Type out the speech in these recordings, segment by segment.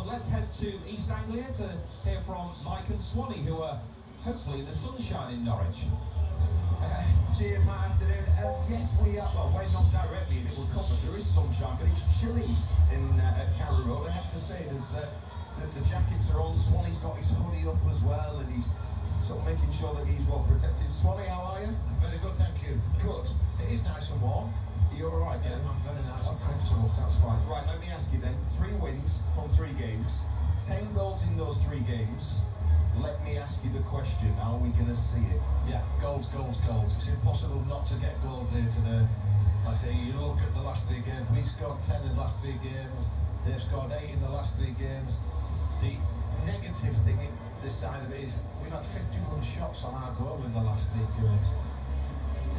let's head to East Anglia to hear from Mike and Swanee, who are hopefully in the sunshine in Norwich. Cheers, my afternoon. Yes, we are. Well, we're not directly in it. We'll come, but there is sunshine, but it's chilly in at Carrow Road. I have to say, there's the jackets are on. Swanee's got his hoodie up as well, and he's sort of making sure that he's well protected. Swanee, how are you? Very good, thank you. Good. It is nice and warm. You're all right, yeah? I'm very nice and Okay. comfortable. That's fine. Right, let me ask you then. 3 wins from 3 games, 10 goals in those 3 games. Let me ask you the question, are we going to see it? Yeah, goals, goals, goals. It's impossible not to get goals here today. I say, you look at the last 3 games, we scored 10 in the last 3 games, they've scored 8 in the last 3 games. The negative thing, this side of it, is we've had 51 shots on our goal in the last 3 games.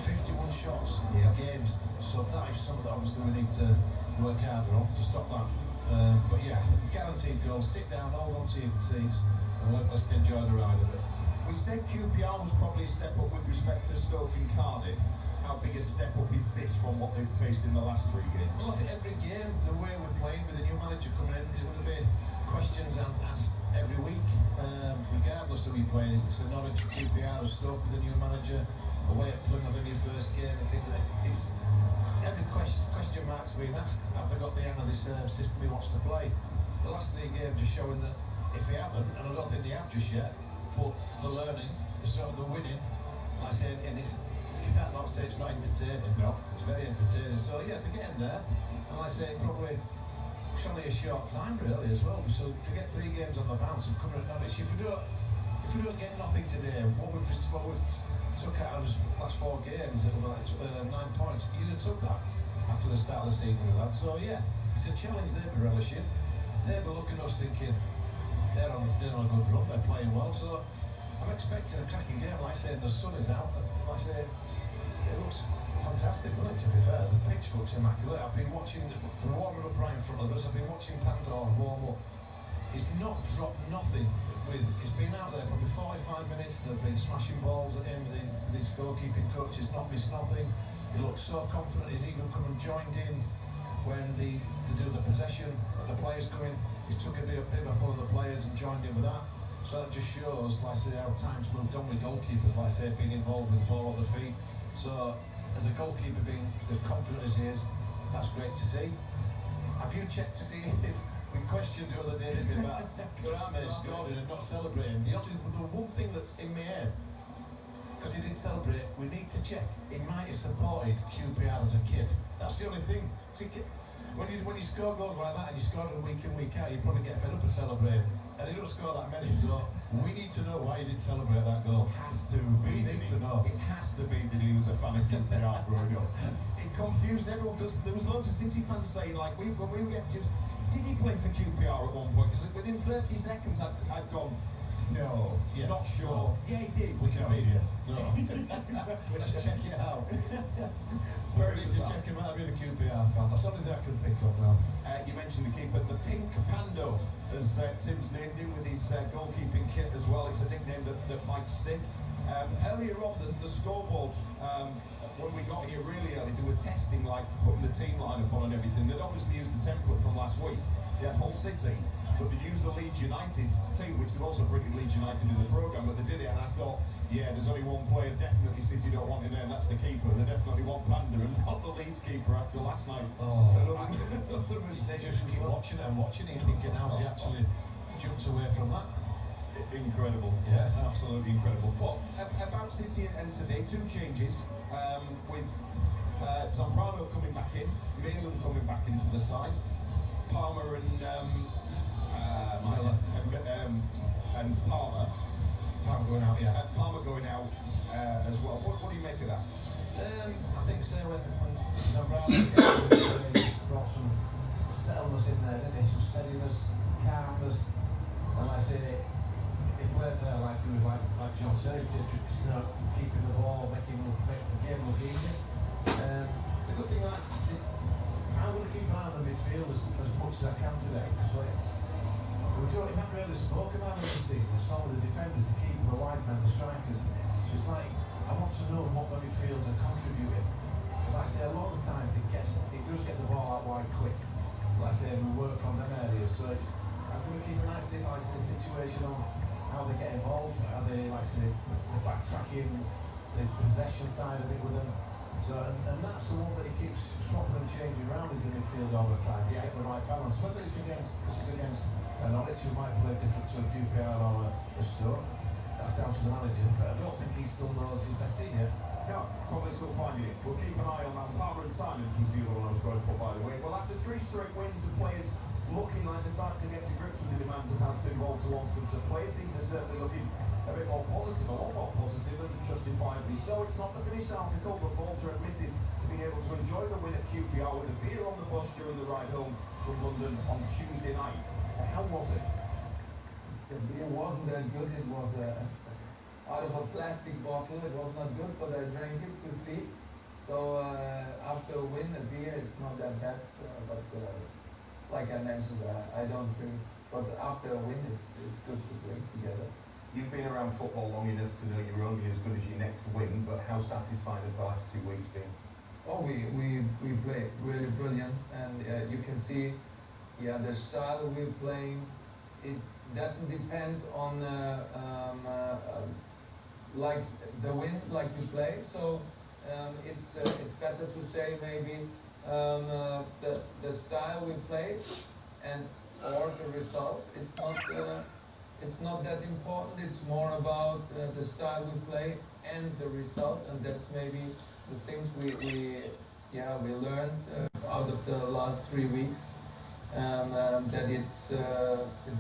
51 shots against, so that is something that obviously we need to work harder on to stop that. But yeah, guaranteed goals, sit down, hold on to your seats, and let's enjoy the ride of it. We said QPR was probably a step up with respect to Stoke and Cardiff. How big a step up is this from what they've faced in the last 3 games? Well, I think every game, the way we're playing with the new manager coming in, there's going to be questions asked every week, regardless of who you're playing. If it's a Norwich, QPR, or Stoke with the new manager, away at Plymouth in your first game, I think that it's every question marks being asked. Have they got the hang of this system he wants to play? The last 3 games are showing that if they haven't, and I don't think they have just yet, but the learning, the winning, like I said, and it's, you can't not say it's not entertaining. No. It's very entertaining. So yeah, they're getting there, and like I say, probably it's only a short time really as well. So to get 3 games on the bounce and coming at Norwich, if we don't get nothing today, what we've took out of his last 4 games, it was like 9 points. You'd have took that after the start of the season with that. So yeah, it's a challenge they'll be relishing. They'll be looking at us thinking they're on a good run, they're playing well. So I'm expecting a cracking game. Like I say, the sun is out. Like I say, it looks fantastic, doesn't it, to be fair? The pitch looks immaculate. I've been watching, the warming up right in front of us. I've been watching Pandora warm up. He's not dropped nothing. He's been out there probably 45 minutes. They've been smashing balls at him. His goalkeeping coach has not missed nothing. He looks so confident. He's even come and joined in when they do the possession. The players come in. He took a bit of one of the players and joined in with that. So that just shows, like I say, how time's moved on with goalkeepers. Like I say, being involved with the ball on the feet. So as a goalkeeper, being as confident as he is, that's great to see. Have you checked to see if? We questioned the other day about Garame scoring and not celebrating. The one thing that's in my head, because he didn't celebrate, we need to check. He might have supported QPR as a kid. That's the only thing. See, when you score goals like that and you score them week in, week out, you probably get fed up of celebrating. And he don't score that many, so we need to know why he didn't celebrate that goal. Has to be. We need to know. It has to be that he was a fan of QPR growing up. It confused everyone because there was loads of City fans saying, like, when we were getting. Did he play for QPR at one point? Because within 30 seconds I'd gone, no, not sure. Yeah, he did. Wikipedia. No. Exactly. Let's check it out. Very need to check him out, being a QPR fan. That's something that I can think of now. You mentioned the keeper, the Pink Pando, as Tim's named him with his goalkeeping kit as well. It's a nickname that might stick. Earlier on, the scoreboard, when we got here really early, they were testing, like, putting the team lineup on and everything. They'd obviously used the template from last week, Hull City, but they used the Leeds United team, which they've also bringing Leeds United in the programme, but they did it, and I thought, yeah, there's only one player definitely City don't want in there, and that's the keeper. They definitely want Panda, and not the Leeds keeper after last night. Oh, they just keep watching it and watching it, thinking how's he actually jumped away from that. Incredible, yeah, absolutely incredible. But about City and today, 2 changes, with Zambrano coming back in, Malin coming back into the side, Palmer and Palmer. Palmer going out, yeah. Palmer going out as well. What do you make of that? I think so. When Zambrano brought some settleness in there, didn't he? Some steadiness, calmness, and I say he played there like he was like John said, just keeping the ball, making the game look easy. The good thing that I'm going to keep an eye on the midfield as much as I can today, because like we haven't really spoken about it this season. It's all the defenders, the keeper, the wide men, the strikers. So it's like I want to know what the midfield are contributing. Because I say a lot of the time it does get the ball out wide quick. Like I say, we work from them areas, so I'm going to situation on how they get involved, how they, like I say, the backtracking, the possession side of it with them. So, and that's the one that he keeps swapping and changing around in the midfield all the time. You get the right balance. Whether it's against Norwich, who might play different to a QPR or a Stoke, that's down to the manager. But I don't think he's done those his best in yet. No, probably still finding it. We'll keep an eye on that. Palmer and Simons was the other one I was going for, by the way. Well, after 3 straight wins, the players looking like they're starting to get to grips with the demands of how Tim Walter wants them to play. Things are certainly looking a bit more positive, a lot more positive, and justifiably so. It's not the finished article, but Walter admitted to being able to enjoy the win at QPR with a beer on the bus during the ride home from London on Tuesday night. So how was it? The beer wasn't that good. It was out of a plastic bottle. It was not good, but I drank it to sleep. So after a win, a beer, it's not that bad. But like I mentioned, I don't drink. But after a win, it's good to drink together. You've been around football long enough to know you're only as good as your next win, but how satisfying have the last 2 weeks been? Oh, we play really brilliant, and you can see, the style we're playing. It doesn't depend on like the win, like you play. So it's better to say maybe the style we play and or the result. It's not that important. It's more about the style we play and the result, and that's maybe the things we learned out of the last 3 weeks. That it's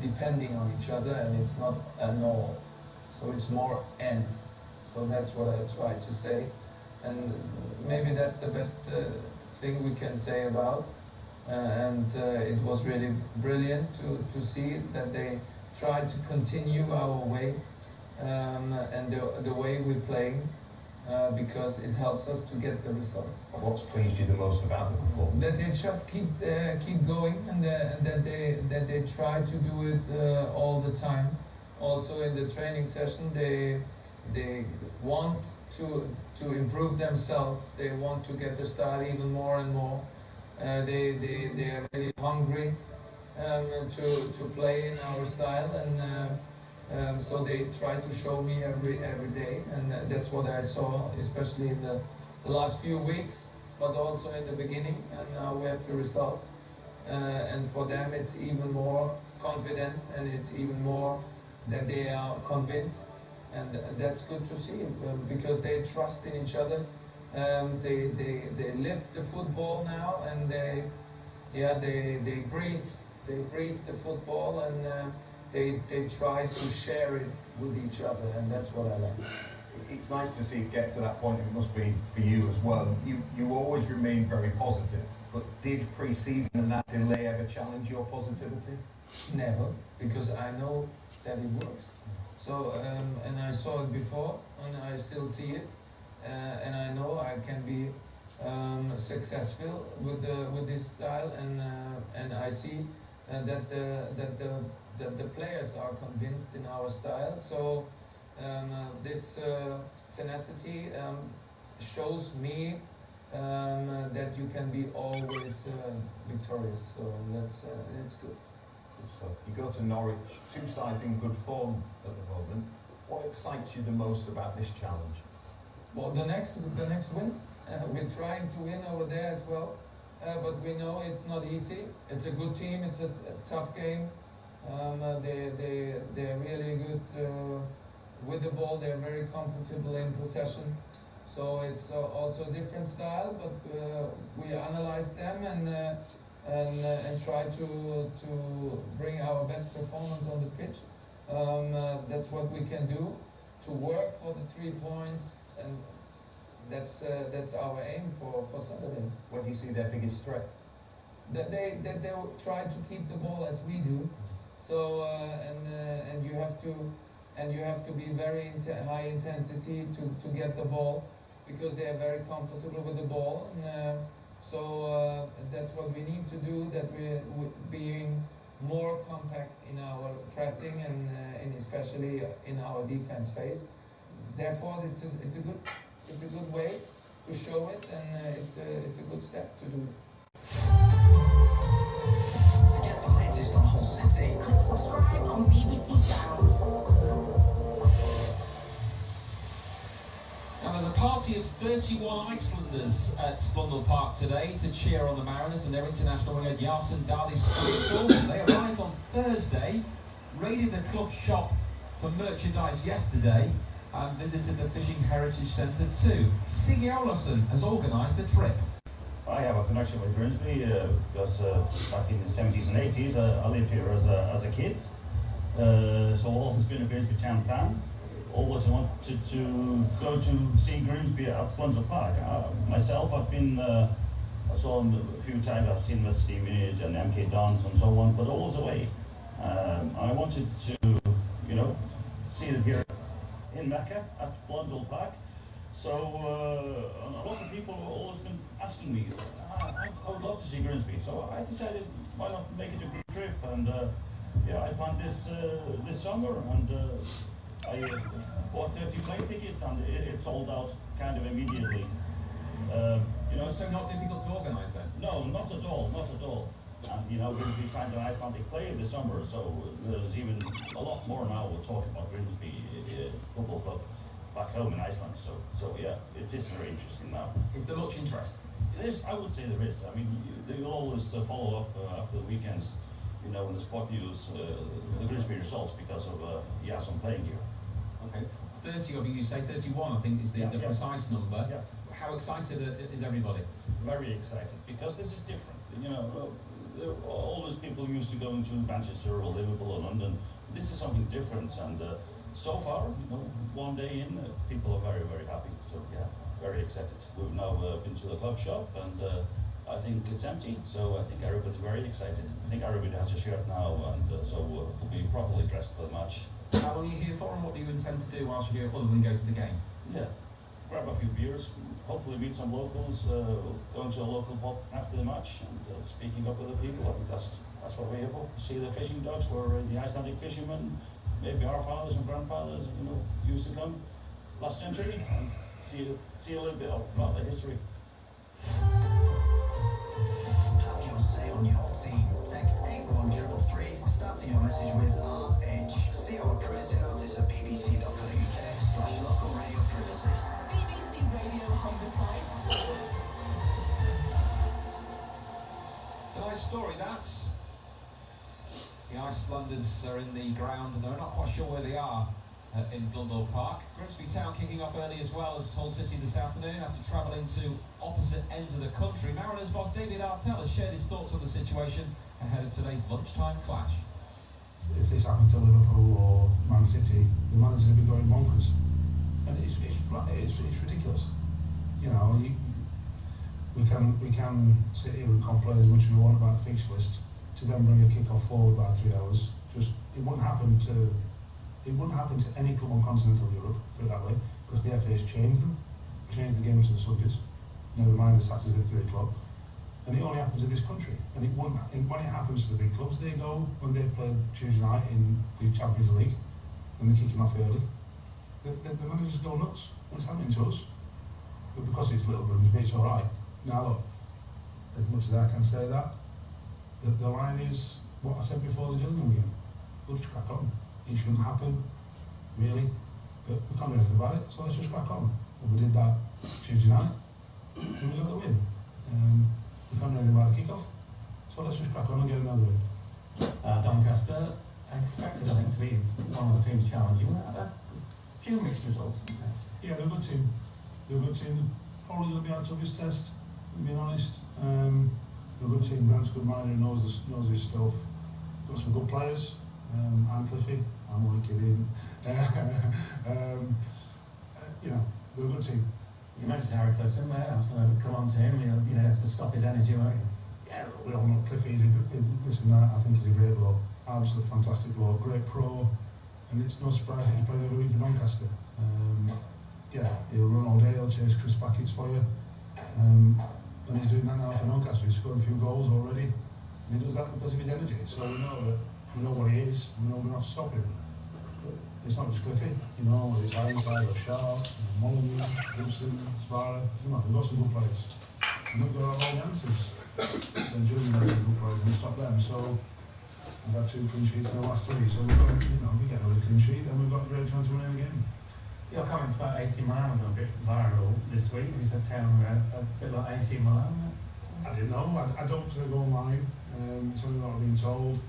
depending on each other, and it's not a no. So it's more and. So that's what I try to say, and maybe that's the best thing we can say about. It was really brilliant to see that they tried to continue our way and the way we're playing. Because it helps us to get the results. What's pleased you the most about the performance? That they just keep going, and that they try to do it all the time. Also in the training session, they want to improve themselves. They want to get the style even more and more. They are really hungry to play in our style, and so they try to show me every day, and that's what I saw, especially in the last few weeks, but also in the beginning, and now we have the results. And for them it's even more confident, and it's even more that they are convinced, and that's good to see, because they trust in each other. They live the football now, and they breathe the football, and they try to share it with each other, and that's what I like. It's nice to see it get to that point. It must be for you as well. You always remain very positive, but did pre-season and that delay ever challenge your positivity? Never, because I know that it works. So and I saw it before, and I still see it, and I know I can be successful with this style, and I see that the players are convinced in our style. So this tenacity shows me that you can be always victorious. So that's good. Good stuff. You go to Norwich, 2 sides in good form at the moment. What excites you the most about this challenge? Well, the next win. We're trying to win over there as well, but we know it's not easy. It's a good team. It's a tough game. They're really good with the ball. They're very comfortable in possession. So it's also a different style, but we analyze them and try to bring our best performance on the pitch. That's what we can do, to work for the 3 points, and that's our aim for Saturday. What do you see their biggest threat? That they will try to keep the ball as we do. So and you have to be very high intensity to get the ball, because they are very comfortable with the ball. And so that's what we need to do. That we're being more compact in our pressing and especially in our defense phase. Therefore, it's a good way to show it, and it's a good step to do it. To get the latest on Hull City, click subscribe on BBC Sound. party of 31 Icelanders at Blundell Park today to cheer on the Mariners and their international winger Yasin Dali scored. They arrived on Thursday, raided the club shop for merchandise yesterday and visited the Fishing Heritage Centre too. Siggy Olafsson has organised the trip. I have a connection with Grimsby because back in the 70s and 80s I lived here as a kid. So I've always been a Grimsby Town fan. Always wanted to go to see Grimsby at Blundell Park. Myself, I've been, I saw them a few times. I've seen the Stevenage and MK Dons and so on, but always away. I wanted to, you know, see them here in Mecca at Blundell Park. So a lot of people have always been asking me, I would love to see Grimsby. So I decided, why not make it a group trip? And yeah, I planned this this summer, and I bought 30 plane tickets, and it sold out kind of immediately. You know, So not difficult to organise then? no, not at all, not at all. And you know, Grimsby signed an Icelandic player this summer, so there's even a lot more now. We'll talk about Grimsby Football Club back home in Iceland. So yeah, it is very interesting now. Is there much interest? There's, I would say there is. I mean, they will always follow up after the weekends, you know, in the sport news, the Grimsby results because of Yasin playing here. Okay. 30 of you say 31, I think is the precise number. Yeah. How excited is everybody? Very excited because this is different. You know, there are always people used to going to Manchester or Liverpool or London. This is something different, and so far, you know, one day in, people are very, very happy. So yeah, very excited. We've now been to the club shop, and I think it's empty. So I think everybody's very excited. I think everybody has a shirt now, and so we'll be properly dressed for the match. How long are you here for, and what do you intend to do whilst you're here other than go to the game? Yeah, grab a few beers, hopefully meet some locals, go into a local pub after the match, and speaking up with the people. I think that's what we're here for. See the fishing docks where the Icelandic fishermen, maybe our fathers and grandfathers, you know, used to come last century, and see a little bit about the history. Have your say on your team. Text 81333, starting your message with RH. See our privacy notice at bbc.co.uk/local radio privacy. BBC Radio Humberside Sports. It's a nice story, that. The Icelanders are in the ground and they're not quite sure where they are in Blundell Park. Grimsby Town kicking off early as well as Hull City this afternoon after travelling to opposite ends of the country. Mariners boss David Artell has shared his thoughts on the situation ahead of today's lunchtime clash. If this happened to Liverpool or Man City, the managers would be going bonkers. And it's ridiculous. You know, we can sit here and complain as much as we want about the fixture list, to then bring a kick-off forward by 3 hours. It wouldn't happen to any club on continental Europe, put it that way, because the FA has changed the game to the Sundays. Never mind the Saturdays at 3 o'clock. And it only happens in this country. And when it happens to the big clubs, they go when they play Tuesday night in the Champions League and they're kicking off early. The managers go nuts. What's happening to us? But because it's little Grimsby, it's alright. Now look, as much as I can say that, the line is what I said before the Gillingham game. We'll just crack on. It shouldn't happen, really. But we can't do anything about it, so let's just crack on. And we did that Tuesday night, and we got the win. We can't do anything about the kick-off, so let's just crack on and get another win. Doncaster expected, I think, to be one of the teams challenging. A few mixed results. Yeah, they're a good team. They're a good team. They're probably going to be our toughest test, being honest. They're a good team. Grant's a good manager, knows his stuff. Got some good players. And Cliffy, I'm only kidding. You know, they're a good team. You mentioned Harry Clifton there. I was going to come on to him. You know, to stop his energy, weren't you? Yeah, we all know Cliffy. I think he's a great bloke. Absolutely fantastic bloke, great pro, and it's no surprise that he's playing every week for Doncaster. Yeah, he'll run all day. He'll chase Chris packets for you. And he's doing that now for Doncaster. He's scored a few goals already, and he does that because of his energy. So we know what he is. We know we don't have to stop him. But it's not just Cliffy. You know, it's Ironside or Sharp, Molyneux, Wilson, Spara. You know, we've got some good players. And we've got all the answers. Then Julian has some good players, and we stop them. So we've had 2 clean sheets in the last 3. So we've got, you know, we get another clean sheet, and we've got a great chance of winning the game. Your comments about AC Milan have gone a bit viral this week. Is that town a bit like AC Milan? I didn't know. I don't sort of go online. Something that I've been told.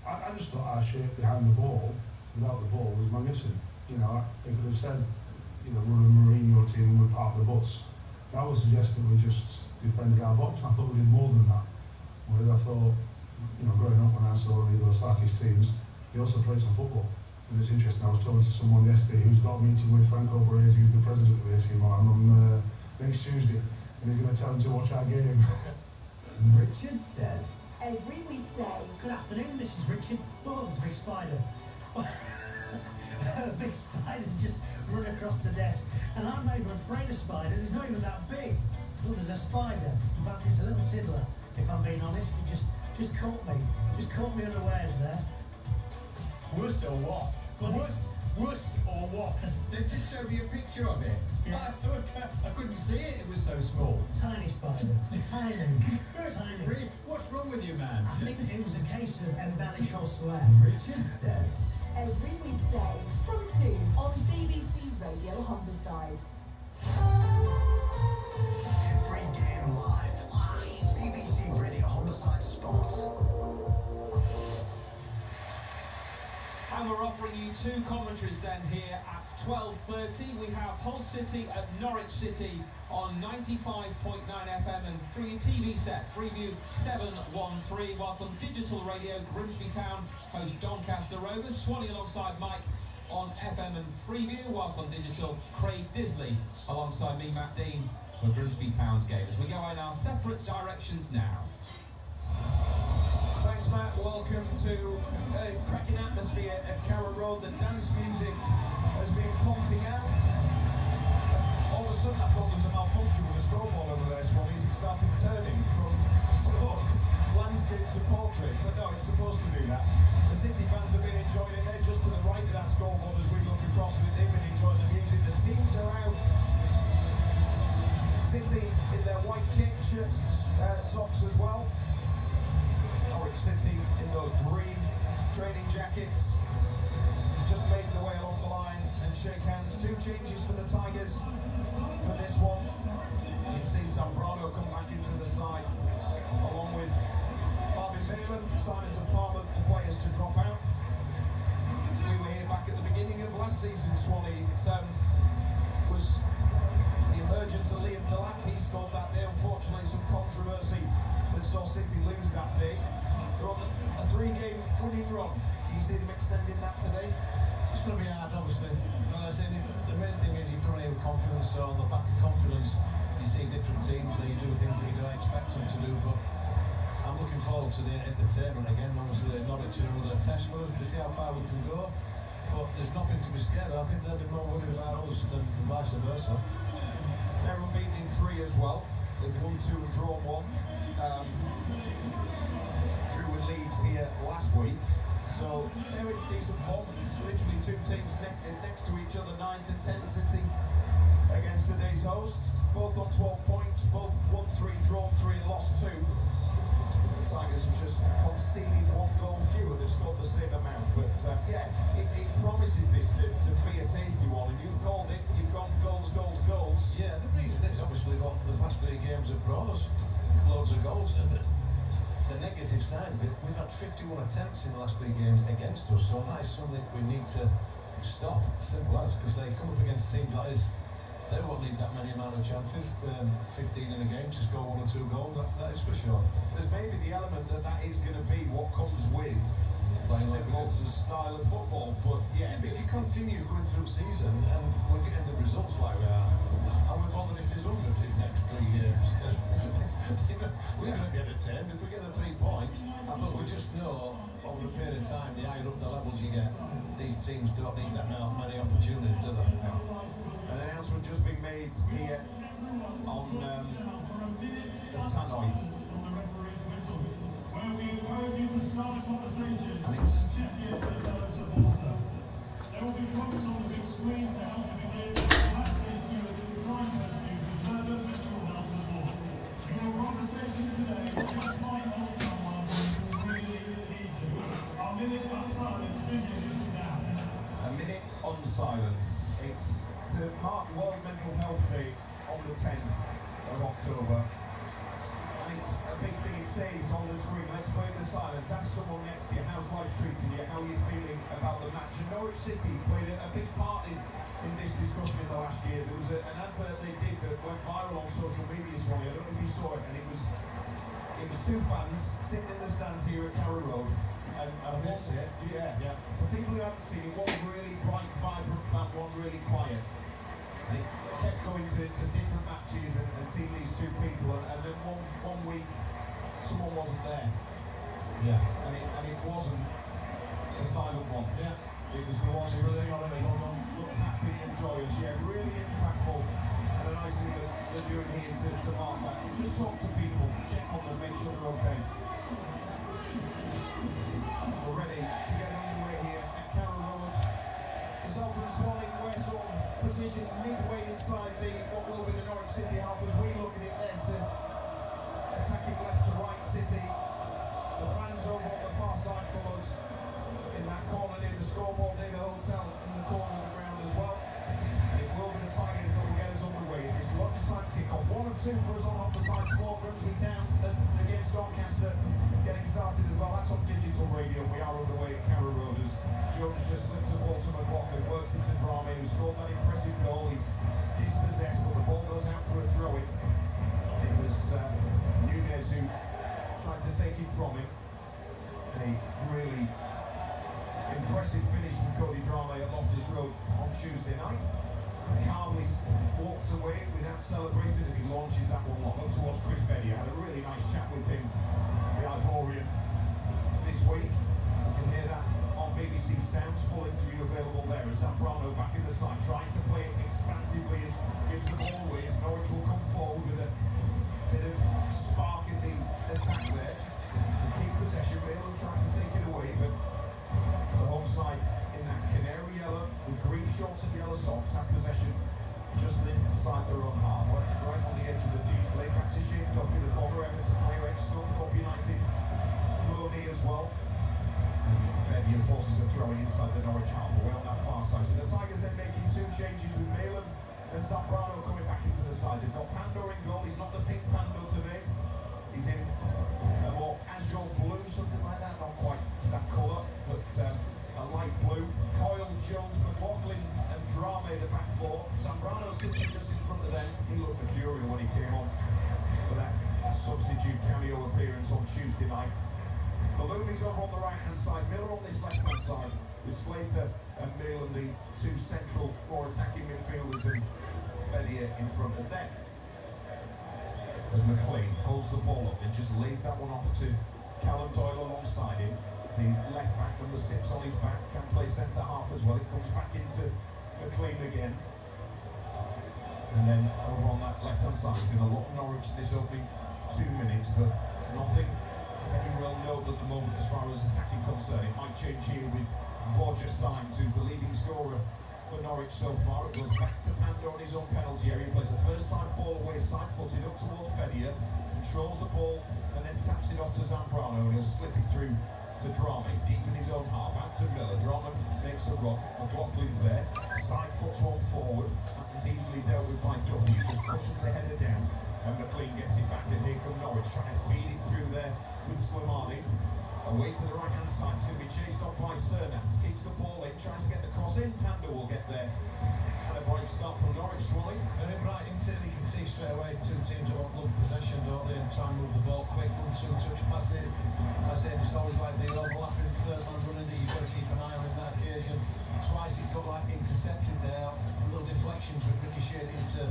I just thought our shape behind the ball, without the ball, was magnificent. You know, they could have said, you know, we're a Mourinho team and we're part of the butts. That would suggest that we just defended our box. I thought we did more than that. Whereas I thought, you know, growing up when I saw any of those Sarkis teams, they also played some football. And it's interesting, I was talking to someone yesterday who's got a meeting with Franco Baresi, who's the president of AC Milan, on next Tuesday, and he's going to tell him to watch our game. Richard Stead. Every weekday. Good afternoon, this is Richard. Oh, there's a big spider. A big spider's just run across the desk. And I'm not even afraid of spiders, it's not even that big. Well, there's a spider. In fact, it's a little tiddler, if I'm being honest. It just caught me. Just caught me unawares there. Worse or what? Worse or what? They just showed me a picture of it. Yeah. I couldn't see it, it was so small. Tiny spider. Tiny. Tiny. Really? What's wrong with you, man? I think it was a case of embellish or swear. Richard Stead. Every weekday from 2 on BBC Radio Humberside. Every game live. BBC Radio Homicide Sports. And we're offering you two commentaries then here at 12:30. We have Hull City at Norwich City on 95.9 FM and through your TV set, Freeview 713, whilst on digital radio, Grimsby Town host Doncaster Rovers, Swanee alongside Mike on FM and Freeview, whilst on digital, Craig Disley alongside me, Matt Dean, for Grimsby Town's game. As we go in our separate directions now. Thanks, Matt. Welcome to a cracking atmosphere at Carrow Road. The dance music has been pumping out. All of a sudden, I thought there was a malfunction with the scoreboard over there, Swannies. It started turning from landscape to portrait, but no, it's supposed to do that. The City fans have been enjoying it. They're just to the right of that scoreboard as we look across to it. They've been enjoying the music. The teams are out. City in their white kit, shirts, socks as well. Norwich City in those green training jackets just made their way along the line and shake hands. Two changes for the Tigers for this one. You see Zambrano come back into the side along with Marvin Phelan. Simons and Palmer, the players to drop out. We were here back at the beginning of last season, Swanee. It was the emergence of Liam Delap. He scored that day. Unfortunately, some controversy that saw City lose that day. They're on a three-game winning run. Do you see them extending that today? It's going to be hard, obviously. Well, I say the main thing is you come in with confidence. So on the back of confidence, you see different teams and you do things that you don't expect them to do. But I'm looking forward to the entertainment again. Obviously, Norwich are another test for us to see how far we can go. But there's nothing to be scared of. I think they'll be more worried about us than vice versa. They're unbeaten in 3 as well. They've won 2 and drawn 1. Drew with Leeds here last week. So they're in decent form. It's literally 2 teams next to each other, 9th and 10th City against today's host. Both on 12 points, both won 3, drawn 3 and lost 2. The Tigers have just conceded 1 goal fewer. They've scored the same amount. But yeah, it promises this to be a tasty one. And you've called it, you've gone goals, goals, goals. Yeah, the reason is obviously what the last 3 games have brought us. Loads of goals. The negative side of it, we've had 51 attempts in the last 3 games against us, so that is something we need to stop. Simple as, because they come up against teams like this, they won't need that many amount of chances. 15 in a game to score 1 or 2 goals, that is for sure. There's maybe the element that is going to be what comes with playing Tim Bolton's style of football, but yeah. But if you continue going through the season and we're getting the results like we are, are we bothered if there's 100 in the next 3 years? We're going to get a 10 if we get the 3 points. But we just know over a period of time, the higher up the levels you get, these teams don't need that many opportunities, do they? An announcement just been made here on the tannoy. Where we encourage you to start a conversation And it's check in with a fellow supporter. There will be quotes on the big screen to help you begin. In that case, you are the signpost you to further mental health support. Your conversation today just might help someone who really needs it. A minute of silence, then you listen down. a minute on silence. It's to mark World Mental Health Day on the 10th of October. And it's a big thing. It says on the screen, let's break the silence. Ask someone next to you, how's life treating you? How are you feeling about the match? And Norwich City played a big part in this discussion in the last year. There was an advert they did that went viral on social media, Swanee. I don't know if you saw it, and it was two fans sitting in the stands here at Carrow Road. And one, yeah. For people who haven't seen it, one really bright, vibrant fan, one really quiet. And it kept going to different matches and seeing these two people, and then one week someone wasn't there. Yeah. And it wasn't the silent one. Yeah. It was the one who looked happy and joyous. Yeah, really impactful. And a nice thing that they're doing here to mark that. Just talk to people, check on them, make sure they're okay. We're ready to get underway here at Carrow Road. Myself and Swanee, we're sort of positioned midway inside what will be the Norwich City half as we look at it there to attacking left to right City. The fans over on the far side from us in that corner near the scoreboard, near the hotel, in the corner of the ground as well. And it will be the Tigers that will get us underway in this lunchtime kick-off. 1 and 2 for us on opposite sport. Grimsby Town against Doncaster getting started as well. That's on digital radio. We are underway at Carrow Road as Jones just slips the ball to McLaughlin, works into Drame, who scored that impressive goal. He's dispossessed, but the ball goes out for a throw-in. It was Nunez who tried to take it from him. A really impressive finish from Cody Drame at Loftus Road on Tuesday night. Calmly walked away without celebrating as he launches that one up towards Chris Beddy. I had a really nice chat with him, the Ivorian, this week. You can hear that on BBC Sounds, full interview available there. As Zambrano back in the side, tries to play it expansively, gives the ball away as Norwich will come forward with a bit of spark in the attack there. Keep possession, Malin tries to take it away, but the home side in that canary yellow with green shorts and yellow socks have possession just inside their own half, right on the edge of the pitch. Laid back to Shane Duffy, the former Everton player, ex-Scunthorpe United, Maloney as well. Beddy forces a throw inside the Norwich half, away on that far side. So the Tigers then making two changes with Malin and Zambrano coming back into the side. They've got Pandor in goal. He's not the pink Pandor today. He's in a more azure blue, something like that. Not quite that colour, but a light blue. Coyle, Jones, McLaughlin and Drame the back four. Zambrano sitting just in front of them. He looked mercurial when he came on for that substitute cameo appearance on Tuesday night. Maloney's over on the right-hand side, Miller on this left-hand side, with Slater and Malin, the two central, more attacking midfielders, and Beddy in front of them. As McLean holds the ball up and just lays that one off to Callum Doyle alongside him. The left back number 6 on his back, can play centre half as well. It comes back into McLean again. And then over on that left-hand side, there's been a lot of Norwich this opening 2 minutes, but nothing very well known at the moment as far as attacking concern. It might change here with Borja Sainz, who's the leading scorer for Norwich so far. It goes back to Pandor on his own penalty area. He plays the first time ball away, side-footed up towards Beddy, controls the ball and then taps it off to Zambrano, and he'll slip it through to Drame, deep in his own half, out to Miller. Drame makes a run, McLaughlin's there, side foots one forward, that was easily dealt with by Duffy, he just cushions the header down, and McLean gets it back, and here come Norwich, trying to feed it through there with Slimani. Away to the right-hand side, it's going to be chased off by Cernats, keeps the ball in, tries to get the cross in, Panda will get there. And a bright start from Norwich, Swanee. Very bright into it, you can see straight away two teams that want love possession, don't they, and try and move the ball quick, 1-2 touch passes. I say it's always like the overlapping third man running that you've got to keep an eye on in that occasion. Twice it got like intercepted there, little deflections were ricocheted into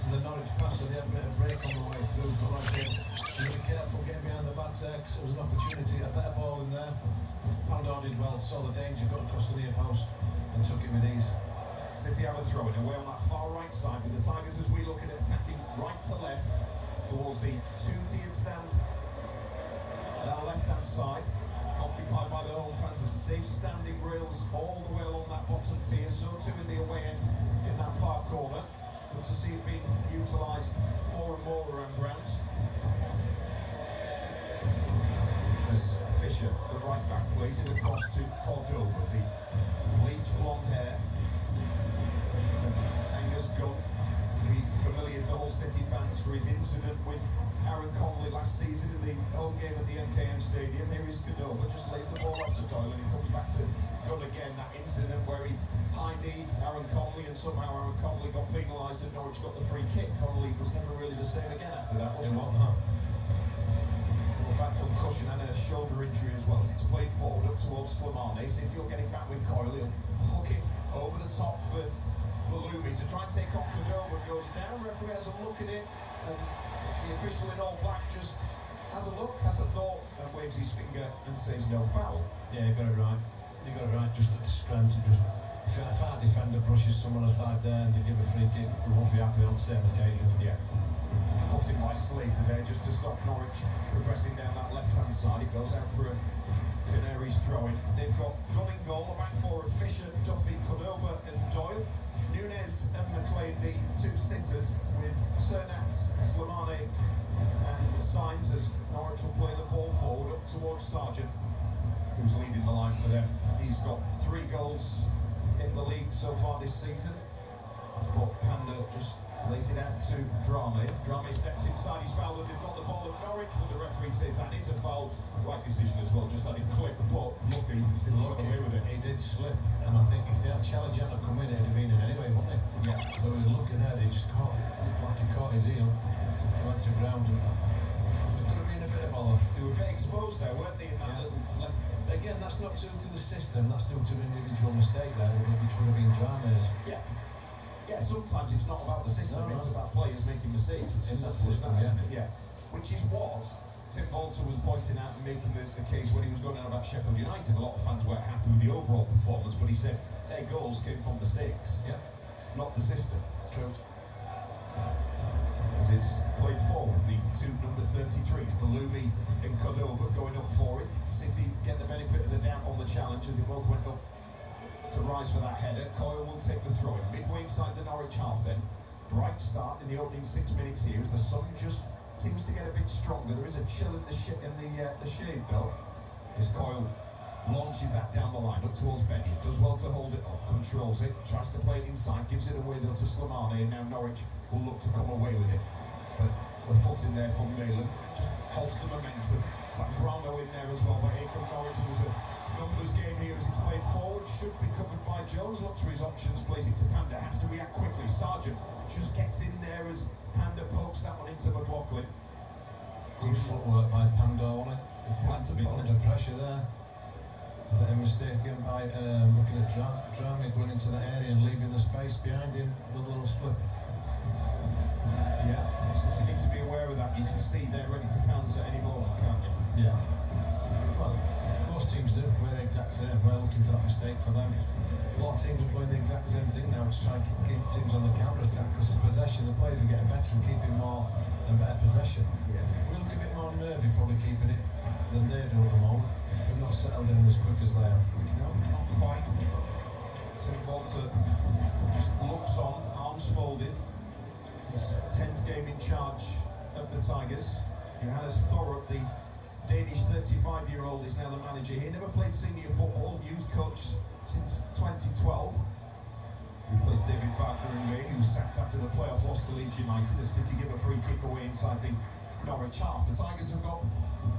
the Norwich pass, so they had a bit of break on the way through, but like I said, you be careful getting behind the back there, because there was an opportunity, a better ball in there. Pandor did well, saw the danger, got across the near post and took it with ease. City have a throw in away on that far right side with the Tigers as we look at it attacking right to left towards the two-tiered stand at our left-hand side, occupied by the home fans. Safe standing rails all the way along that bottom tier, so too in the away end in that far corner. Good to see it being utilised more and more around grounds. As Fisher, the right back, plays it across to Cordova, the bleached blonde hair. incident with Aaron Connolly last season in the home game at the MKM Stadium. Here is Canova, just lays the ball off to Doyle and he comes back to gun again. That incident where he high-kneed Aaron Connolly and somehow Aaron Connolly got penalised and Norwich got the free kick. Connolly was never really the same again after that, was he? Well, bad concussion and a shoulder injury as well. As it's played forward up towards Slimane. City will get it back with Coyle. He'll hook it over the top for Balumi to try and take on Cordova. Goes down. Referee has a look at it, and the official in all black just has a look, has a thought, and waves his finger and says no foul. Yeah, you got it right. You got it right. Just at the strength. If our defender brushes someone aside there and they give a free kick, we won't be happy on the same occasion. Yeah. Put in by Slater there just to stop Norwich progressing down that left-hand side. It goes out for a Canaries throw-in. They've got Gunning goal, a back four of Fisher, Duffy, Cordova and Doyle. Nunes and McLean, the two sitters, with Cernat, Slimane and Sainz as Norwich will play the ball forward up towards Sargent, who's leading the line for them. He's got 3 goals in the league so far this season. But Panda just lays it out to Drame. Drame steps inside, he's fouled and they've got the ball at Norwich, but the referee says that is a foul. Right decision as well, just let it clip, but lucky, City got away with it. He did slip, and I think if that challenge hadn't come in, it'd have been in anyway, wouldn't it? Yeah. So he was looking at it, he just caught, like he caught his heel, went to ground, and it could have been a bit of bother. They were a bit exposed there, weren't they, in that little left. Again, that's not due to the system, that's due to an individual mistake there, which would have been Drame's. Yeah. Yeah, sometimes it's not about the system, it's about players making mistakes. It's in that system, system, yeah. Which is what Tim Bolton was pointing out and making the case when he was going on about Sheffield United. A lot of fans weren't happy with the overall performance, but he said their goals came from mistakes, not the system. True. As it's played forward, the two number 33s, Balumi and Cordova going up for it. City get the benefit of the doubt on the challenge as they both went up to rise for that header. Coyle will take the throw in. Midway inside the Norwich half then. Bright start in the opening 6 minutes here as the sun just seems to get a bit stronger. There is a chill in the shade though. As Coyle launches that down the line up towards Benny. Does well to hold it up, controls it, tries to play it inside, gives it away though to Slimane, and now Norwich will look to come away with it. But the foot in there from Malin just holds the momentum. Zambrano in there as well, but here comes Norwich. There's a numbers game here as it's played forward. Should be covered by Jones. Looks for his options, plays it to Panda. Has to react quickly. Sargent just gets in there as Panda pokes that one into McLaughlin. Good footwork by Panda on it. Plants a bit under pressure there. A mistake again by looking at Drame going into the area and leaving the space behind him with a little slip. Yeah, so you need to be aware of that. You can see they're ready to pounce at any moment, can't you? Yeah. Well, most teams do play the exact same. We're looking for that mistake for them. A lot of teams are playing the exact same thing now to try and keep teams on the counter-attack because the possession, the players are getting better and keeping more and better possession. Yeah. We look a bit more nervy probably keeping it than they do at the moment. They've not settled in as quick as they have. No, not quite. Tim Walter just looks on, arms folded. His 10th game in charge of the Tigers. Johannes Thorup, the Danish 35-year-old, is now the manager here. Never played senior football, youth coach since 2012. He replaced David Wagner in May, who was sacked after the playoff loss to Leeds United. The City give a free kick away inside the Norwich half. The Tigers have got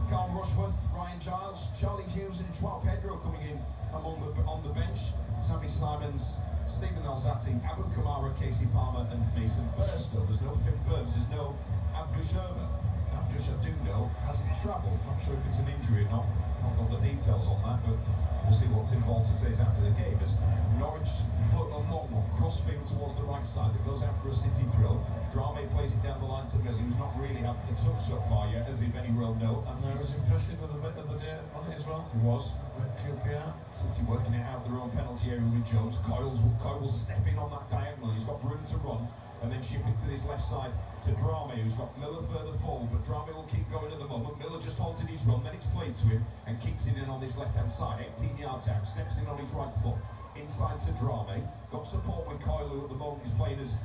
Carl Rushworth, Ryan Giles, Charlie Hughes and Joao Pedro coming in on the bench. Sammy Simons, Stephen Alzati, Abu Kamara, Casey Palmer and Mason Burstow. There's no Finn Burns, there's no Abdou Sherman. Abdou I do know hasn't travelled. Not sure if it's an injury or not. Not got the details on that, but we'll see what Tim Walter says after the game. As Norwich put a long one, crossfield towards the right side that goes out for a City throw. Drame plays it down the line to Millie, who's not really had a touch so far yet, as if any will know. And there was impressive with a bit of the day on it as well. It was. QPR. City working it out their own penalty area with Jones. Coyle will step in on that diagonal. He's got room to run, and then ship it to this left side to Drame, who's got Miller further forward, but Drame will keep going at the moment. Miller just halted his run, then it's played to him and keeps it in on this left-hand side. 18 yards out, steps in on his right foot, inside to Drame. Got support with Coyle, who at the moment is playing as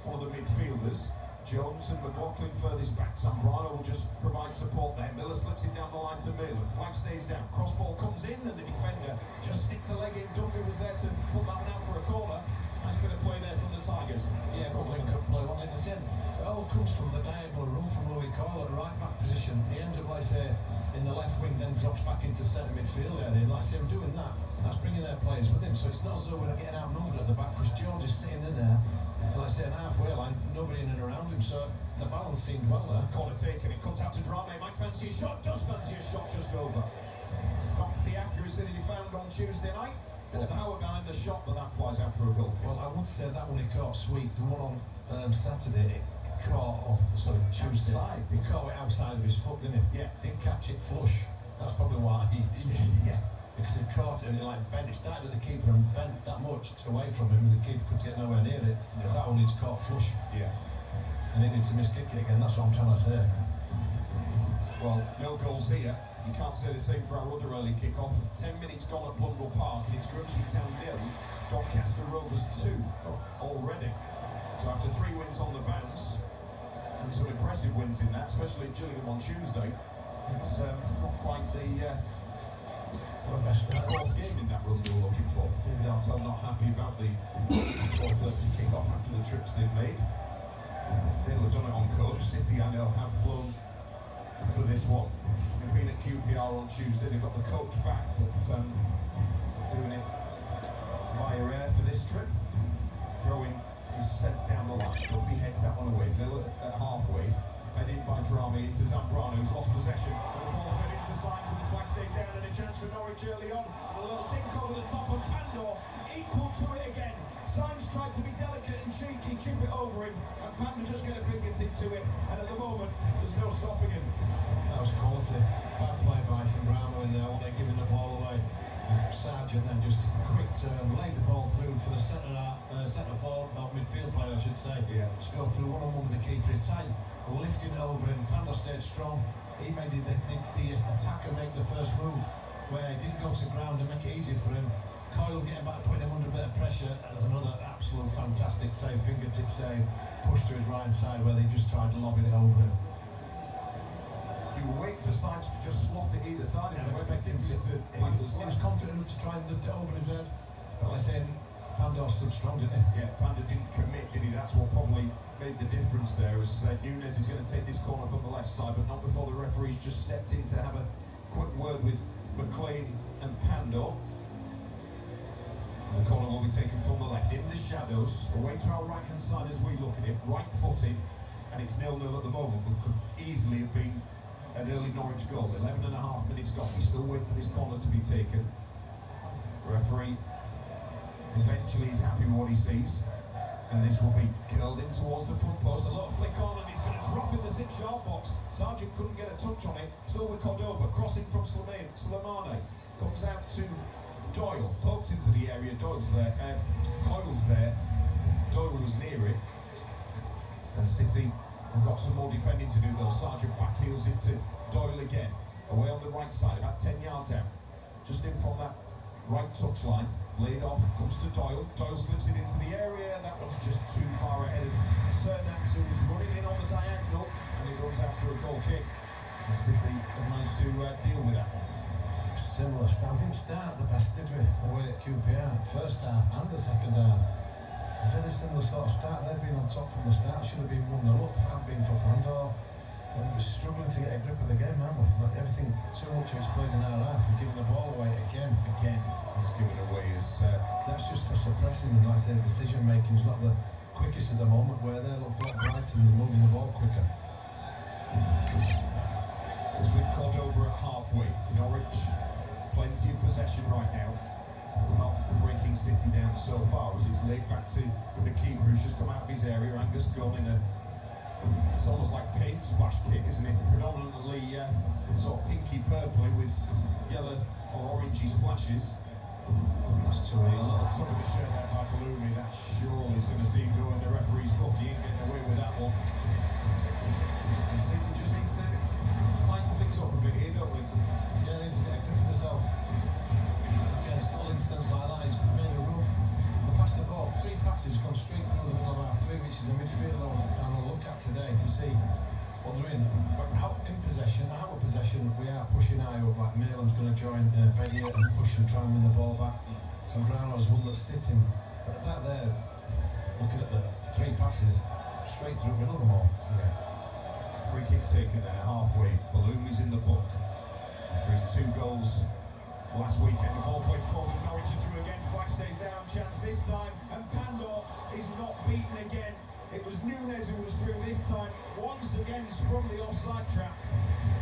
one of the midfielders. Jones and McLaughlin furthest back. Zambrano will just provide support there. Miller slips it down the line to Malin. Flag stays down. Cross ball comes in and the defender just sticks a leg in. Duffy was there to put that one out for a corner. Nice bit of play there from the Tigers. Yeah, but link up play, one in the 10. Oh, ball comes from the diagonal run from where we call it right back position. He ends up, like I say, in the left wing, then drops back into centre midfield area. Like I say, I'm doing that. That's bringing their players with him. So it's not as though we're getting outnumbered at the back, because George is sitting in there, and like I say, an halfway line, nobody in and around him. So the balance seemed well there. Corner taken, it comes out to Drame. Might fancy a shot, does fancy a shot just over. Not the accuracy that he found on Tuesday night. The power gun in the shot, but that flies out for a goal. Well, I would say that one he caught sweet. The one on Saturday, it caught off, sorry, Tuesday. Outside. He caught it outside of his foot, didn't he? Yeah. Didn't catch it flush. That's probably why yeah. Because he caught it and he like bent. It started with the keeper and bent that much away from him, and the keeper could get nowhere near it. Yeah. That one he's caught flush. Yeah. And he needs to miss kick it again. That's what I'm trying to say. Well, no goals here. You can't say the same for our other early kick-off. 10 minutes gone at Blundell Park, and it's Grimsby Town 0, Doncaster Rovers 2 already. So after 3 wins on the bounce, and some impressive wins in that, especially at Gillingham on Tuesday, it's not quite the fourth game in that run they were looking for. Maybe Artel not happy about the 4:30 kick-off after the trips they've made. They'll have done it on coach. City, I know, have flown for this one. They've been at QPR on Tuesday. They've got the coach back, but doing it via air for this trip. Throwing is sent down the line. Duffy heads that one away. Villa at halfway. Fed in by Drame into Zambrano, who's lost possession. And the ball fed into Signs, and the flag stays down, and a chance for Norwich early on. And a little dink over the top of Pandor, equal to it again. Signs tried to be delicate and cheeky, chip it over him, and Pandor just get a fingertip to it. And at the moment, there's no stopping him. That was quality. Bad play by Zambrano in there when they're giving the ball away. Sargent then just a quick turn, laid the ball through for the centre forward, or midfield player I should say. Yeah. To go through one-on-one with the keeper in time, lifting it over him. Pandor stayed strong. He made the attacker make the first move, where he didn't go to ground and make it easy for him. Coyle getting back, putting him under a bit of pressure, and another absolute fantastic save, fingertip save, pushed to his right side where they just tried lobbing it over him. You wait for Signs to just slot it either side, and I expect him to. He was confident enough to try and lift it over his head. But like I said, Pandor stood strong, didn't he? Yeah, Pandor didn't commit, did he? That's what probably made the difference there. As Nunes is going to take this corner from the left side, but not before the referees just stepped in to have a quick word with McLean and Pandor. The corner will be taken from the left, in the shadows, away to our right-hand side as we look at it, right-footed, and it's 0-0 at the moment, but could easily have been an early Norwich goal. 11.5 minutes gone. We still wait for this corner to be taken. Referee eventually is happy with what he sees, and this will be curled in towards the front post. A little flick on, and he's going to drop in the 6-yard box. Sargent couldn't get a touch on it. Still with Cordoba, crossing from Slimane. Comes out to Doyle, poked into the area. Doyle's there. Coyle's there. Doyle was near it. And City have got some more defending to do though. Sargent back heels into Doyle again. Away on the right side, about 10 yards out. Just in from that right touchline. Laid off, comes to Doyle. Doyle slips it into the area. That one's just too far ahead of Cernax, who was running in on the diagonal. And he goes out for a goal kick. And City have managed to deal with that one. Similar start. Didn't start the best, did we? Away at QPR, first half and the second half. A very similar sort of start. They've been on top from the start. Should have been 1-0 up. Have been for Pandor. And we're struggling to get a grip of the game, aren't we? But everything too much of it's played in our half. We're giving the ball away again. It's given away as that's just because the pressing and like I say, decision making is not the quickest at the moment. Where they look like Brighton and moving the ball quicker. It's with Cordoba at halfway. Norwich, plenty of possession right now. Not breaking City down so far as it's laid back to the keeper who's just come out of his area. Angus Gunn in it's almost like paint splash kick, isn't it? Predominantly sort of pinky purpley with yellow or orangey splashes. That's too easy. A little top of the shirt there by Ballooney. That surely is going to see him go in the referee's book. He ain't getting away with that one. And City just need to tighten things up a bit here, don't they? Yeah, they need to get a grip of themselves. Against all incidents like that, he's made a run. They passed the ball, 3 passes, gone straight through the middle of our 3, which is the midfield and I'll look at today to see what they're in. But out in possession, our possession, we are pushing high up. Like Malem's going to join Bedia and push and try and win the ball back. Zambrano's one that's sitting. But that there, looking at the 3 passes, straight through the middle of them all. Yeah. Free kick taken there, halfway. Balloon is in the book. After his 2 goals last weekend, the ball played forward. Norwich are through again. Flag stays down. Chance this time. And Pandor is not beaten again. It was Nunes who was through this time. Once again sprung the offside trap.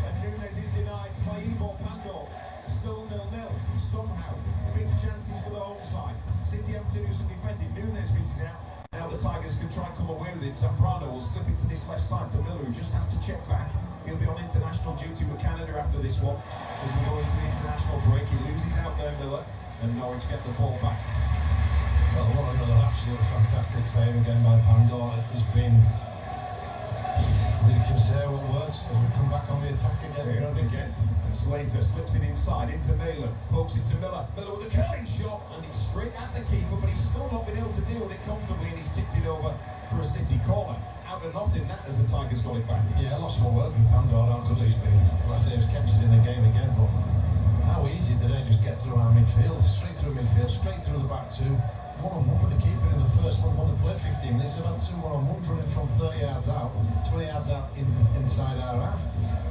And Nunes is denied. Paibo Pandor still 0-0. Somehow, big chances for the home side. City have to do some defending. Nunes misses out. Now the Tigers can try and come away with it. Zambrano will slip into this left side to Miller, who just has to check back. He'll be on international duty with Canada after this one. As we go into the international break, he loses out there, Miller, and Norwich get the ball back. Well, what another absolute fantastic save again by Pandor. It has been really to say what words as we come back on the attack again. Again. And Slater slips it inside into Malin, pokes it to Miller. Miller with a curling shot, and it's straight at the keeper, but he's still not been able to deal with it comfortably, and he's tipped it over for a City corner. Out of nothing, that as the Tigers got it back. Yeah, lots more words with Pandor, how good he's been. Like I say, he's kept us in the game again, but how easy did they just get through our midfield? Straight through midfield, straight through the back 2. 1-on-1 with the keeper in the first one. They played 15 minutes. They've had 2 1-on-1s running from 30 yards out, 20 yards out inside our half.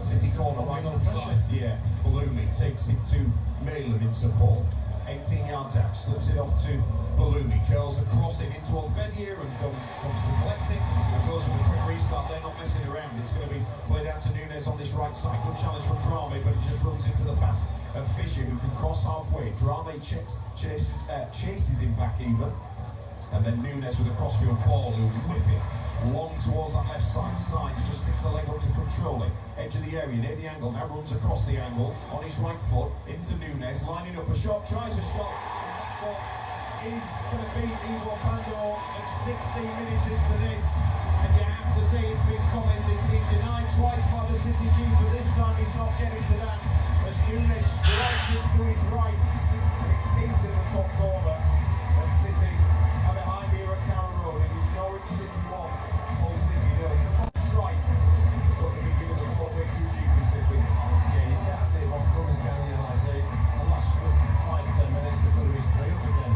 City corner right on side. Yeah, Balumi takes it to Malin in support. 18 yards out, slips it off to Balumi, curls across it in towards Bedier, and comes to collect it and goes for the quick restart. They're not messing around. It's going to be played out to Nunes on this right side. Good challenge from Drame, but it just runs into the path of Fisher, who can cross halfway. Drame chases him back even, and then Nunes with a crossfield ball, who whip it long towards that left side. Just sticks a leg up to control it. Edge of the area, near the angle, now runs across the angle on his right foot into Nunes, lining up a shot, tries a shot, and that is going to beat Ivo Pandor at 16 minutes into this. And you have to say it's been commented, been denied twice by the City keeper. This time he's not getting to that, as Nunes strikes it to his right, and it pings in the top corner. And City are behind here at Carrow Road. It was Norwich City 1, Hull City 0. It's a fun strike, but the beginning of the ball way too cheap for City. Yeah, you can't see one coming, can you? Like I say, the last 5-10 minutes they're going to be 3 up again.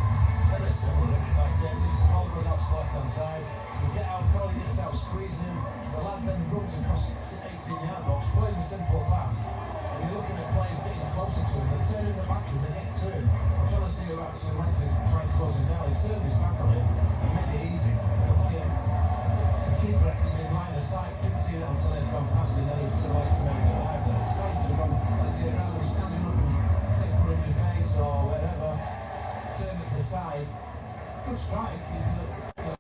Very similar, isn't it? Like I say, this ball goes out to the left-hand side. To get out, Crowley gets out, squeezing him. The lad then runs across 18-yard box, plays a simple pass. And you're looking at players getting closer to him. They're turning their back as they get to him. I'm trying to see who actually went to try and close him down. He turned his back on it and made it easy. But the keeper in line of sight didn't see that until they'd gone past him. Then it was too late to make the dive there. It's like to have gone, let's say, rather than standing up and take one in your face or whatever, turn it to side. Good strike if you look.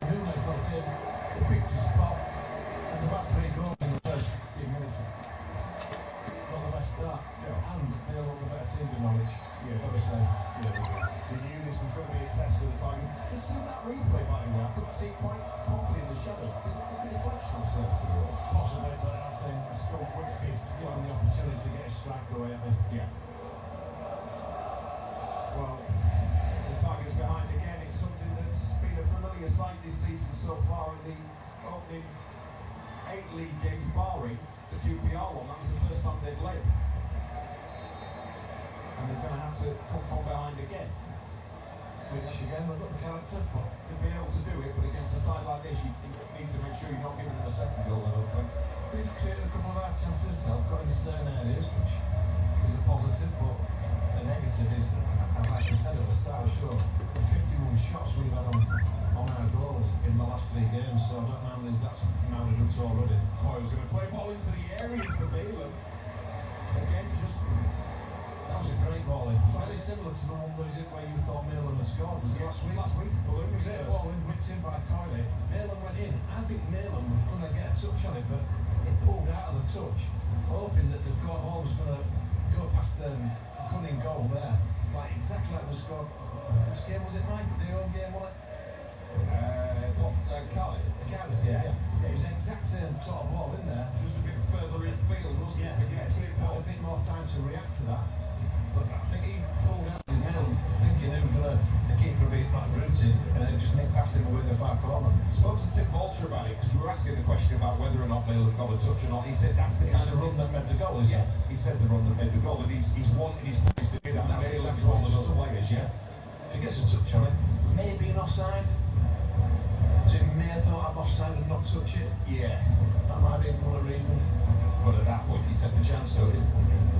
Nunes, like I said, he picked his spot, and the back 3 goals in the first 16 minutes. Not the best start, and they look the better team than Norwich. Yeah, Got to say. Yeah, we knew this was going to be a test for the Tigers. Just see that replay, by the way. I couldn't see it quite properly in the shadow. Did it take a deflection or something to the wall? Possibly, but I think still whipped his given the opportunity to get a strike away at me. Yeah. Well, the Tigers behind again. It's something that's been a familiar sight this season so far in the opening 8 league games, barring the QPR one. That's the first time they've led. And they're going to have to come from behind again. Which, again, they've got the character. But they've been able to do it, but against a side like this, you need to make sure you're not giving them a second goal, I don't think. We've created a couple of half chances themselves, got in certain areas, which is a positive, but the negative is, like I said at the start of the show, the 51 shots we've had on our goals in the last 3 games, so I don't know how many that's mounted up to already. Coyle's going to play ball into the area for Malin. Again, just... That was a great ball in. Very similar to the one where you thought Malin had scored. Was it last week? Balloon was great ball in, whipped in by Coyle. Malin went in. I think Malin was going to get a touch on it, but it pulled out of the touch, hoping that the ball was going to go past the gunning goal there. Like exactly like they scored. Which game was it, Mike? The home game, wasn't it? Cardiff. Cardiff, yeah. It was the exact same sort of ball in there. Just a bit further in field, wasn't it? Yeah, a bit more time to react to that. But I think he pulled out the middle, thinking he was going to, the keeper would be like rooted, and it just nicked past him away in the far corner. I spoke to Tim Vulture about it, because we were asking the question about whether or not Malin got a touch or not. He said that's the kind of run that made the goal, is it? He said the run that made the goal, and he's wanting his place to do that. That's Malin's exactly one of those players, If he gets a touch on it, maybe an offside. So it Mayor thought I'm offside and not touch it. Yeah. That might be one of the reasons. But at that point, you take the chance, don't you?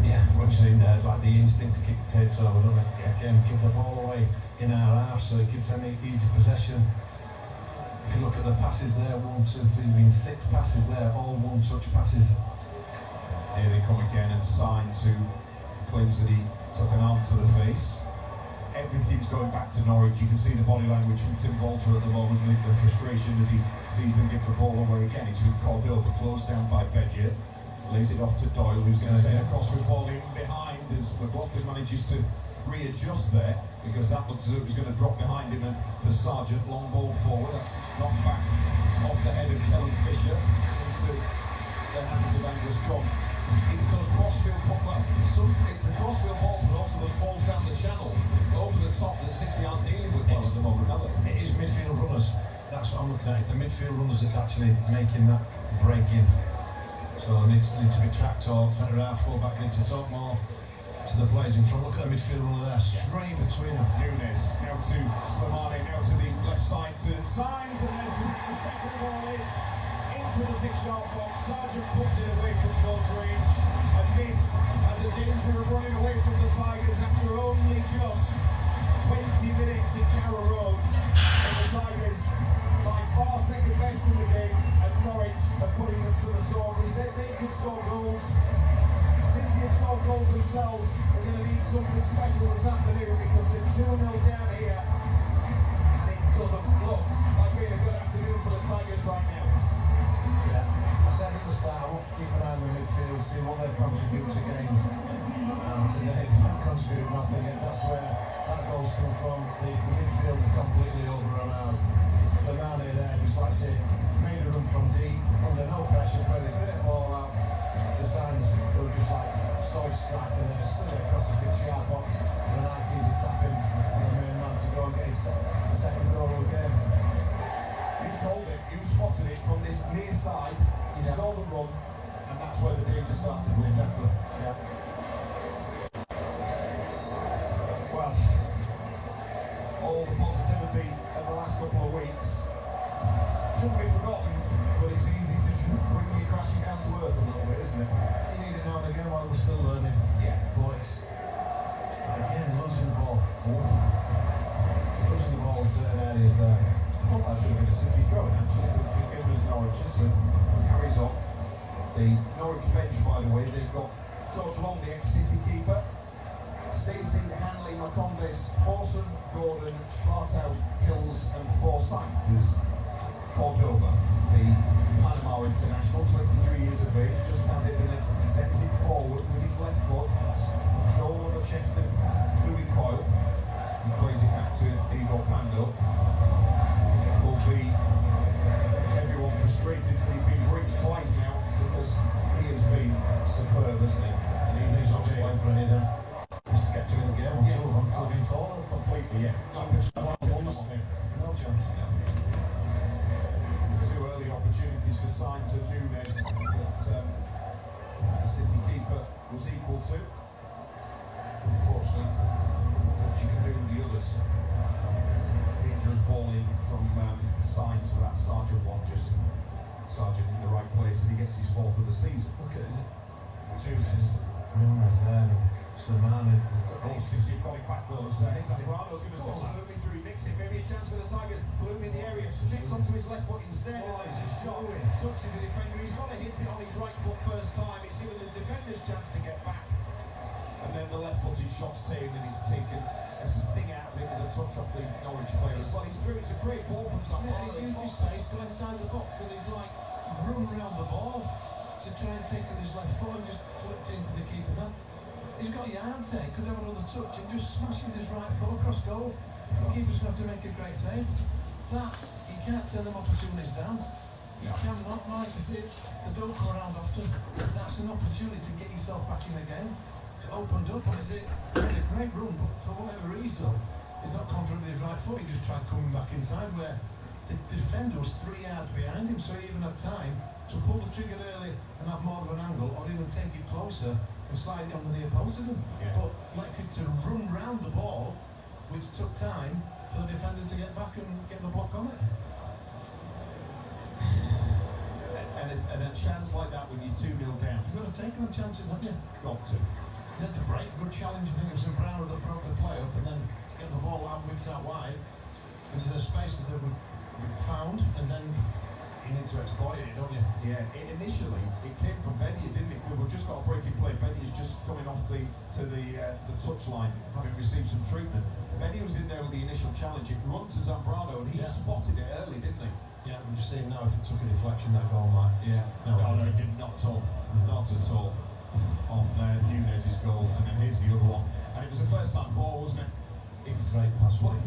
Yeah, once you're in there, like the instinct to kick the tapes over, don't it? Again, give the ball away in our half, so it gives them easy possession. If you look at the passes there, 1, 2, 3, I mean 6 passes there, all one-touch passes. Here they come again, and Sign to claims that he took an arm to the face. Everything's going back to Norwich. You can see the body language from Tim Walter at the moment, the frustration as he sees them give the ball away again. It's with Cordoba, closed down by Bedyer. Lays it off to Doyle, who's going to send across with the ball in behind as McLaughlin manages to readjust there, because that looks as though it was going to drop behind him, and for Sargent, long ball forward, that's knocked back off the head of Kellen Fisher into the hands of Angus Cobb. It's those crossfield it's the crossfield balls, but also those balls down the channel over the top that City aren't dealing with well at the moment, are they? It is midfield runners. That's what I'm looking at. It's the midfield runners that's actually making that break in. So they need to be tracked or centre half, full back need to talk more to the players in front. Look at the midfield runner there, straight between them. Nunes now to Slimani, now to the left side to Signs, and there's the second ball into the 6-yard box. Sargent puts it away from close range, and this has a danger of running away from the Tigers after only just 20 minutes in Carrow Road. And the Tigers, by far second best in the game, and Norwich are putting them to the sword. We said they could score goals. City have scored goals themselves. They're going to need something special this afternoon, because they're 2-0 down here. And it doesn't look like being a good afternoon for the Tigers right now. Yeah, I said at the start, I want to keep an eye on the midfield, see what they contribute to games. And today, they've contributed nothing. That's where that goal's come from. The midfield are completely over on ours. Slimani there, just like I say, made a run from deep, under no pressure, played a great ball out to Signs, who just like soy striker there, stood across the 6-yard box with a nice easy tap in on the main man to go and get his second goal of the game. You called it, you spotted it from this near side, you saw the run, and that's where the danger started. Exactly. Yeah. Well, all the positivity of the last couple of weeks shouldn't be forgotten, but it's easy to just bring you crashing down to earth a little bit, isn't it? You need it now and again while we're still learning. Yeah. Boys. Again, losing the ball. Losing the ball in certain areas there. I thought that should have been a City throw-in, actually, but it's been given as Norwich, so carries on. The Norwich bench, by the way, they've got George Long, the ex-City keeper, Stacey, Hanley, McConville, Forson, Gordon, Schwartau, Hills, and Forsyth. There's Cordoba, the Panama international, 23 years of age, just has it and sends it forward with his left foot. That's control on the chest of Louis Coyle. He plays it back to Igor Pando. Will be everyone frustrated that he's been breached twice now, because he has been superb, hasn't he? And he He's needs not to playing for any of them. Just to get to the game, Yeah. could be falling completely, yeah. No chance. Two early opportunities for Signs of Nunes that the City keeper was equal to. Unfortunately, what you can do with the others. Dangerous ball in from Signs for that Sargent one, just Sargent in the right place, and he gets his 4th of the season. Look at it. Nunes there, Slimani. City got it back, though. Zambrano's going to step Blooming through, he nicks it, maybe a chance for the Tigers. Blooming in the area, checks onto his left foot instead, and then just shot, touches the defender. He's got to hit it on his right foot first time. It's given the defender's chance to get back. And then the left-footed shot's taken, and he's taken a sting out of it with a touch off the Norwich player as well. It's a great ball from Zambrano. Yeah, he's used he's got inside the box, and he's like run around the ball to try and take on his left foot and just flipped into the keeper's hand. He's got yards there, could have another touch and just smash with his right foot across goal. The keeper's going to have to make a great save. That, you can't turn them opportunities down. You cannot, like I said, they don't come around often. That's an opportunity to get yourself back in the game. To opened up, and he made a great run, but for whatever reason, he's not confident with his right foot. He just tried coming back inside where the defender was 3 yards behind him, so he even had time to pull the trigger early and have more of an angle, or even take it closer and slide it on the near post of him. Yeah. But elected to run round the ball, which took time for the defender to get back and get the block on it. chance like that when you're 2-0 down. You've got to take them chances, haven't you? Got to. You had to break, good challenge. I think it was in Brown that broke the play up and then get the ball out, widths out wide into the space that they would found, and then you need to exploit it, don't you? Yeah, initially it came from Bedia, didn't it? We've just got a breaking play. Bedia's just coming off the touchline, having received some treatment. Bedia was in there with the initial challenge. It run to Zambrano, and he spotted it early, didn't he? Yeah, we've seen now if it took a deflection, that goal might. Yeah. No, it did not at all. Not at all. On Nunez's goal, and then here's the other one. And it was the first time ball, wasn't it? It's great pass. Played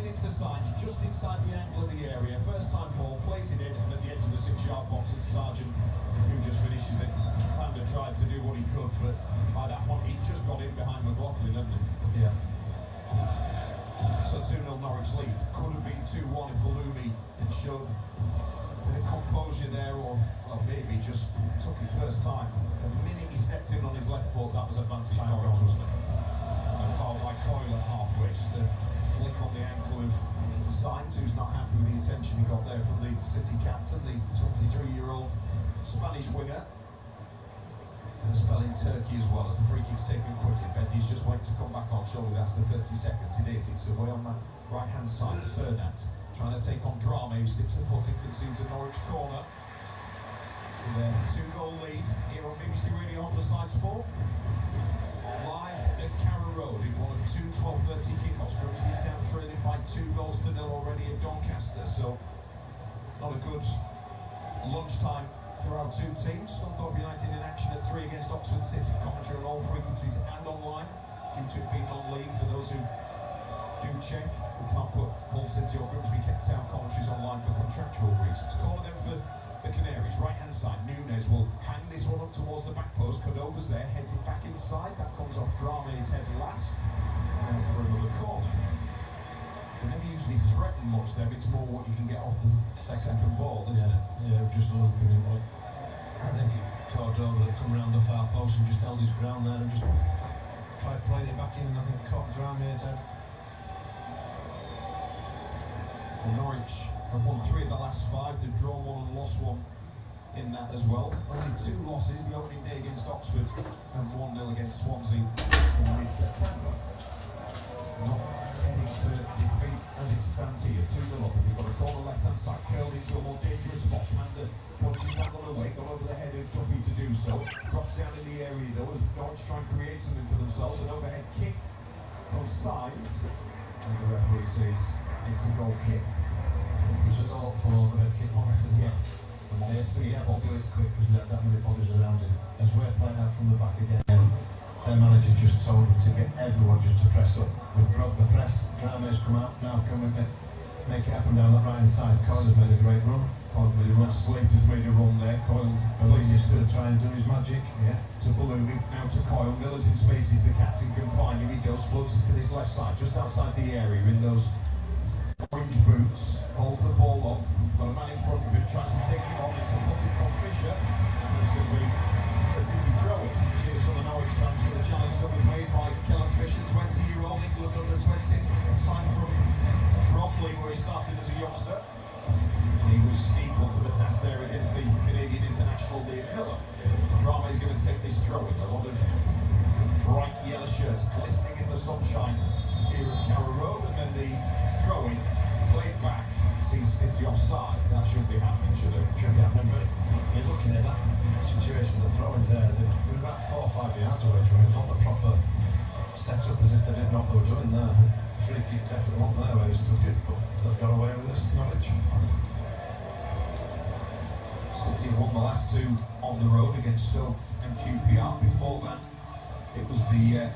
into Sarge, just inside the angle of the area. First time ball, plays it in, and at the edge of the 6-yard box, it's Sargent who just finishes it. Panda tried to do what he could, but by that point, he just got in behind McLaughlin, didn't he? Yeah. So 2-0 Norwich lead. Could have been 2-1 if Balumi had showed a bit of composure there, or well, maybe just took it first time. The minute he stepped in on his left foot, that was advantage Norwich, wasn't it? A foul by Coyle at halfway, just a flick on the ankle of Sainz, who's not happy with the attention he got there from the City captain, the 23-year-old Spanish winger. And a spell in Turkey as well, as the free kick's taken quickly. Bendy's just waiting to come back on, surely that's the 30 seconds. It is, it's away on that right-hand side. Sernat trying to take on Drame, who sticks the foot in, concedes a Norwich corner. With a 2-goal lead here on BBC Radio on the Side Sport. Live at Carrow Road in one of two 12:30 kickoffs. Grimsby Town trailing by 2-0 already at Doncaster. So not a good lunchtime for our two teams. Scunthorpe United in action at 3 against Oxford City. Commentary on all frequencies and online, due to it being non-league. For those who do check, we can't put Hull City or Grimsby Town commentaries online for contractual reasons. Corner then for the Canaries, right-hand side. Nunez will hang this one up towards the back post. Cordoba's there, heads it back inside. That comes off Drame's head last. And for another corner. They never usually threaten much there. It's more what you can get off the second ball, isn't it? Yeah, just looking at like, I think Cordova had come round the far post and just held his ground there and just tried playing it back in, and I think caught Drame's head. And Norwich have won 3 of the last 5. They've drawn 1 and lost 1 in that as well. Only 2 losses, the opening day against Oxford and 1-0 against Swansea in mid-September. Not heading for defeat as it stands here. 2-0 up. We've got a corner left-hand side, curled into a more dangerous spot. Panda punches that one away, got over the head of Duffy to do so. Drops down in the area though, as Norwich try and create something for themselves. An overhead kick from Sainz. And the referee says it's a goal kick. It was a goal for overhead kick on it. Yeah. He has to do it quick because there are that many bodies around him. As we're playing out from the back again, their manager just told them to get everyone just to press up. We've broke the press, Drame's come out, now come and make it happen down that right hand side. Coyle's made a great run. Slater's made a run there. Coyle needs to try and do his magic. Yeah. To Balumi, now to Coyle. Miller's in space if the captain can find him. He goes, floats into this left side, just outside the area in those orange boots. Holds the ball on. Got a man in front of him, tries to take it on. It's a footed from Fisher. And it's going to be a City throw. Cheers from the Norwich fans for the challenge that was made by Kellen Fisher, 20-year-old England under 20. Signed from Bromley, where he started as a youngster. And he was equal to the task there against the Canadian international Liam Miller. Drame is going to take this throw in. A lot of bright yellow shirts glistening in the sunshine here at Carrow Road. And then the throw-in played back. Sees City offside. That should be happening, should it? Should be happening, but you're looking at that situation, the throw-ins there, they're about 4 or 5 yards away from it. Not the proper set-up as if they didn't know what they were doing there. Free kick definitely wasn't there where they took it, but they've got away with this, Norwich. City won the last 2 on the road against Stoke and QPR. Before that, it was the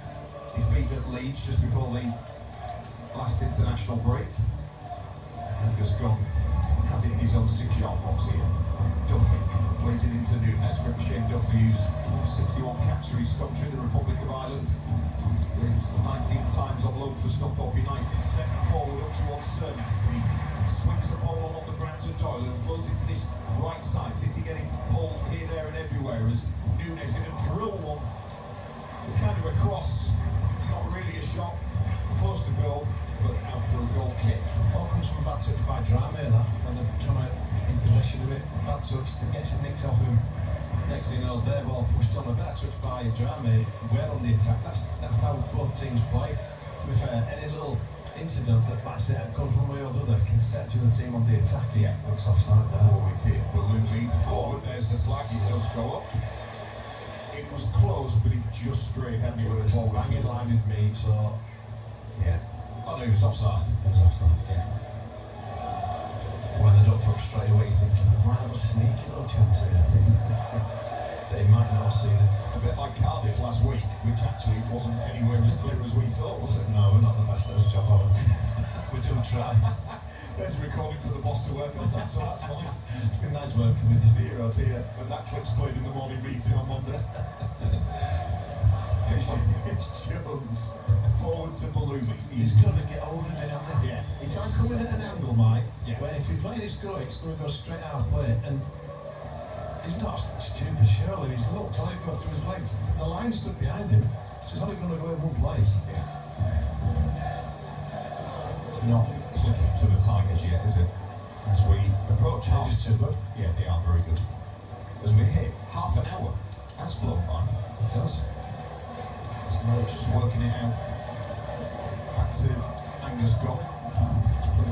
defeat at Leeds just before the last international break. And Gascon has it in his own 6-yard box here. Duffy plays it into Nunez. Ricochet Duffy, who's 61 caps for his country, the Republic of Ireland. 19 times on loan for Scunthorpe United. Second forward up towards Sernat. He swings the ball on the ground to Doyle and floats into this right side. City getting pulled here, there and everywhere as Nunez going to drill one kind of across. Not really a shot. Close to goal, but out for a goal kick. All comes from back to by Drame that when they're trying to in possession of it, bad touch, gets it nicked off him. Next thing you know, their ball pushed on, a better touch by Drame, well on the attack. That's how both teams play. To be fair, any little incident that backs it comes from one way or the other can set the other team on the attack. Yeah, looks offside there. Oh, wicket. Balloon beat forward. There's the flag. It does go up. It was close, but it just straight had me with the ball. Bang in line with me, so yeah. Oh no, he was offside. He was offside. Yeah. When they don't put straight away, you think they might have a sneaky little chance here. They might not have seen it. A bit like Cardiff last week, which actually wasn't anywhere as clear as we thought, was it? No, we're not the best at this job, are we? We do try. There's a recording for the boss to work on that, so that's fine. It's been nice working with you. Dear, oh dear. And that clip's played in the morning meeting on Monday. It's Jones. Forward to Balumi. He's going to get hold of it, hasn't he? Yeah. He tries to win at an angle, Mike, Yeah. where if he's playing his go, it's going to go straight out of play. And he's not stupid, surely. He's looked, only go through his legs. The line stood behind him, so he's only going to go in one place. Yeah. It's not clicking to the Tigers yet, is it? As we approach half. They're just too good. Yeah, they are very good. As we hit half an hour, that's flown by. It does. Norwich just working it out. Back to Angus Gong.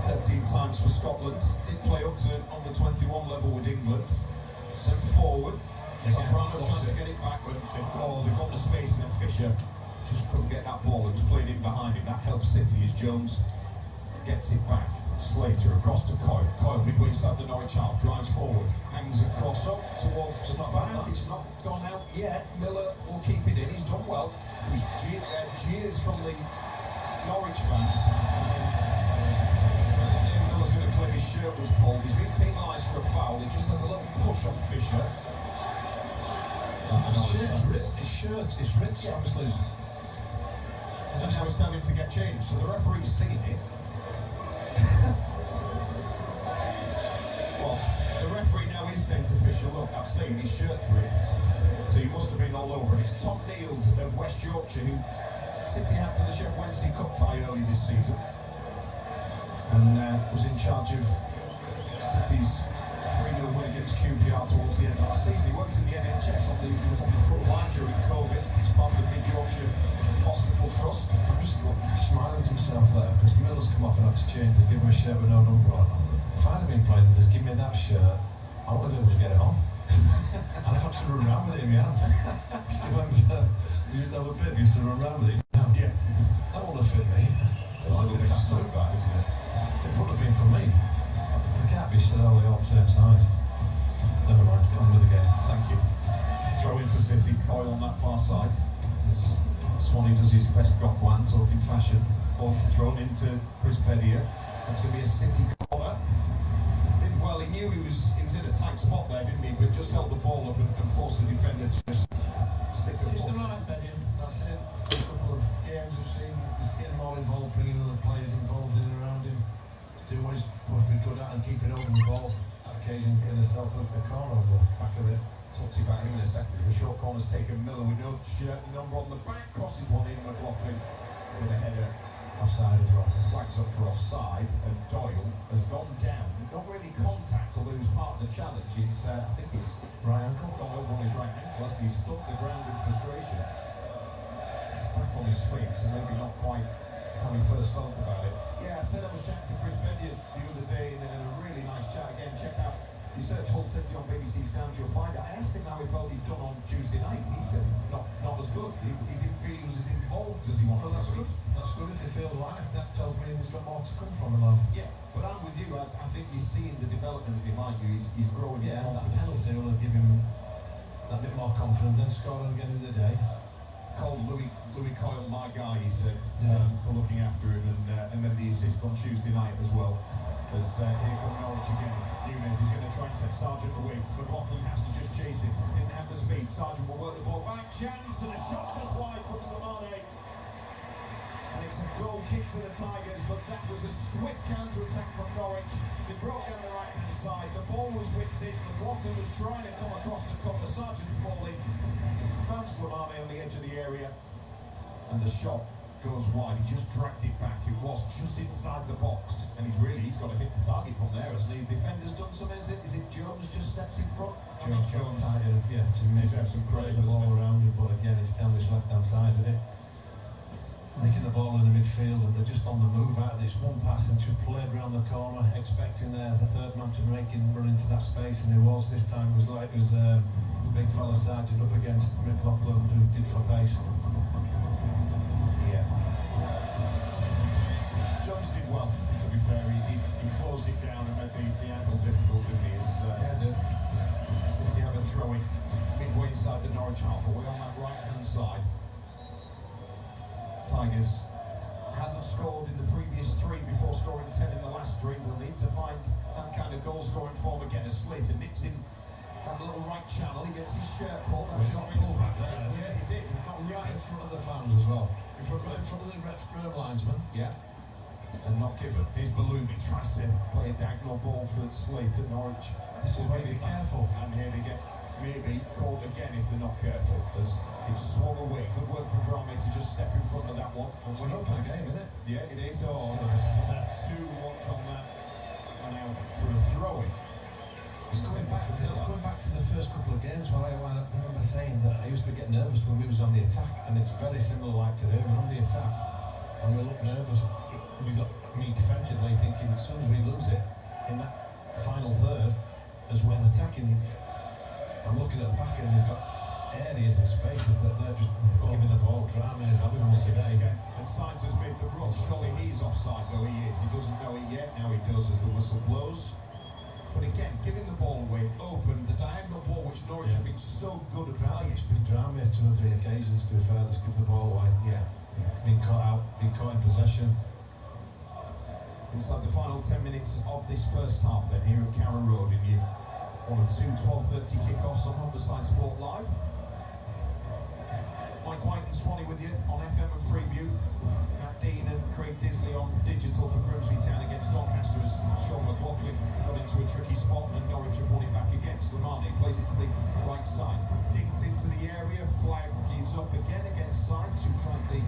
13 times for Scotland. Did play up to under 21 level with England. Sent forward. Zambrano tries to get it back, but they've got the space, and then Fisher just couldn't get that ball. It was played in behind him. That helps City as Jones gets it back. Slater across to Coyle. Coyle midway inside the Norwich half, drives forward, hangs across up towards the back. It's not gone out yet. Miller will keep it in. He's done well. It was jeers from the Norwich fans. And then Miller's going to claim his shirt was pulled. He's been penalised for a foul. He just has a little push on Fisher. His shirt is ripped, obviously. That's how he's standing to get changed. So the referee's seen it. Well, the referee now is saying to Fisher, look, I've seen his shirt's ripped. So he must have been all over it. It's Tom Neal of West Yorkshire, who City had for the Chef Wednesday Cup tie early this season. And was in charge of City's 3-0 win against QPR towards the end of last season. He works in the NHS, he was on the front line during COVID. He's part of the Mid Yorkshire Hospital Trust. I'm just smiling to himself there, because Miller's come off and had to change. They give him a shirt with no number on. If I'd have been playing, they'd give me that shirt, I would have been able to get it on. I'd have to run around with it in my hand. You used to have a bib, you used to run around with it. Yeah. That wouldn't have fit me. It's a little bit stuck, that, isn't it? It would have been for me. They can't be so on the same side. Never mind, get on with the game. Thank you. Throw in for City, Coyle on that far side. As Swanee does his best Gokwan talking fashion. Ball thrown into Chris Pedia. That's going to be a City corner. Well, he knew he was in a tight spot there, didn't he? But just held the ball up and forced the defender to just stick the ball. He's the right Pedia. That's it. A couple of games we've seen, getting more involved, bringing other players involved in and around him. Doing what he's supposed to be good at and keeping over the ball. That occasion getting himself a corner on the back of it. Talk to you about him in a second as the short corner's taken. Miller with no shirt number on the back, crosses one in, McLaughlin with a header. Offside as well. Flags up for offside, and Doyle has gone down. Not really contact, although he was part of the challenge. It's, I think it's right ankle. Gone over on his right ankle as he stuck the ground in frustration. Back on his feet, so maybe not quite how he first felt about it. Yeah, I said I was chatting to Chris Pedia the other day in a really nice chat. Again, check out, you search Hull City on BBC Sounds, you'll find it. I asked him how he felt he'd done on Tuesday night. He said not as good. He didn't feel he was as involved as he wanted Well, that's to be. good. That's good if he feels life. That tells me there's got more to come from him. Yeah, but I'm with you. I think you're seeing the development behind you. He's growing. Yeah, that penalty will give him that bit more confidence. Then scoring again of the day. Called Louis Coyle my guy, he said, Yeah. for looking after him, and then the assist on Tuesday night as well. As here come Norwich again. Nunez is going to try and set Sargent away. McLaughlin has to just chase him. Didn't have the speed. Sargent will work the ball back. Chance and a shot just wide from Samane. And it's a goal kick to the Tigers, but that was a swift counter-attack from Norwich. They broke down the right-hand side. The ball was whipped in. McLaughlin was trying to come across to cover Sargent's ball in. Found Slimani on the edge of the area, and the shot goes wide. He just dragged it back. It was just inside the box, and he's got to hit the target from there. Has the defender's done some? Is it Jones just steps in front? Jones tied it, yeah, to miss some credit the ball around it, but again, it's down this left-hand side of it. Nicking the ball in the midfield, and they're just on the move out of this one pass and just played around the corner, expecting the third man to run into that space, and it was. This time it was the big fella Sargent up against McLaughlin, who did for pace. Yeah. Jones did well, to be fair. He closed it down and made the angle difficult, didn't he? City have a throw-in midway inside the Norwich half, away on that right-hand side. Tigers hadn't scored in the previous 3 before scoring 10 in the last 3. They'll need to find that kind of goal-scoring form again as Slater nips in that little right channel. He gets his shirt pulled. He got pulled back there. Yeah, he did. Not Right given. in front of the fans as well. In front of the referee linesman. Yeah. And not given. Here's Ballumi, tries to play a diagonal ball for Slater, Norwich. This is where you be careful. And here they get maybe caught again if they're not careful. As it's swung away. Good work from Drame to just step in front of that one. It's an open game, isn't it? Yeah, it is. Oh, too much on that. And out for a throw-in. Going back to the first couple of games where I remember saying that I used to get nervous when we was on the attack, and it's very similar like today. We're on the attack and we look nervous. We got me defensively thinking as soon as we lose it in that final third, as well attacking, I'm looking at the back and they've got areas and spaces that they're just giving the ball. Drama is having one today. And Sainz has made the run. Surely he's offside, though he is. He doesn't know it yet. Now he does as the whistle blows. But again, giving the ball away open, the diagonal ball which Norwich have been so good at playing. It's been Drama 2 or 3 occasions to be fair, that's give the ball away. Yeah. Being caught in possession. Inside the final 10 minutes of this first half then, here at Carrow Road in your 1 and 2 12:30 kickoffs on Humberside Sport Live. Mike White and Swanee with you on FM and Freeview. Matt Dean and Craig Disley on digital for Grimsby Town against Doncaster as Sean McLaughlin got into a tricky spot and Norwich have won it back against Slimani. Plays it to the right side. Digged into the area, flag is up again against Sainz, who tried the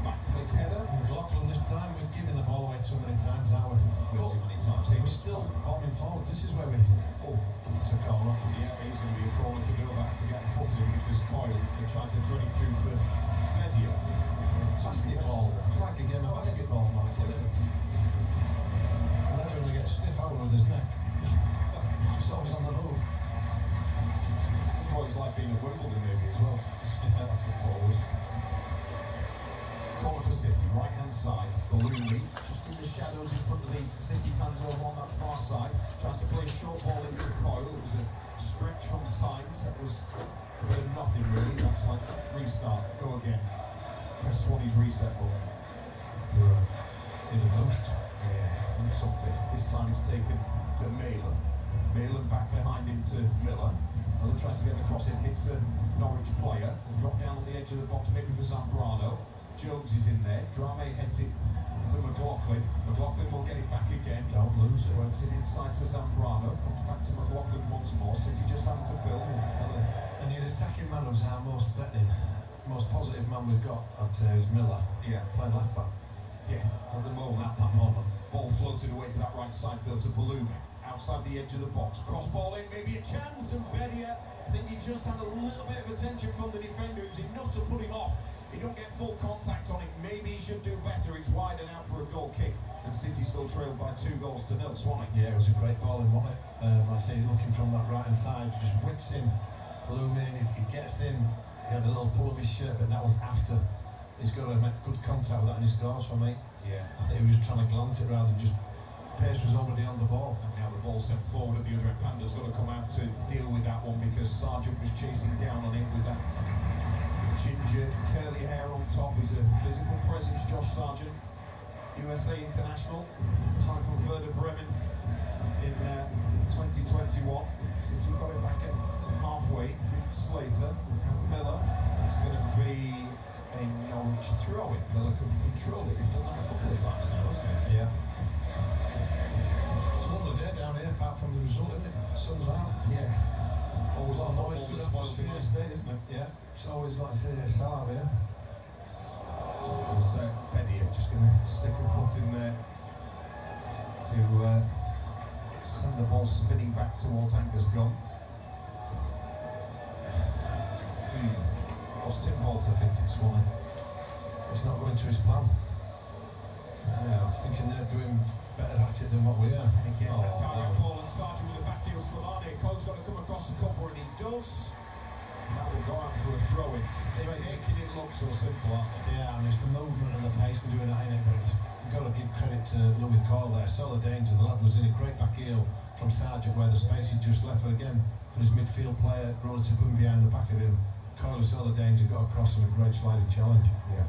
back flick header. McLaughlin this time, we're giving the ball away too many times, aren't we? Too many times. We're still bombing forward. This is where we... Oh, it's a corner. Yeah, he's going to be a corner to go back to get the foot in because Coyle are trying to throw it through for Media. Basketball. It's like a game of basketball, Michael. Whenever we get stiff out with his neck, it's always on the move. It's Coyle's like being a Wimbledon maybe as well. Forward. Corner for City, right hand side. Ballumi, just in the shadows in front of the City fans over on that far side. Tries to play a short ball into Coyle. It was a stretch from Sainz. That was a bit of nothing really. That's like restart, go again. Press Swanee's reset ball. In a ghost. Yeah, and something. This time it's taken to Malin. Malin back behind him to Miller. Miller tries to get the cross in, hits a Norwich player. Will drop down on the edge of the box, maybe for Zambrano. Jones is in there. Drame heads it to McLaughlin. McLaughlin will get it back again. Don't lose it. Works it inside to Zambrano. Comes back to McLaughlin once more. City just having to build. And the attacking man who's our most threatening, most positive man we've got, I'd say, is Miller. Yeah. Playing left back. Yeah, at the moment, at that moment. Ball floated away to that right side, though, to Ballumi. Outside the edge of the box. Cross ball in, maybe a chance, and Bedia. I think he just had a little bit of attention from the defender. It was enough to put him off. He don't get full contact on it. Maybe he should do better. It's wide and out for a goal kick. And City still trailed by 2 goals to 0. Swanee. Yeah, it was a great ball in, wasn't it? I say looking from that right hand side, just whips in, Ballumi in, he gets in. He had a little pull of his shirt, but that was after. He's got to make good contact with that and he scores for me. Yeah. I think he was trying to glance it rather than just... Pace was already on the ball. And now the ball sent forward at the other end. Panda's got to come out to deal with that one because Sargent was chasing down on it with that ginger curly hair on top. He's a physical presence, Josh Sargent. USA international. Signed from Werder Bremen in 2021. City got it back at halfway with Slater and Miller. It's going to be a Norwich throw-in. Miller can control it. He's done that a couple of times now, hasn't he? Yeah. It's another day down here, apart from the result, isn't it? Sun's out. Yeah. Always a lot of football noise that spoils a nice day, isn't it? Yeah. It's always like I say, a sell out here. It's Bedia just going to stick a foot in there. to send the ball spinning back towards Angus Gunn. What's Tim Holter thinking, Swanee? It's not going to his plan. No. Thinking they're doing better at it than what we are. And again, that direct ball, and Sargent with a back heel, Slimani. Cole's got to come across the cover, and he does. That will go out for a throw-in. They're making it look so simple. Yeah, and it's the movement and the pace and doing that in it, but you've got to give credit to Louis Coyle there. Saw the danger, the lad was in a great back heel from Sargent where the space he just left, but again, for his midfield player, Roller to come behind the back of him. Coyle saw the danger, got across and a great sliding challenge. Yeah.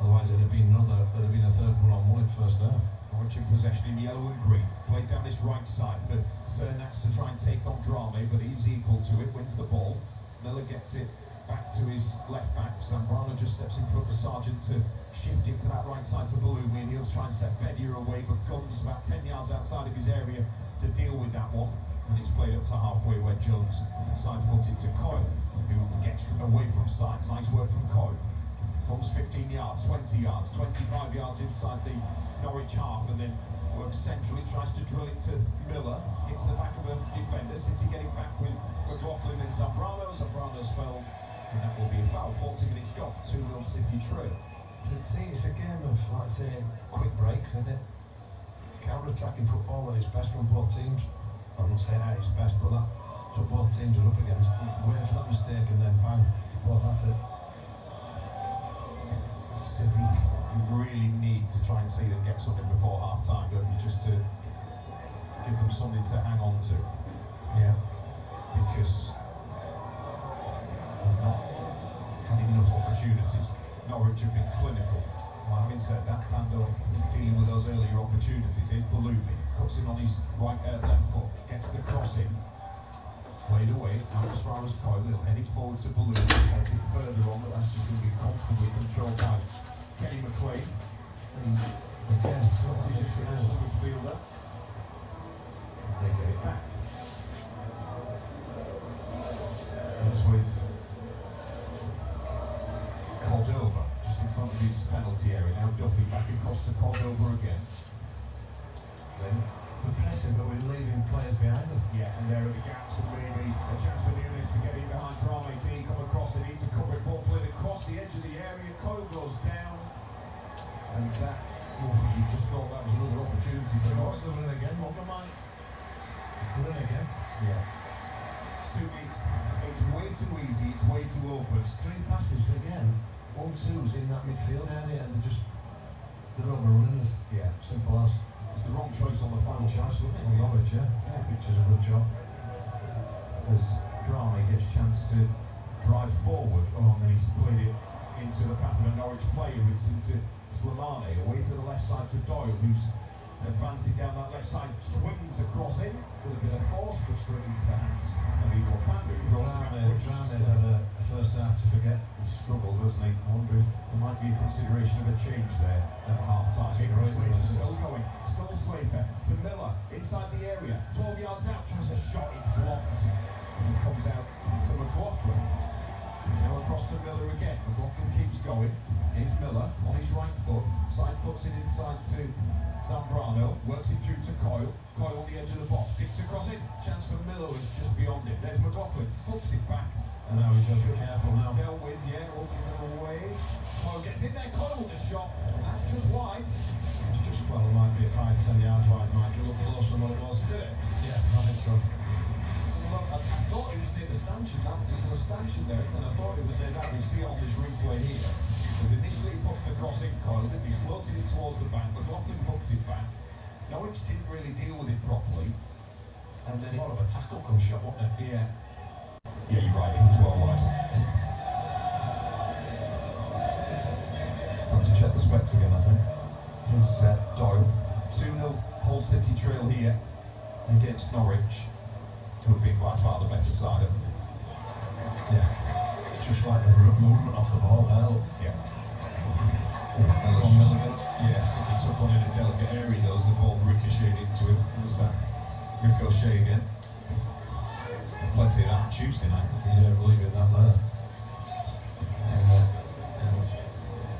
Otherwise it'd have been a third one-on-one in first half. Norwich in possession in yellow and green. Played down this right side for Cernats to try and take on Drame, but he's equal to it, wins the ball. Miller gets it back to his left back. Zambrano just steps in front of Sargent to shift it to that right side to Balumi, and he'll try and set Bedia away, but Gunn's about 10 yards outside of his area to deal with that one. And it's played up to halfway where Jones side-footed to Coyle, who gets away from sides. Nice work from Coyle. Comes 15 yards, 20 yards, 25 yards inside the Norwich half, and then works centrally, tries to drill it to Miller, hits the back of a defender. City getting back with McLaughlin and Zambrano. Zambrano's fell, and that will be a foul. 40 minutes gone, 2-0 City trail. It's a game of, like I say, quick breaks, isn't it? Counter-attacking football at its best from both teams. I'm not saying at its best, but that's what both teams are up against. Waiting for that mistake and then bang, both at it. City really need to try and see them get something before half-time, don't you? Just to give them something to hang on to. Yeah. Because they've not had enough opportunities. Norwich have been clinical. Well, having said that, Pando dealing with those earlier opportunities. Here's Balumi, cuts in on his left foot, gets the cross in, played away, out as far as Coyle. He'll head it forward to Balumi, heads it further on, but that's just going to be comfortably controlled by Kenny McLean. And again, substitution for an Aston midfielder. They get it back. It's with Cordova, just in front of his penalty area. Now Duffy back across to Cordova again. Then we're pressing, but we're leaving players behind them. Yeah, and there are the gaps, and maybe a chance for Nunes to get in behind Drame. Can he come across? They need to cover it. Ball played across the edge of the area. Coyle goes down. And that, you just thought that was another opportunity for Norwich. They'll run again, won't they, Mike? They'll run again. Yeah. It's way too easy, it's way too open. It's 3 passes again. 1-2's in that midfield area, and they're overrunning us. Yeah. Simple as. It's the wrong choice on the final choice, wasn't it? Well, Norwich, yeah. Which is a good job. As Drame gets a chance to drive forward, and he's played it into the path of a Norwich player. It's into Slimani, away to the left side to Doyle, who's advancing down that left side, swings across in with a bit of force, but straight into the hands of Igor Pandu. Drame had a first half to forget. He struggled, doesn't he? I wonder if there might be a consideration of a change there at half-time. Slater still going, still Slater to Miller, inside the area, 12 yards out, tries a shot, he blocked, and comes out to McLaughlin. Now across to Miller again, McLaughlin keeps going. Here's Miller on his right foot, side foots it inside to Zambrano, works it through to Coyle. Coyle on the edge of the box, kicks across it. Chance for Miller was just beyond it. There's McLaughlin, hooks it back. And now he's got to be careful now. Dealt with, yeah, walking it away. Coyle gets in there, Coyle with a shot. That's just wide. It's just, well, it might be 5-10 yards wide, Mike. It looked closer than what it was. Did it? Yeah, I think so. Well, I thought it was near the stanchion. There's a stanchion there, and I thought it was near that. We see it on this replay here. As initially he puts the cross in, Coyle, then he floated it towards the back. McLaughlin hooked it back. Norwich didn't really deal with it properly. And then more of a tackle come shot, wasn't it? Yeah. Yeah, you're right, it was well wide. Time to check the specs again, I think. Here's Doyle. 2-0 Hull City trail here against Norwich. To have been by far the better side of them. Yeah. Just like the movement off the ball there. Yeah. Yeah. He took one in a delicate area though as the ball ricocheted into him. There's that ricochet again. Plenty of that on Tuesday night. Yeah, believe it, that there.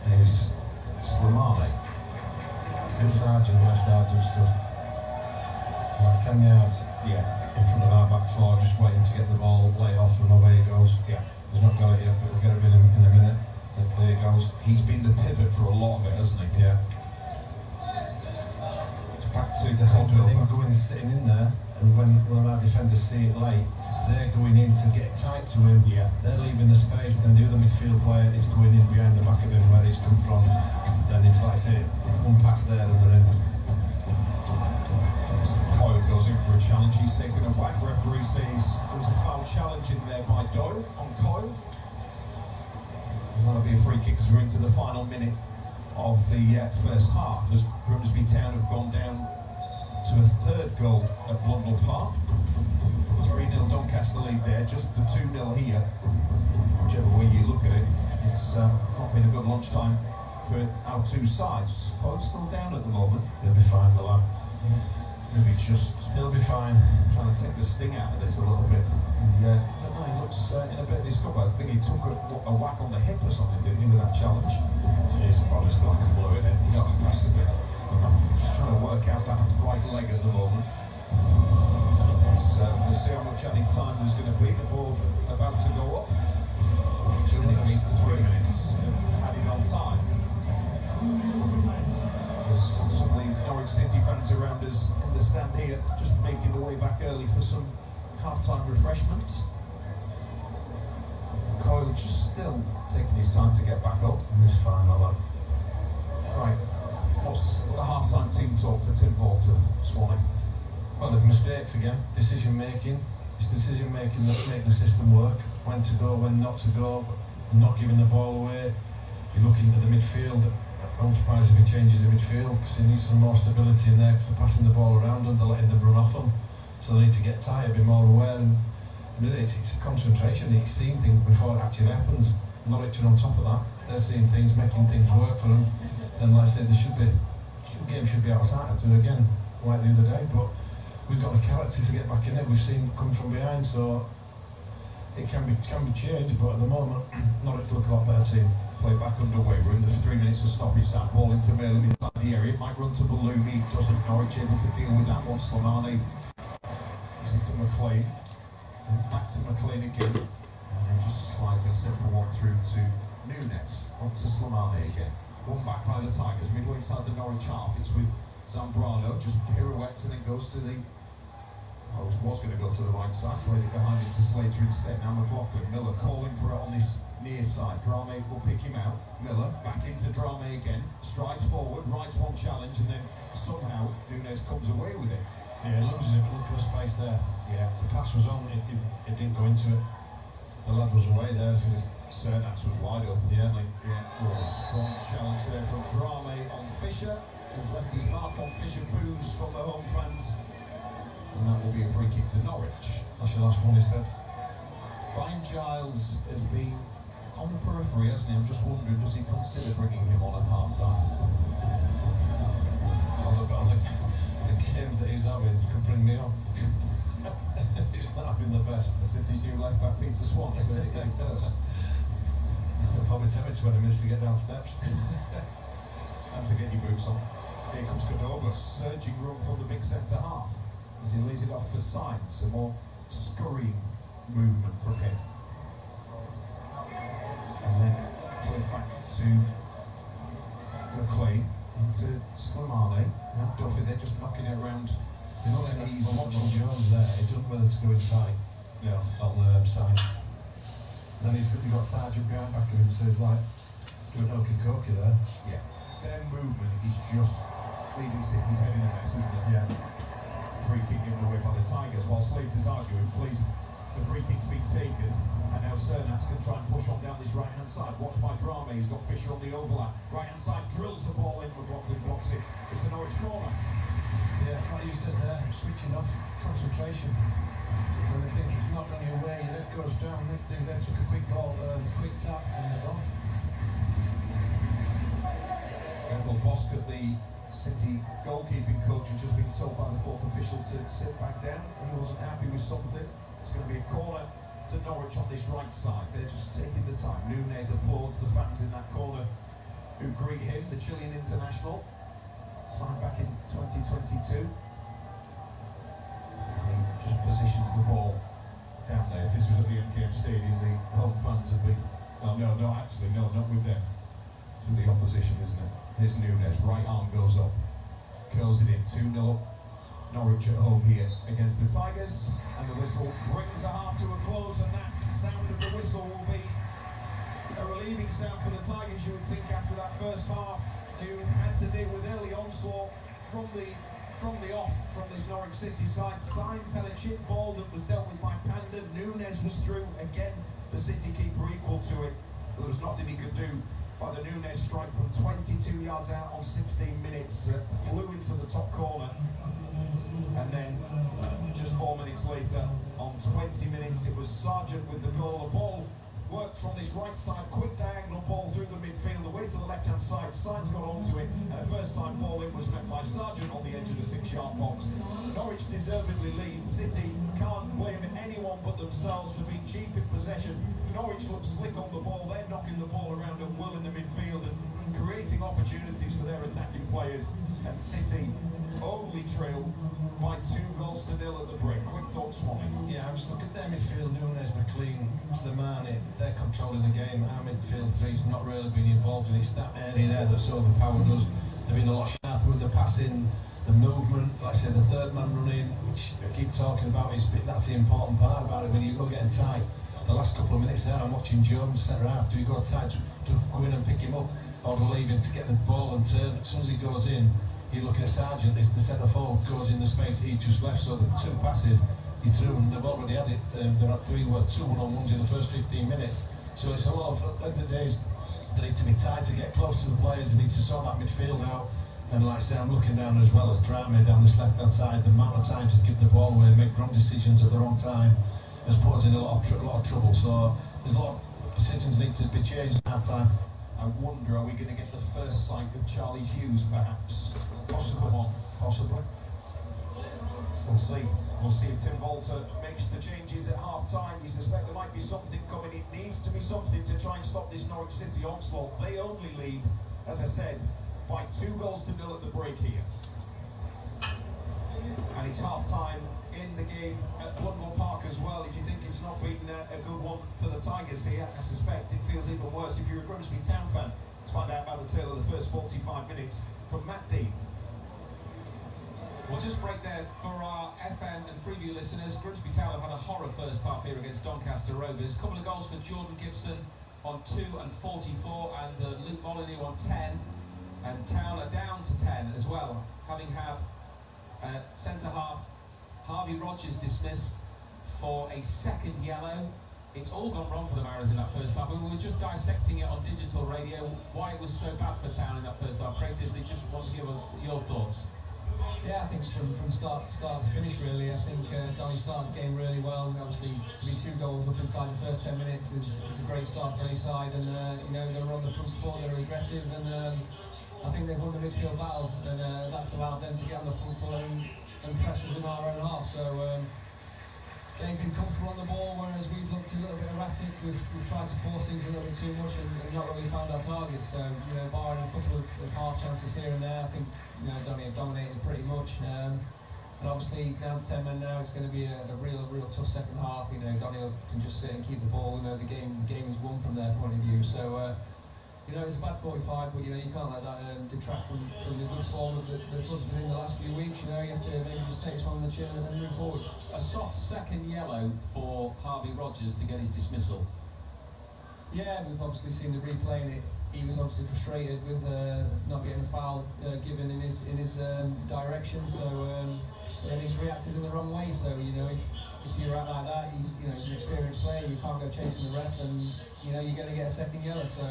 There's Slimani. Good Sargent, where Sargent stood. Like 10 yards. Yeah. In front of our back four, just waiting to get the ball, lay off, and away he goes. Yeah. He's not got it yet, but he'll get it in a minute. There he goes. He's been the pivot for a lot of it, hasn't he? Yeah. Back to The thing with him going sitting in there, and when one of our defenders see it late, they're going in to get tight to him. Yeah. They're leaving the space, and the other midfield player is going in behind the back of him where he's come from. Then it's like I say, one pass there and they're in. Coyle goes in for a challenge. He's taken a whack. Referee says there was a foul challenge in there by Doyle on Coyle. And that'll be a free kick as we're into the final minute of the first half as Grimsby Town have gone down to a third goal at Blundell Park. 3-0 Doncaster lead there, just the 2-0 here. Whichever way you look at it, it's not been a good lunchtime for our two sides. Coyle's still down at the moment. He'll be fine, the lad. Maybe just He'll be fine. trying to take the sting out of this a little bit. Yeah, he looks in a bit of discomfort. I think he took a whack on the hip or something, didn't he, with that challenge? He's the body's black and blue, isn't it? No, it has to be. Just trying to work out that right leg at the moment. We'll see how much added time there's going to be. The ball about to go up. 2 minutes, 3 minutes added on time. There's some of the Norwich City fans around us in the stand here, just making their way back early for some half-time refreshments. Coyle just still taking his time to get back up. He's fine, my lad. Right, what's the half-time team talk for Tim Porter, Swanee? Well, there's mistakes again. Decision making. It's decision making that make the system work. When to go, when not to go. Not giving the ball away. You're looking at the midfield. I'm surprised if he changes the midfield because he needs some more stability in there because they're passing the ball around and they're letting them run off them. So they need to get tight, be more aware. And really, it's a concentration. He's seeing things before it actually happens. Norwich are on top of that. They're seeing things, making things work for them. And like I said, the game should be outside again, like the other day. But we've got the character to get back in it. We've seen come from behind, so it can be changed. But at the moment, Norwich look a lot better team. Play back underway. We're in the 3 minutes of stoppage time. Ball into Merlin inside the area. It might run to Balloumi. Doesn't. Norwich able to deal with that one. Slimani. Gives it to McLean. And back to McLean again. And then just slides a simple one through to Nunes. On to Slimani again. One back by the Tigers. Midway inside the Norwich half. It's with Zambrano. Just pirouettes and then goes to the... I was going to go to the right side. Played it behind it to Slater instead. Now McLaughlin. Miller calling for it on this near side. Drame will pick him out. Miller back into Drame again. Strides forward, writes one challenge, and then somehow Nunes comes away with it. Yeah, he loses it. Look at the space there. Yeah. The pass was on, it didn't go into it. The lad was away there, so Cernax was wide open, wasn't he? Yeah. Oh, strong challenge there from Drame on Fisher. Has left his mark on Fisher boos from the home fans. And that will be a free kick to Norwich. That's your last one, he said. Ryan Giles has been on the periphery, hasn't he? I'm just wondering, does he consider bringing him on at half-time? The game that he's having could bring me on. He's not having the best. The City's new left-back Peter Swan, first. It'll probably take me 20 minutes to get down steps. And to get your boots on. Here comes Cordova, surging run from the big centre half. As he lays it off for Symes, a more scurrying movement from him. And then play back to McLean, into Slimani. Now Duffy, they're just knocking it around. You know, he's watching Jones there, he doesn't know whether to go inside. Yeah. On the side. And then he's got Sargent behind back of him, so he's like doing okey-dokey there. Yeah. Their movement is just leaving City's head in a mess, isn't it? Yeah. Free kick given away by the Tigers, while Slater's arguing, please, the free kick's been taken, and now Cernax can try and push on down this right-hand side. Watched by Drame, he's got Fisher on the overlap. Right-hand side drills the ball in, McLaughlin blocks it. It's the Norwich corner. Yeah, like you said there, switching off, concentration. When they think it's not going your way, your head goes down, they took a quick ball, quick tap, and they're gone. Well, Boscott, the City goalkeeping coach, has just been told by the fourth official to sit back down. He wasn't happy with something. It's going to be a corner to Norwich on this right side. They're just taking the time. Nunes applauds the fans in that corner who greet him, the Chilean international, signed back in 2022. fans have been. Oh, no, actually, no, not with them. With the opposition, isn't it? Here's Nunes, right arm goes up, curls it in, 2-0 up. Norwich at home here against the Tigers, and the whistle brings the half to a close, and that sound of the whistle will be a relieving sound for the Tigers, you would think, after that first half, who had to deal with early onslaught from the off from this Norwich City side. Sainz had a chip ball that was dealt with by Panda. Nunes was through, again, the City keeper equal to it. There was nothing he could do by the Nunes strike from 22 yards out on 16 minutes. Flew into the top corner. And then, just 4 minutes later, on 20 minutes, it was Sargent with the goal. The ball worked from this right side, quick diagonal ball through the midfield, away to the left-hand side. Sainz got onto it, and a first-time ball in was met by Sargent on the edge of the 6-yard box. Norwich deservedly lead. City can't blame anyone but themselves for being cheap in possession. Norwich looked slick on the ball. They're knocking the ball around at will in the midfield and creating opportunities for their attacking players. And City only trailed by 2-0 at the break. Quick thoughts, Swanee? Yeah, I just look at their midfield. Nunes, McLean, Slimani, they're controlling the game. Our midfield three's not really been involved in it. It's that area there that's overpowered us. They've been a lot sharper with the passing, the movement. Like I said, the third man running, which I keep talking about, that's the important part about it. When you go getting tight, the last couple of minutes there, I'm watching Jones centre half. Do we go tight to go in and pick him up, or do we leave him to get the ball and turn? As soon as he goes in, you look at Sargent, the centre forward goes in the space he just left, so the 2 passes he threw, and they've already had it. There are 2 1-on-1s in the first 15 minutes. So it's a lot of, at the days, they need to be tight to get close to the players. They need to sort that midfield out. And like I say, I'm looking down as well as Drame down this left-hand side. The amount of times he's given the ball away, make wrong decisions at the wrong time, has put us in a lot of trouble. So there's a lot of decisions need to be changed at time. I wonder, are we going to get the first sight of Charlie Hughes, perhaps? Possibly. We'll see. We'll see if Tim Walter makes the changes at half-time. We suspect there might be something coming. It needs to be something to try and stop this Norwich City onslaught. They only lead, as I said, by 2-0 at the break here. And it's half-time in the game at Blundell Park as well. If you think it's not been a good one for the Tigers here, I suspect it feels even worse if you're a Grimsby Town fan. Let's find out about the tale of the first 45 minutes from Matt Dean. We'll just break there for our FM and Freeview listeners. Grimsby Town have had a horror first half here against Doncaster Rovers. A couple of goals for Jordan Gibson on 2 and 44, and Luke Molyneux on 10. And Town are down to 10 as well, having had centre-half Harvey Rogers dismissed for a second yellow. It's all gone wrong for the Mariners in that first half. We were just dissecting it on digital radio, why it was so bad for Town in that first half. Craig Disley, just want to give us your thoughts. Yeah, I think from start to finish, really. I think Donny started the game really well. Obviously, to be 2 goals up inside the first 10 minutes is a great start for any side. And you know, they were on the front foot, they were aggressive, and I think they've won the midfield battle, and that's allowed them to get on the front foot and press us in our own half. So they've been comfortable on the ball, whereas we've looked a little bit erratic. We've tried to force things a little bit too much and not really found our target. So, you know, barring a couple of half chances here and there, I think, you know, Donny have dominated pretty much. And obviously, down to 10 men now, it's going to be a real tough second half. You know, Donny can just sit and keep the ball. You know, the game is won from their point of view. So, you know, it's a bad 45, but, you know, you can't let that detract from the good form that the club's been in the last few weeks. You know, you have to maybe just take one on the chin and then move forward. A soft second yellow for Harvey Rogers to get his dismissal. Yeah, we've obviously seen the replay, and he was obviously frustrated with not getting a foul given in his direction. So and he's reacted in the wrong way. So, you know, if you react like that, he's an experienced player. You can't go chasing the ref, and you know you're going to get a second yellow. So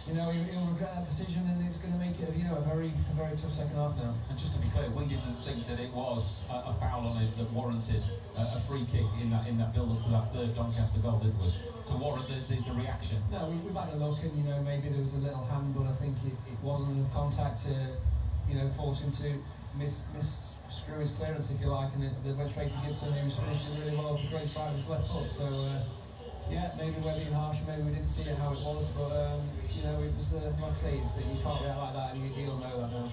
you know he'll regret that decision, and it's going to make it a very tough second half now. And just to be clear, we didn't think that it was a foul on it that warranted a free kick in that build-up to that third Doncaster goal, did we? To warrant the reaction. No, we've had a look, and you know maybe there was a little hand, but I think it wasn't enough contact to force him to screw his clearance, if you like, and they went straight to Gibson, who was finishing really well with a great strike with his left foot. So yeah, maybe we're being harsh, maybe we didn't see it how it was, but you know, it was like I say, you can't react like that, and he'll know that now.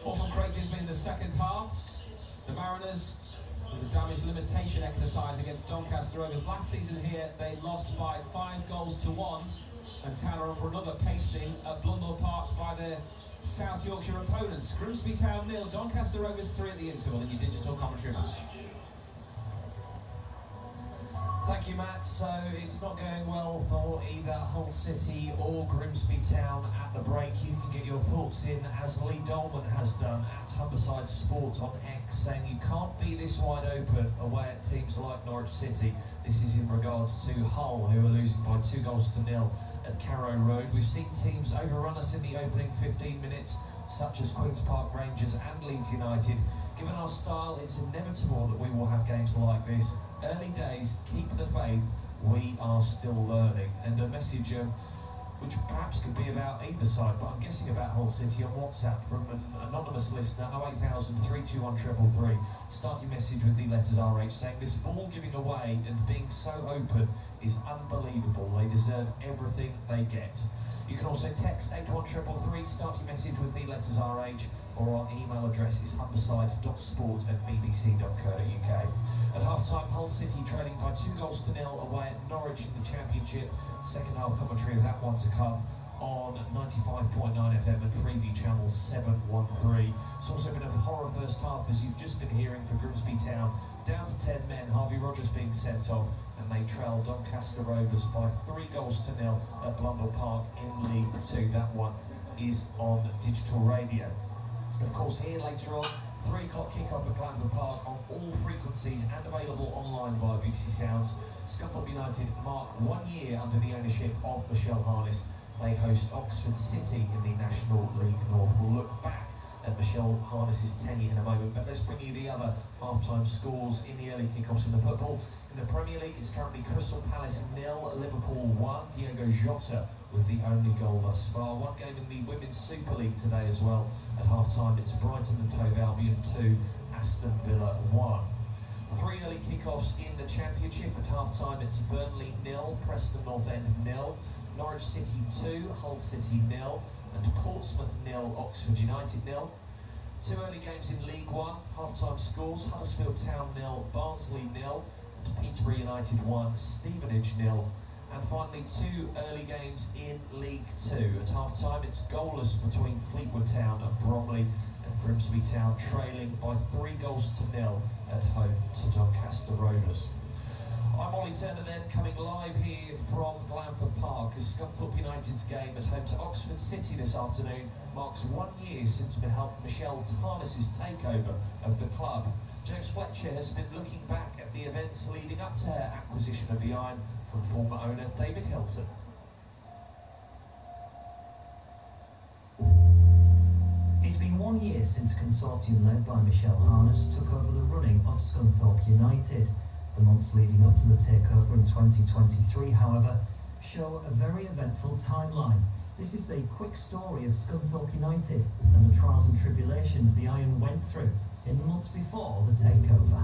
More from Craig Disley in the second half. The Mariners The damage limitation exercise against Doncaster Rovers. Last season here, they lost by 5 goals to 1, and Tanner on for another pasting at Blundell Park by their South Yorkshire opponents. Grimsby Town 0, Doncaster Rovers 3 at the interval in your digital commentary match. Thank you, Matt. So it's not going well for either Hull City or Grimsby Town at the break. You can get your thoughts in, as Lee Dolman has done, at Humberside Sports on X, saying you can't be this wide open away at teams like Norwich City. This is in regards to Hull, who are losing by 2 goals to 0 at Carrow Road. We've seen teams overrun us in the opening 15 minutes, such as Queen's Park Rangers and Leeds United. Given our style, it's inevitable that we will have games like this. Early days, keep the faith, we are still learning. And a message which perhaps could be about either side, but I'm guessing about Hull City on WhatsApp from an anonymous listener, 08000 321 333. Start your message with the letters RH, saying this ball giving away and being so open is unbelievable. They deserve everything they get. You can also text 81333, start your message with the letters RH, or our email address is humberside.sport@bbc.co.uk. At half-time, Hull City trailing by 2 goals to 0 away at Norwich in the Championship. Second half commentary of that one to come on 95.9 FM and Freeview Channel 713. It's also been a horror first half, as you've just been hearing, for Grimsby Town. Down to 10 men, Harvey Rogers being sent off, and they trail Doncaster Rovers by 3 goals to 0 at Blundell Park in League 2. That one is on digital radio. Of course, here later on, 3 o'clock kick-off at Glanford Park on all frequencies and available online via BBC Sounds. Scunthorpe United mark 1 year under the ownership of Michelle Harness. They host Oxford City in the National League North. We'll look back at Michelle Harness's tenure in a moment, but let's bring you the other half-time scores in the early kick-offs in the football. In the Premier League, it's currently Crystal Palace 0, Liverpool 1. Diego Jota with the only goal thus far. One game in the Women's Super League today as well. At half-time, it's Brighton and Hove Albion 2, Aston Villa 1. 3 early kick-offs in the Championship. At half-time, it's Burnley 0, Preston North End 0, Norwich City 2, Hull City 0, and Portsmouth 0, Oxford United 0. 2 early games in League 1. Half-time scores: Huddersfield Town 0, Barnsley 0, and Peterborough United 1, Stevenage 0. And finally, 2 early games in League 2. At half-time, it's goalless between Fleetwood Town and Bromley, and Grimsby Town trailing by 3 goals to 0 at home to Doncaster Rovers. I'm Ollie Turner then, coming live here from Glanford Park as Scunthorpe United's game at home to Oxford City this afternoon marks 1 year since Michelle Harness's takeover of the club. James Fletcher has been looking back at the events leading up to her acquisition of the Iron from former owner David Hilton. It's been 1 year since a consortium led by Michelle Harness took over the running of Scunthorpe United. The months leading up to the takeover in 2023, however, show a very eventful timeline. This is the quick story of Scunthorpe United and the trials and tribulations the Iron went through in the months before the takeover.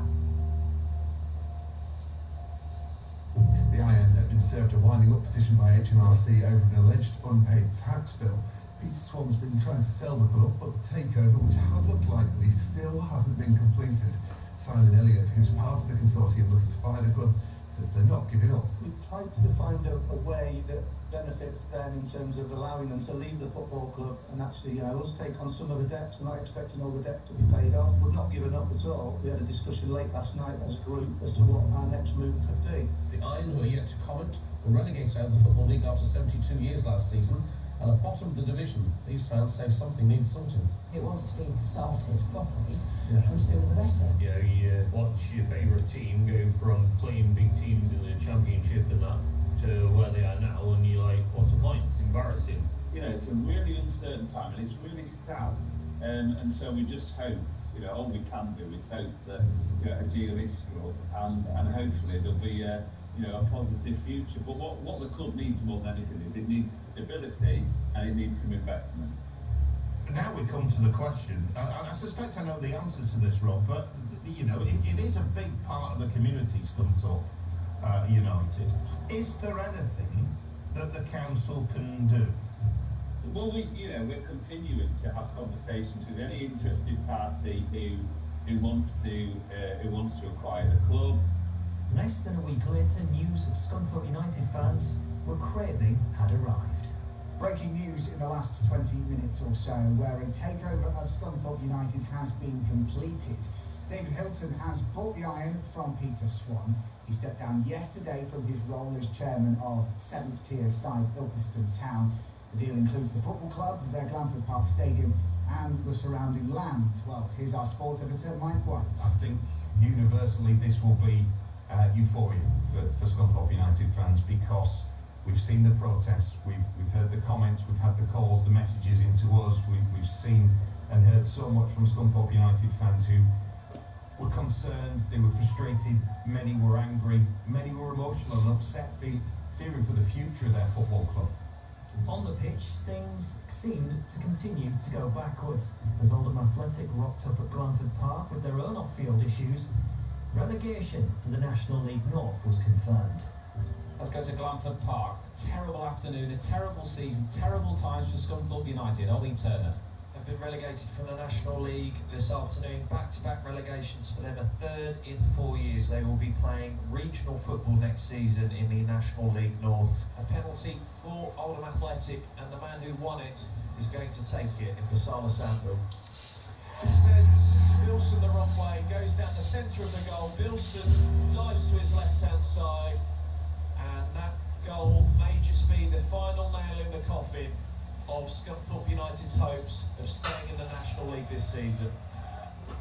The Iron has been served a winding up petition by HMRC over an alleged unpaid tax bill. Peter Swan's been trying to sell the club, but the takeover, which had looked likely, still hasn't been completed. Simon Elliott, who's part of the consortium looking to buy the club, says they're not giving up. We've tried to find a way that benefits them in terms of allowing them to leave the football club and actually, us take on some of the debts. We're not expecting all the debt to be paid off. We've not given up at all. We had a discussion late last night as a group as to what our next move could be. The Iron, who are yet to comment, were relegated out of the Football League after 72 years last season and at bottom of the division. These fans say something needs sorting. It wants to be sorted properly, and sooner the better. What's your favourite team going from playing big teams in the Championship and that to where they are now, and you're like, what's the point? It's embarrassing. It's a really uncertain time and it's really sad, and so we just hope, all we can do is hope that a deal is struck, and hopefully there'll be a positive future. But what the club needs more than anything is it needs stability and it needs some investment. Now we come to the question, and I suspect I know the answer to this, Rob, but it is a big part of the community, Scunthorpe United. Is there anything that the council can do? Well, we're continuing to have conversations with any interested party who who wants to acquire the club. Less than a week later, news that Scunthorpe United fans were craving had arrived. Breaking news in the last 20 minutes or so, where a takeover of Scunthorpe United has been completed. David Hilton has bought the iron from Peter Swan. He stepped down yesterday from his role as chairman of 7th tier side Ilkeston Town. The deal includes the football club, their Glanford Park Stadium and the surrounding land. Well, here's our sports editor, Mike White. I think universally this will be euphoria for Scunthorpe United fans, because we've seen the protests, we've heard the comments, we've had the calls, the messages into us, we've seen and heard so much from Scunthorpe United fans who were concerned, they were frustrated, many were angry, many were emotional and upset, fearing for the future of their football club. On the pitch, things seemed to continue to go backwards as Oldham Athletic rocked up at Glanford Park with their own off-field issues. Relegation to the National League North was confirmed. Let's go to Glanford Park. Terrible afternoon, a terrible season, terrible times for Scunthorpe United. Ollie Turner. Have been relegated from the National League this afternoon. Back-to-back relegations for them, a third in 4 years. They will be playing regional football next season in the National League North. A penalty for Oldham Athletic, and the man who won it is going to take it in Basala Sandal. Sends Bilson the wrong way, goes down the centre of the goal. Bilson dives to his left-hand side, and that goal may just be the final nail in the coffin of Scunthorpe United's hopes of staying in the National League this season.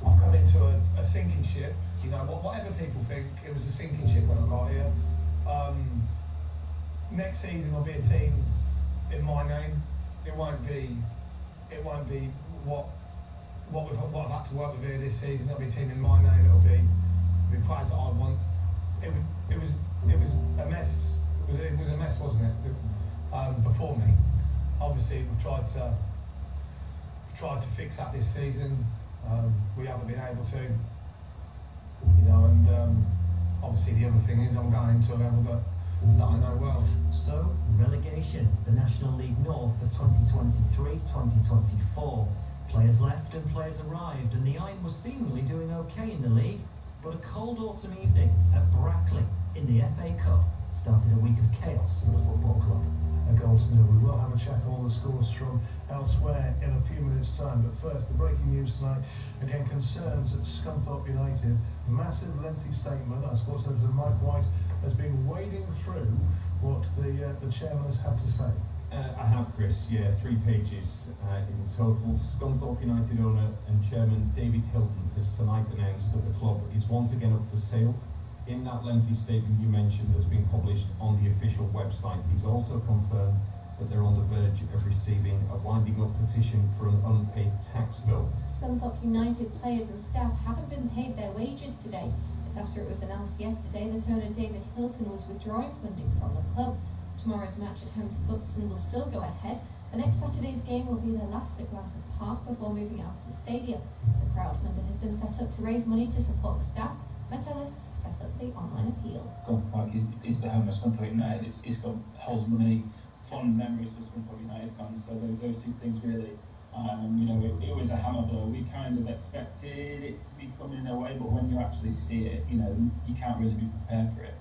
I've come into a sinking ship. You know, whatever people think, it was a sinking ship when I got here. Next season will be a team in my name. It won't be what I've had to work with here this season. It'll be a team in my name. It'll be players that I want. It was a mess. It was a mess, wasn't it? Before me. Obviously, we've tried to fix that this season. We haven't been able to, you know. And obviously, the other thing is I'm going into a level that I know well. So, relegation, the National League North for 2023-2024. Players left and players arrived, and the Iron was seemingly doing okay in the league. But a cold autumn evening at Brackley in the FA Cup started a week of chaos for the football club. A goal to nil. We will have a check on all the scores from elsewhere in a few minutes' time. But first, the breaking news tonight, again, concerns at Scunthorpe United. Massive, lengthy statement. Our sports editor Mike White has been wading through what the chairman has had to say. I have, Chris, 3 pages in total. Scunthorpe United owner and chairman David Hilton has tonight announced that the club is once again up for sale. In that lengthy statement you mentioned that's been published on the official website, he's also confirmed that they're on the verge of receiving a winding up petition for an unpaid tax bill. Scunthorpe United players and staff haven't been paid their wages today. It's after it was announced yesterday that owner David Hilton was withdrawing funding from the club. Tomorrow's match at home to Buxton will still go ahead. The next Saturday's game will be their last at Glanford Park before moving out of the stadium. The crowdfunder has been set up to raise money to support the staff. Metalists set up the online appeal. Glanford Park is the home of Scunthorpe United. It's holds many fond memories for Scunthorpe United fans. So those two things really, it was a hammer blow. We kind of expected it to be coming in a way, but when you actually see it, you can't really be prepared for it.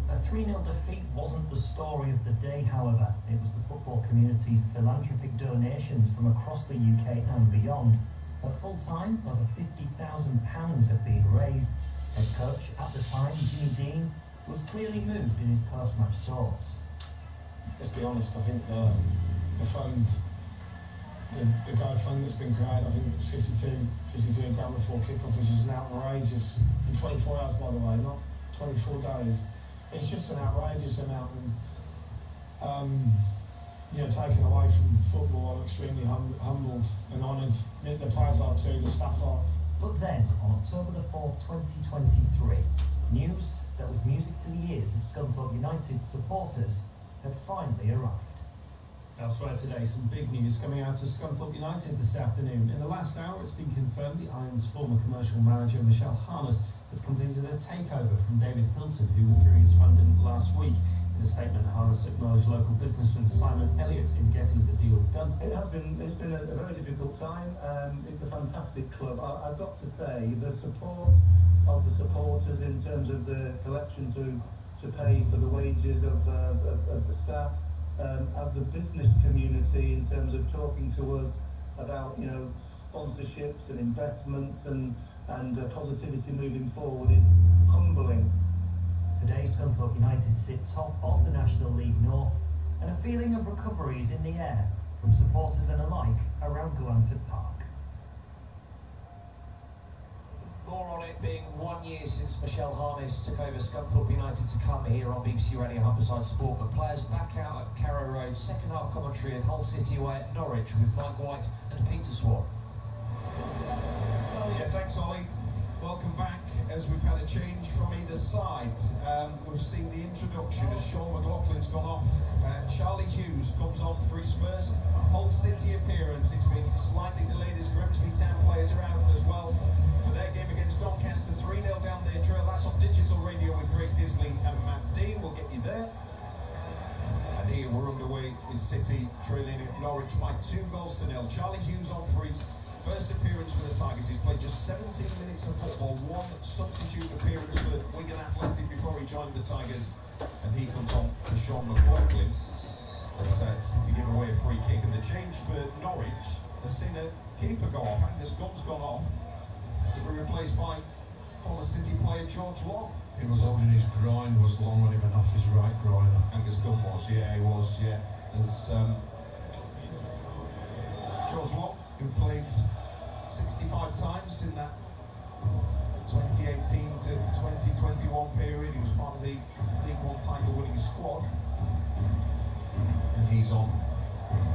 A 3-0 defeat wasn't the story of the day, however. It was the football community's philanthropic donations from across the UK and beyond. At full time, over £50,000 had been raised. Head coach at the time, Jimmy Dean, was clearly moved in his post-match thoughts. Let's be honest, I think the fund, the GoFund that's been created, I think it was 52 grand before kick-off, which is an outrageous, in 24 hours by the way, not 24 days. It's just an outrageous amount, and taken away from football, I'm extremely humbled and honoured. The players are too, the staff are. But then, on October the 4th, 2023, news that was music to the ears of Scunthorpe United supporters had finally arrived. Elsewhere today, some big news coming out of Scunthorpe United this afternoon. In the last hour, it's been confirmed the Irons' former commercial manager, Michelle Harness, has completed a takeover from David Hilton, who withdrew his funding last week. In a statement, Harness acknowledged local businessman Simon Elliott in getting the deal done. It's been a very difficult time. It's a fantastic club. I've got to say, the support of the supporters in terms of the collection to pay for the wages of the staff, of the business community in terms of talking to us about, you know, sponsorships and investments and positivity moving forward is humbling. Today, Scunthorpe United sit top of the National League North, and a feeling of recovery is in the air from supporters and alike around Glanford Park. More on it being 1 year since Michelle Harness took over Scunthorpe United to come here on BBC Radio Humberside Sport. But players back out at Carrow Road. Second half commentary at Hull City away at Norwich with Mike White and Peter Swan. Yeah, thanks, Ollie. Welcome back. As we've had a change from either side, we've seen the introduction as Sean McLaughlin's gone off. Charlie Hughes comes on for his first Hull City appearance. It's been slightly delayed as Grimsby Town players are out as well for their game against Doncaster. 3-0 down their trail. That's on digital radio with Greg Disley and Matt Dean. We'll get you there. And here we're underway with City trailing at Norwich by 2-0. Charlie Hughes on for his first appearance for the Tigers. He's played just 17 minutes of football, one substitute appearance for Wigan Athletic before he joined the Tigers, and he comes on for Sean McLaughlin as City give away a free kick. And the change for Norwich has seen a keeper go off. Angus Gunn's gone off to be replaced by former City player George Long. He was holding his groin, was long on him and off his right groin. Angus Gunn was, yeah, he was, yeah. There's George Long, who played 65 times in that 2018 to 2021 period. He was part of the League One title winning squad. And he's on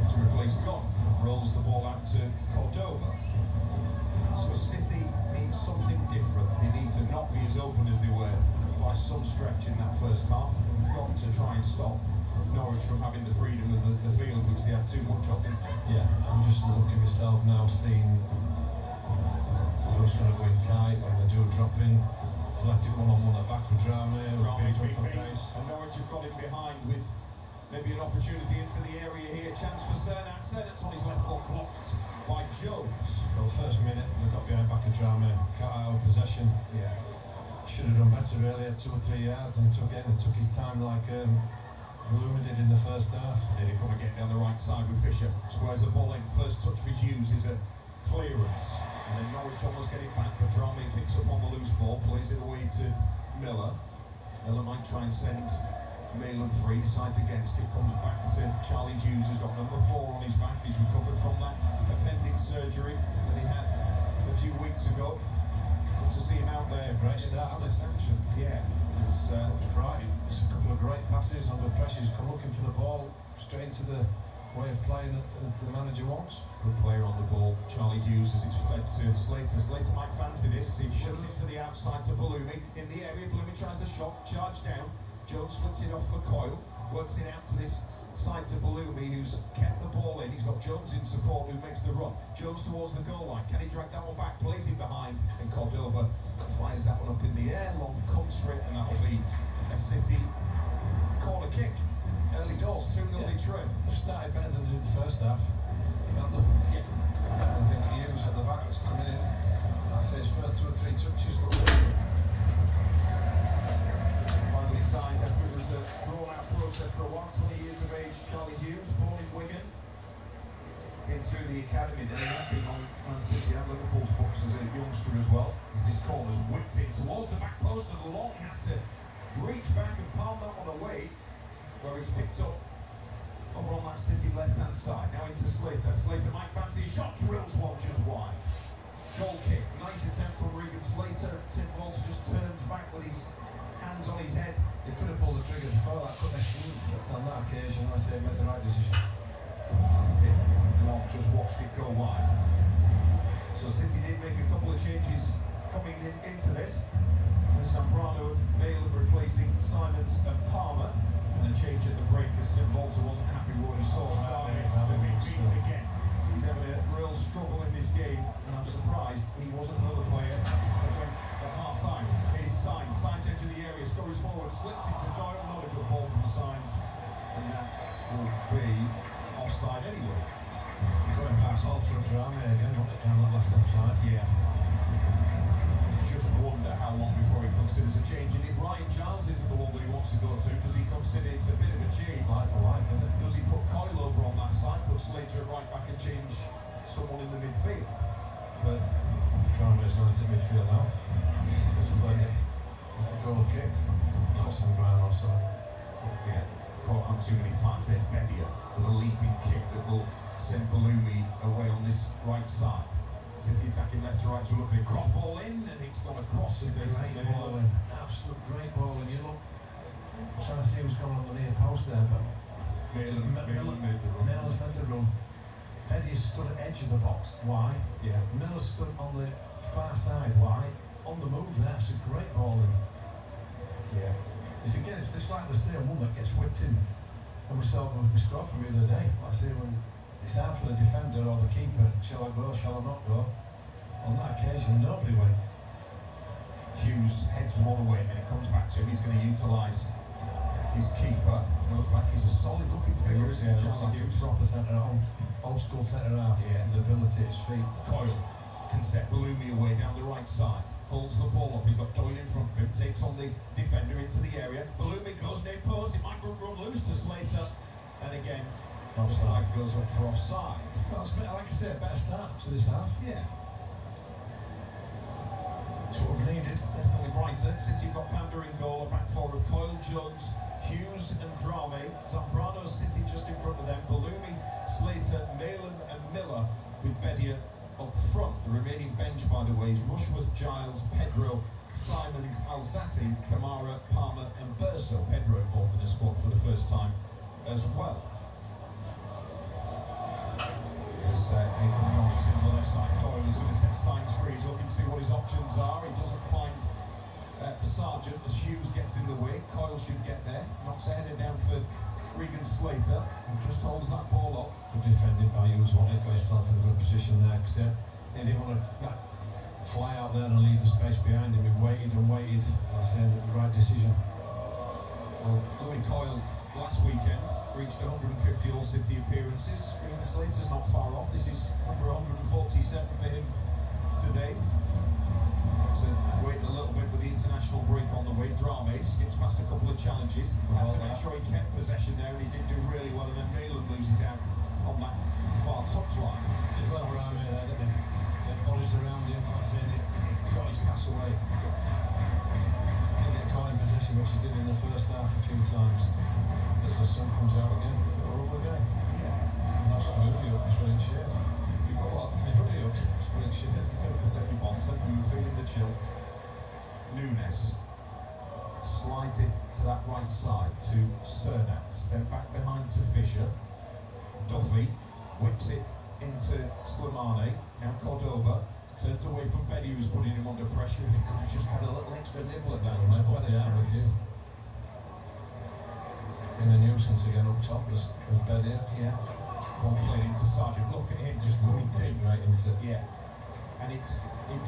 to replace Gunn. Rolls the ball out to Cordova. So City needs something different. They need to not be as open as they were by some stretch in that first half. They've got to try and stop Norwich from having the freedom of the field, which they had too much of, didn't they? Yeah, I'm just looking myself now, seeing who's going to go in tight when they do a drop in. Left it one-on-one at back with Drame. And Norwich have got him behind with maybe an opportunity into the area here. Chance for Cernat. Cernat's on his left foot, blocked by Jones. Well, first minute, they got behind back of Drame, got out of possession. Yeah. Should have done better earlier, 2 or 3 yards, and took his time like Bloomer did in the first half. Nearly come again down the right side with Fisher. Squares the ball in. First touch for Hughes is a clearance. And then Norwich almost get it back, but Drame picks up on the loose ball, plays it away to Miller. Miller might try and send Malin free, decides against it, comes back to Charlie Hughes, who's got number 4 on his back. He's recovered from that appendix surgery that he had a few weeks ago. Good to see him out there. Great start. Action. Yeah. It's right. It's a couple of great passes under pressure. He's come looking for the ball straight into the way of playing that the manager wants. Good player on the ball, Charlie Hughes, as it's fed to Slater. Slater might fancy this. He shoves it to the outside to Ballumi. In the area, Ballumi tries the shot, charge down. Jones flips it off for Coyle, works it out to this side to Ballumi, who's kept the ball in. He's got Jones in support, who makes the run. Jones towards the goal line. Can he drag that one back? Plays it behind, and Cordova fires that one up in the air. Long comes for it, and that'll be a City corner kick. Early doors, 2-0 trail. Started better than in the first half. Yeah. I think Hughes at the back was coming in. That's his first 2 or 3 touches. Finally signed after it was a drawn-out process for a while. 20 years of age, Charlie Hughes, born in Wigan. Been through the academy there. He's been on Man City and Liverpool's books as a youngster as well. As this corner's whipped in towards the back post, and Long has to reach back and palm that one away, where he's picked up over on that City left-hand side. Now into Slater. Slater might fancy a shot, drills one just wide. Goal kick. Nice attempt from Regan Slater. Tim Walsh just turned back with his hands on his head. They could have pulled the trigger before that, couldn't they? But on that occasion, I say made the right decision. Long just watched it go wide. So City did make a couple of changes coming into this. With Zambrano, Bale replacing Simons and Palmer. And a change at the break as Tim Walter wasn't happy with what he saw. Again. He's having a real struggle in this game, and I'm surprised he wasn't another player that went at half-time. slipped it to Doyle, not a good ball from Sainz, and that will be offside anyway. Going back off for a drama again, not down that left-hand side. Yeah. Just wonder how long before he considers a change, and if Ryan Giles isn't the one that he wants to go to, does he consider it's a bit of a change? Like for like, isn't it? Does he put Coyle over on that side, put Slater at right back and change someone in the midfield? But Drama's going to midfield now. It's like a goal kick. Not some ground offside. yeah, caught on too many times there. Bedia with a leaping kick that will send Balumi away on this right side. City attacking left to right to look at it. Cross ball in, and it's gone across. It's a great ball in. Absolute great ball in. You look, I'm trying to see what's going on the near post there, but Miller's made the run. Eddie stood at edge of the box. Why? Yeah. Miller stood on the far side. Why? On the move there. It's a great ball in. Yeah. It's again, it's like the same one that gets whipped in. And we scored from the other day. I say when it's hard for the defender or the keeper, shall I go, shall I not go? On that occasion, nobody went. Hughes heads one away, and it comes back to him. He's going to utilise his keeper. Goes back. He's a solid looking figure, isn't he? Charlie Hughes, proper centre half, old school centre half. Yeah. And the ability at his feet. Coyle can set Balumi away down the right side. Holds the ball up. He's got Doyle in front of him. Takes on the defender into the area. Balumi goes near post. It might run loose to Slater. And again, the flag goes up for offside. Well, it's better, like I said, a better start to this half. Yeah. That's what we needed. Definitely brighter. City got Panda in goal. A back four of Coyle, Jones, Hughes and Drame. Zambrano City just in front of them. Balumi, Slater, Malin and Miller with Bedia up front. The remaining bench, by the way, is Rushworth, Giles, Pedro, Simons, Alzati, Kamara, Palmer and Burso. Pedro involved in the squad for the first time as well. There's Norwich on the left side. Doyle is going to set Sainz free. He's looking to see what his options are. He doesn't find Sargent as Hughes gets in the way. Coyle should get there. Knocks a header down for Regan Slater, who just holds that ball up. Good defended by Hughes. Wanted to put himself in a good position there because he didn't want to fly out there and leave the space behind him. He waited and waited. I said the right decision. Well, Louis Coyle last weekend reached 150 All-City appearances. Regan Slater's not far off. This is number 147 for him today. So wait a little bit with the international break on the way. Drame skips past a couple of challenges. Had to make sure he kept possession there, and he did do really well. And then Malin loses out on that far touchline. He's well around there, didn't he? The bodies around him, like saying he got his pass away. Didn't get caught in possession, which he did in the first half a few times. As the sun comes out again, we're over again. Yeah. And that's really up, it's running shit. You've got what? It's really up, it's running shit. Protect your bonds, and you're feeling the chill. Nunes slides it to that right side to Cernats, then back behind to Fisher. Duffy whips it into Slimani. Now Cordoba turns away from Betty, who's putting him under pressure. If he could have just had a little extra nibble at that, he might have had a chance. In a nuisance again up top was Betty. Yeah. Ball played into Sargent. Look at him just going deep. Right into it. Yeah. And it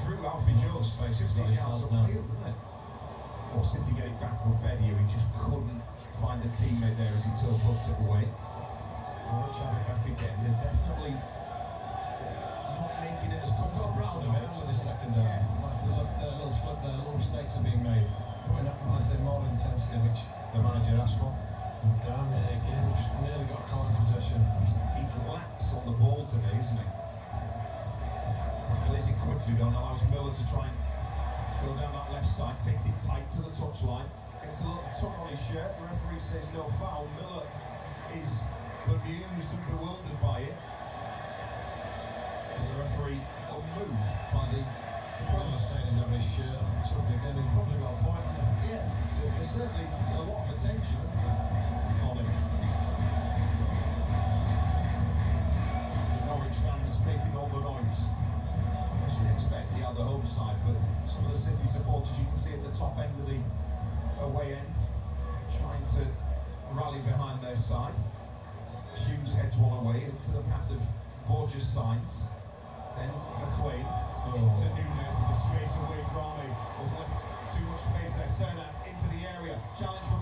drew Alfie Jones 15 yards upfield, didn't it? Or City get it back with Bedia. He just couldn't find a teammate there as he hooked it away. Well, trying it back again. They're definitely not making it as comfortable. Got round a bit for the second half. That's the little slip there, little mistakes are being made. Putting up, I say, more intensity, which the manager asked for. And damn it again, just nearly got caught in possession. He's lax on the ball today, isn't he? Plays it quickly though, and allows Miller to try and go down that left side, takes it tight to the touchline, gets a little tug on his shirt, the referee says no foul. Miller is bemused and bewildered by it. And the referee unmoved by the Miller saying over his shirt, something again, he's probably got a point. Yeah, there's certainly a lot of attention, isn't there, on him. It's the Norwich fans making all the noise. I should expect the other home side, but some of the City supporters, you can see at the top end of the away end, trying to rally behind their side. Hughes heads one away into the path of Borges Sainz. Then McLean into Nunes, and the space away. Drame was left too much space there. Cernats into the area, challenge for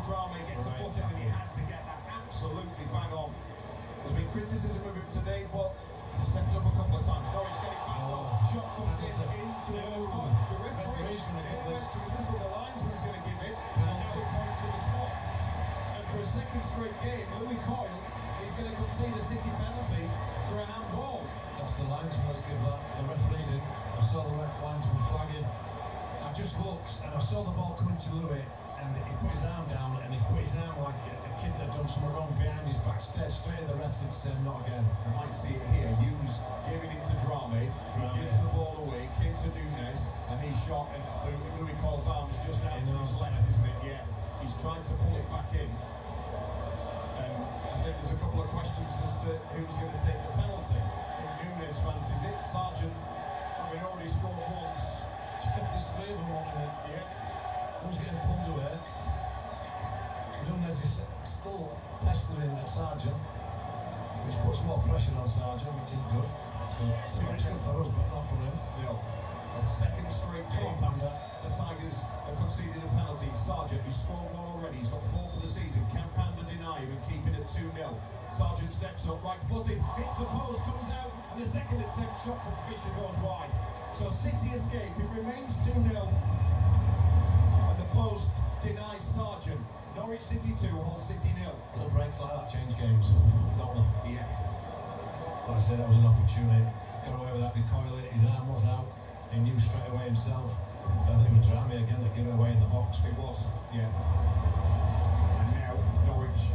shot comes in towards goal. The referee's going to give this. The linesman's going to give it, and now he points to the spot. And for a second straight game, Louis Coyle is going to concede a City penalty for a handball. That's the linesman that's given that. The referee didn't. I saw the linesman flagging. I just looked and I saw the ball coming to Louis, and he put his arm down, and he put his arm like a kid that done something wrong behind his back stairs. Straight at the ref and said, not again. I might see it here. Hughes giving it to Drame. He gives the ball away, came to Nunes, and he shot, and Louis Cole's arm's just out to his left, isn't it? Yeah. He's trying to pull it back in. And I think there's a couple of questions as to who's going to take the penalty. Nunes fancies it. Sargent, having already scored once. There's three of them wanting it. Yeah. One's getting pulled away. Nunes is still pestering at Sargent, which puts more pressure on Sargent, which is good. It's good for us, but not for him. Yeah. A second straight game. The Tigers have conceded a penalty. Sargent, who's scored one already, he's got 4 for the season. Can Panda deny him and keep it at 2-0? Sargent steps up, right footed, hits the post, comes out, and the second attempt shot from Fisher goes wide. So City escape, it remains 2-0. And the post denies Sargent. Norwich City 2, Hull City 0. Little breaks like that change games, don't they? Yeah. Like I said, that was an opportunity. Got away with that with Coyle. His arm was out. He knew straight away himself. I think it was Drame again that gave it away in the box. It was, yeah. And now Norwich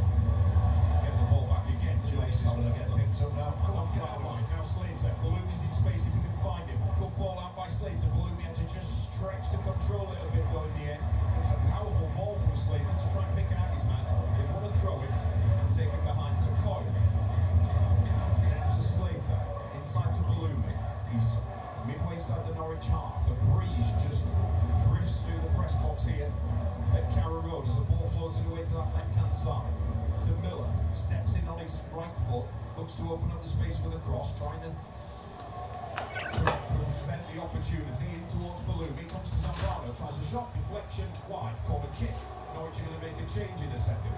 get the ball back again. Jason's going to get picked up now. Come on, get out wide. Now Slater. Ballooney's in space if he can find him. Good ball out by Slater. Ballooney had to just stretch to control it a bit though in the end. It was a powerful ball from Slater to try and pick out his man. They want to throw it and take it behind to Coyle. Now to Slater. Inside to Ballooney. He's midway inside the Norwich half. A breeze just drifts through the press box here at Carrow Road as the ball floating away to that left-hand side. To Miller, steps in on his right foot, looks to open up the space for the cross, trying to present the opportunity in towards Ballooney. Comes to Zambrano, tries a shot, deflection, wide, corner kick. Norwich are going to make a change in a second.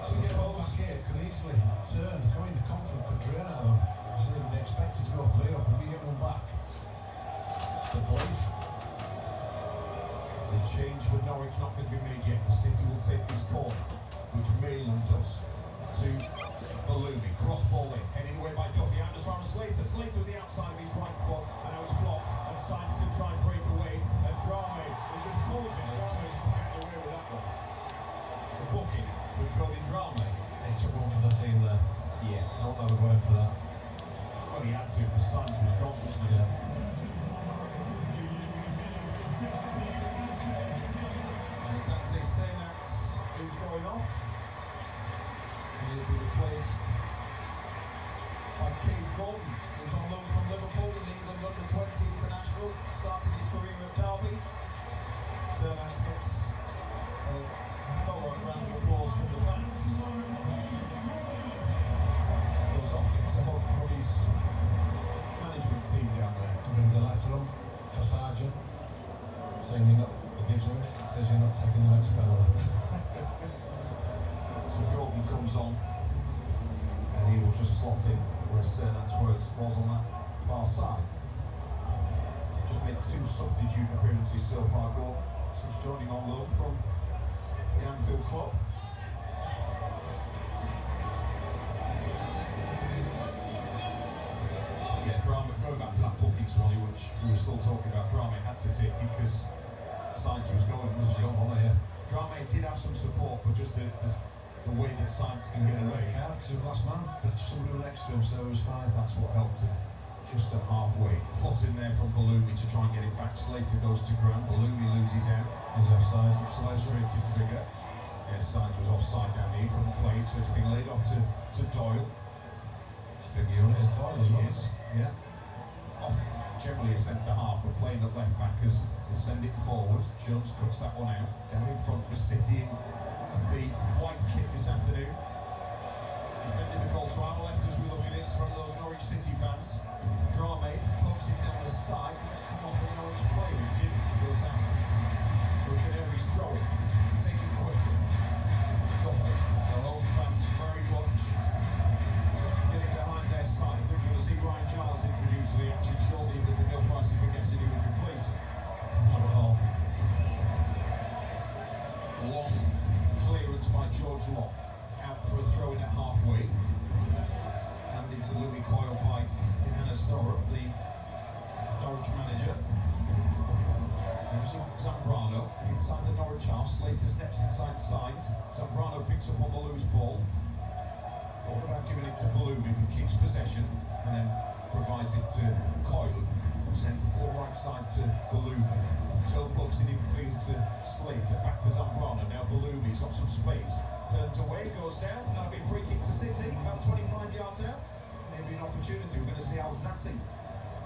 So the ball back here could easily turn, going the confidence could drain out of them. So they expected to go 3 up and we get one back. It's the belief. The change for Norwich not going to be made yet. City will take this corner, which Mayland does. To Ballooney, cross ball in, heading away by Duffy, out as far as Slater. Slater with the outside of his right foot, and now it's blocked, and Simons can try and break away, and Drame is just pulled him. Drame's getting away with that one. The booking for Cody Drame. They took one for the team there. Yeah. I hope that would work for that. Well, he had to, because Simons was gone, wasn't he? Yeah. Tante Senats, who's going off. He'll be replaced by Cade Gordon, who's on loan from Liverpool, the England under-20 international, started his career at Derby. Senats gets a thorough round of applause from the fans. Goes off, gets a hug from his management team down there. Brings a letter up for Sargent, saying you're not, he gives him it, says you're not taking the next penalty. So Gordon comes on, and he will just slot in where Cernat's was on that far side. Just made 2 substitute appearances so far, Gordon, since joining on loan from the Anfield club. Yeah, Drame, going back to that booking, Swanee, which we were still talking about, Drame had to take because Sainz was going, wasn't he? Drame did have some support, but just the way that Sainz can get away. Because of last man, but somebody next to him, so it was fine. That's what helped him. Just at halfway. Foot in there from Ballooney to try and get it back. Slater goes to ground. Ballooney loses out. He's offside. Celebrated figure. Yeah, Sainz was offside down here. Couldn't play it, so it's been laid off to Doyle. It's a big unit as Doyle as well. Yes, yeah. Off generally a centre half, but playing at left back as they send it forward. Jones cuts that one out. Down in front for City in the white kit this afternoon. Defending the goal to our left as we look at it in front of those Norwich City fans. Drame pokes it down the side. Come off the Norwich player. He didn't. He goes out. For Canary's throwing. Take it quickly. Duffy. The home fans very much getting behind their side. I think you'll see Ryan Giles in using Zambrano inside the Norwich half. Slater steps inside sides. Zambrano picks up on the loose ball. Thought about giving it to Balumi, who keeps possession and then provides it to Coyle. Sends it to the right side to Balumi. Still plugs it infield to Slater. Back to Zambrano. Now Balumi's got some space. Turns away, goes down. That'll be a free kick to City. About 25 yards out. Maybe an opportunity. We're going to see Alzati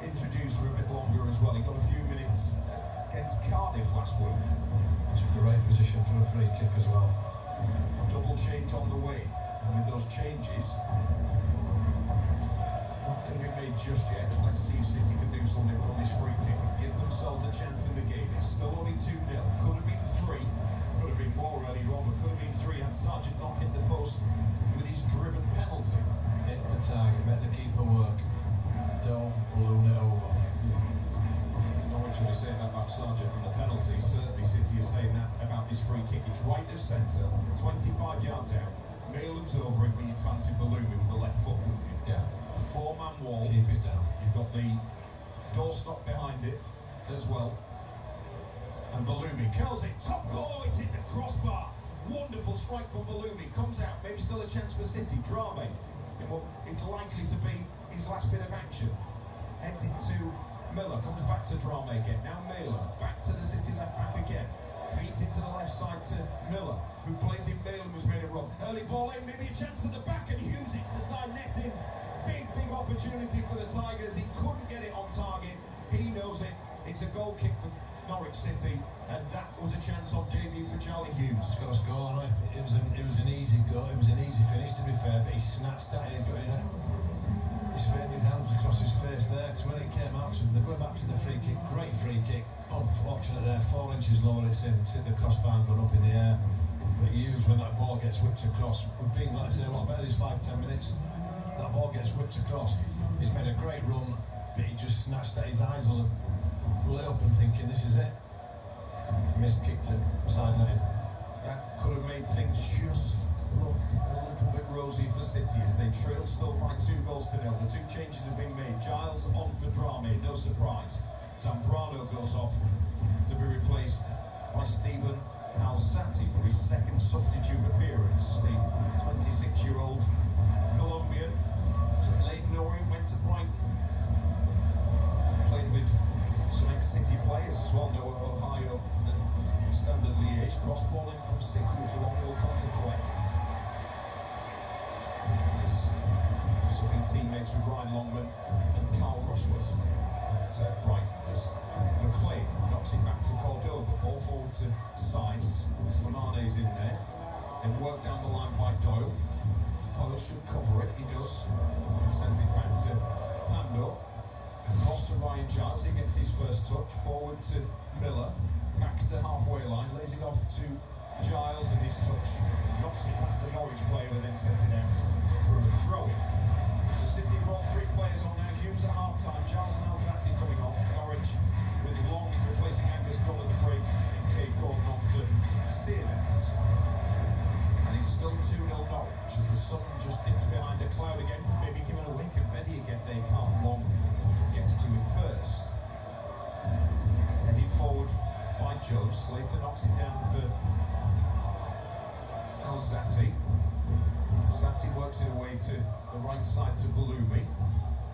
introduced for a bit longer as well. He got a few minutes against Cardiff last week. It's a great position for a free kick as well. Double change on the way. And with those changes, not going to be made just yet. Let's see if City can do something from this free kick and give themselves a chance in the game. It's still only 2-0. Could have been 3. Could have been more earlier on, but could have been 3 had Sargent not hit the post with his driven penalty. Hit the target, let the keeper work. Don't balloon it over. Norwich will be saying that about Sargent and the penalty. Certainly City is saying that about this free kick. It's right of centre, 25 yards out. Maitland's over it, but you'd fancy Balumi with the left foot, wouldn't you? Yeah. 4-man wall. Keep it down. You've got the doorstop behind it as well. And Balumi curls it. Top goal, it's hit the crossbar. Wonderful strike from Balumi. Comes out, maybe still a chance for City. Drame. It's likely to be his last bit of action. Heads into Miller, comes back to Drame again. Now Miller, back to the City left back again. Feeds it to the left side to Miller, who plays in Mailen, was made it wrong. Early ball in, maybe a chance at the back, and Hughes hits the side netting. Big opportunity for the Tigers. He couldn't get it on target. He knows it. It's a goal kick for Norwich City, and that was a chance on debut for Charlie Hughes. Scores goal, right? It was an easy goal. It was an easy finish, to be fair, but he snatched that. He's got he's fitting his hands across his face there, because when it came out to him, they're going back to the free kick. Great free kick. Unfortunate there, 4 inches lower, it's hit the crossbar and gone up in the air. But Hughes, when that ball gets whipped across, we've been, like I say, a lot better these 5-10 minutes. That ball gets whipped across. He's made a great run, but he just snatched at his eyes all lit up and thinking, this is it. Missed, kicked it, side netting. That could have made things just look a little bit rosy for City as they trailed still by 2 goals to 0. The 2 changes have been made. Giles on for Drame, no surprise. Zambrano goes off to be replaced by Stephen Alzati for his second substitute appearance. The 26-year-old Colombian played Norwich, went to Brighton, played with some ex-City players as well, Noah Ohio and Standard Liège. Cross balling from City, which Long will come to collect. Subbing teammates with Ryan Longman and Carl Rushworth at Brighton. McLean knocks it back to Cordoba, ball forward to sides. Slamane's in there. Then work down the line by Doyle. Doyle should cover it, he does. Sends it back to Pando. Across to Ryan Giles, he gets his first touch. Forward to Miller. Back to halfway line, lays it off to Giles, and his touch knocks it past the Norwich player, and then sends it out for a throw-in. So City brought 3 players on now. Hughes at half-time. Giles and Alzati coming on. Norwich with Long replacing Angus Dunn at the break, and Kate Gordon on for Searnets. And it's still 2-0 Norwich as the sun just dips behind a cloud again. Maybe giving a wink and Betty again. They can't. Long gets to it first. Heading forward by Joe. Slater knocks it down for Alzati. Alzati works it away to the right side to Balumi.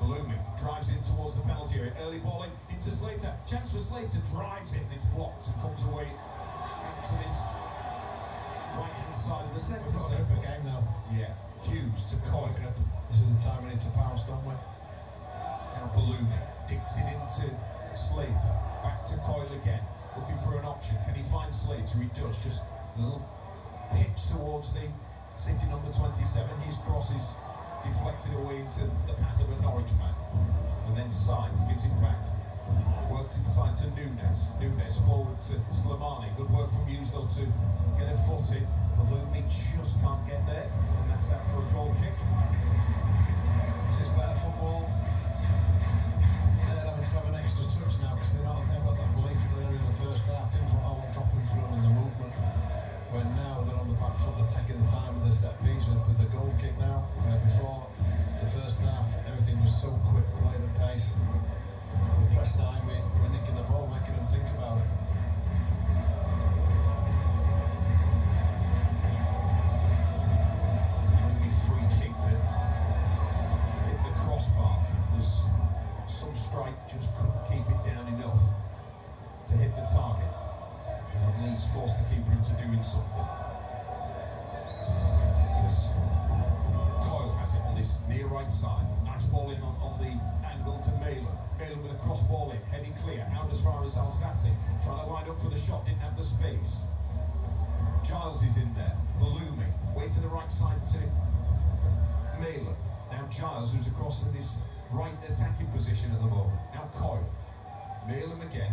Balumi drives in towards the penalty area. Early ball into Slater. Chance for Slater. Drives it and it's blocked and comes away to this right-hand side of the centre circle. Game now. Yeah. Hughes to Coyle. This is the time we need to pounce, don't we? Now Balumi dicks it into Slater. Back to Coyle again. Looking for an option. Can he find Slater? He does. Just a little pitch towards the City number 27. His cross is deflected away into the path of a Norwich man. And then Symes gives it back. Worked inside to Nunes. Nunes forward to Slimani. Good work from Hughes though to get a foot in. Balumi just can't get there. And that's out for a goal kick. This is better football. They're having to have an extra touch now because they've got that belief there in the first half. Things were all dropping through in the movement. When now they're on the back foot, they're taking the time with the set piece with the goal kick now. Before the first half, everything was so quick, played at pace. at least force the keeper into doing something. Yes. Coyle has it on this near right side. Nice ball in on the angle to Malin. Malin with a cross ball in, heading clear, out as far as Alzati. Trying to line up for the shot, didn't have the space. Giles is in there, Balumi, way to the right side to Malin. Now Giles, who's across in this right attacking position at the moment. Now Coyle, Malin again,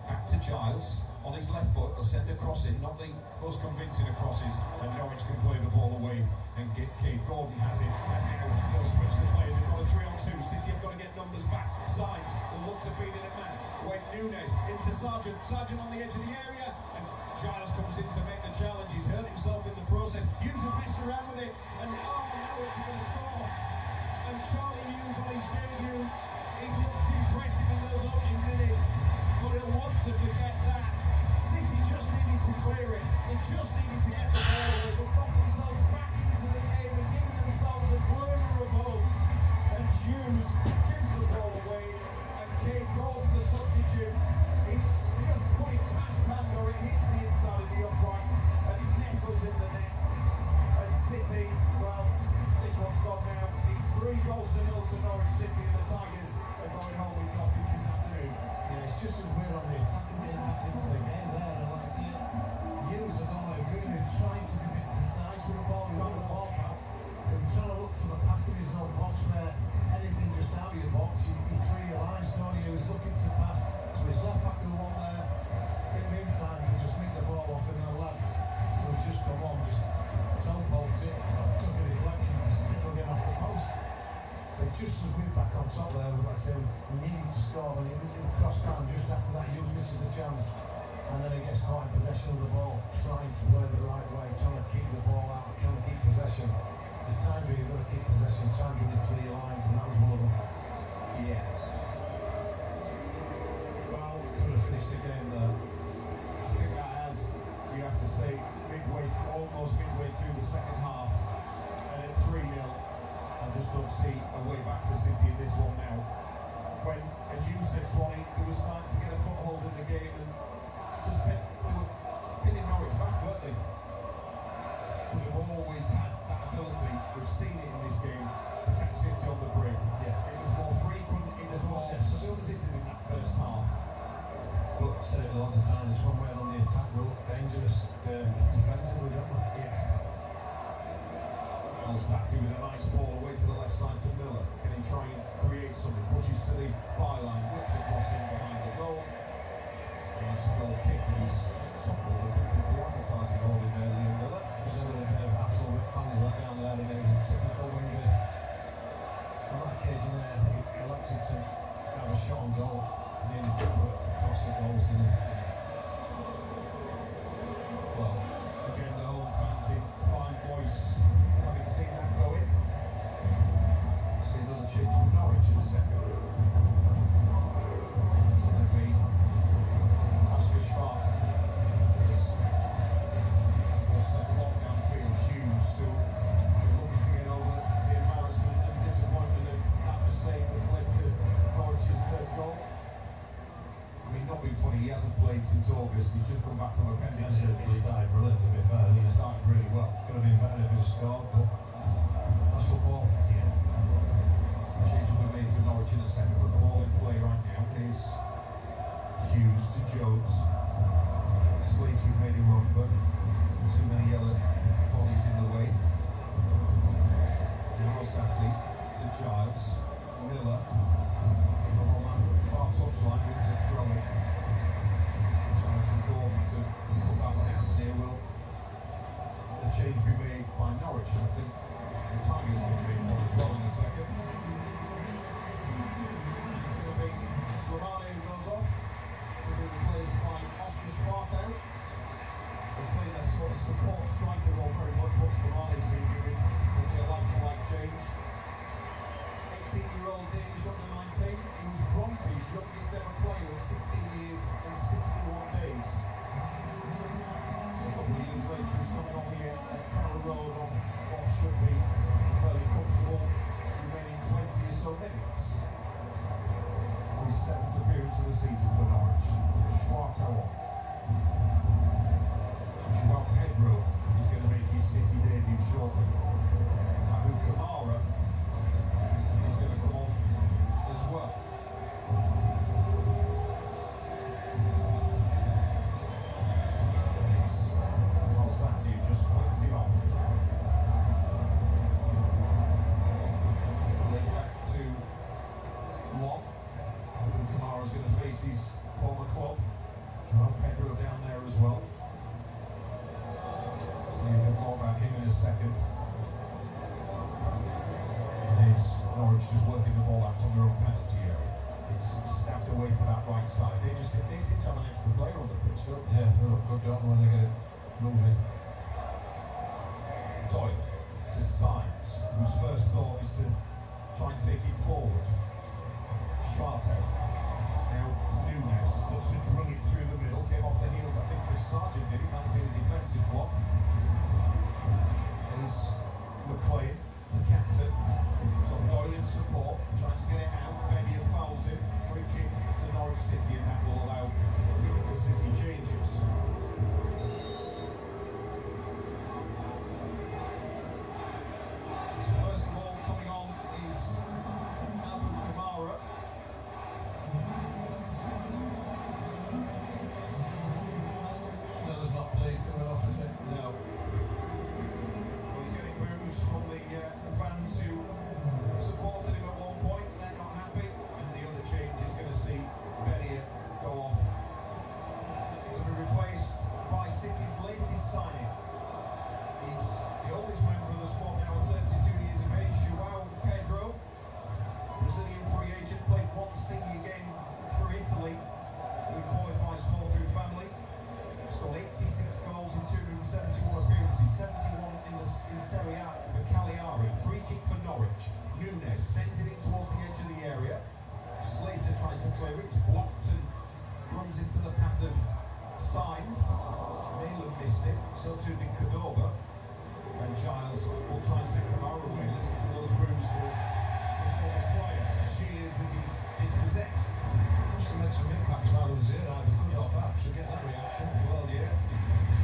back to Giles, on his left foot, he'll send a cross in, not the most convincing of crosses, and Norwich can play the ball away and get Cade Gordon has it, and now they'll switch the play, they've got a 3-on-2, City have got to get numbers back, Signs will look to feed in a man, away Nunes, into Sargent, Sargent on the edge of the area, and Giles comes in to make the challenge, he's hurt himself in the process, Hughes has messed around with it, and Norwich are going to score, and Charlie Hughes on his debut, he looked impressive in those opening minutes, but he'll want to forget that. City just needed to clear it. They just needed to get the ball away. They got themselves back into the game and giving themselves a glimmer of hope. And Hughes gives the ball away. And Cade Gordon, the substitute, is just put it past Pandor. It hits the inside of the upright and it nestles in the net. And City, well, this one's gone now. It's 3-0 to Norwich City, and the Tigers are going home with nothing this afternoon. Yeah, it's just as weird on the attacking game back into the game there, and like I see Hughes, I don't know, Green trying to be a bit precise with the ball, trying the ball back, and trying to look for the pass in his own box where anything just out of your box, you clear your lines, don't you? He was looking to pass to his left back who won there. In the meantime, he just nicked the ball off, and the lad was just come on, just toe-poked it, took a deflection, just tickled him off the post. But just as we're back on top there, like I say, we needed to score, and it crossed down just after that. Hughes misses the chance, and then he gets caught in possession of the ball, trying to play the right way, trying to keep the ball out, trying to keep possession. There's times where you've got to keep possession, times when you clear your lines, and that was one of them. Yeah. Well, could have finished the game there. I think that has, you have to say, almost midway through the second half, and at 3-0. I just don't see a way back for City in this one now. When, as you said, Swanee, they were starting to get a foothold in the game and just they were pinning Norwich back, weren't they? But they've always had that ability, we've seen it in this game, to catch City on the break. Yeah. It was more frequent, it was more as soon as it did in that first half. But I said it lots of times, it's one way on the attack, we look dangerous defensively, don't we? Yeah. Alzati with a nice ball away to the left side to Miller. Can he try and create something? Pushes to the byline, whips across in behind the goal. And it's a goal kick, and he's just toppled, I think, into the advertising hall in there, Liam Miller. There's a bit of hassle with fans like down there, and then typical winger. On that occasion there, I think he elected to have a shot on goal, and he needed to put it across the goals, didn't he? Well, again, the home fans in fine voice. Having seen that going, see another change from Norwich in a second. It's going to be Oscar Schwartz. Yes. Also, block downfield, Hughes, who are looking to get over the embarrassment and disappointment of that mistake that's led to Norwich's third goal. I mean, not being funny, he hasn't played since August. He's just come back from appendix surgery. He started brilliant, to be fair. He started really well. Could have been better if he'd scored, but that's football. Yeah. Change will be made for Norwich in a second, but the ball in play right now is Hughes to Jones. Slates, we've made him run, but too many yellow bodies in the way. Now Alzati to Giles. Miller. On that far touchline, wins a throw in. Trying for Gordon to put that one out, and here will the change be made by Norwich. I think the Tigers will be made one as well in a second. It's going to be Joao Pedro down there as well. Tell you a bit more about him in a second. There's Norwich just working the ball out from their own penalty area. It's stabbed away to that right side. They seem to have an extra player on the pitch, don't they? Yeah, they look good, don't they, when they get it moving. Doyle to Sainz, whose first thought is to try and take it forward. Schwarte. Now Nunes looks to drug it through the middle. Came off the heels, I think, for Sargent, did he? Might have been a defensive block. There's McLean, the captain. So Doyle in support, tries to get it out. Bedia fouls it. Free kick to Norwich City, and that will allow the City changes. So first of all, coming on is Abu Kamara. Miller's not pleased to win off, is it? No. Well, he's getting boos from the fans who supported him at one point. They're not happy, and the other change is going to see Bedia go off to be replaced by City's latest signing. He's the oldest member of the squad now at 32 years of age, Joao Pedro. Brazilian free agent, played one senior game for Italy, who he qualifies for through family. Scored 86 goals in 271 appearances, 71 in Serie A for Cagliari. Free kick for Norwich. Nunes sends it in towards the edge of the area. Slater tries to clear it, blocked and runs into the path of Sainz. Milan missed it, so too did Cordova. And Giles will try and set Kamara away. Listen to those boos for the former player. Cheers as he's dispossessed. Must have made some impact while he was here, either good or bad, to get that reaction. Well, yeah.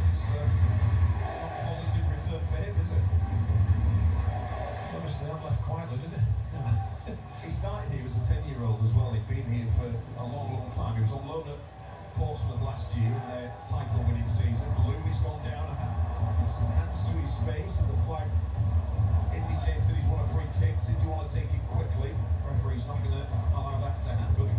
It's not a positive return for him, is it? Obviously, not left quietly, did he? No. He started here as a 10-year-old as well. He'd been here for a long, long time. He was on loan at Portsmouth last year in their title-winning season. Baloomi's gone down, his hands to his face, and the flag indicates that he's won a free kick. City want to take it quickly. Referee's not going to allow that to happen.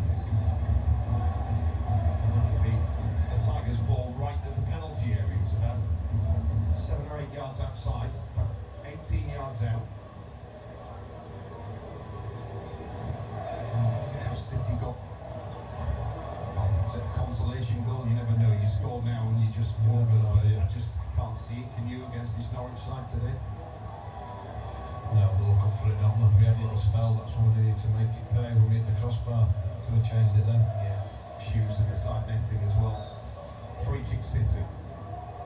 The Tigers' ball right at the penalty area. It's about 7 or 8 yards outside, 18 yards out. City got a consolation goal. You never know. You score now and you just I just can't see it. Can you against this Norwich side today? No, they'll look up for it, don't they? We had a little spell, that's what we needed to make it pay. We hit the crossbar. Could have changed it then. Yeah. Hughes in the side netting as well. Free kick City.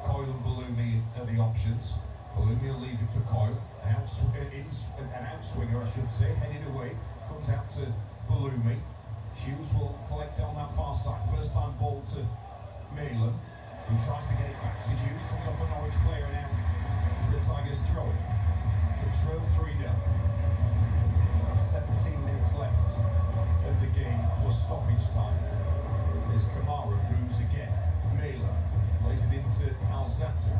Coyle and Balumi are the options. Balumi will leave it for Coyle. An outswinger, I should say, headed away. Comes out to Balumi. Hughes will collect it on that far side. First time ball to Milan, who tries to get it back to Hughes. Comes off a Norwich player and out for a Tigers throw it. The trail 3-0. 17 minutes left of the game was stoppage time. There's Kamara, boos again. Milan plays it into Alzate.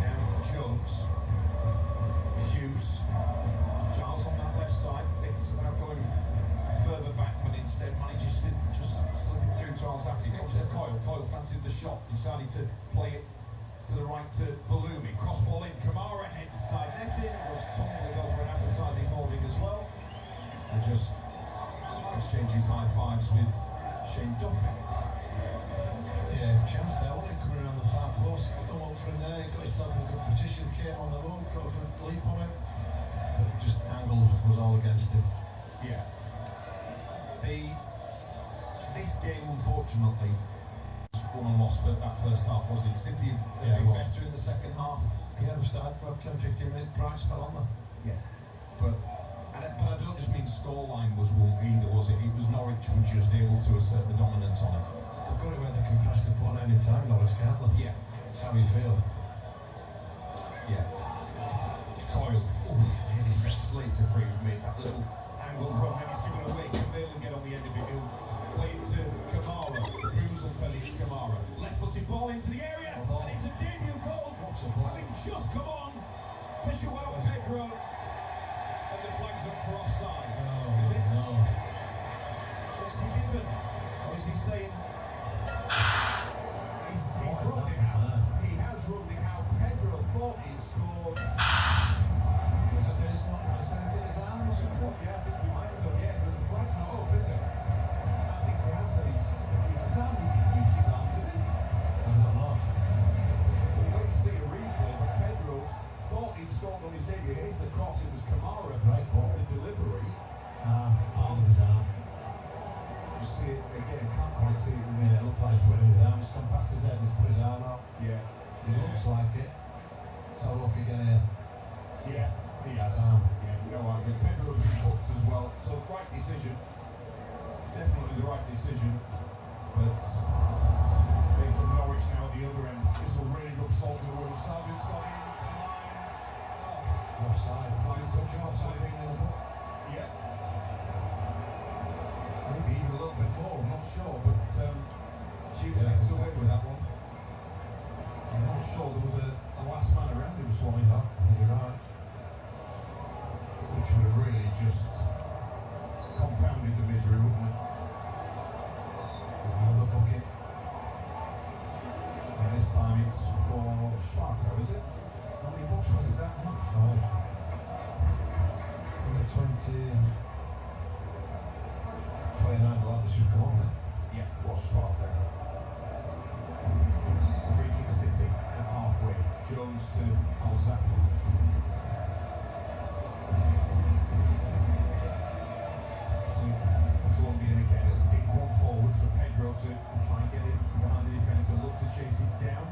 Now Jones. Hughes. Giles on that left side thinks about going further back, but instead manages to just slip it through to Alzate. Goes to Coyle. Coyle fancied the shot, decided to play it to the right to Balumi. Cross ball in. Kamara heads side netting. Goes tumbling over an advertising hoarding as well. And just exchanges high fives with Shane Duffy. Yeah, chance there, wasn't it, coming around the far post? Don't look for him there, he got himself in a good position, came on the move, got a good leap on it. But just angle was all against him. Yeah. This game, unfortunately, won and lost for that first half, wasn't it? City better in the second half. Yeah, they started about 10-15 minute bright spell on them. Yeah. But I don't just mean scoreline was wrong either, was it? It was Norwich were just able to assert the dominance on it. They've got it where they can press the ball any time, Norwich, can't they? Yeah. That's how you feel. Yeah. Coyle. Oof, nearly set Slater free with me. That little angle run, then he's given away. Can Milan get on the end of it? He'll play it to Kamara. Bruce will tell you it's Kamara. Left-footed ball into the area, and it's a debut goal. Having just come on for Joao Pedro. And the flag's up for offside. No, is it? No. What's he given? Or is he saying might see it. Yeah, it looked like he put his arm. He's come past his head and he put his arm out. Yeah. It looks like it. So look again here. Yeah, he has. Yeah, no argument. Pedro's been booked as well. So right decision. Definitely the right decision. But they from Norwich now at the other end. This will really rub salt in the wound. Sargent's got in. Offside. Nice offside being in the book. Yeah. Maybe even a little bit more, I'm not sure, but Hughes gets away with that one. I'm not sure there was a last man around him swallowing up. You're right. Which would have really just compounded the misery, wouldn't it? Another bucket. And this time it's for Schwarzer, is it? How many books was that? 5. Number 20. 29, the lad that should come on then. Yeah, was Schwarzer. Free kick City at halfway. Jones to Alzati. To Colombian again. A big one forward for Pedro to try and get in behind the defence and look to chase it down.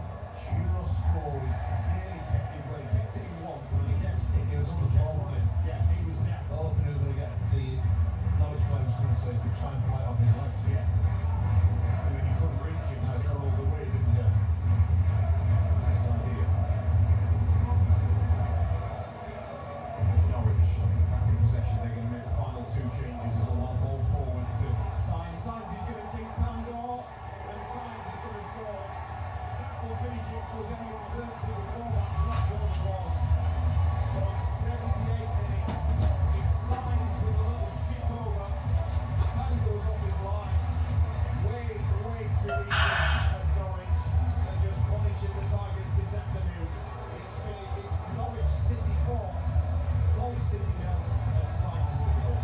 Just slowly, nearly kept it. Well, he kept it in once and then he kept it. He was on the floor, wasn't he? Yeah, he was down. All hoping he was going to get the Norwich player was coming so he could try and play it off his legs. Yeah. And then he couldn't reach it. Nice all the way, didn't he? Nice idea. Norwich back in possession. They're going to make the final 2 changes as a long ball forward to Sainz. Sainz is going to kick Pandor, and Sainz is going to score. That will finish it. Was any uncertainty before that? I'm not sure it was. But on 78 minutes, it's Sainz with a little chip over. Pandor's off his line. Way too easy at Norwich, and just punishing the Tigers this afternoon. It's Norwich City 4, Hull City 0, and Sainz with the goal.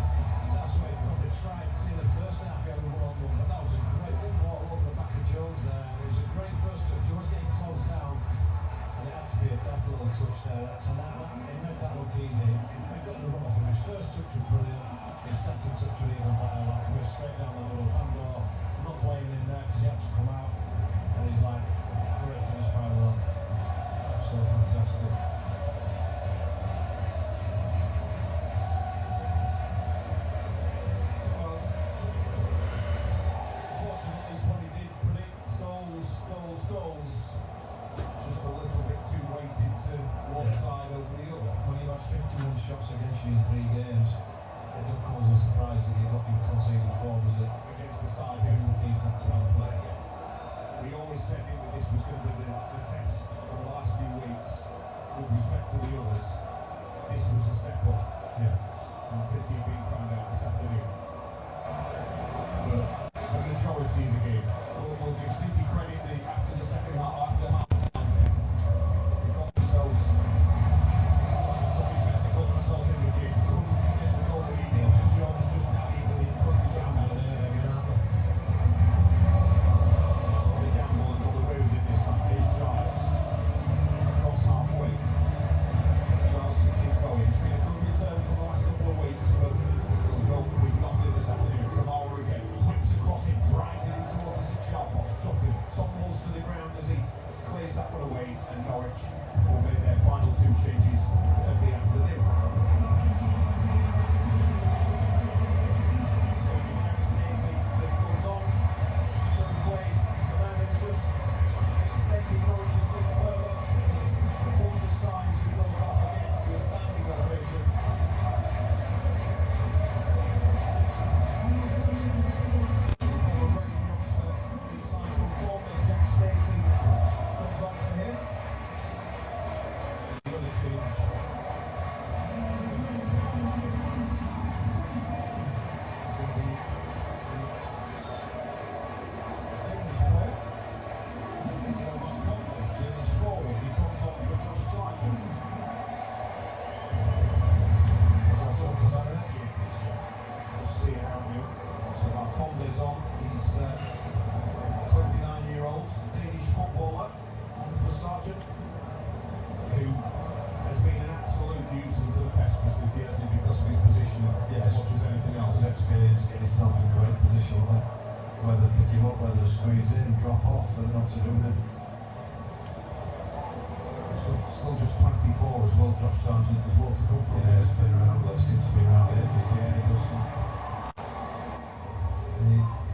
That's the way he probably tried clear the first half. He had a 1-on-1, but that was a great one ball over the back of Jones there. It was a great first touch. He was getting closed down, and it had to be a deft little touch there. And that it made that look easy. He got the run off him. His first touch was brilliant. His second touch was even better. Like, he was straight down the middle. Pandor, I'm not blaming him there because he had to come out. And he's like, great finish by the lad. So fantastic. Well, unfortunately, it's what he did predict. Goals. Just a little bit too weighted to one side over the other. When you have 51 shots against you in 3 games, it don't come as a surprise that you conceded 4, was it? Against the side Against a decent team. We always said that this was going to be the test for the last few weeks with respect to the others. This was a step up. Yeah. And City have been found out this afternoon. For the majority of the game. We'll give City credit after the second half, after half time. They got themselves looking better, got themselves in the game. Couldn't get the goal they needed. And Jones just dallying with it in front of his hand. So they gamble and got away with it this time. Here's Giles. Across halfway. Giles can keep going. It's been a good return from the last couple of weeks, but we'll go with nothing this afternoon. Kamara again. Whips across it, drives it in towards up, whether they squeeze in, drop off, but not to do with it. Still just 24 as well, Josh Sargent as well to come from. Yeah, it's been around, they seem to be around it. Yeah, it does.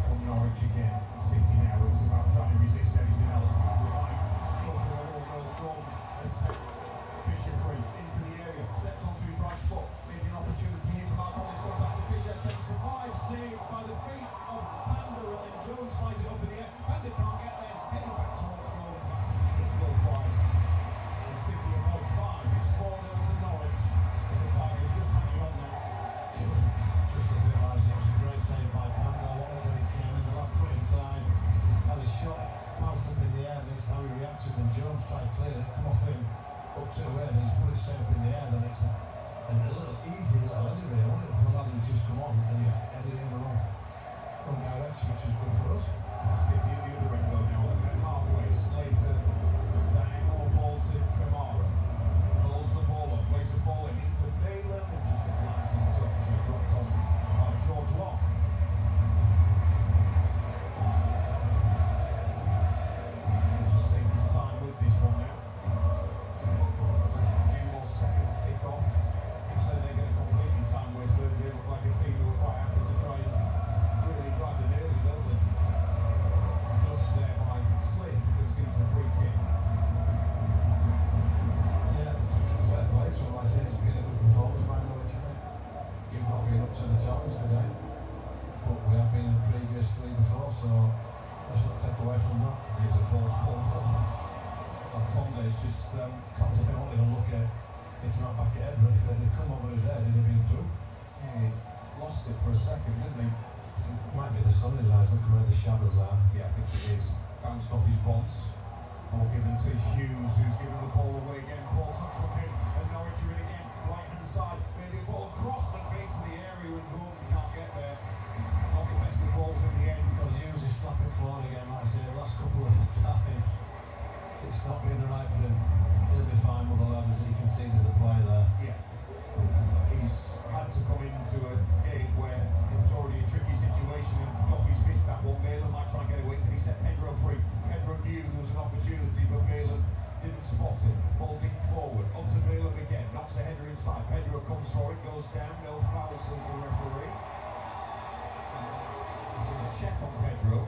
Come Norwich again. City now, it's about trying to resist anything else. We might go for a all-goals goal. Fisher free into the area, steps onto his right foot, maybe an opportunity here for Mark Collins, goes back to Fisher, checks for 5, saved by the feet of Panda, and then Jones flies it up in the air. Panda can't get there, heading back towards goal, in fact, just goes wide. And City have won 5, it's 4-0 to Norwich, and the Tigers just hanging on now. Just a bit like it was a great save by Panda, whatever it came in the last point in time, had a shot, bounced up in the air, that's how he reacted, and Jones tried to clear it, come off him. Up to where he's put it straight up in the air, then it's a little easy little header really, wasn't it, for the lad who's just come on and he headed in the wrong direction, which is good for us. City at the other end though now, at halfway, Slater, diagonal ball to Kamara, holds the ball up, plays the ball in into Balin, and just a glancing touch is dropped on by George Long. He'll just take his time with this one now. Seconds tick off. So they're going to completely time waste. They look like a team who are quite happy to try and really drive the nail in, don't they? Nudged there by Slater, concedes the free kick. Yeah, it's fair play. So I say it's been a good performance by Norwich. You've not been up to the challenge today, but we have been in the previous 3 before, so let's not take away from that. Here's a ball forward. Conde's just Conde's been wanting to look at. It's not back at Edward. If they'd come over his head, he'd have been through. Yeah, he lost it for a second, didn't he? It might be the sun in his eyes, look where the shadows are. Yeah, I think it is. Bounced off his bonds. Ball given to Hughes, who's given the ball away again. Ball touch from him, and Norwich are in again. Right hand side, maybe a ball across the face of the area, and Gordon can't get there. Not the best of the balls in the end. Got Hughes is slapping forward again, like I say, the last couple of times. It's not been the right for him. He'll be fine with the lads as he can see there's a player there. Yeah. He's had to come into a game where it was already a tricky situation and Duffy's missed that one. Malin might try and get away, but he set Pedro free. Pedro knew there was an opportunity, but Malin didn't spot it. Ball dinked forward, up to Malin again, knocks the header inside. Pedro comes forward, goes down, no foul, says the referee. He's in a check on Pedro,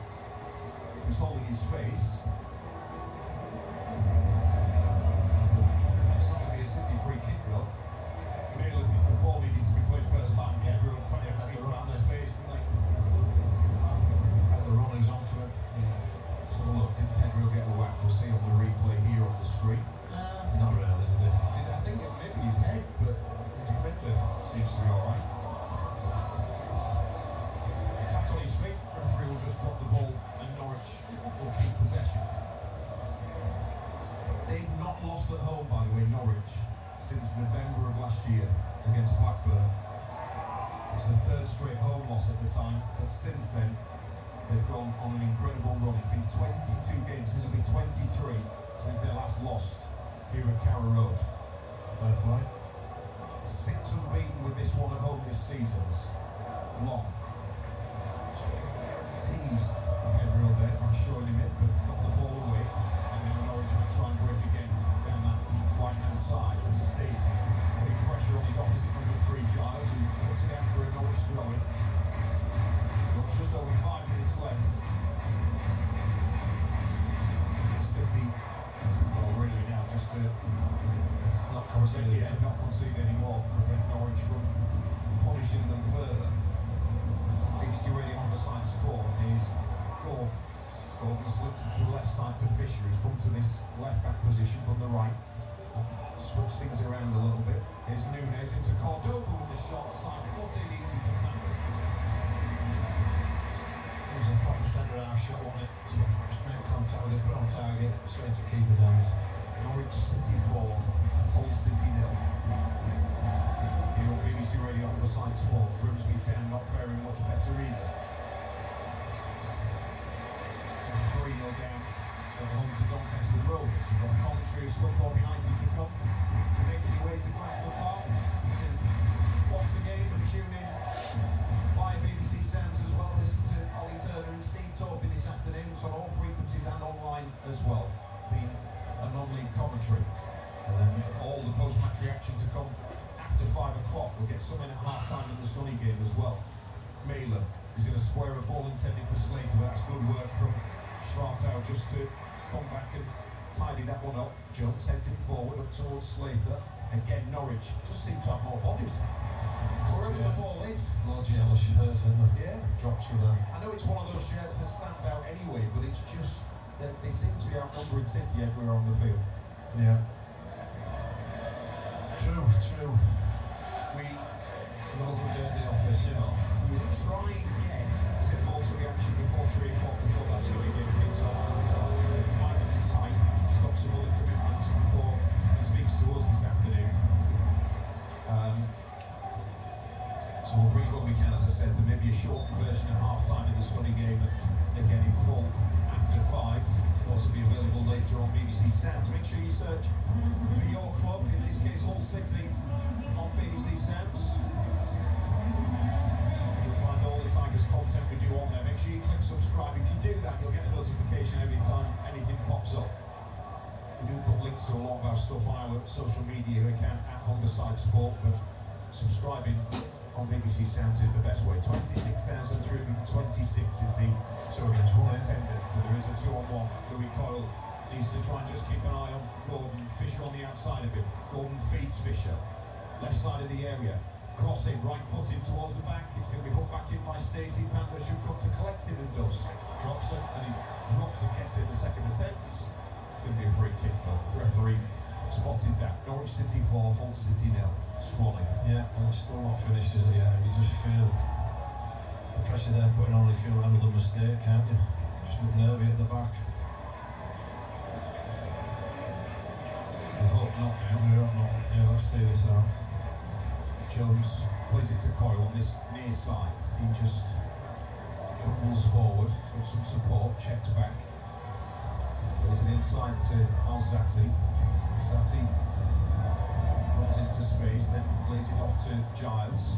who's holding his face. City free kick though. Malin, the ball needed to be played first time. Pedro trying to get around the space, didn't they? Had the runnings onto it. Yeah. So look, did Pedro get a whack? We'll see on the replay here on the screen. Not really, did it? I think it maybe his head, but the defender seems to be alright. Back on his feet, referee will just drop the ball and Norwich will keep possession. They've not lost at home, by the way, Norwich, since November of last year against Blackburn. It was the 3rd straight home loss at the time, but since then, they've gone on an incredible run. It's been 22 games, this will be 23 since their last loss here at Carrow Road. Fair play. 6 unbeaten with this one at home this season. Long. Teased Pedro there by showing him it, but got the ball away. And then Norwich might try and break again down that right-hand side. Stacey putting pressure on his opposite number 3, Giles, who puts it out for a Norwich throw-in. Got just over 5 minutes left. City, well, really now just to not concede. Yeah, not concede anymore. Prevent Norwich from punishing them further. BBC Radio on the side sport is Gordon slips it to the left side to Fisher, who's come to this left-back position from the right. Switch things around a little bit. Here's Nunes into Cordoba with the shot, side-footed, easy for Panda. It was a proper centre-half shot, wasn't it? Just make contact with it, put on target, straight to keeper's hands. Norwich City 4, Hull City 0. Here on BBC Radio on the side sport, Grimsby Town not faring much better either. 3-0 down at home to Doncaster Rovers. We've got commentary of Scunthorpe United to come. Making your way to Blackford Park. You can watch the game and tune in via BBC Sounds as well. Listen to Ollie Turner and Steve Torpin this afternoon. Malin. He's going to square a ball intended for Slater, but that's good work from Schwartau just to come back and tidy that one up. Jones heads it forward up towards Slater. Again, Norwich just seem to have more bodies. Wherever the ball is. Large yellow shirts, isn't it? Yeah. Drops to them. I know it's one of those shirts that stands out anyway, but it's just they seem to be outnumbering City everywhere on the field. Yeah. True. We all good day at the office. You know, we try and get Tim Ball to reaction before 3 o'clock before that story game kicks off. Finally tight. He's got some other commitments before he speaks to us this afternoon. So we'll bring it when we can, as I said. There may be a short version at half-time in the Scotty game, and again in full after 5. It'll also be available later on BBC Sounds. Make sure you search for your club, in this case Hull City, on BBC Sounds. You'll find all the Tigers content we do on there. Make sure you click subscribe. If you do that, you'll get a notification every time anything pops up. We do put links to a lot of our stuff on our social media account at Humberside Sport, but subscribing on BBC Sounds is the best way. 26,326 is the attendance. So there is a 2-on-1. Louis Coyle needs to try and just keep an eye on Gordon. Fisher on the outside of him. Gordon feeds Fisher. Left side of the area. Crossing, right footed towards the back. It's going to be put back in by Stacey. Panda should come to collect it and does. Drops it, and he dropped and gets it the second attempt. It's going to be a free kick, but referee spotted that. Norwich City 4, Hull City 0. Swanning. Yeah, and it's still not finished, is it? Yeah, you just feel the pressure they're putting on if you handle a mistake, can't you? Just look nervy at the back. We hope not now. We hope not. Yeah, let's see this out. Jones plays it to Coyle on this near side. He just trundles forward, with some support, checks back. Plays it inside to Alzati. Zati runs into space, then lays it off to Giles.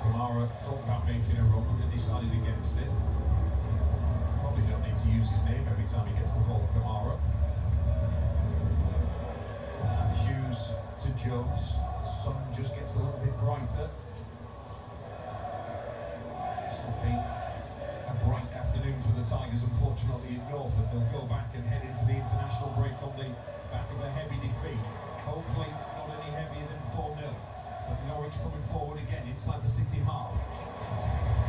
Kamara thought about making a run, but decided against it. Probably don't need to use his name every time he gets the ball, Kamara. Hughes to Jones. The sun just gets a little bit brighter. It's not been a bright afternoon for the Tigers, unfortunately, in Norfolk. They'll go back and head into the international break on the back of a heavy defeat. Hopefully not any heavier than 4-0. But Norwich coming forward again inside the City half.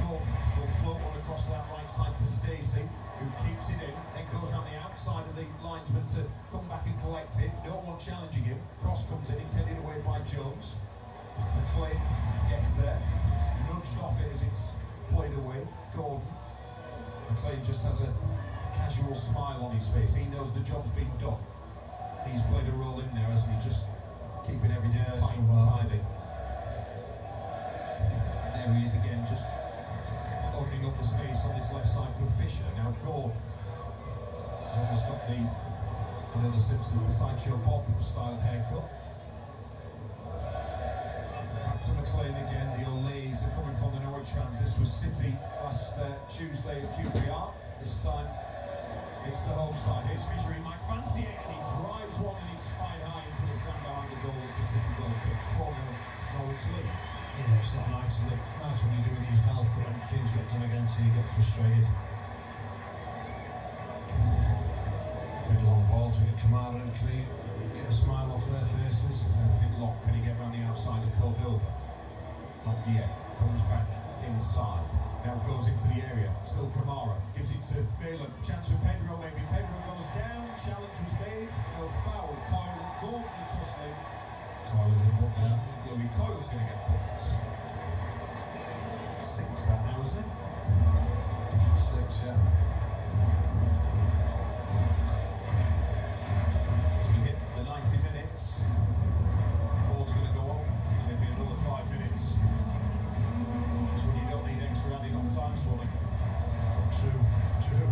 Gordon will float one across that right side to Stacey, who keeps it in, then goes around the outside of the linesman to come back and collect it. No one challenging him. Cross comes in, it's headed away by Jones. McLean gets there, nudged off it as it's played away. Gordon. McLean just has a casual smile on his face. He knows the job's been done. He's played a role in there, hasn't he? Just keeping everything tight and tidy. There he is again, just opening up the space on this left side for Fisher. Now Gordon has almost got the Simpsons, the Sideshow Bob style haircut. Back to McLean again. The Olays are coming from the Norwich fans. This was City last Tuesday at QPR. This time it's the home side. Here's Fisher. He might fancy it, and he drives one, and it's fired high into the stand behind the goal. It's a City goal kick. 4-0 Norwich lead. Yeah, it's not nice, is it? It's nice when you do it yourself, but when teams get done against you, you get frustrated. Big long ball to get Kamara and can he get a smile off their faces? Sends it lock. Can he get around the outside of Cordova? Not yet. Comes back inside. Now goes into the area. Still Kamara. Gives it to Malin. Chance for Pedro maybe. Pedro goes down. Challenge was made. No foul. Coyle and Gordon are tussling. Coyle's in put there. Louis Coyle's going to get put. 6 that now, isn't it? 6, yeah. As we hit the 90 minutes, ball's going to go on. Maybe another 5 minutes. Just when you don't need extra adding on time, Swanee. True.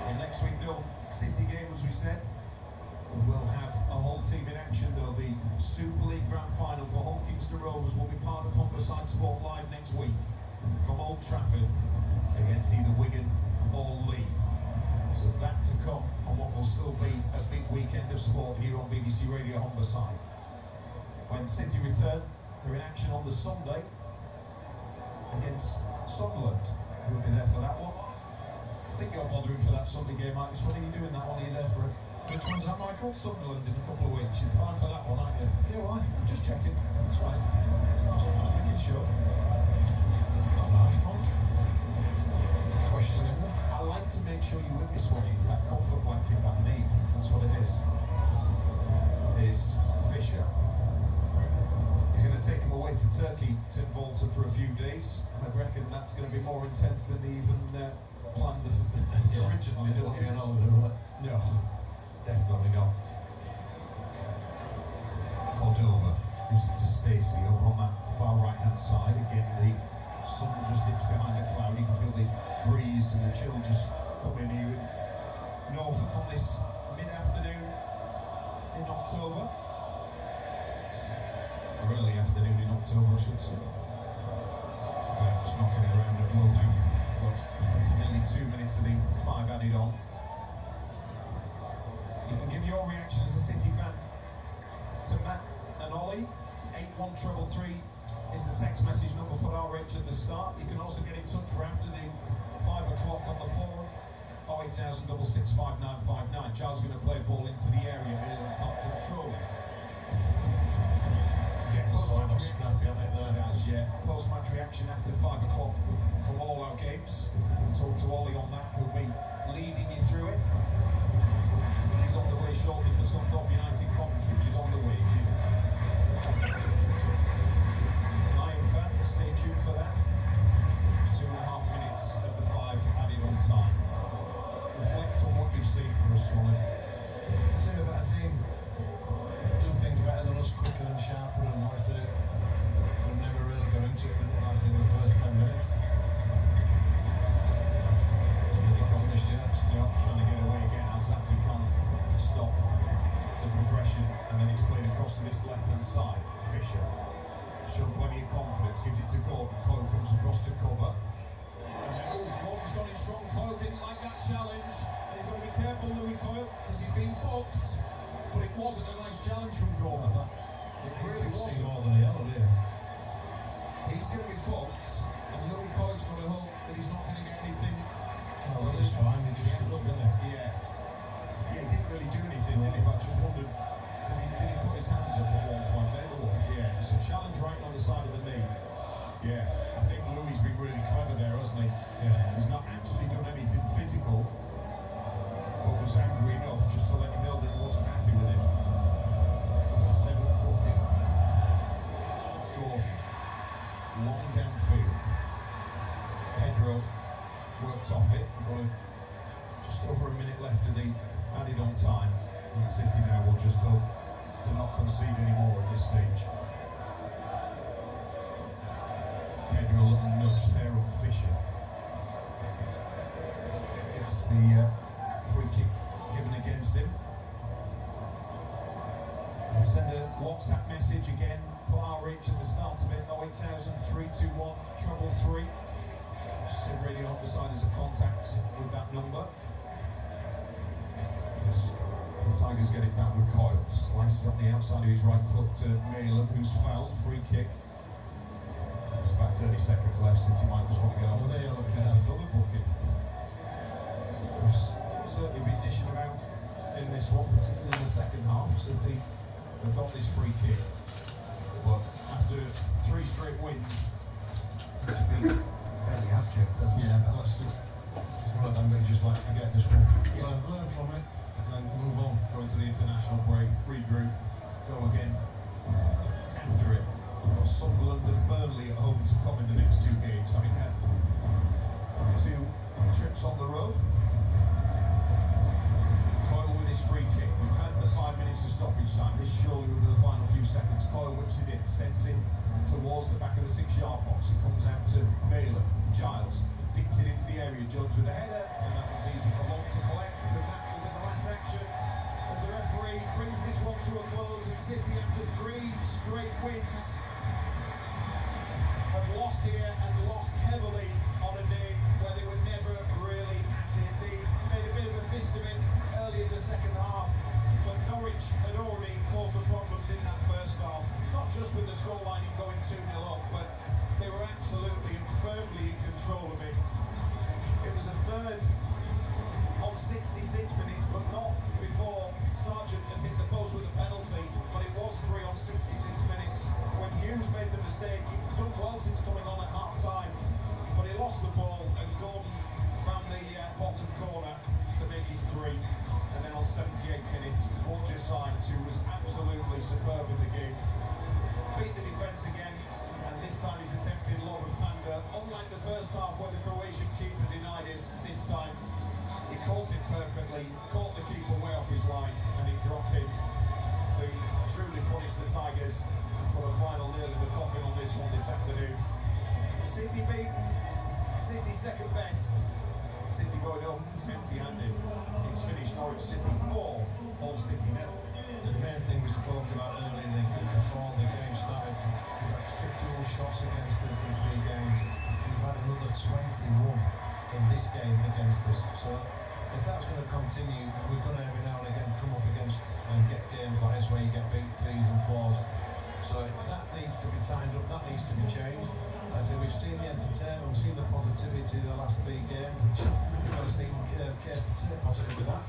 Well, next week, no City game, as we said. We'll have a whole team in action. There'll be Super League Grand Final for Hull Kingston Rovers. Will be part of Humberside Sport Live next week from Old Trafford against either Wigan or Leigh. So that to come on what will still be a big weekend of sport here on BBC Radio Humberside. when City return. They're in action on the Sunday against Sunderland. You'll be there for that one. I think you're bothering for that Sunday game, Mike. What are you doing that one? Are you there for it? Which one's that, Michael? Sunderland in a couple of weeks. You're fine for that one, aren't you? Yeah, why? Just checking. That's right. Just making sure. Not nice, Mike. Question, isn't it? I like to make sure you win this one. It's that comfort blanket that I need. That's what it is. Is Fisher. He's going to take him away to Turkey, Tim Bolton, for a few days. And I reckon that's going to be more intense than they even planned originally. It'll be an holiday, will it? No, definitely not. Cordova gives it to Stacey over on that far right-hand side. Again, the sun just dips behind the cloud. You can feel the breeze and the chill just coming here in Norfolk on this mid-afternoon in October. Early afternoon in October, I should say. Just knocking it around at will now. But nearly 2 minutes to the 5 added on. You can give your reaction as a City fan to Matt and Ollie. 81333 is the text message number. Put RH at the start. You can also get in touch for after the 5 o'clock on the forum. 08000 665959. Charles is going to play a ball into the area here and can't control it. Post-match reaction after 5 o'clock from all our games. Talk to Ollie on that, who'll be leading you through it. He's on the way shortly for Scunthorpe United commentary, which is on the way. Lion fans, stay tuned for that. 2.5 minutes of the 5 added on time. Reflect on what you've seen for us, Swanee. Seen a better team. Do things better than us, quicker and sharper and nicer. We've never really got into it, didn't we, in the first 10 minutes. You're trying to get away again. Alzati can't stop the progression, and then it's played across to this left-hand side. Fisher showed plenty of confidence, gives it to Gordon. Coyle comes across to cover. Gordon's gone in strong. Coyle didn't like that challenge, and he's got to be careful, Louis Coyle, because he's been booked. But it wasn't a nice challenge from Gordon. It really wasn't. More than a yellow, do you? He's going to be booked, and Louis Coyle's got to hope that he's not going to get anything. No, well, it's fine. He just stood up, didn't he? Yeah, he didn't really do anything, did he? But I just wondered, did he put his hands up at one point there? Oh, yeah, it's a challenge right on the side of the knee. Yeah, I think Louis been really clever there, hasn't he? Yeah. He's not actually done anything physical, but was angry enough just to let him know that he wasn't happy with him. 7th booking. Gordon. Long downfield. Pedro worked off it. Just over a minute left of the added on time. And City now will just hope to not concede any more at this stage. Pedro a little nudge there on Fisher. Gets the free kick given against him. Send a WhatsApp message again. Put RH at the start of it. 0800321 333. Sid Radio on the side as a contact with that number. Yes. The Tigers get it back with Coyle. Slices on the outside of his right foot to Malin, who's fouled. Free kick. It's about 30 seconds left. City might just want to get on. Well, there you look, there's another booking. We've certainly been dishing about in this one, particularly in the second half. City have got this free kick. But after 3 straight wins, it's been fairly abject, hasn't it? Yeah, but let's one of them we just like forget this one. Learn from it and then move on. Go into the international break, regroup, go again after it. We've got Sunderland and Burnley at home to come in the next 2 games. I mean, 2 trips on the road. Coyle with his free kick. We've had the 5 minutes of stoppage time. This surely will be the final few seconds. Coyle whips it in, sends it towards the back of the 6-yard box. It comes out to Malin. Giles picks it into the area. Jones with a header, and that was easy for Long to collect. And that will be the last action as the referee brings this one to a close. And City, after 3 straight wins, have lost here and lost heavily on a day where they were never really at it. They made a bit of a fist of it early in the second half, but Norwich had already caused the problems in that first half. Not this game against us. So if that's going to continue, we're going to every now and again come up against and get games like this where you get beat 3s and 4s. So that needs to be timed up, that needs to be changed. I say we've seen the entertainment, we've seen the positivity of the last 3 games, which we've got to stay positive with that.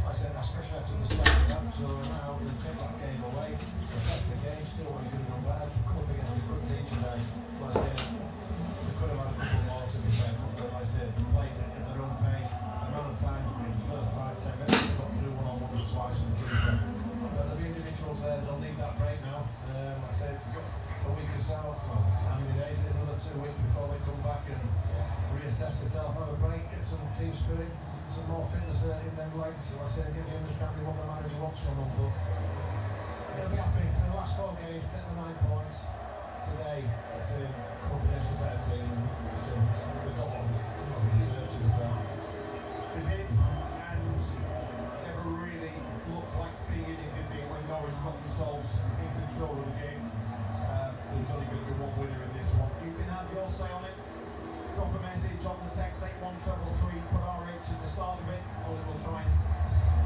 I said, especially after the start of that, so now we'll take that game away, assess the game, see what we could have done better, come up against a good team today. Like I said, we could have had a couple more to be fair, but like I said, played it at their own pace, the amount of times in the first 5-10 minutes we got through one-on-ones twice with the keeper. But there'll be individuals there, they'll need that break now. Like I said, we've got a week or so, well, how many days, another 2 weeks before they come back and reassess themselves, have a break, get some team spirit, some more fitness in them legs. So I said, get the understanding what the manager wants from them, but they'll be happy. In the last 4 games, take the 9 points. Today, it's come up against a better team, so we got what we deserve to be fair. They did, and never really looked like being in it, did they, when Norwich got themselves in control of the game. There's only going to be one winner in this one. You can have your say on it. Drop a message on the text 81333, put RH at the start of it. Ollie will try and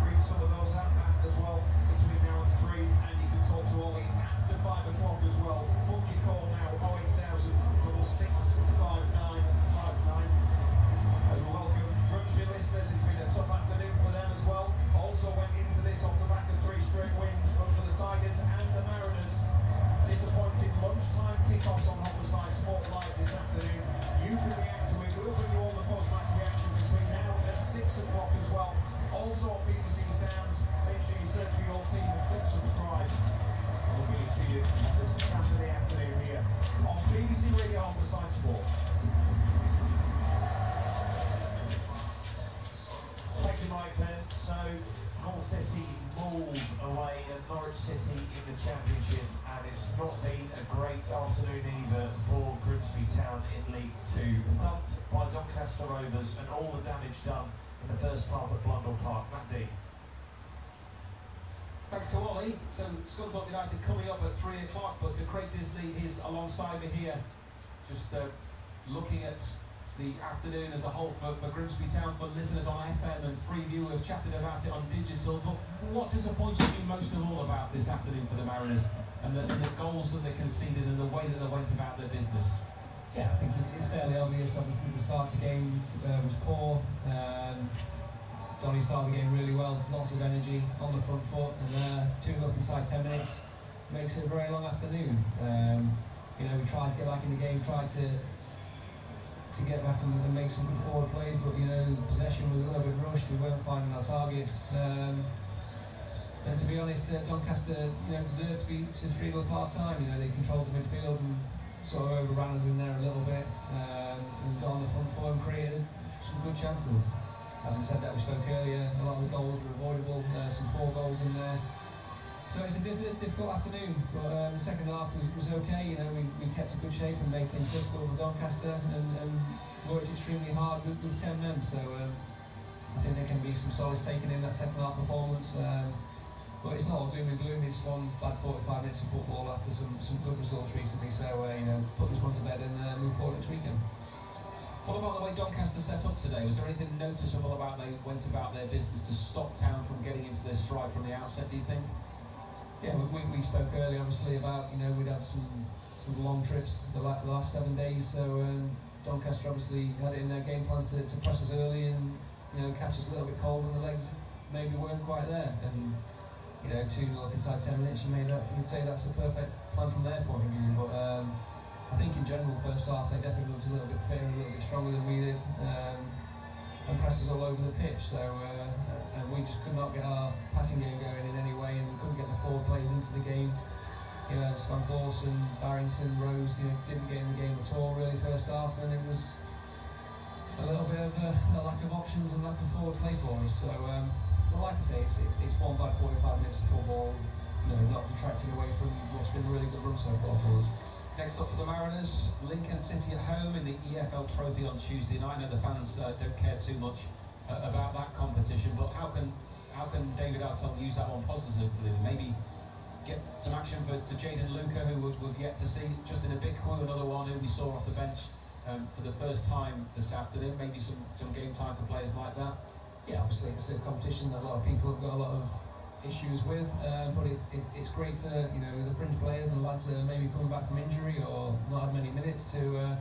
read some of those out as well between now and 3, and you can talk to Ollie after 5 o'clock as well. Book your call now, 08000 659 59. As we welcome Grimsby listeners, it's been a tough afternoon for them as well. Also went into this off the back of 3 straight wins, both for the Tigers and the Mariners. Disappointing lunchtime kickoffs on Homicide Sport Live this afternoon. You can react to it. We'll bring you all the post-match reaction between now and 6 o'clock as well. Also on BBC Sounds. Make sure you search for your team and click subscribe. We'll bring it to you this Saturday afternoon here on BBC Radio Homicide Sport. Thank you, Mike, then. So, Hull City mauled away at Norwich City in the Championship, and it's not been a great afternoon either for Grimsby Town in League 2. Thumped by Doncaster Rovers, and all the damage done in the first half at Blundell Park. Matt D. Thanks to Ollie. So, Scunthorpe United coming up at 3 o'clock, but to Craig Disley, he's alongside me here, just looking at the afternoon as a whole for Grimsby Town, for listeners on FM and Freeview. We've chatted about it on digital, but what disappointed you most of all about this afternoon for the Mariners, and the goals that they conceded and the way that they went about their business? Yeah, I think it's fairly obvious. Obviously, the start of the game was poor. Donny started the game really well, lots of energy on the front foot, and 2-up inside 10 minutes makes it a very long afternoon. You know, we tried to get back in the game, tried to get back and make some good forward plays, but you know, possession was a little bit rushed. We weren't finding our targets, and to be honest, Doncaster, you know, deserved to be 3-0 part-time. You know, they controlled the midfield and sort of overran us in there a little bit, and got on the front foot and created some good chances. Having said that, we spoke earlier, a lot of the goals were avoidable, some poor goals in there. So it's a difficult afternoon, but the second half was okay. You know, we kept in good shape and made things difficult with Doncaster, and worked extremely hard with 10 men. So I think there can be some solace taken in that second half performance. But it's not all doom and gloom. It's one bad 45 minutes of football after some good results recently. So you know, put this one to bed and move forward next weekend. What about the way Doncaster set up today? Was there anything noticeable about they went about their business to stop Town from getting into their stride from the outset, do you think? Yeah, we spoke earlier, obviously, about, you know, we'd have some long trips the last 7 days, so Doncaster obviously had it in their game plan to press us early and, you know, catch us a little bit cold, and the legs maybe weren't quite there. And, you know, 2-0 up inside 10 minutes, you'd say that's the perfect plan from their point of view. But I think in general, first half, they definitely looked a little bit fitter, a little bit stronger than we did, and pressed us all over the pitch. So and we just could not get our passing game going in any way, and we couldn't get the forward players into the game. You know, Stan Dawson, Barrington, Rose, you know, didn't get in the game at all really first half, and it was a little bit of a lack of options and lack of forward play for us. So, well, like I say, it's won by 45 minutes of football, you know, not detracting away from what's been a really good run so far for us. Next up for the Mariners, Lincoln City at home in the EFL Trophy on Tuesday night. I know the fans don't care too much about that competition, but how can David Artell use that one positively? Maybe get some action for Jaden Luca, who we've yet to see. Justin Abikwu, another one who we saw off the bench for the first time this afternoon. Maybe some game time for players like that. Yeah, obviously it's a competition that a lot of people have got a lot of issues with, but it's great for the fringe players and lads maybe coming back from injury or not had many minutes to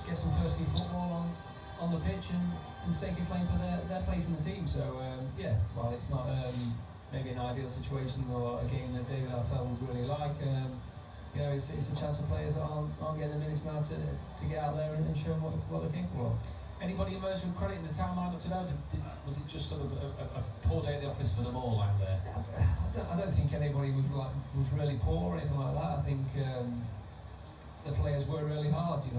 get some first team football on the pitch and stake a claim for their place in the team. So yeah, while it's not maybe an ideal situation or a game that David Artell would really like, it's a chance for players that aren't getting the minutes now to get out there and show them what they're capable of. Anybody emerged with credit in the town lineup today? Was it just sort of a poor day at the office for them all out there? I don't think anybody was really poor or anything like that. I think the players worked really hard. I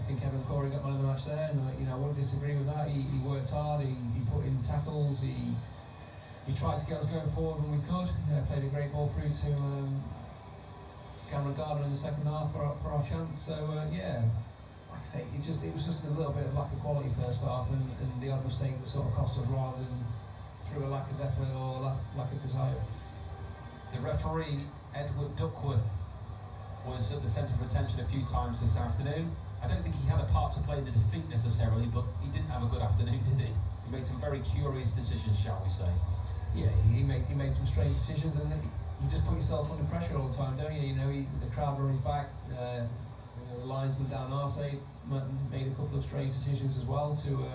think Kevin Corey got man of the match there, and I wouldn't disagree with that. He worked hard. He put in tackles. He tried to get us going forward when we could. Played a great ball through to Cameron Gardner in the second half for our chance. So yeah. Like I say, it was just a little bit of lack of quality first half and the odd mistake that sort of cost us rather than through a lack of effort or lack of desire. The referee, Edward Duckworth, was at the centre of attention a few times this afternoon. I don't think he had a part to play in the defeat necessarily, but he didn't have a good afternoon, did he? He made some very curious decisions, shall we say. Yeah, he made some strange decisions, and you just put yourself under pressure all the time, don't you? The crowd were on his back. The linesman down our side made a couple of strange decisions as well to,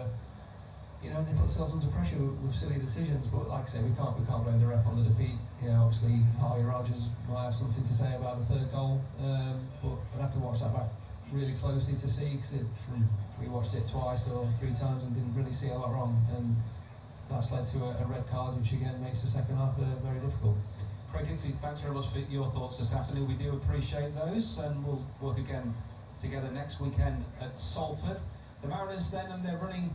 they put themselves under pressure with silly decisions. But like I say, we can't blame the ref on the defeat. Obviously Harvey Rogers might have something to say about the third goal, but I'd have to watch that back really closely to see, because we watched it twice or 3 times and didn't really see a lot wrong, and that's led to a red card, which again makes the second half very difficult. Craig Dixie, thanks very much for your thoughts this afternoon. We do appreciate those, and we'll work again together next weekend at Salford. The Mariners then, and their winning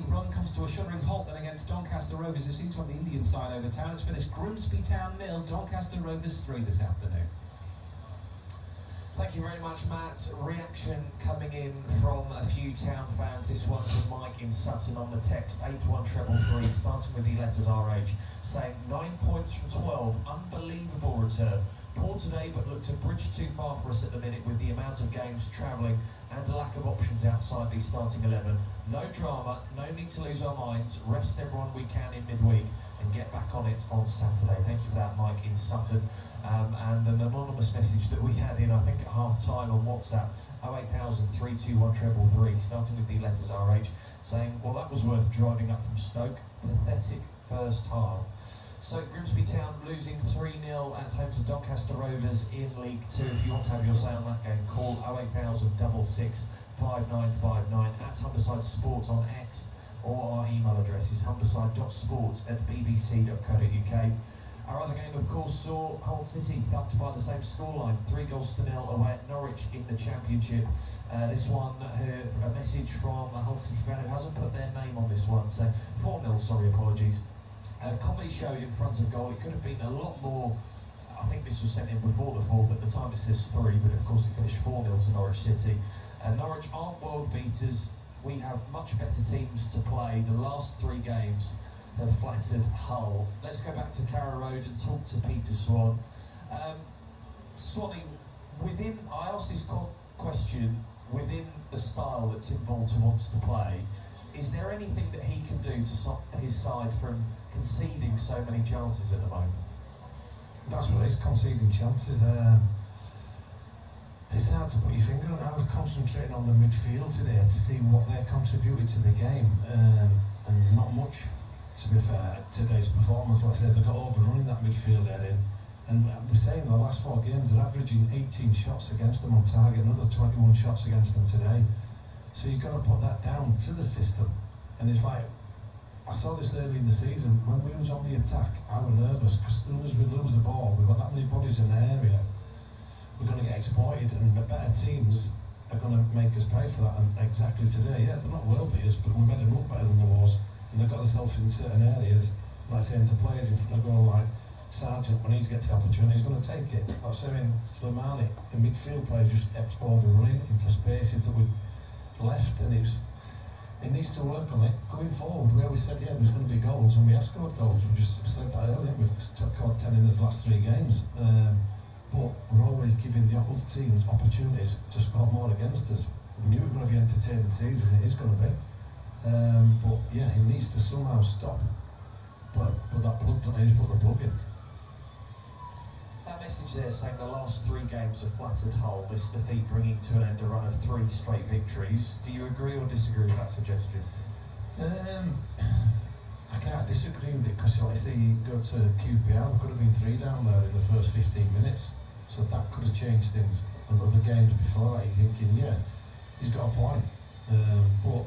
run comes to a shuddering halt then against Doncaster Rovers, who seem to have the Indian side over town. It's finished Grimsby Town 0, Doncaster Rovers 3 this afternoon. Thank you very much, Matt. Reaction coming in from a few town fans. This one from Mike in Sutton on the text 81333, starting with the letters RH, saying 9 points from 12, unbelievable return. Poor today, but looked a bridge too far for us at the minute with the amount of games travelling and lack of options outside the starting 11. No drama, no need to lose our minds. Rest everyone we can in midweek and get back on it on Saturday. Thank you for that, Mike in Sutton. And an anonymous message that we had in, I think, at half-time on WhatsApp, 08000 321 333, starting with the letters RH, saying, well, that was worth driving up from Stoke. Pathetic first half. So Grimsby Town losing 3-0 at home to Doncaster Rovers in League 2. If you want to have your say on that game, call 08000 66 5959 at Humberside Sports on X, or our email address is humberside.sports@bbc.co.uk. Our other game, of course, saw Hull City upped by the same scoreline, 3-0 away at Norwich in the Championship. This one, a message from a Hull City fan who hasn't put their name on this one, so 4-0, sorry, apologies. A comedy show in front of goal. It could have been a lot more. I think this was sent in before the fourth. At the time it says 3, but of course it finished 4-0 to Norwich City. Norwich aren't world beaters. We have much better teams to play. The last 3 games have flattered Hull. Let's go back to Carrow Road and talk to Peter Swan. Swanee, I asked this question, within the style that Tim Bolton wants to play, is there anything that he can do to stop his side from conceding so many chances at the moment? That's what it is, conceding chances. It's hard to put your finger on. I was concentrating on the midfield today to see what they contributed to the game, and not much, to be fair. Today's performance, like I said, they got overrun in that midfield area, and we're saying the last 4 games they're averaging 18 shots against them on target, another 21 shots against them today. So you've got to put that down to the system. And it's like, I saw this early in the season, when we was on the attack, I was nervous, because as soon as we lose the ball, we've got that many bodies in the area, we're going to get exploited, and the better teams are going to make us pay for that. And exactly today, yeah, they're not world beaters, but we made them look better than they was, and they've got themselves in certain areas, like saying the players in front of goal, like Sargent, when he's gets the opportunity, he's going to take it. Like saying Slimani, the midfield players just kept overrunning into spaces that we left, and it needs to work on it going forward. We always said, yeah, there's going to be goals, and we have scored goals. We just said that earlier. We've scored 10 in the last 3 games, but we're always giving the other teams opportunities to score more against us. We knew it was going to be an entertaining season, it is going to be. But yeah, he needs to somehow stop. But that plug, don't he? Put the plug in. That message there saying the last 3 games have flattered Hull, this defeat bringing to an end a run of 3 straight victories. Do you agree or disagree with that suggestion? I can't disagree with it because, like I say, you go to QPR, there could have been 3 down there in the first 15 minutes. So that could have changed things. And other games before that, you're thinking, yeah, he's got a point. But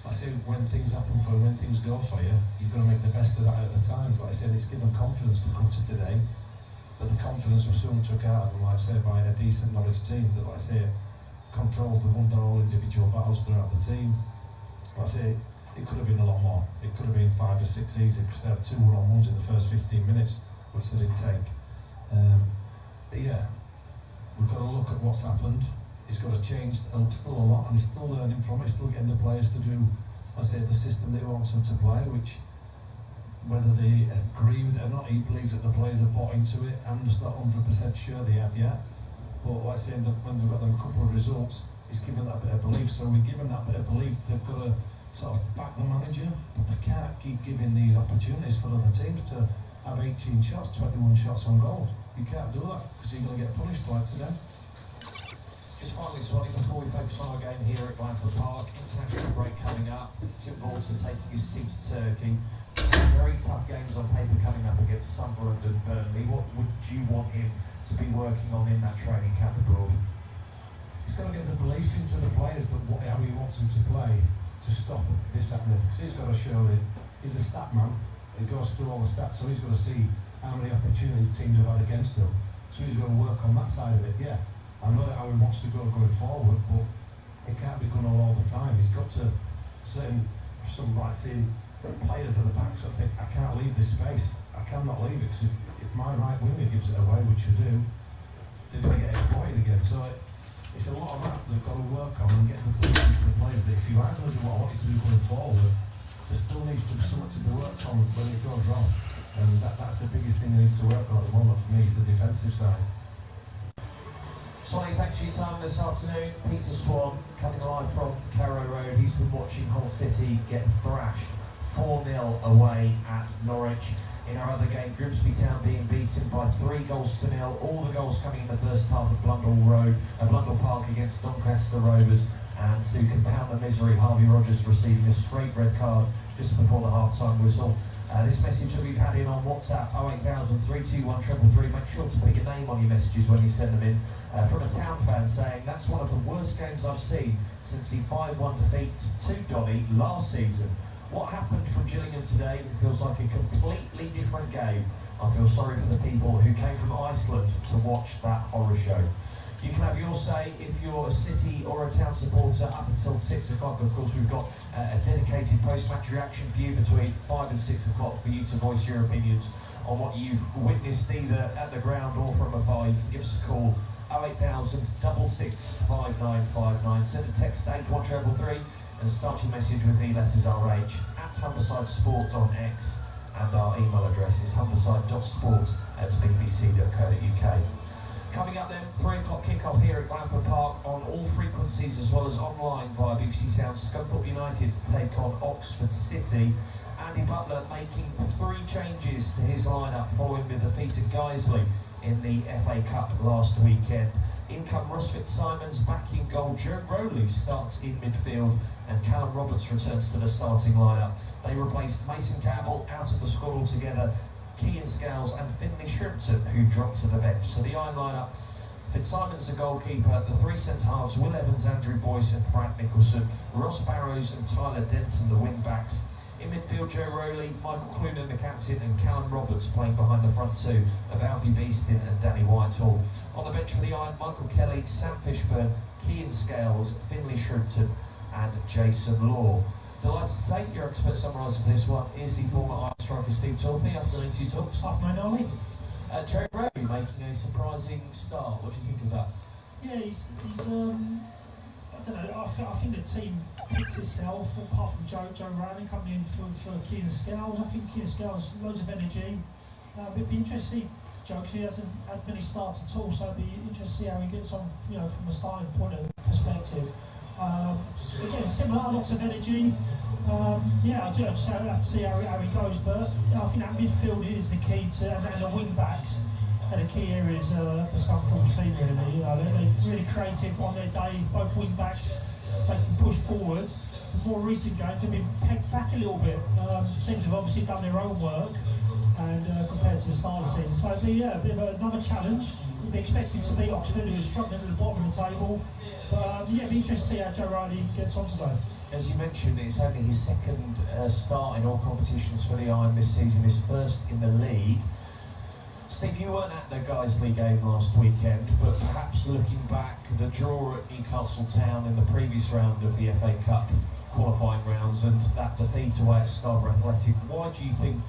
I say when things happen for you, when things go for you, you've got to make the best of that at the times. Like I said, it's given confidence to come to today. But the confidence was soon took out of them, like I say, by a decent Norwich team that, like I say, controlled and won their all individual battles throughout the team. Like I say, it could have been a lot more. It could have been 5 or 6 easy because they had 2 1-on-1s in the first 15 minutes, which they didn't take. But yeah, we've got to look at what's happened. He's got to change still a lot, and he's still learning from it, still getting the players to do, I say, the system that he wants them to play, which, whether they agree with it or not, he believes that the players have bought into it. I'm just not 100% sure they have yet. But like I say, when they've got them a couple of results, he's given that bit of belief. So we give them that bit of belief, they've got to sort of back the manager, but they can't keep giving these opportunities for other teams to have 18 shots, 21 shots on goal. You can't do that because you're going to get punished like today. Just finally, Swanee, before we focus on our game here at Blandford Park, international break coming up. Tim Bolton taking his team to Turkey. Very tough games on paper coming up against Sunderland and Burnley. What would you want him to be working on in that training camp abroad? He's got to get the belief into the players that how he wants them to play to stop this happening. Because he's got to show that he's a stat man. He goes through all the stats, so he's got to see how many opportunities teams have had against him. So he's got to work on that side of it. Yeah, I know how he wants to go going forward, but it can't be done all the time. He's got to some like seeing players at the back. So I think I can't leave this space. I cannot leave it because if my right winger gives it away, which you do, they're going to get exploited again. So it's a lot of that they've got to work on and get the belief into the players that if you are going to do what I want you to do going forward, there still needs to be something to be worked on when it goes wrong. And that's the biggest thing that needs to work on at the moment for me is the defensive side. Swanee, thanks for your time this afternoon. Peter Swan coming live from Carrow Road. He's been watching Hull City get thrashed 4-0 away at Norwich. In our other game, Grimsby Town being beaten by 3-0. All the goals coming in the first half of Blundell Park against Doncaster Rovers. And to compound the misery, Harvey Rogers receiving a straight red card just before the half-time whistle. This message that we've had in on WhatsApp, 08000 321 333. Make sure to put your name on your messages when you send them in. From a Town fan saying, that's one of the worst games I've seen since the 5-1 defeat to Donny last season. What happened from Gillingham today feels like a completely different game. I feel sorry for the people who came from Iceland to watch that horror show. You can have your say if you're a City or a Town supporter up until 6 o'clock. Of course, we've got a dedicated post-match reaction for you between 5 and 6 o'clock for you to voice your opinions on what you've witnessed either at the ground or from afar. You can give us a call, 08000 66 5959. Send a text to 81333 and start your message with the letters RH at Humberside Sports on X, and our email address is humberside.sports@bbc.co.uk. Coming up then, 3 o'clock kickoff here at Blandford Park on all frequencies as well as online via BBC Sound. Scunthorpe United take on Oxford City. Andy Butler making 3 changes to his lineup following the defeat at Guiseley in the FA Cup last weekend. In come Ross Fitzsimons back in goal. Joe Rowley starts in midfield and Callum Roberts returns to the starting lineup. They replaced Mason Campbell out of the squad altogether. Kean Scales and Finlay Shrimpton who dropped to the bench. So the Iron lineup, Fitzsimons the goalkeeper, the 3 centre-halves, Will Evans, Andrew Boyce and Brad Nicholson, Ross Barrows and Tyler Denton the wing-backs. In midfield, Joe Rowley, Michael Clunan the captain and Callum Roberts playing behind the front 2 of Alfie Beeston and Danny Whitehall. On the bench for the Iron, Michael Kelly, Sam Fishburn, Kean Scales, Finlay Shrimpton and Jason Law. Delighted to say your expert summarising for this one is the former Iron striker Steve Torpey. Afternoon to you, Torps. Afternoon, Ollie. Joe Rowley making a surprising start. What do you think of that? Yeah, he's I don't know, I think the team picked itself, apart from Joe Rowley coming in for Kean Scales. I think Kean Scales has loads of energy. It'd be interesting, Joe, because he hasn't had many starts at all, so it'd be interesting to see how he gets on, from a starting point of perspective. Again, similar, lots of energy. Yeah, I just have to see how he goes, but I think that midfield is the key to, and the wing backs are the key areas for Scunthorpe's team, really. They're really creative on their day, both wing backs, they can push forward. The more recent games have been pegged back a little bit. Teams have obviously done their own work, and compared to the start of the season. So it'll be a bit of another challenge. We'll be expected to beat Oxford, who is struggling at the bottom of the table. But yeah, it'll be interesting to see how Joe Riley gets on today. As you mentioned, it's only his second start in all competitions for the Iron this season, his first in the league. Steve, you weren't at the Guiseley game last weekend, but perhaps looking back, the draw at Newcastle Town in the previous round of the FA Cup qualifying rounds and that defeat away at Scarborough Athletic, why do you think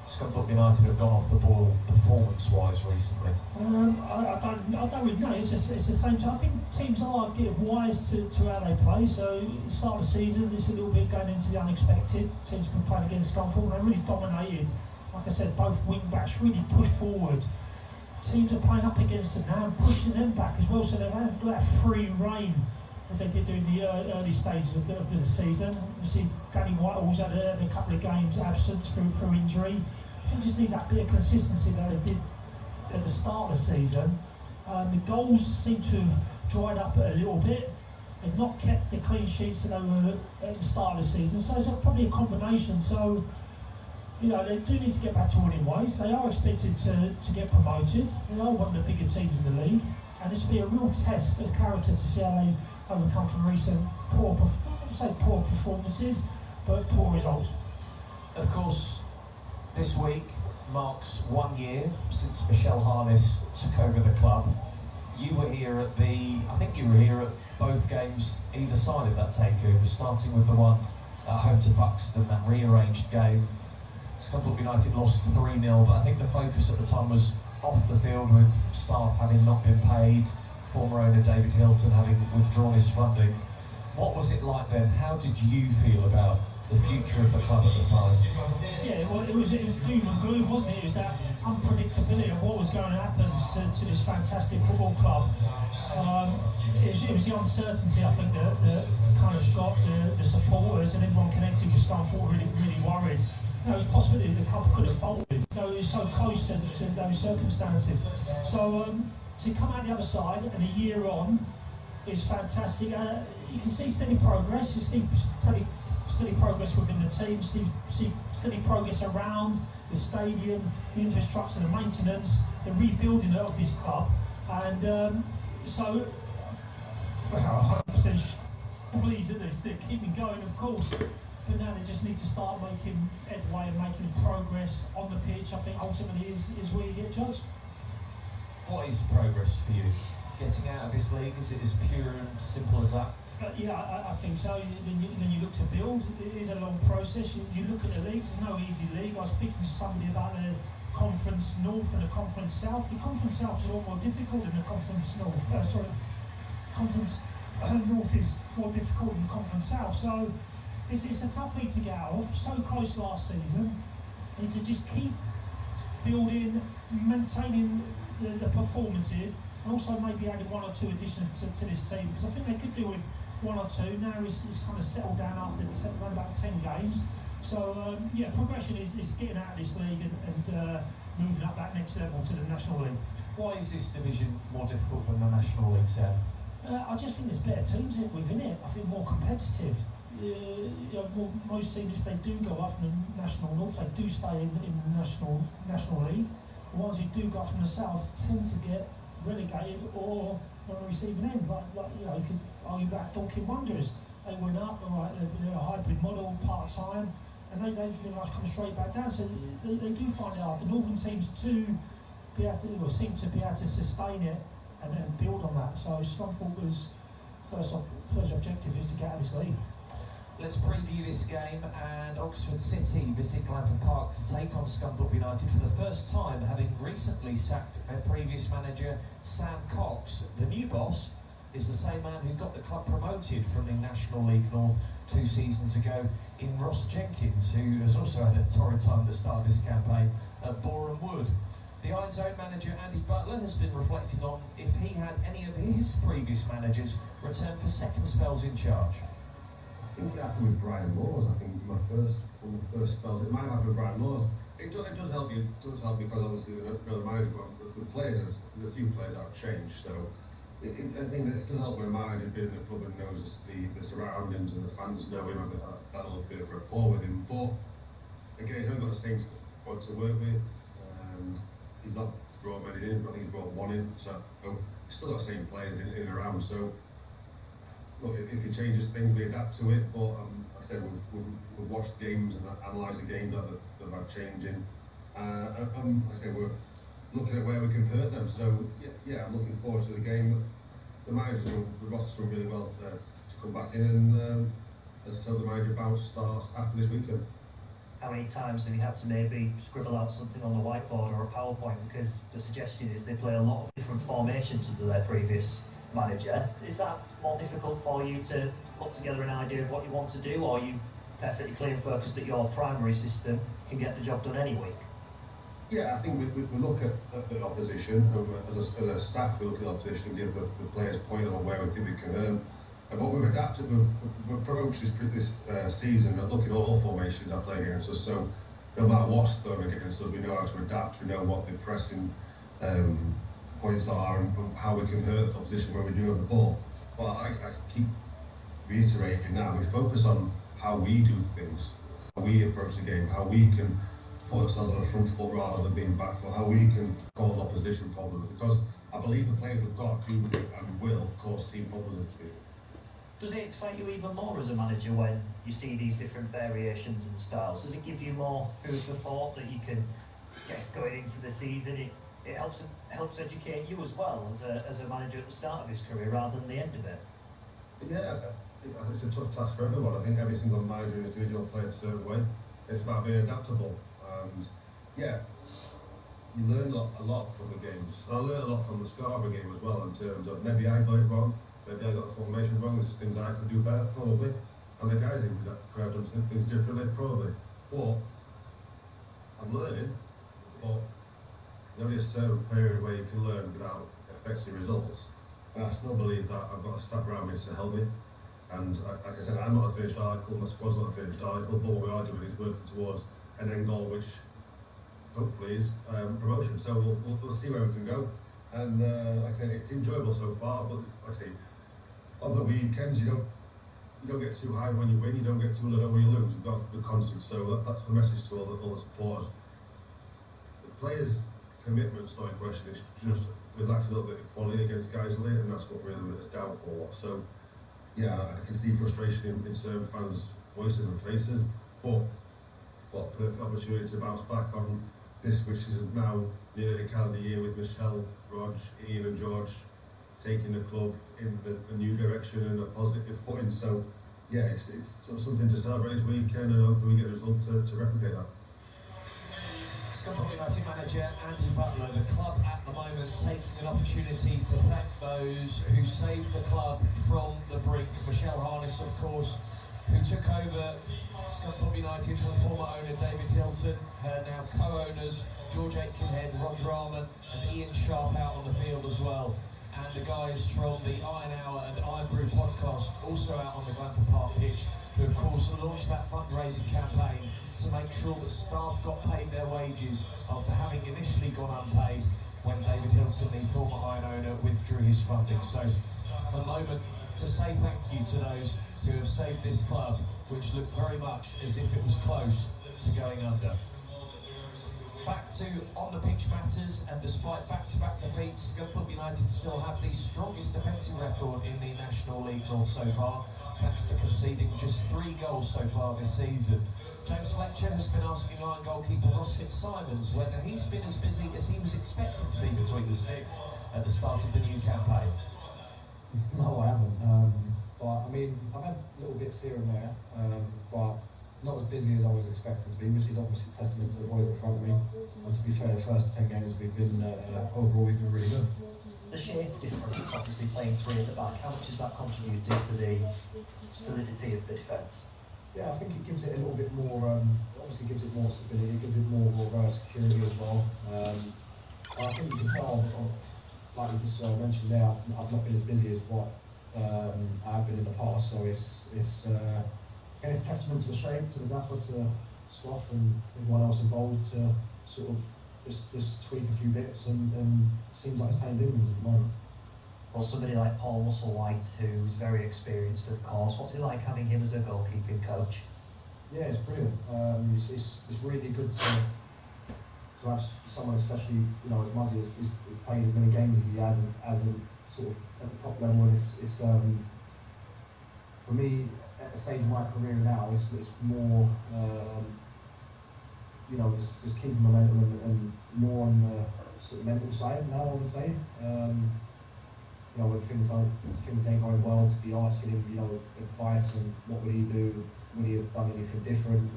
Scunthorpe United have gone off the ball performance-wise recently? I don't really know. It's the same. I think teams are getting wise to how they play. So at the start of the season, it's a little bit going into the unexpected. Teams have been playing against Scunthorpe, and they really dominated. Like I said, both wing backs really push forward. Teams are playing up against them now and pushing them back as well. So they've had that free rein as they did during the early stages of the season. You see, Danny Whitehall's had a couple of games absent through injury. I think just needs that bit of consistency that they did at the start of the season. The goals seem to have dried up a little bit. They've not kept the clean sheets that they were at the start of the season. So it's probably a combination. So, you know, they do need to get back to winning ways. They are expected to get promoted. They are one of the bigger teams in the league. And this will be a real test of character to see how they overcome from recent poor performances, but poor results. Of course, this week marks 1 year since Michelle Harness took over the club. You were here at I think you were here at both games either side of that takeover, starting with the one at home to Buxton, that rearranged game. Scunthorpe United lost 3-0, but I think the focus at the time was off the field, with staff having not been paid, former owner David Hilton having withdrawn his funding. What was it like then? How did you feel about the future of the club at the time? Yeah, well, it was doom and gloom, wasn't it? It was that unpredictability of what was going to happen to this fantastic football club. It was the uncertainty, I think, that kind of got the supporters and everyone connected with Scunthorpe really worried. You know, it was possible that the club could have folded. You know, it was so close to those circumstances. So to come out the other side and a year on is fantastic. You can see steady progress. You see steady progress within the team. See steady progress around the stadium, the infrastructure, the maintenance, the rebuilding of this club, and so 100% pleased that they're keeping going, of course. But now they just need to start making headway and making progress on the pitch. I think ultimately is where you get judged. What is progress for you? Getting out of this league, is it as pure and simple as that? Yeah, I think so. Then you look to build. It is a long process. You look at the leagues. There's no easy league. I was speaking to somebody about the Conference North and the Conference South. The Conference South is a lot more difficult than the Conference North. Conference North is more difficult than Conference South. So it's a tough league to get out of. So close last season, and to just keep building, maintaining the performances, and also maybe adding one or two additions to this team, because I think they could do with one or two. Now it's kind of settled down after around about 10 games. So yeah, progression is getting out of this league and moving up that next level to the National League. Why is this division more difficult than the National League, Seth? I just think there's better teams within it. I think more competitive. You know, most teams, if they do go up from the National North, they do stay in the National League. The ones who do go up from the South tend to get relegated or on the receiving end. Like you know, you could argue about Dorking Wanderers. They went up, all right, they're a hybrid model, part-time, and they pretty much come straight back down. So they do find out. The Northern teams do seem to be able to sustain it and build on that. So Scunthorpe's first objective is to get out of this league. Let's preview this game, and Oxford City visit Glanford Park to take on Scunthorpe United for the first time, having recently sacked their previous manager, Sam Cox. The new boss is the same man who got the club promoted from the National League North 2 seasons ago in Ross Jenkins, who has also had a torrid time at the start of this campaign at Boreham Wood. The Irons' own manager Andy Butler has been reflecting on if he had any of his previous managers return for second spells in charge. I think it happened with Brian Laws. I think one of the first spells. It might have happened with Brian Laws. It does help you. It does help because obviously the manager, the players, the few players have changed. So I think that it does help when a manager being in the club and knows the surroundings and the fans know him. That'll be a rapport with him. But again, he's only got the same squad to work with, and he's not brought many in. I think he's brought one in. So he's still got the same players in and around. So look, if he changes things, we adapt to it. But like I said, we've watched games and analysed the games that have had changing. Like I said, we're looking at where we can hurt them. So yeah, I'm looking forward to the game. The managers, the roster's done really well to come back in, and as I told the manager, bounce starts after this weekend. How many times have you had to maybe scribble out something on the whiteboard or a PowerPoint, because the suggestion is they play a lot of different formations under their previous manager? Is that more difficult for you to put together an idea of what you want to do, or are you perfectly clear and focused that your primary system can get the job done any week? Yeah, I think we look at the opposition, as a staff we look at the opposition and give the players a point on where we think we can earn. But we've adapted, we've approached this season at looking at all formations that play against us. So no matter what's thrown against us, we know how to adapt, we know what the pressing points are and how we can hurt the opposition when we do have the ball. But I keep reiterating now, we focus on how we do things, how we approach the game, how we can put ourselves on the front foot rather than being back foot, how we can cause opposition problems, because I believe the players we've got do and will cause team problems. Does it excite you even more as a manager when you see these different variations and styles? Does it give you more food for thought that you can guess going into the season? It helps educate you as well as a manager at the start of his career rather than the end of it. Yeah, it's a tough task for everyone. I think every single manager and individual plays a certain way. It's about being adaptable, and yeah, you learn a lot from the games. I learned a lot from the Scarborough game as well, in terms of maybe I got it wrong, maybe I got the formation wrong, there's things I could do better, probably, and the guys in that could have done things differently, probably. But I'm learning, but there's only a certain period where you can learn without affecting results. And I still believe that I've got a staff around me to help me. And like I said, I'm not a finished article, my squad's not a finished article, but what we are doing is working towards an end goal, which hopefully is promotion. So we'll see where we can go. And like I said, it's enjoyable so far, but like I say, on the weekends you don't get too high when you win, you don't get too low when you lose. You've got the constant. So that's the message to all the supporters. The players' commitment's not in question. It's just we lacked a little bit of quality against guys late, and that's what really let us down for. So yeah, I can see frustration in certain fans' voices and faces, but what a perfect opportunity to bounce back on this, which is now nearly a calendar year with Michelle, Rog, Ian and George taking the club in a new direction and a positive footing. So yeah, it's sort of something to celebrate this weekend, and hopefully we get a result to replicate that. Scunthorpe United manager Andy Butler, the club at the moment taking an opportunity to thank those who saved the club from the brink. Michelle Harness, of course, who took over Scunthorpe United from former owner David Hilton, her now co-owners George Aitkenhead, Roger Arman and Ian Sharp out on the field as well. And the guys from the Iron Hour and Iron Brew podcast also out on the Glanford Park pitch, who of course launched that fundraising campaign to make sure that staff got paid their wages after having initially gone unpaid when David Hilton, the former Iron owner, withdrew his funding. So a moment to say thank you to those who have saved this club, which looked very much as if it was close to going under. Back to on-the-pitch matters, and despite back-to-back defeats, Scunthorpe United still have the strongest defensive record in the National League North so far, thanks to conceding just 3 goals so far this season. James Fletcher has been asking Iron goalkeeper Ross Fitzsimons whether he's been as busy as he was expected to be between the sticks at the start of the new campaign. No, I haven't. But I mean, I've had little bits here and there, but not as busy as I was expected to be, which is obviously testament to the boys in front of me. And to be fair, the first 10 games we've been overall we've been really good. The shape difference, obviously playing 3 at the back, how much has that contributed to the solidity of the defence? Yeah, I think it gives it a little bit more, obviously gives it more stability, it gives it more security as well. I think you can tell, like you just mentioned there, I've not been as busy as what I have been in the past, so it's testament to the shape, to the gaffer, to Sloth and everyone else involved to sort of just tweak a few bits, and it seems like it's paying dividends at the moment. Well, somebody like Paul Russell-White, who is very experienced, of course, what's it like having him as a goalkeeping coach? Yeah, it's brilliant. It's really good to have someone, especially as Muzzy has played as many games as he had as a sort of at the top level, and it's for me at the stage of my career now, it's more just keeping momentum and more on the sort of mental side now, I would say. When things ain't going well, to be asking him advice and what would he do, would he have done anything different,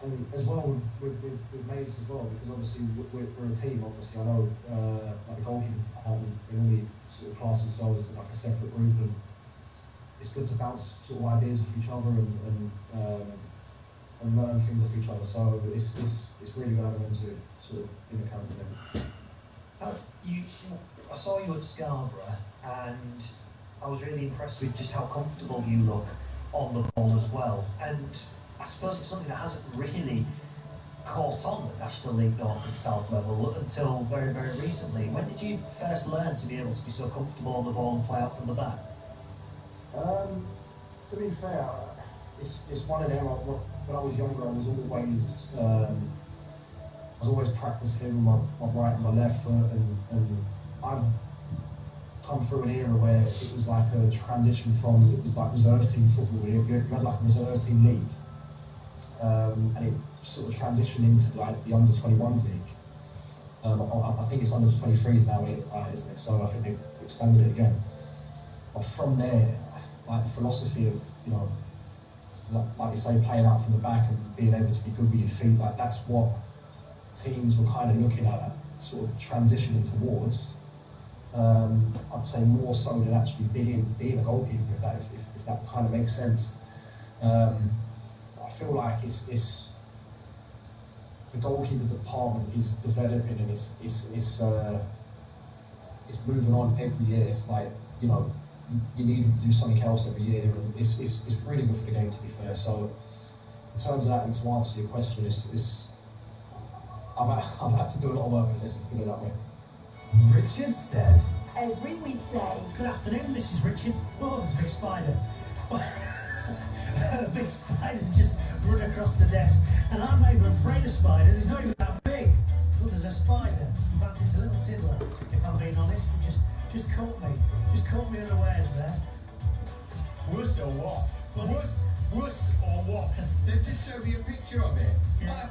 and as well with mates as well, because obviously we're a team. Obviously, I know like the goalkeeping department, they normally sort of class themselves as like a separate group, and it's good to bounce sort of ideas off each other and learn things off each other. So it's really good having them to sort of in the camp with them. I saw you at Scarborough, and I was really impressed with just how comfortable you look on the ball as well. And I suppose it's something that hasn't really caught on at National League North and South level until very, very recently. When did you first learn to be able to be so comfortable on the ball and play out from the back? To be fair, it's one of them. When I was younger, I was always practicing my right and my left foot, and I've come through an era where it was like a transition from, it was like reserve team football. You had like a reserve team league, and it sort of transitioned into like the under-21s league. I think it's under-23s now, isn't it? So I think they've expanded it again. But from there, like the philosophy of like you say, playing out from the back and being able to be good with your feet, like that's what teams were kind of looking at sort of transitioning towards. I'd say more so than actually being a goalkeeper, if that kind of makes sense. I feel like it's the goalkeeper department is developing, and it's moving on every year. It's like you need to do something else every year, and it's really good for the game, to be fair. So in terms of that, and to answer your question, I've had to do a lot of work on this, put it that way. Richard Stead. Every weekday. Good afternoon, this is Richard. Oh, there's a big spider. A big spider's just run across the desk, and I'm not even afraid of spiders. It's not even that big. But there's a spider. In fact, it's a little tiddler, if I'm being honest. It just caught me. Just caught me unawares there. Worse or what? Worse or what? They just showed me a picture of it. Yeah.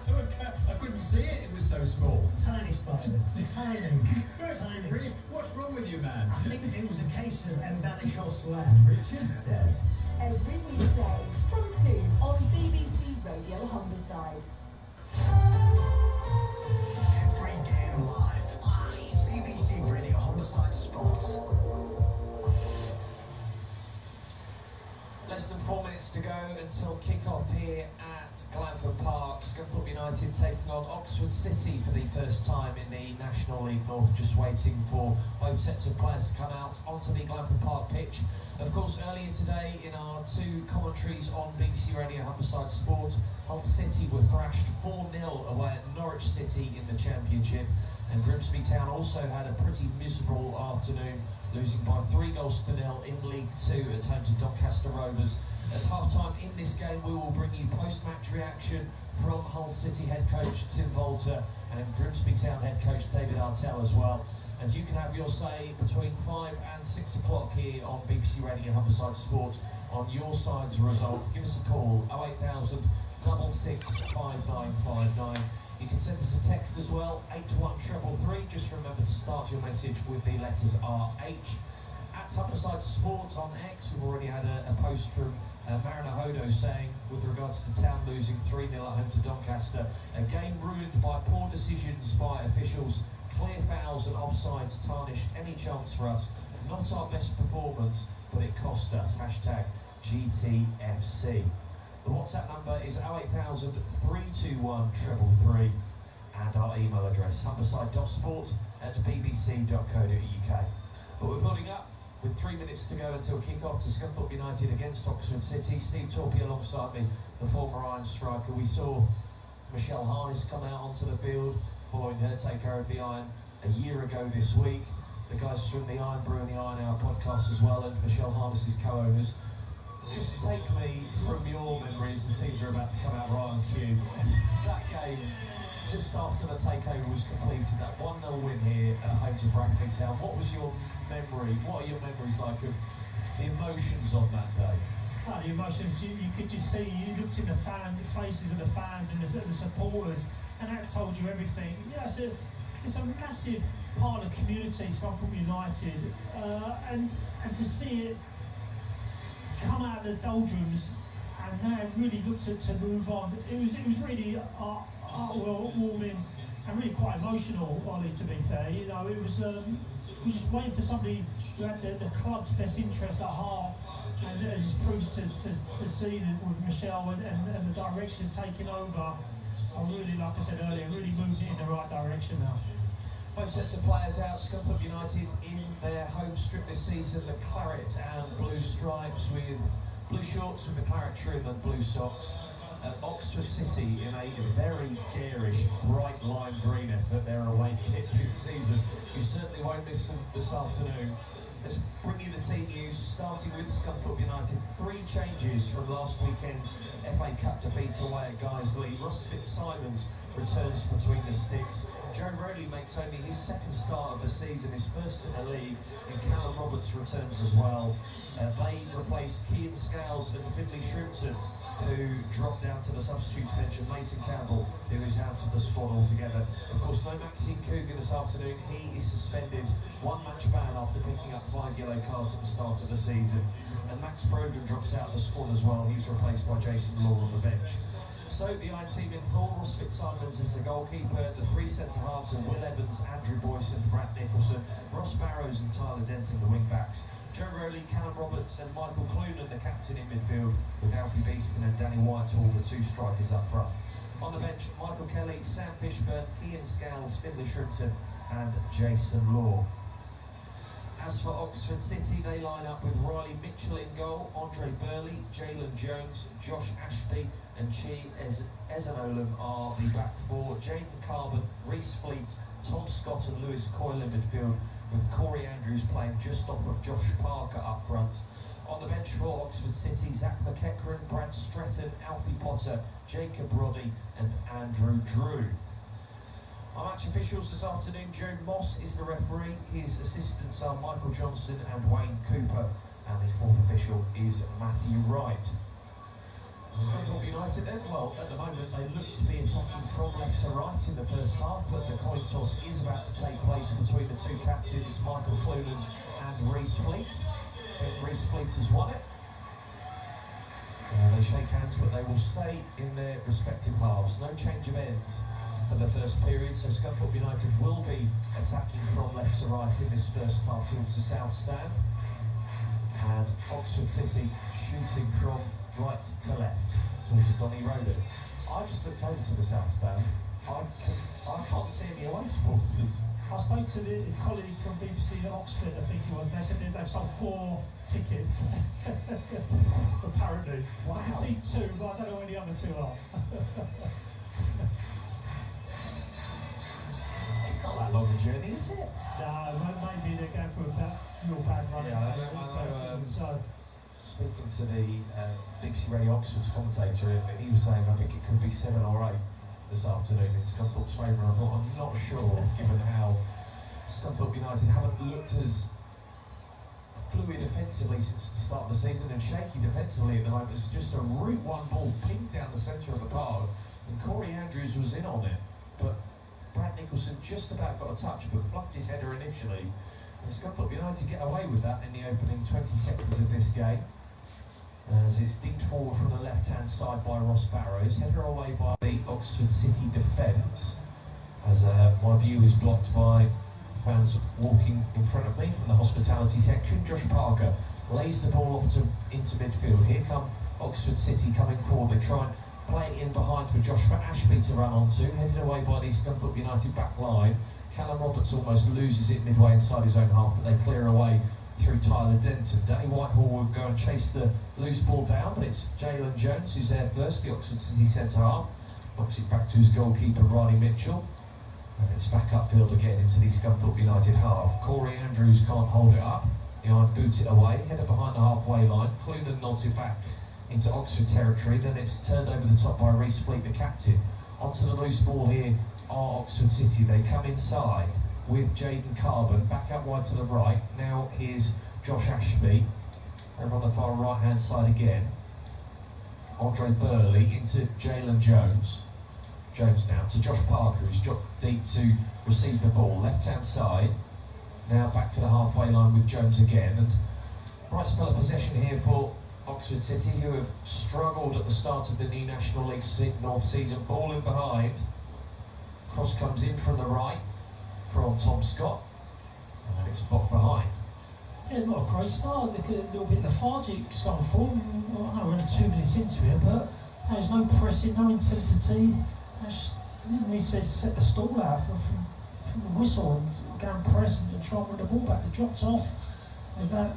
I couldn't see it. It was so small. Tiny spider. Tiny. Tiny. What's wrong with you, man? I think it was a case of embellish or swear. Richard Stead. Every weekday from 2 on BBC Radio Humberside. Every game live. BBC Radio Humberside Sports. Less than 4 minutes to go until kick-off here at Glanford Park. Scunthorpe United taking on Oxford City for the first time in the National League North, just waiting for both sets of players to come out onto the Glanford Park pitch. Of course, earlier today in our two commentaries on BBC Radio Humberside Sport, Hull City were thrashed 4-0 away at Norwich City in the Championship, and Grimsby Town also had a pretty miserable afternoon, losing by 3-0 in League 2 at home to Doncaster Rovers. At half-time in this game, we will bring you post-match reaction from Hull City head coach Tim Volter and Grimsby Town head coach David Artell as well. And you can have your say between 5 and 6 o'clock here on BBC Radio Humberside Sports on your side's result. Give us a call, 08000 66 5959. You can send us a text as well, 81333. Just remember to start your message with the letters RH. At Humberside Sports on X, we've already had a post from Mariner Hodo saying, with regards to Town losing 3-0 at home to Doncaster, a game ruined by poor decisions by officials, clear fouls and offsides tarnished any chance for us. Not our best performance, but it cost us. Hashtag GTFC. The WhatsApp number is 08000 321 333. and our email address, humberside.sport@bbc.co.uk. But we're building up with 3 minutes to go until kick-off to Scunthorpe United against Oxford City. Steve Torpey alongside me, the former Iron striker. We saw Michelle Harness come out onto the field following her takeover of the Iron a year ago this week. The guys from the Iron Brew and the Iron Hour podcast as well, and Michelle Harness's co-owners. Just take me from your memories, the teams are about to come out Ryan Q. That game, just after the takeover was completed, that 1-0 win here at home to Bracknell Town. What was your memory? What are your memories like of the emotions on that day? Oh, the emotions, you could just see, you looked in the faces of the fans and the supporters, and that told you everything. Yeah, it's a massive part of the community, Scunthorpe United, and to see it come out of the doldrums and now really look to move on. It was really heartwarming and really quite emotional, Ollie, to be fair. You know, it was just waiting for somebody who had the club's best interest at heart, and as proved to see with Michelle and the directors taking over. I really, like I said earlier, really moved it in the right direction now. Both sets of players out. Scunthorpe United in their home strip this season, the claret and blue stripes with blue shorts with the claret trim and blue socks. Oxford City in a very garish, bright lime green effort, their away kit this season. You certainly won't miss them this afternoon. Let's bring you the team news, starting with Scunthorpe United. 3 changes from last weekend's FA Cup defeat away at Guiseley. Ross Fitzsimons returns between the sticks. Joe Rowley makes only his 2nd start of the season, his 1st in the league, and Callum Roberts returns as well. They replace Kean Scales and Finlay Shrimpton, who dropped down to the substitutes bench, and Mason Campbell, who is out of the squad altogether. Of course, no Maxine Coogan this afternoon. He is suspended, 1 match ban after picking up 5 yellow cards at the start of the season. And Max Brogan drops out of the squad as well. He's replaced by Jason Law on the bench. So the Iron team in full: Ross Fitzsimons as the goalkeeper, the 3 centre-halves of Will Evans, Andrew Boyce and Brad Nicholson, Ross Barrows and Tyler Denton the wing-backs, Joe Rowley, Callum Roberts and Michael Clunan the captain in midfield, with Alfie Beeston and Danny Whitehall the 2 strikers up front. On the bench, Michael Kelly, Sam Fishburn, Kean Scales, Finlay Shrimpton and Jason Law. As for Oxford City, they line up with Riley Mitchell in goal, Andre Burley, Jalen Jones, Josh Ashby and Chi Ezanolam are the back 4. Jaden Carbon, Reece Fleet, Tom Scott and Lewis Coyle in midfield, with Corey Andrews playing just off of Josh Parker up front. On the bench for Oxford City, Zach McEachran, Brad Stretton, Alfie Potter, Jacob Roddy and Andrew Drew. Our match officials this afternoon: Joe Moss is the referee, his assistants are Michael Johnson and Wayne Cooper, and the 4th official is Matthew Wright. Scunthorpe United then, well, at the moment they look to be attacking from left to right in the first half, but the coin toss is about to take place between the 2 captains, Michael Clunan and Reece Fleet. Reece Fleet has won it. They shake hands, but they will stay in their respective halves. No change of end for the first period, so Scunthorpe United will be attacking from left to right in this first half towards the south stand, and Oxford City shooting from right to left towards Donny Roden. I just looked over to the south stand. I can't see any away supporters. I spoke to the colleague from BBC in Oxford, I think it was, and they said they've sold 4 tickets, apparently. Wow. I can see 2, but I don't know where the other 2 are. It's not that long a journey, is it? No, maybe they're going through a real bad run. Yeah, I know. Speaking to the BBC Radio Oxford's commentator, he was saying I think it could be 7 or 8 this afternoon in Scunthorpe's favour. I thought, I'm not sure, given how Scunthorpe United haven't looked as fluid offensively since the start of the season and shaky defensively at the moment. It's just a route 1 ball pinged down the centre of the park, and Corey Andrews was in on it, but Brad Nicholson just about got a touch, but fluffed his header initially. And Scunthorpe United get away with that in the opening 20 seconds of this game, as it's dinked forward from the left-hand side by Ross Barrows, header away by the Oxford City defence, as my view is blocked by fans walking in front of me from the hospitality section. Josh Parker lays the ball off into midfield. Here come Oxford City coming forward. They try and play it in behind for Joshua Ashby to run onto, headed away by the Scunthorpe United back line. Callum Roberts almost loses it midway inside his own half, but they clear away through Tyler Denton. Danny Whitehall will go and chase the loose ball down, but it's Jalen Jones who's there first, the Oxford City centre half. Knocks it back to his goalkeeper, Riley Mitchell. And it's back upfield again into the Scunthorpe United half. Corey Andrews can't hold it up. The Iron boots it away, header behind the halfway line. Clunan nods it back into Oxford territory. Then it's turned over the top by Reece Fleet, the captain. Onto the loose ball here are Oxford City. They come inside with Jaden Carbon, back out wide to the right. Now here's Josh Ashby. Over on the far right hand side again. Andre Burley into Jalen Jones. Jones now to Josh Parker, who's dropped deep to receive the ball. Left hand side. Now back to the halfway line with Jones again. And right spell of possession here for Oxford City, who have struggled at the start of the new National League North season. Ball in behind. Cross comes in from the right from Tom Scott. And then it's blocked behind. Yeah, not a great start. Look at a little bit lethargic Scunthorpe. I know we're only 2 minutes into it, but there's no pressing, no intensity. He says set the stall out from the whistle and go and press and try and win the ball back. They dropped off with that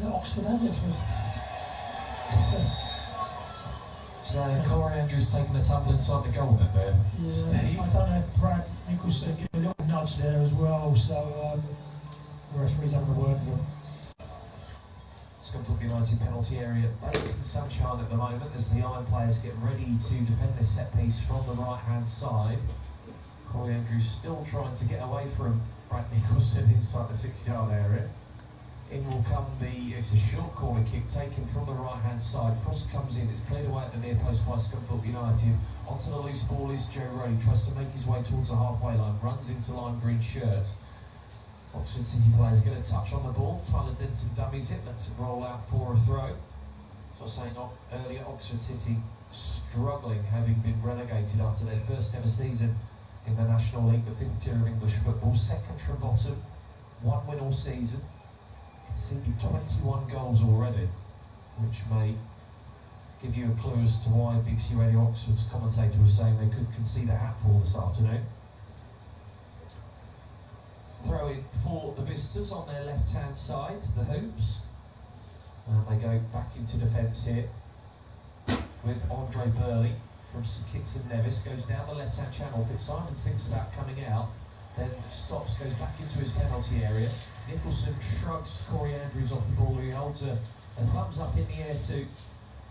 Oxford have it. So Corey Andrews taking a tumble inside the goal there. Yeah, Steve? I don't know if Brad Nicholson gave a little nudge there as well, so the referee's having a word with him. Scunthorpe United penalty area baked in sunshine at the moment as the Iron players get ready to defend this set piece from the right hand side. Corey Andrews still trying to get away from Brad Nicholson inside the 6-yard area. In will come it's a short corner kick taken from the right hand side. Cross comes in, it's cleared away at the near post by Scunthorpe United. Onto the loose ball is Joe Rowley, tries to make his way towards the halfway line, runs into lime green shirts. Oxford City players get a touch on the ball. Tyler Denton dummies it, lets it roll out for a throw. As I was saying earlier, Oxford City struggling, having been relegated after their first ever season in the National League, the 5th tier of English football. Second from bottom, 1 win all season. Conceded 21 goals already, which may give you a clue as to why BBC Radio Oxford's commentator was saying they could concede a hatful this afternoon. Throw in for the visitors on their left hand side, the Hoops. And they go back into defence here with Andre Burley from St Kitts and Nevis. Goes down the left hand channel. Fitzsimons thinks about coming out, then stops, goes back into his penalty area. Nicholson shrugs Corey Andrews off the ball. He holds a thumbs up in the air to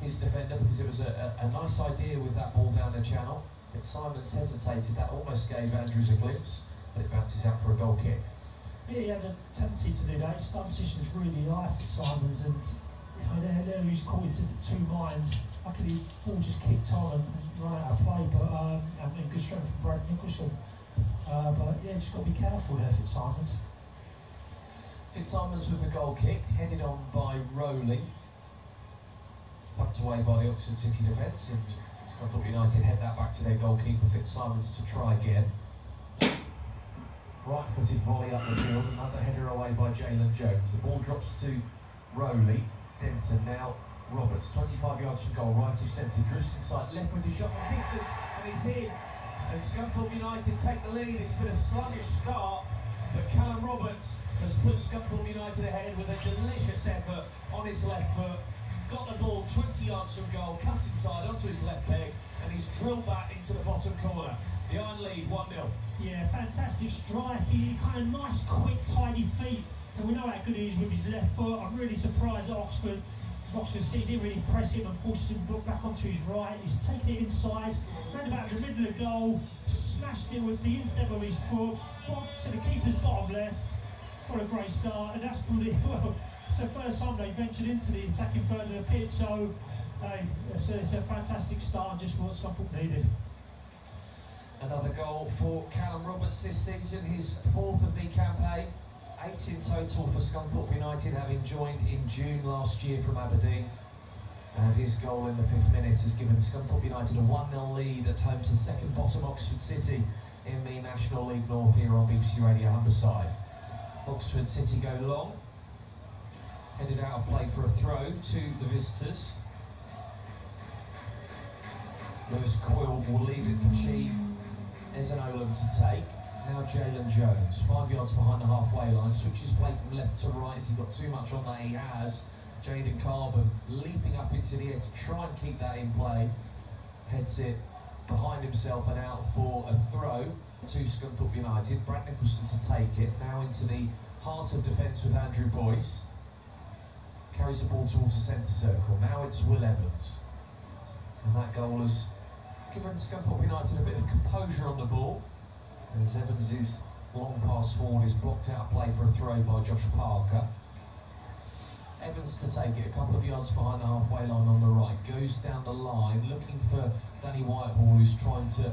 his defender because it was a nice idea with that ball down the channel. Fitzsimons hesitated. That almost gave Andrews a glimpse, but it bounces out for a goal kick. Yeah, he has a tendency to do that. His start position is really high for Simons, and there he's caught into two minds. Luckily, the ball just kicked on and run out of play, but and good strength from Brad Nicholson. But yeah, just got to be careful there, Fitzsimons. Fitzsimons with the goal kick, headed on by Rowley. Tucked away by the Oxford City defence, and Scunthorpe United head that back to their goalkeeper Fitzsimons to try again. Right-footed volley up the field, another header away by Jalen Jones. The ball drops to Rowley. Denton now Roberts, 25 yards from goal, right of centre, drifts inside, left-footed shot from distance, and it's in. And Scunthorpe United take the lead. It's been a sluggish start, but Callum Roberts has put Scunthorpe United ahead with a delicious effort on his left foot. Got the ball 20 yards from goal, cut inside onto his left leg, and he's drilled that into the bottom corner. The Iron lead 1-0. Yeah, fantastic strike. He kind of nice, quick, tidy feet. And we know how good he is with his left foot. I'm really surprised that Oxford City didn't really press him and forced him to look back onto his right. He's taken it inside, round about the middle of the goal, smashed it with the instep of his foot, to the keeper's bottom left. What a great start, and that's probably, well, it's the first time they ventured into the attacking third of the pitch, so it's a fantastic start, just what Scunthorpe needed. Another goal for Callum Roberts this season, his 4th of the campaign. 8 in total for Scunthorpe United, having joined in June last year from Aberdeen. And his goal in the 5th minute has given Scunthorpe United a 1-0 lead at home to second bottom Oxford City in the National League North here on BBC Radio Humberside. Oxford City go long, headed out of play for a throw to the visitors. Lewis Coyle will leave it for Chi Ezanolam to take. Now Jalen Jones, 5 yards behind the halfway line, switches play from left to right. Has he got too much on that? He has. Jaden Carbon leaping up into the air to try and keep that in play. Heads it behind himself and out for a throw to Scunthorpe United. Brad Nicholson to take it. Now into the heart of defence with Andrew Boyce. Carries the ball towards the centre circle. Now it's Will Evans. And that goal has given Scunthorpe United a bit of composure on the ball. As Evans' long pass forward is blocked out of play for a throw by Josh Parker. Evans to take it a couple of yards behind the halfway line on the right. Goes down the line looking for Danny Whitehall, who's trying to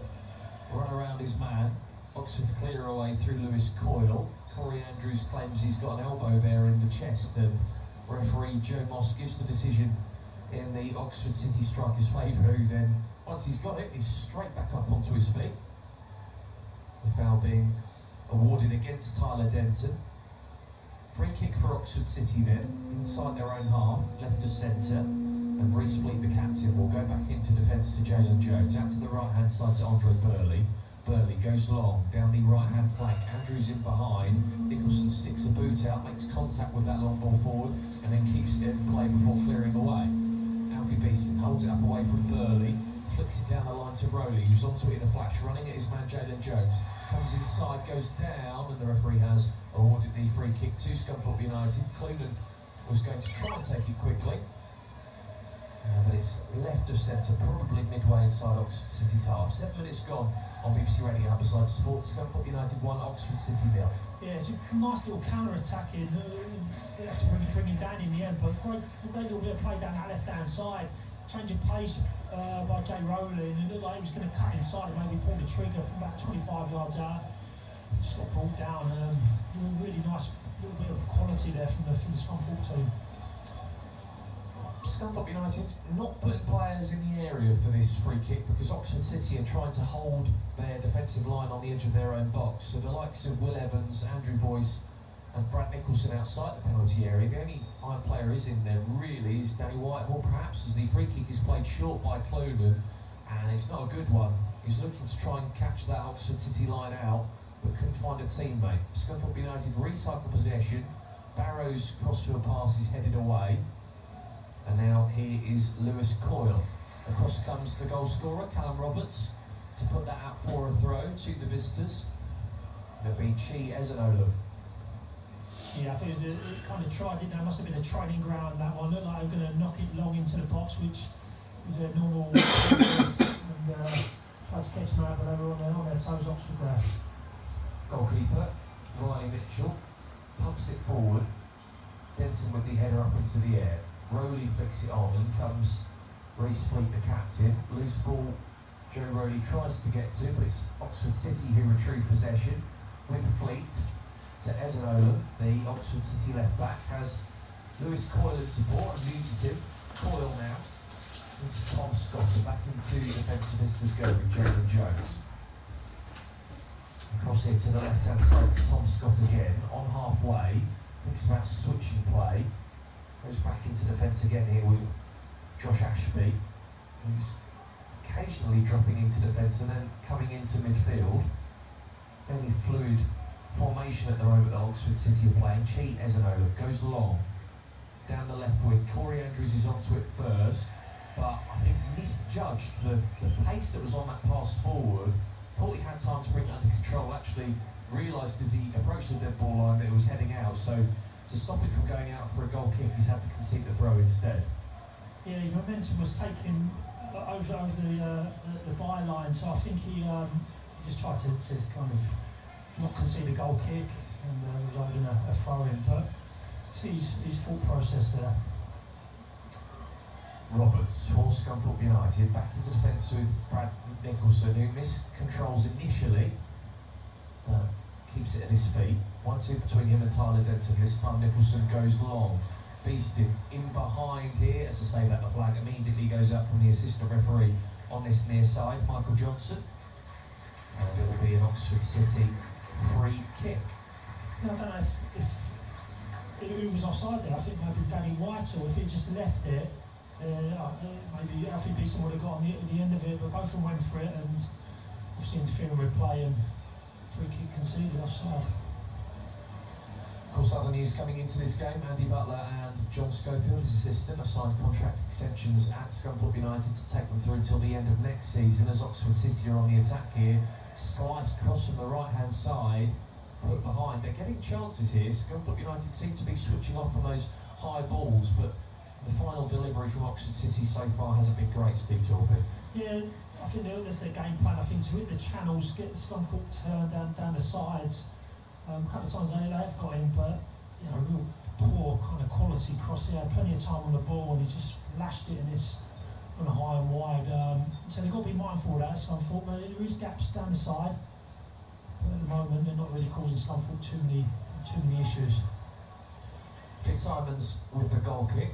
run around his man. Oxford clear away through Lewis Coyle. Corey Andrews claims he's got an elbow there in the chest, and referee Joe Moss gives the decision in the Oxford City striker's favour, who then, once he's got it, is straight back up onto his feet. The foul being awarded against Tyler Denton. Free kick for Oxford City then, inside their own half, left of centre, and Reece Fleet, the captain, will go back into defence to Jalen Jones, out to the right-hand side to Andre Burley. Burley goes long, down the right-hand flank, Andrews in behind, Nicholson sticks a boot out, makes contact with that long ball forward, and then keeps it in play before clearing away. Alfie Beeson holds it up away from Burley, flicks it down the line to Rowley, who's onto it in a flash, running at his man Jalen Jones. Comes inside, goes down, and the referee has awarded the free kick to Scunthorpe United. Cleveland was going to try and take it quickly, but it's left of centre, probably midway inside Oxford City's half. 7 minutes gone on BBC Radio Humberside Sports. Scunthorpe United 1, Oxford City 0. Yeah, it's a nice little counter-attacking. They have to bring him down in the end, but great little bit of play down that left-hand side. Change of pace by Jay Rowley, and it looked like he was going to cut inside and maybe pull the trigger from about 25 yards out. Just got brought down. Really nice little bit of quality there from the Scunthorpe team. Scunthorpe United not putting players in the area for this free kick because Oxford City are trying to hold their defensive line on the edge of their own box. So the likes of Will Evans, Andrew Boyce and Brad Nicholson outside the penalty area. The only Iron player is in there really is Danny Whitehall, perhaps, as the free kick is played short by Clooney, and it's not a good one. He's looking to try and catch that Oxford City line out, but couldn't find a teammate. Scunthorpe United recycle possession. Barrow's crossfield pass is headed away. And now here is Lewis Coyle. Across comes the goal scorer, Callum Roberts, to put that out for a throw to the visitors. It'll be Chi Ezanolam. Yeah, I think it kind of tried it. There must have been a training ground, that one. Looked like they were going to knock it long into the box, which is a normal. And tried to catch them out, but they were on their toes, Oxford there. Goalkeeper, Riley Mitchell, pumps it forward. Denton with the header up into the air. Rowley flicks it on. In comes Reece Fleet, the captain. Loose ball, Joe Rowley tries to get to, but it's Oxford City who retrieve possession with Fleet. To Ezanolam, the Oxford City left back, has Lewis Coyle in support and uses him. Coyle now into Tom Scott, and back into defensive visitors go with Jalen Jones. Across here to the left hand side to Tom Scott again, on halfway, thinks about switching play, goes back into defence again here with Josh Ashby, who's occasionally dropping into defence and then coming into midfield. Fairly fluid formation at the moment that Oxford City are playing. Chi Ezanolam goes long down the left wing. Corey Andrews is onto it first, but I think misjudged the pace that was on that pass forward. Thought he had time to bring it under control. Actually realised as he approached the dead ball line that it was heading out. So to stop it from going out for a goal kick, he's had to concede the throw instead. Yeah, his momentum was taken over the byline, so I think he just tried to kind of not concede a goal kick and result in a throw-in, but see his thought process there. Roberts for Scunthorpe United, back into defence with Brad Nicholson, who miscontrols initially, keeps it at his feet. 1-2 between him and Tyler Denton. This time Nicholson goes long. Beasting in behind here. As I say that, the flag immediately goes up from the assistant referee on this near side, Michael Johnson. And it will be an Oxford City free kick. I don't know if who was offside there. I think maybe Danny White, or if he just left it Maybe Alfie Beeson would have got on the end of it, but both of them went for it, and obviously interfering with play and free kick conceded offside. Of course, other news coming into this game, Andy Butler and John Schofield, his assistant, have signed contract extensions at Scunthorpe United to take them through until the end of next season, as Oxford City are on the attack here. Sliced across from the right-hand side, put behind. They're getting chances here. Scunthorpe United seem to be switching off from those high balls, but the final delivery from Oxford City so far hasn't been great, Steve Torby. Yeah, I think that's their game plan. I think to hit the channels, get the Scunthorpe turned down the sides. A couple of times they've got him, but real poor kind of quality cross. He had plenty of time on the ball and he just lashed it and it's gone high and wide. So they've got to be mindful of that, Scunthorpe. There is gaps down the side, but at the moment they're not really causing Scunthorpe too many issues. Fitzsimons with the goal kick.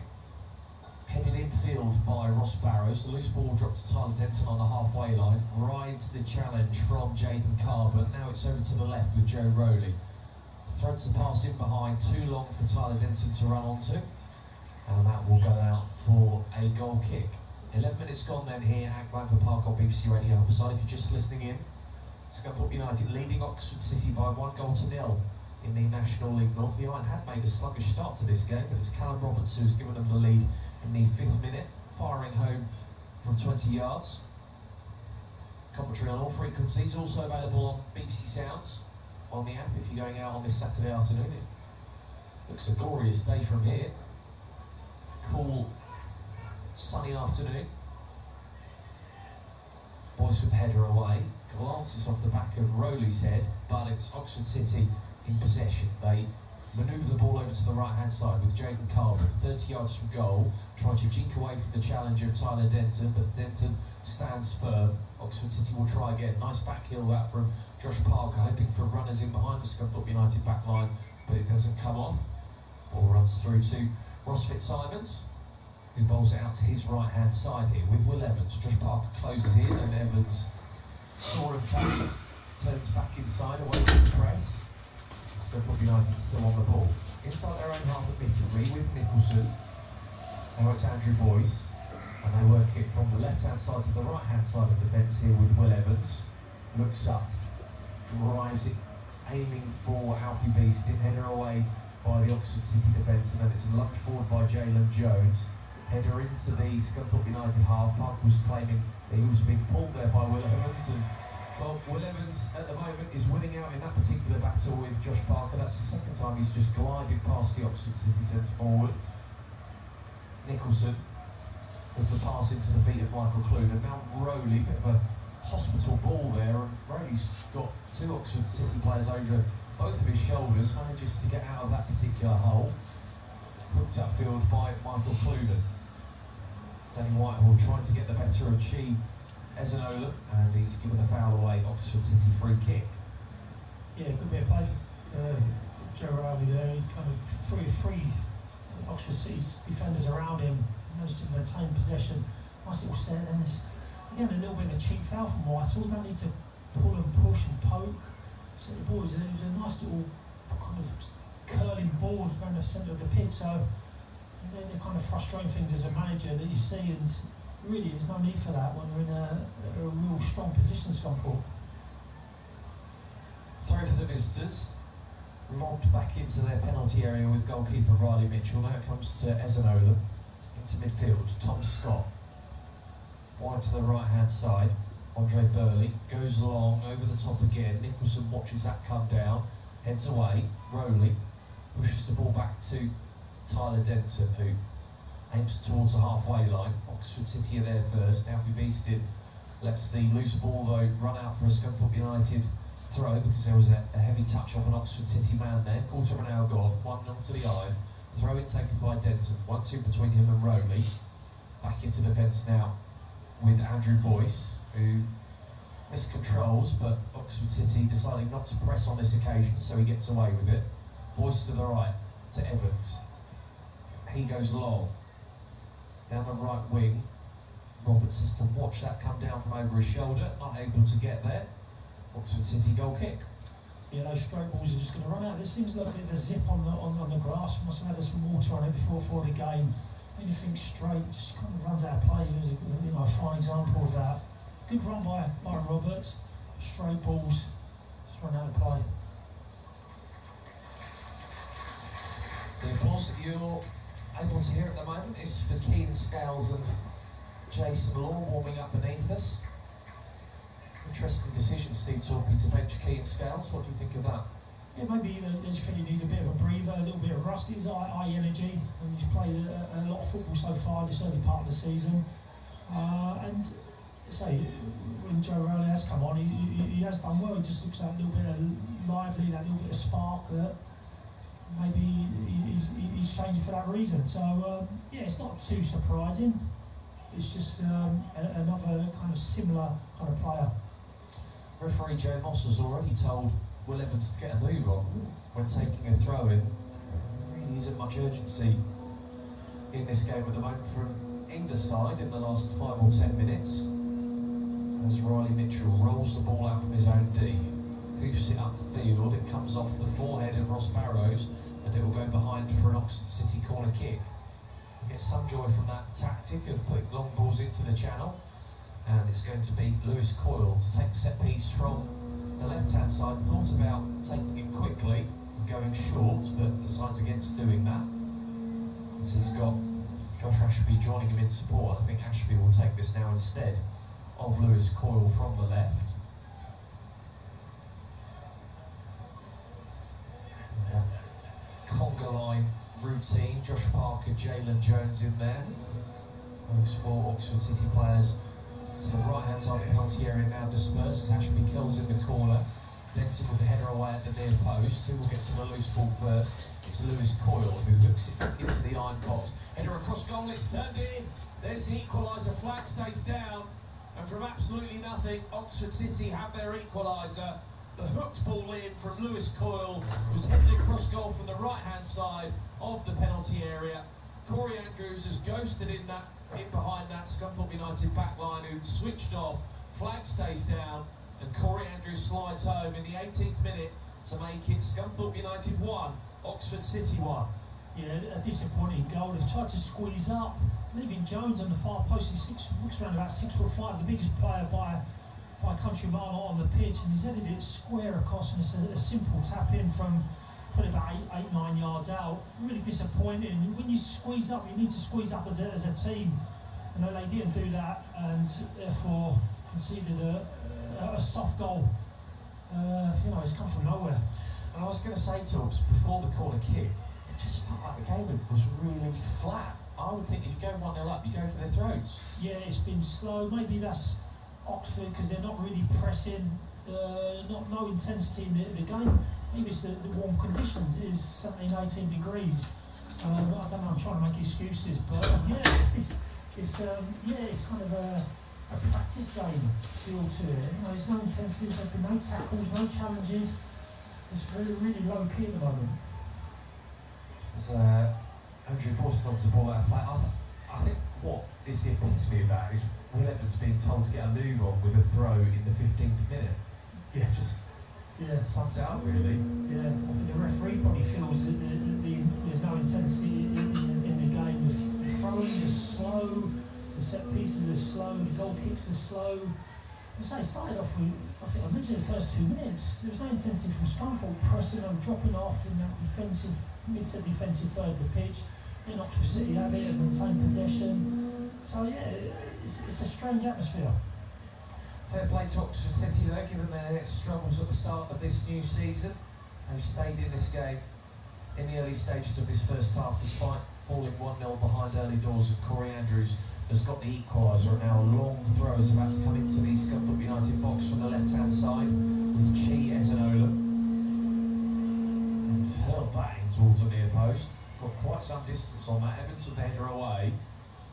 Headed infield by Ross Barrows. The loose ball dropped to Tyler Denton on the halfway line. Rides the challenge from Jaden Carbon. Now it's over to the left with Joe Rowley. Threads the pass in behind. Too long for Tyler Denton to run onto. And that will go out for a goal kick. 11 minutes gone then here at Glanford Park on BBC Radio Humberside. If you're just listening in, Scunthorpe United leading Oxford City by 1-0 in the National League North. The Iron had made a sluggish start to this game, but it's Callum Roberts who's given them the lead in the 5th minute, firing home from 20 yards. Commentary on all frequencies, also available on BBC Sounds on the app if you're going out on this Saturday afternoon. It looks a glorious day from here. Cool, sunny afternoon. Boys with header away. Glances off the back of Rowley's head, but it's Oxford City in possession. They manoeuvre the ball over to the right-hand side with Jaden Carbon, 30 yards from goal, trying to jink away from the challenge of Tyler Denton, but Denton stands firm. Oxford City will try again. Nice back heel that from Josh Parker, hoping for runners in behind the Scunthorpe United back line, but it doesn't come off. Ball runs through to Ross Fitzsimons, who bowls it out to his right-hand side here with Will Evans. Josh Parker closes in, and Evans, sore and touch, turns back inside away from the press. Scunthorpe United still on the ball. Inside their own half admittedly with Nicholson. Now it's Andrew Boyce. And they work it from the left-hand side to the right-hand side of the defence here with Will Evans. Looks up, drives it, aiming for Alfie Beeston. Header away by the Oxford City defence, and then it's lunged forward by Jalen Jones. Header into the Scunthorpe United half. Park was claiming that he was being pulled there by Will Evans, and well, Will Evans at the moment is winning out in that particular battle with Josh Parker. That's the second time he's just glided past the Oxford City centre forward. Nicholson with the pass into the feet of Michael Clune, and now Rowley, bit of a hospital ball there, and Rowley's got two Oxford City players over both of his shoulders, manages to get out of that particular hole. Hooked upfield by Michael Clune. Danny Whitehall trying to get the better of Chi Ezanola, and he's given a foul away. Oxford City free kick. Yeah, good bit of play for Joe Rowley there. He kind of free Oxford City's defenders around him, managed to maintain possession. Nice little set, and again a little bit of a cheap foul from Whitehall. Don't need to pull and push and poke. So the ball was a nice little kind of curling ball around the centre of the pitch. So they're kind of frustrating things as a manager that you see, and really there's no need for that when we're in a real strong position, Scunthorpe. Throw for the visitors. Lobbed back into their penalty area with goalkeeper Riley Mitchell. Now it comes to Ezanola. Into midfield, Tom Scott. Wide to the right-hand side. Andre Burley goes long, over the top again. Nicholson watches that come down. Heads away. Rowley pushes the ball back to Tyler Denton, who aims towards the halfway line. Oxford City are there first. Alfie Beeston lets the loose ball though run out for a Scunthorpe United throw, because there was a heavy touch of an Oxford City man there. Quarter of an hour gone, 1-0 to the Iron. Throw it taken by Denton. 1-2 between him and Rowley. Back into defence now with Andrew Boyce, who miscontrols, but Oxford City deciding not to press on this occasion, so he gets away with it. Boyce to the right to Evans. He goes long down the right wing. Roberts has to watch that come down from over his shoulder, not able to get there. Oxford City goal kick. Yeah, those stroke balls are just going to run out. There seems like a bit of a zip on the grass. Must have had some water on it before the game. anything straight, just kind of runs out of play. It was a fine example of that. Good run by Roberts, straight balls, just run out of play. The applause that you're able to hear at the moment is for Keane Scales and Jason Law warming up beneath us. Interesting decision, Steve Torpey, to bench Keane Scales. What do you think of that? Yeah, maybe I just think he needs a bit of a breather, a little bit of rust. He's high energy, and he's played a lot of football so far this early part of the season. And say when Joe Rowley has come on, he has done well. He just looks like a little bit of lively, that little bit of spark that maybe he's changing for that reason. So yeah, it's not too surprising. It's just another kind of similar kind of player. Referee Joe Moss has already told Will Evans to get a move on when taking a throw in. Really isn't much urgency in this game at the moment from either side in the last 5 or 10 minutes. As Riley Mitchell rolls the ball out from his own D, hoofs it up the field, it comes off the forehead of Ross Barrows and it will go behind for an Oxford City corner kick. We'll get some joy from that tactic of putting long balls into the channel, and it's going to be Lewis Coyle to take the set piece from the left-hand side. Thought about taking it quickly and going short, but decides against doing that. As he's got Josh Ashby joining him in support, I think Ashby will take this now instead of Lewis Coyle from the left. Conga line routine, Josh Parker, Jalen Jones in there. Those 4 Oxford City players to the right-hand side of the penalty area now dispersed as Ashby kills in the corner. Denton with the header away at the near post. Who will get to the loose ball first? It's Lewis Coyle who hooks it into the iron box. Header across goal, it's turned in. There's the equaliser, flag stays down. And from absolutely nothing, Oxford City have their equaliser. The hooked ball in from Lewis Coyle was headed across goal from the right-hand side of the penalty area. Corey Andrews has ghosted in behind that Scunthorpe United back line, who switched off. Flag stays down, and Corey Andrews slides home in the 18th minute to make it Scunthorpe United 1, Oxford City 1. Yeah, a disappointing goal. They've tried to squeeze up, leaving Jones on the far post. He looks around about 6'5", the biggest player by a country mile on the pitch, and he's headed it square across, and it's a simple tap in from probably about 8-9 yards out. Really disappointing. When you squeeze up, you need to squeeze up as a team. And they didn't do that, and therefore conceded a soft goal. It's come from nowhere. And I was going to say, Tubbs, before the corner kick, it just felt like the game was really flat. I would think if you go 1-0 up, you go for their throats. Yeah, it's been slow. Maybe that's Oxford because they're not really pressing, no intensity in the game. Maybe it's the warm conditions. It is 17, 18 degrees. I don't know, I'm trying to make excuses, but yeah, it's kind of a practice game feel to it. There's no intensity, there's been no tackles, no challenges. It's really, really low key at the moment. As Andrew Borson got the ball out of play, I think what is the epitome of that is Will Evans being told to get a move on with a throw in the 15th minute. Yeah, sums it up really. Yeah, I think the referee probably feels that there's no intensity in the game. The throwing is slow, the set pieces are slow, the goal kicks are slow. As I started off with, I think I mentioned the first 2 minutes, there was no intensity from Scunthorpe pressing or dropping off in that defensive, mid to defensive third of the pitch. Then Oxford City have it and maintain possession. So yeah, it's a strange atmosphere. Fair play to Oxford City though, given their struggles at the start of this new season. They've stayed in this game in the early stages of this first half, despite falling 1-0 behind early doors, and Corey Andrews has got the equaliser, and now a long throw is about to come into the Scunthorpe United box from the left-hand side with Chi Ezanola. And he's hurled that in towards the near post. Got quite some distance on that. Evans with the header away.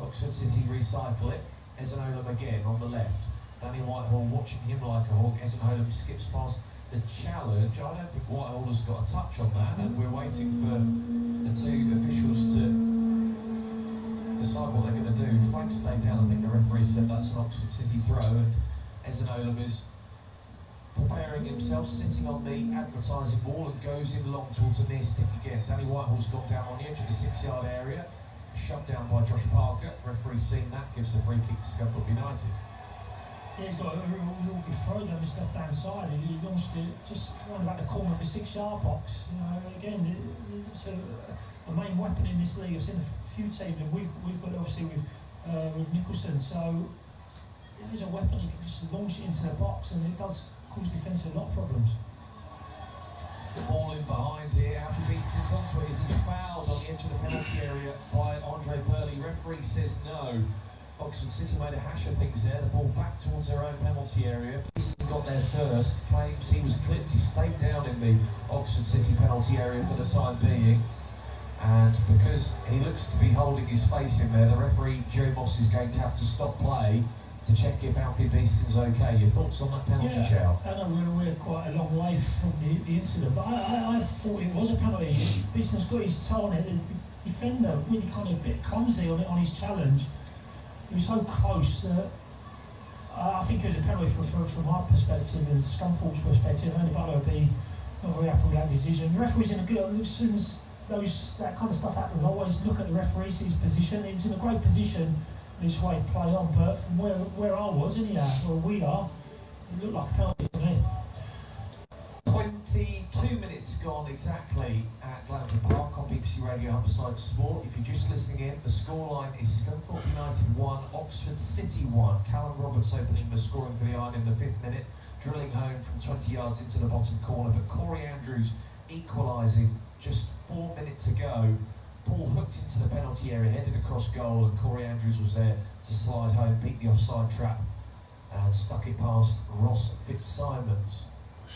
Oxford City recycle it. Ezanola again on the left. Danny Whitehall watching him like a hawk. Ezanola skips past the challenge. I don't think Whitehall has got a touch on that, and we're waiting for the 2 officials to decide what they're going to do. Flag stayed down. I think the referee said that's an Oxford City throw, and Ezanola is preparing himself, sitting on the advertising wall, and goes in long towards the near stick again. Danny Whitehall's gone down on the edge of the 6-yard area. shoved down by Josh Parker. Referee seeing that gives the free kick to Scunthorpe United. Yeah, he's got a real good throw down his left-hand side. He launched it just around about the corner of the 6-yard box. You know, again, it's a main weapon in this league. I've seen a few teams, and we've got it obviously with Nicholson. So it is a weapon. He can just launch it into the box, and it does cause defence a lot of problems. The ball in behind here. Alfie Beeston's onto it as he's fouled on the edge of the penalty area by Andre Burley. Referee says no. Oxford City made a hash of things there. The ball back towards their own penalty area. Beeston got there first. Claims he was clipped. He stayed down in the Oxford City penalty area for the time being. And because he looks to be holding his face in there, the referee, Joe Moss, is going to have to stop play to check if Alfie Beeston's okay. Your thoughts on that penalty, Chow? I know we're quite a long way from the incident, but I thought it was a penalty. Beeston's got his toe on it. The defender really kind of a bit clumsy on his challenge. He was so close that I think it was a penalty from our perspective, and Scunthorpe's perspective. Anybody would be not very happy with that decision. The referee's in a good. As soon as that kind of stuff happens, always look at the referee, see his position. He was in a great position. This way to play on, but from where I was, anyhow, where we are, it looked like a penalty to me. 22 minutes gone exactly at Glanton Park on BBC Radio Humberside Sport. If you're just listening in, the scoreline is Scunthorpe United 1, Oxford City 1. Callum Roberts opening the scoring for the Iron in the 5th minute, drilling home from 20 yards into the bottom corner, but Corey Andrews equalising just 4 minutes ago. Ball hooked into the penalty area, headed across goal, and Corey Andrews was there to slide home, beat the offside trap, and stuck it past Ross Fitzsimons.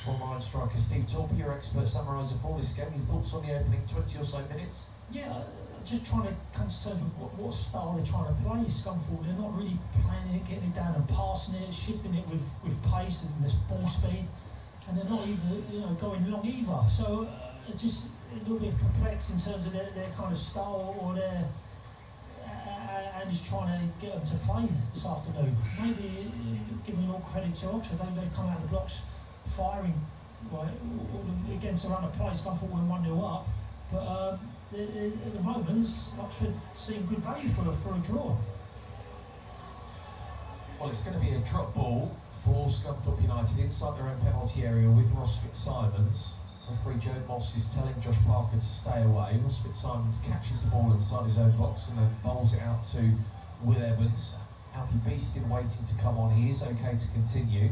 Online striker Steve Torpey, your expert summariser for this game. Your thoughts on the opening 20 or so minutes? Yeah, just trying to come to terms with what style they're trying to play. Scunthorpe, they're not really playing it, getting it down and passing it, shifting it with pace and this ball speed, and they're not even going long either. So it's just a little bit perplexed in terms of their kind of style or their and he's trying to get them to play this afternoon. Maybe giving all credit to Oxford, they've come out of the blocks firing against around the place. Scunthorpe went 1-0 up, but at the moment Oxford seem good value for a draw. Well, it's going to be a drop ball for Scunthorpe United inside their own penalty area with Ross Fitzsimons. Referee Joe Moss is telling Josh Parker to stay away. Ross Fitzsimons catches the ball inside his own box and then bowls it out to Will Evans. Alfie Beeston waiting to come on. He is okay to continue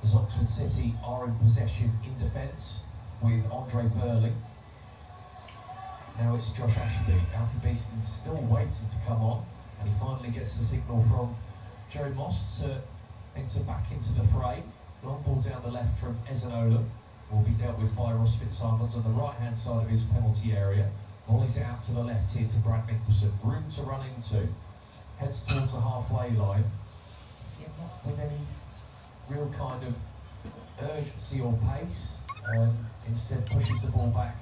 as Oxford City are in possession in defence with Andre Burley. Now it's Josh Ashby. Alfie Beeston still waiting to come on, and he finally gets the signal from Joe Moss to enter back into the fray. Long ball down the left from Ezanola will be dealt with by Ross Fitzsimons on the right-hand side of his penalty area. Volleys it out to the left here to Brad Nicholson. Room to run into. Heads towards the halfway line. Not with any real kind of urgency or pace. Instead pushes the ball back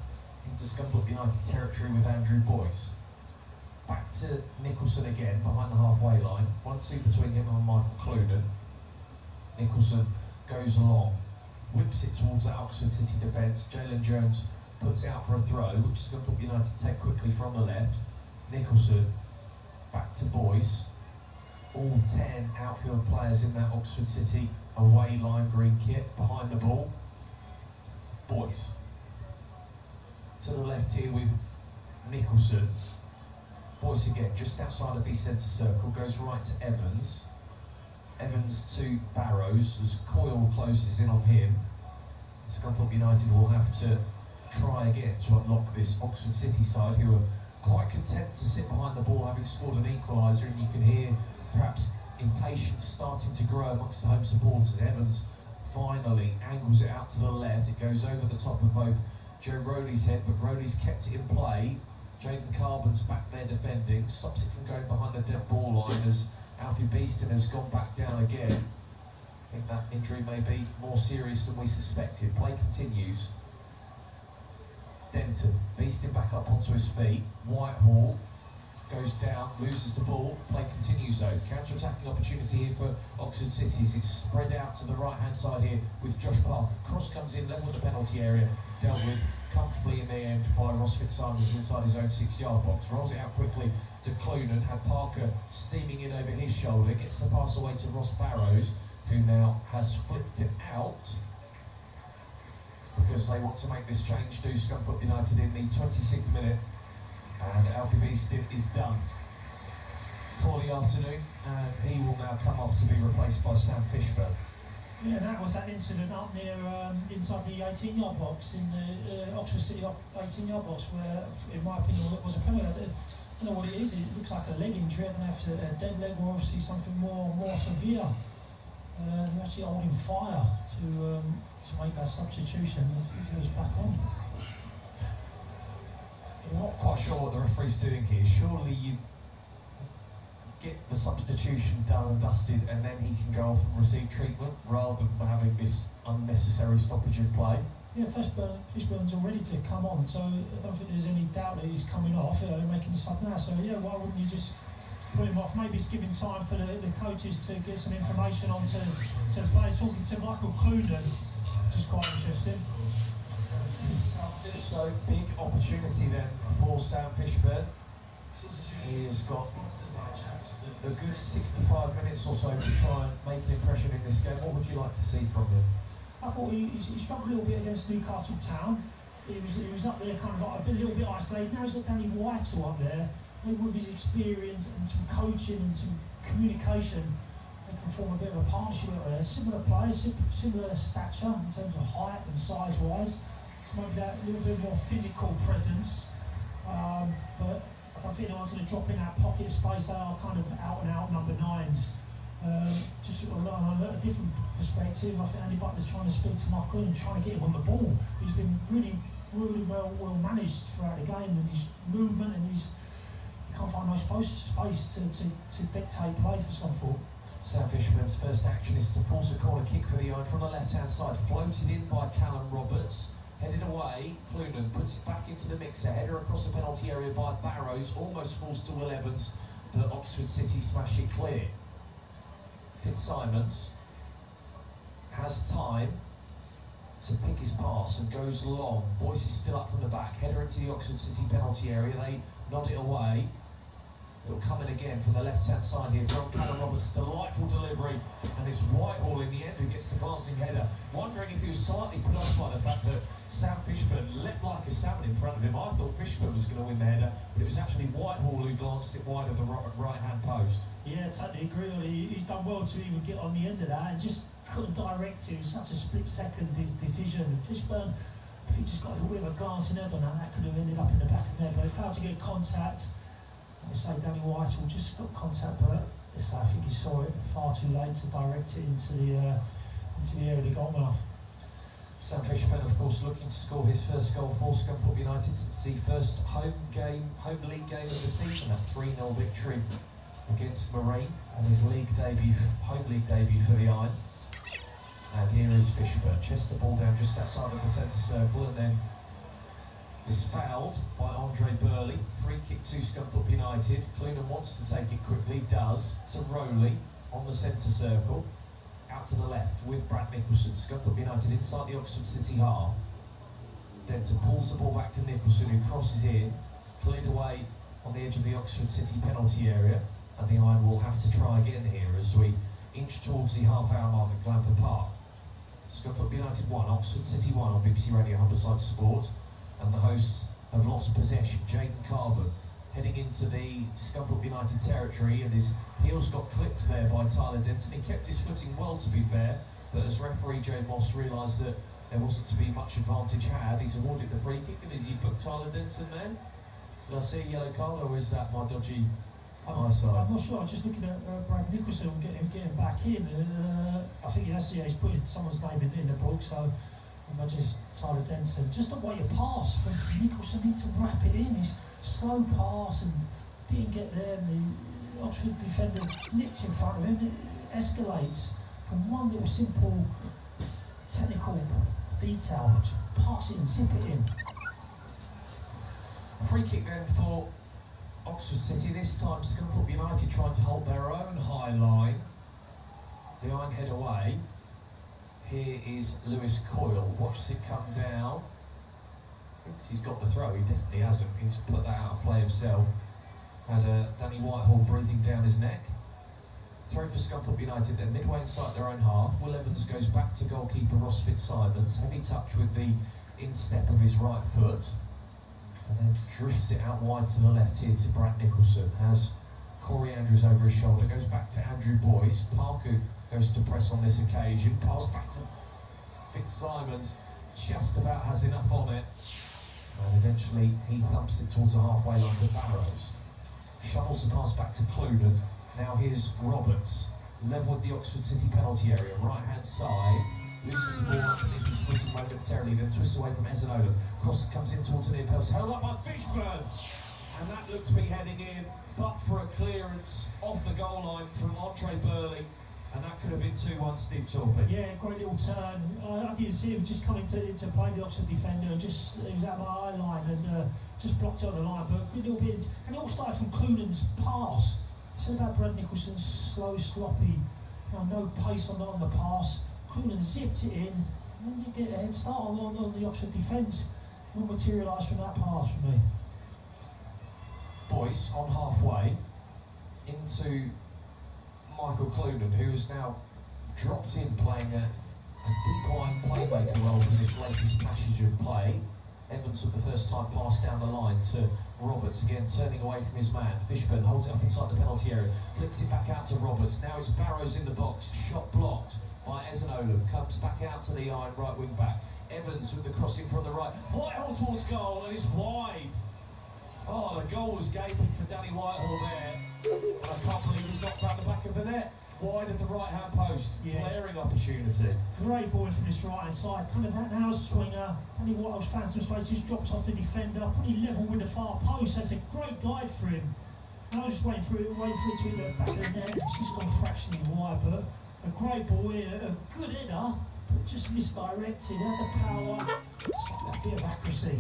into Scunthorpe United territory with Andrew Boyce. Back to Nicholson again behind the halfway line. 1-2 between him and Michael Clunan. Nicholson goes along. Whips it towards that Oxford City defence. Jalen Jones puts it out for a throw, which is going to put United take quickly from the left. Nicholson back to Boyce. All 10 outfield players in that Oxford City away lime green kit behind the ball. Boyce to the left here with Nicholson. Boyce again just outside of the centre circle, goes right to Evans. Evans to Barrows as Coyle closes in on him. Scunthorpe United will have to try again to unlock this Oxford City side, who are quite content to sit behind the ball having scored an equaliser, and you can hear perhaps impatience starting to grow amongst the home supporters. Evans finally angles it out to the left. It goes over the top of both Joe Rowley's head, but Rowley's kept it in play. Jaden Carbon's back there defending, stops it from going behind the dead ball line as Alfie Beeston has gone back down again. I think that injury may be more serious than we suspected. Play continues. Denton, Beeston back up onto his feet. Whitehall goes down, loses the ball. Play continues though. Counter-attacking opportunity here for Oxford City as it's spread out to the right-hand side here with Josh Parker. Cross comes in, level with the penalty area. dealt with comfortably in the end by Ross Fitzsimons inside his own 6-yard box. Rolls it out quickly to Clunan, had Parker steaming in over his shoulder, gets the pass away to Ross Barrows, who now has flipped it out because they want to make this change to Scunthorpe United in the 26th minute, and Alfie Beeston is done for the afternoon, and he will now come off to be replaced by Sam Fishburne. Yeah, that was that incident up near inside the 18-yard box in the Oxford City 18-yard box, where, in my opinion, it was a penalty. I don't know what it is. It looks like a leg injury. I don't know if it's a dead leg or obviously something more severe. They're actually holding fire to make that substitution. I think he was back on. I'm not quite sure what the referee's doing here. Surely you get the substitution done and dusted, and then he can go off and receive treatment rather than having this unnecessary stoppage of play. Yeah, Fishburne's all ready to come on, so I don't think there's any doubt that he's coming off. They're making sub now, so yeah, why wouldn't you just put him off? Maybe it's giving time for the coaches to get some information onto the players. Talking to Michael Clunan, which is quite interesting. So, big opportunity then for Sam Fishburne. He has got a good 65 minutes or so to try and make an impression in this game. What would you like to see from him? I thought he struggled a little bit against Newcastle Town. He was up there kind of like a little bit isolated. Now he's got Danny Whitehall up there. Maybe with his experience and some coaching and some communication, they can form a bit of a partnership up there. Similar players, similar stature in terms of height and size-wise. So maybe that little bit more physical presence. But I don't think anyone's going to drop in that pocket space. They are kind of out-and-out number 9s. Just sort of on a different perspective, I think Andy Butler's trying to speak to Michael and trying to get him on the ball. He's been really well managed throughout the game, and his movement and his can't find no space to dictate play for Scunthorpe. Sam Fishburne's first action is to force a corner kick for the Iron from the left-hand side, floated in by Callum Roberts, headed away. Clunan puts it back into the mixer, header across the penalty area by Barrows, almost falls to Will Evans, but Oxford City smash it clear. Fitzsimons has time to pick his pass and goes long. Boyce is still up from the back, header into the Oxford City penalty area. They nod it away. It'll come in again from the left-hand side here. John Callum Roberts, delightful delivery, and it's Whitehall in the end who gets the glancing header. Wondering if he was slightly put off by the fact that Sam Fishburne leapt like a salmon in front of him. I thought Fishburne was going to win the header, but it was actually Whitehall who glanced it wide of the right-hand post. Yeah, totally agree. He's done well to even get on the end of that and just couldn't direct it. It was such a split-second decision. Fishburne, if he just got a little bit of a glancing head on that could have ended up in the back of the net, but he failed to get contact. I say Danny Whitehall just got contact, but I think he saw it far too late to direct it into the area of the goal mouth. Sam Fishburne, of course, looking to score his first goal for Scunthorpe United. It's the first home league game of the season, a 3-0 victory against Marine on his home league debut for the Iron. And here is Fishburne, chests the ball down just outside of the centre circle, and then is fouled by Andre Burley. Free kick to Scunthorpe United. Clunan wants to take it quickly, does, to Rowley on the centre circle. Out to the left with Brad Nicholson. Scunthorpe United inside the Oxford City half. Denton pulls the ball back to Nicholson, who crosses in, cleared away on the edge of the Oxford City penalty area, and the Iron will have to try again here as we inch towards the half-hour mark at Glanford Park. Scunthorpe United 1, Oxford City 1 on BBC Radio Humberside Sport. And the hosts have lost possession. Jaden Carbon heading into the Scunthorpe United territory, and his heels got clipped there by Tyler Denton. He kept his footing well, to be fair, but as referee Jay Moss realised that there wasn't to be much advantage had, he's awarded the free kick, and he put Tyler Denton there. Did I see a yellow card, or is that my dodgy eyesight? I'm not sure. I'm just looking at Brad Nicholson getting back in. I think he's putting someone's name in the book, so I just Tyler Denton. Just the way you pass from Nicholson, need to wrap it in. His slow pass and didn't get there. And the Oxford defender nipped in front of him. It escalates from one little simple technical detail. Just pass it and zip it in. Free kick then for Oxford City. This time Scunthorpe United trying to hold their own high line. The Iron head away. Here is Lewis Coyle, watches it come down, thinks he's got the throw. He definitely hasn't. He's put that out of play himself. Had Danny Whitehall breathing down his neck. Throw for Scunthorpe United. They're midway inside their own half. Will Evans goes back to goalkeeper Ross Fitzsimons. Heavy touch with the instep of his right foot. And then drifts it out wide to the left here to Brad Nicholson. Has Corey Andrews over his shoulder. Goes back to Andrew Boyce. Parker goes to press on this occasion. Pass back to Fitzsimons. Just about has enough on it. And eventually he thumps it towards the halfway line to Barrows. Shovels the pass back to Clunan. Now here's Roberts. Level with the Oxford City penalty area. Right hand side. Loses the ball underneath his footing momentarily. Then twists away from Ezanola. Cross comes in towards the near post. Held up by Fishburn. And that looked to be heading in. But for a clearance off the goal line from Andre Burley. And that could have been 2-1 Steve Torpey. Yeah, great little turn. I didn't see him just coming to play the Oxford defender. He was out of my eye line and just blocked it on the line. But a good little bit. And it all started from Clunan's pass. Said about Brad Nicholson's slow, sloppy, no pace on the pass. Clunan zipped it in. And then you get a head start on the Oxford defence. Not materialised from that pass for me. Boyce on halfway into Michael Clunan, who is now dropped in playing a deep line playmaker role for this latest passage of play. Evans with the first time pass down the line to Roberts, again turning away from his man. Fishburn holds it up inside the penalty area, flicks it back out to Roberts. Now it's Barrows in the box, shot blocked by Ezanola, comes back out to the iron right wing back. Evans with the crossing from the right, Whitehall towards goal, and it's wide. Oh, the goal was gaping for Danny Whitehall there. And I can't believe he's knocked out the back of the net. Wide of the right-hand post, glaring opportunity. Great ball from this right-hand side, kind of that now swinger. Danny Whitehall's found some space, just dropped off the defender, pretty level with the far post. That's a great glide for him. And I was just waiting for it to hit the back of the net. It's just gone fractionally wide, but a great ball here, a good header, but just misdirected. Had the power, just like that bit of accuracy.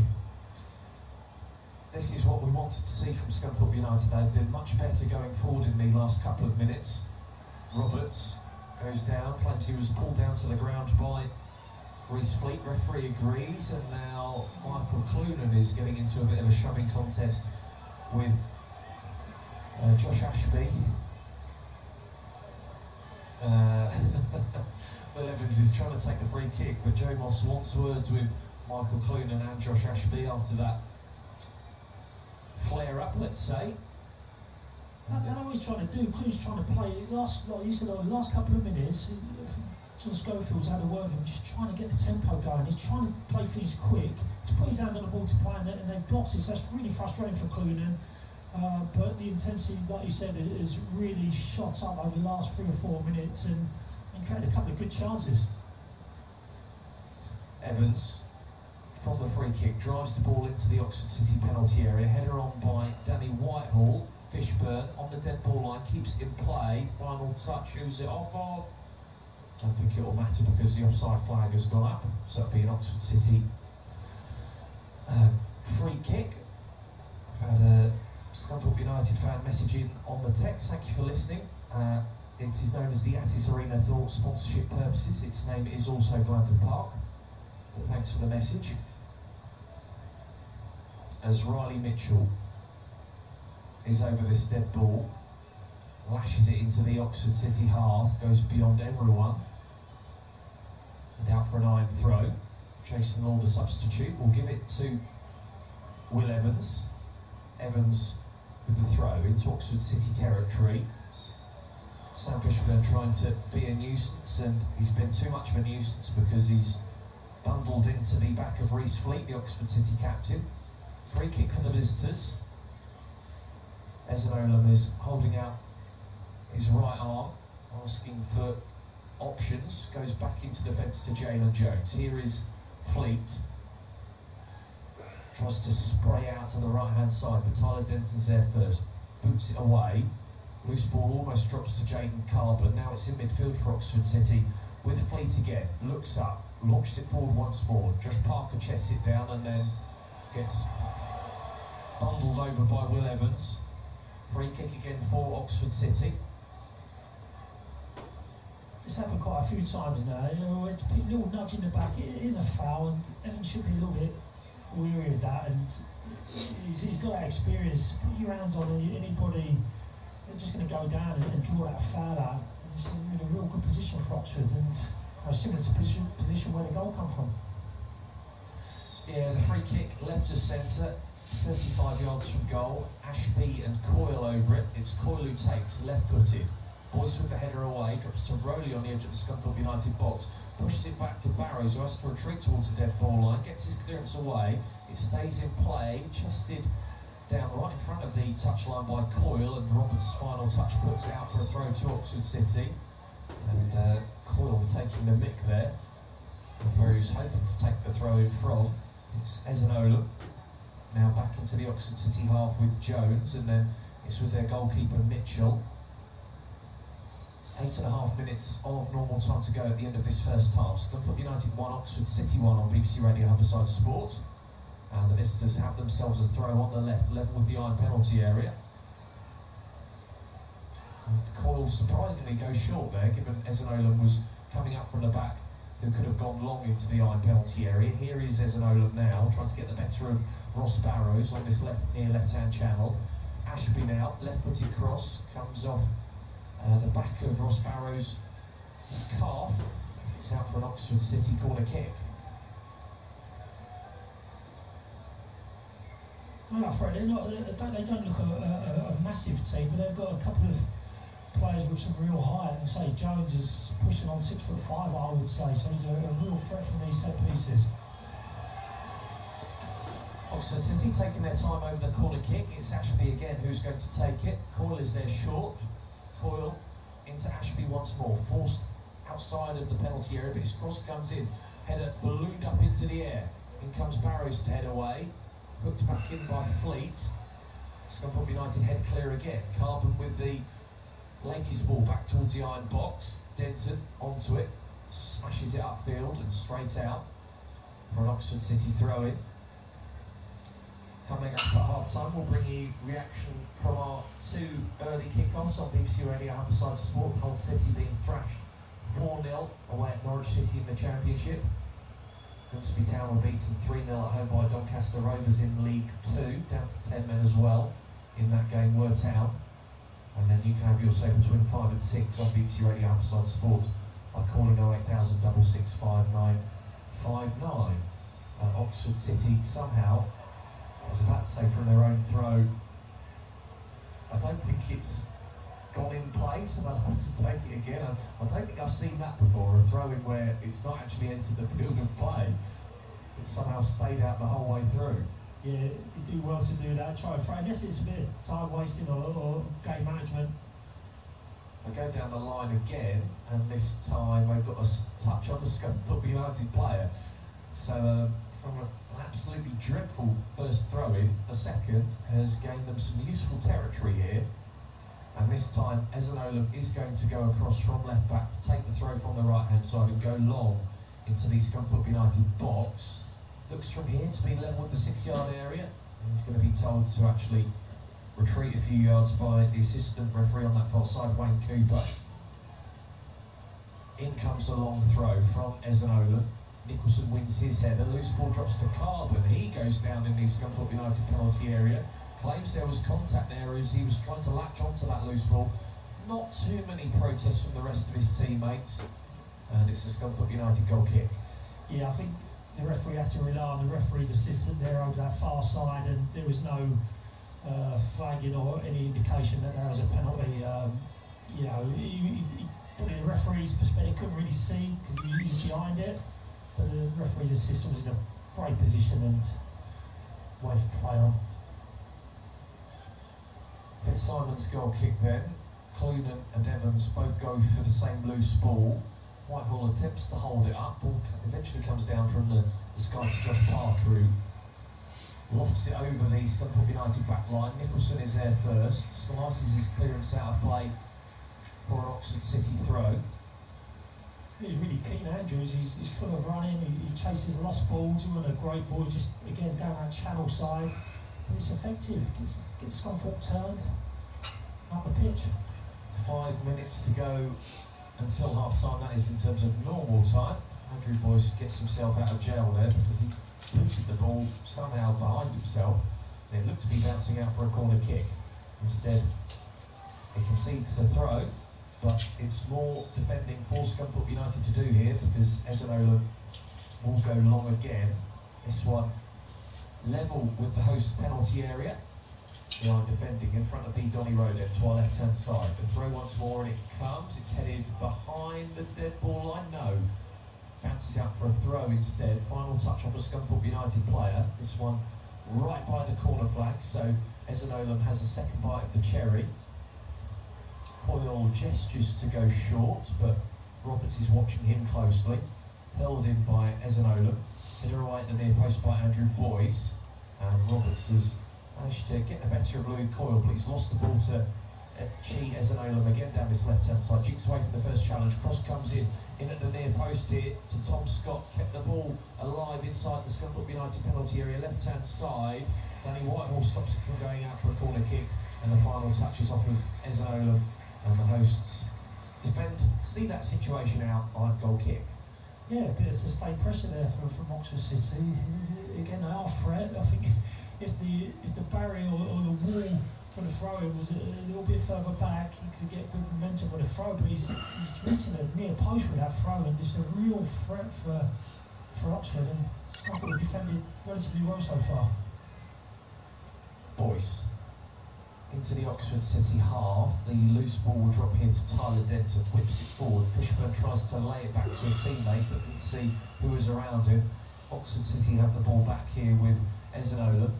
This is what we wanted to see from Scunthorpe United. They've been much better going forward in the last couple of minutes. Roberts goes down, claims he was pulled down to the ground by Reece Fleet. Referee agrees, and now Michael Clunan is getting into a bit of a shoving contest with Josh Ashby. Will Evans is trying to take the free kick, but Joe Moss wants words with Michael Clunan and Josh Ashby after that flare up, let's say. I know what he's trying to do. Clunan's trying to play like you said, the last couple of minutes. John Schofield's had a word with him, just trying to get the tempo going. He's trying to play things quick, to put his hand on the ball to play, and they've blocked it. So that's really frustrating for Clunan. But the intensity, like you said, has really shot up over the last 3 or 4 minutes and created a couple of good chances. Evans, from the free kick, drives the ball into the Oxford City penalty area. Header on by Danny Whitehall. Fishburn on the dead ball line, keeps it in play. Final touch, who's it off of? I don't think it will matter because the offside flag has gone up. So it'll be an Oxford City free kick. I've had a Scunthorpe United fan messaging on the text. Thank you for listening. It is known as the Attis Arena for sponsorship purposes. Its name is also Glanford Park. But thanks for the message. As Riley Mitchell is over this dead ball, lashes it into the Oxford City half, goes beyond everyone, and out for an iron throw. Jason Law, the substitute, will give it to Will Evans. Evans with the throw into Oxford City territory. Sam Fishburn trying to be a nuisance, and he's been too much of a nuisance because he's bundled into the back of Reece Fleet, the Oxford City captain. Free kick for the visitors. Ezanola is holding out his right arm, asking for options. Goes back into defence to Jalen Jones. Here is Fleet. Tries to spray out to the right-hand side, but Tyler Denton's there first. Boots it away. Loose ball almost drops to Jaden Carbon. Now it's in midfield for Oxford City with Fleet again. Looks up, launches it forward once more. Josh Parker chests it down and then gets bundled over by Will Evans. Free kick again for Oxford City. It's happened quite a few times now. You know, a little nudge in the back. It is a foul, and Evans should be a little bit weary of that, and he's got that experience. Put your hands on anybody, they're just going to go down and draw that foul out. It's in a real good position for Oxford, and similar to position where the goal come from. Yeah, the free kick left of centre, 35 yards from goal. Ashby and Coyle over it. It's Coyle who takes, left-footed. Boyce with the header away, drops to Rowley on the edge of the Scunthorpe United box, pushes it back to Barrows, who has to retreat towards the dead ball line, gets his clearance away. It stays in play, chested down right in front of the touchline by Coyle, and Roberts' final touch puts it out for a throw to Oxford City. And Coyle taking the mick there, where he was hoping to take the throw in from. It's Ezenola now back into the Oxford City half with Jones, and then it's with their goalkeeper Mitchell. 8.5 minutes of normal time to go at the end of this first half. Scunthorpe United 1, Oxford City 1 on BBC Radio Humberside Sport. And the visitors have themselves a throw on the left, level with the iron penalty area. And Coyle surprisingly goes short there, given Ezenola was coming up from the back, who could have gone long into the iron penalty area. Here is Ezenola now, trying to get the better of Ross Barrows on this near left-hand channel. Ashby now, left-footed cross, comes off the back of Ross Barrows' calf. It's out for an Oxford City corner kick. Well, Fred, they don't look a massive team, but they've got a couple of players with some real height. I say Jones is pushing on 6'5", I would say, so he's a real threat from these set pieces. Oxford City taking their time over the corner kick. It's Ashby again who's going to take it. Coyle is there short. Coyle into Ashby once more, forced outside of the penalty area, but his cross comes in, header ballooned up into the air. In comes Barrows to head away, hooked back in by Fleet. Scunthorpe United head clear again. Carbon with the latest ball back towards the iron box. Denton onto it, smashes it upfield and straight out for an Oxford City throw-in. Coming up at half-time, we'll bring you reaction from our two early kickoffs on BBC Radio Humberside Sport. Hull City being thrashed 4-0 away at Norwich City in the Championship. Grimsby Town were beaten 3-0 at home by Doncaster Rovers in League 2, down to 10 men as well. In that game were Town. And then you can have your say between 5 and 6 on BBC Radio Humberside Sport by calling 08000 665959. Oxford City somehow, I was about to say from their own throw, I don't think it's gone in place, and I'll have to take it again. I don't think I've seen that before, a throw-in where it's not actually entered the field of play, it somehow stayed out the whole way through. Yeah, you do well to do that. Try and throw. I guess it's a bit of time wasting or game management. I go down the line again, and this time they've got a touch on the Scunthorpe United player. So from an absolutely dreadful first throw-in, the second has gained them some useful territory here. And this time, Ezenola is going to go across from left back to take the throw from the right-hand side and go long into the Scunthorpe United box. Looks from here to be level with the 6-yard area. And he's going to be told to actually retreat a few yards by the assistant referee on that far side, Wayne Cooper. In comes a long throw from Ezenola. Nicholson wins his header. Loose ball drops to Carbon. He goes down in the Scunthorpe United penalty area. Claims there was contact there as he was trying to latch onto that loose ball. Not too many protests from the rest of his teammates. And it's a Scunthorpe United goal kick. Yeah, I think the referee had to rely on the referee's assistant there over that far side, and there was no flagging or any indication that there was a penalty. You know, he put in the referee's perspective, couldn't really see because he was behind it. But the referee's assistant was in a great position and way to play on. Fitzsimon's goal kick then. Clunan and Evans both go for the same loose ball. Whitehall attempts to hold it up. Ball eventually comes down from the sky to Josh Parker, who lofts it over the Scunthorpe United back line. Nicholson is there first. Slices his clearance out of play for an Oxford City throw. He's really keen, Andrews. He's full of running. He chases lost balls. He won a great ball, just again down that channel side. But it's effective. Gets Scunthorpe turned up the pitch. 5 minutes to go until half time. That is in terms of normal time. Andrew Boyce gets himself out of jail there because he looted the ball somehow behind himself, and it looked to be bouncing out for a corner kick. Instead, he concedes the throw, but it's more defending for Scunthorpe United to do here, because Ezanola will go long again. This one level with the host penalty area. They are defending in front of the Donny Road end to our left-hand side. The throw once more, and it comes. It's headed behind the dead ball line. No. Bounces out for a throw instead. Final touch off a Scunthorpe United player. This one right by the corner flag. So Ezanola has a second bite of the cherry. Coyle gestures to go short, but Roberts is watching him closely. Held in by Ezanola. Hit away at the near post by Andrew Boyce. And Roberts has managed to get the better of Louis Coyle, but he's lost the ball to Chi Ezanola again down this left-hand side. Jinks away from the first challenge. Cross comes in at the near post here to Tom Scott. Kept the ball alive inside the Scunthorpe United penalty area, left-hand side. Danny Whitehall stops it from going out for a corner kick, and the final touch is off of Ezanola, and the hosts defend, see that situation out on goal kick. Yeah, a bit of sustained pressure there from Oxford City. Again, they are threat. I think if the barrier or the wall for the throw-in was a little bit further back, he could get good momentum with the throw, but he's reaching a near post with that throw, and it's a real threat for Oxford, and Scunthorpe defended relatively well so far. Boyce into the Oxford City half. The loose ball will drop here to Tyler Denton, whips it forward. Fishburn tries to lay it back to a teammate, but didn't see who was around him. Oxford City have the ball back here with Ezanola.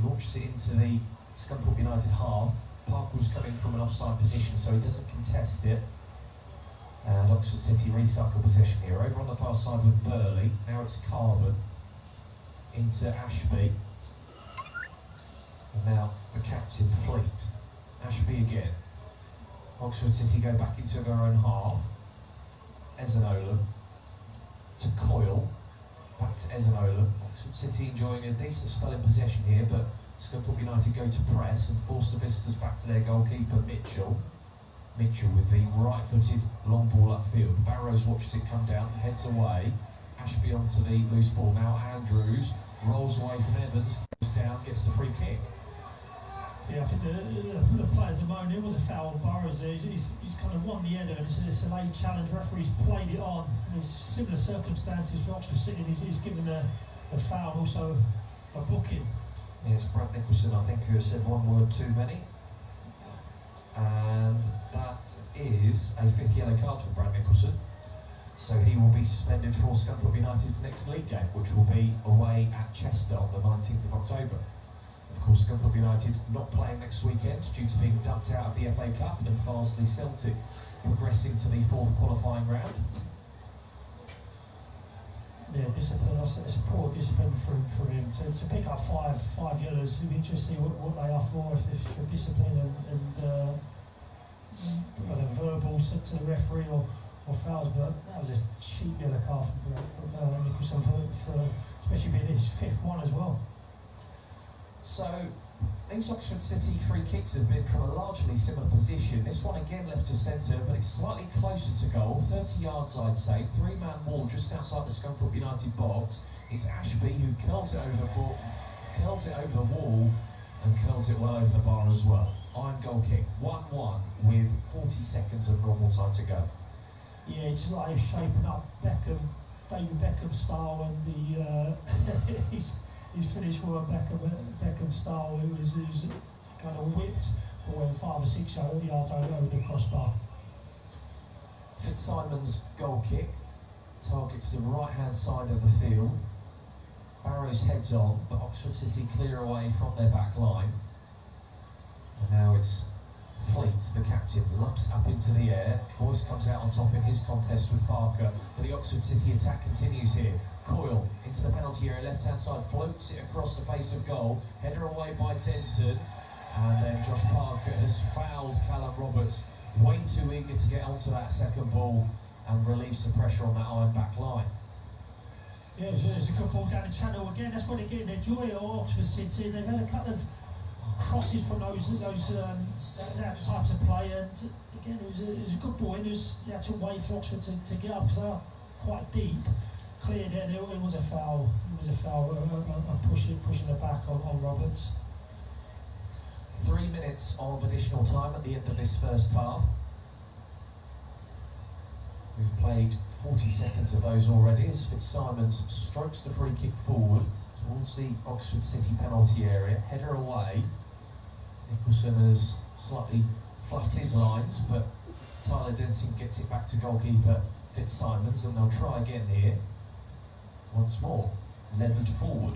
Launches it into the Scunthorpe United half. Parkle's coming from an offside position, so he doesn't contest it. And Oxford City recycle possession here. Over on the far side with Burley. Now it's Carbon into Ashby. And now the captain, Fleet. Ashby again. Oxford City go back into their own half. Ezanola to Coyle. Back to Ezanola. Oxford City enjoying a decent spell in possession here, but Scunthorpe United go to press and force the visitors back to their goalkeeper, Mitchell. Mitchell with the right-footed long ball upfield. Barrows watches it come down, heads away. Ashby onto the loose ball. Now Andrews rolls away from Evans, goes down, gets the free kick. Yeah, I think the players are moaning. It was a foul on Burrows there. He's kind of won the header, and it's a late challenge. Referee's played it on. There's similar circumstances for Oxford City. He's given a foul, also a booking. Yes, Brad Nicholson, I think, who has said one word too many. And that is a fifth yellow card for Brad Nicholson. So he will be suspended for Scunthorpe United's next league game, which will be away at Chester on the 19th of October. Of course, Scunthorpe United not playing next weekend due to being dumped out of the FA Cup, and Farsley Celtic progressing to the fourth qualifying round. Yeah, discipline. It's a poor discipline for him to pick up five yellows. It'd be interesting what they are for, if for discipline and verbals to the referee or fouls. But that was a cheap yellow card from Nicholson for especially being his fifth one as well. So these Oxford City free kicks have been from a largely similar position. This one again left to centre, but it's slightly closer to goal, 30 yards I'd say. Three-man wall just outside the Scunthorpe United box. It's Ashby who curls it over the wall, and curls it well over the bar as well. Iron goal kick, 1-1 with 40 seconds of normal time to go. Yeah, it's like shaping up David Beckham style, and his finish were Beckham style. It was kind of whipped, but went 5 or 6 yards over the crossbar. Fitzsimon's goal kick targets the right-hand side of the field. Barrows heads on, but Oxford City clear away from their back line. And now it's Fleet, the captain, lumps up into the air. Boyce comes out on top in his contest with Parker, but the Oxford City attack continues here. Coyle into the penalty area, left-hand side, floats it across the face of goal. Header away by Denton, and then Josh Parker has fouled Callum Roberts. Way too eager to get onto that second ball and relieves the pressure on that iron back line. Yeah, there's a good ball down the channel again. That's where they're getting their joy at Oxford City. They've had a couple of crosses from that types of play, and again it was a good ball. You had to wait for Oxford to get up because they are quite deep. cleared it, and it was a foul. It was a foul, a pushing the back on Roberts. 3 minutes of additional time at the end of this first half. We've played 40 seconds of those already as Fitzsimons strokes the free kick forward towards the Oxford City penalty area. Header away. Nicholson has slightly fluffed his lines, but Tyler Denton gets it back to goalkeeper Fitzsimons, and they'll try again here. Once more, levered forward.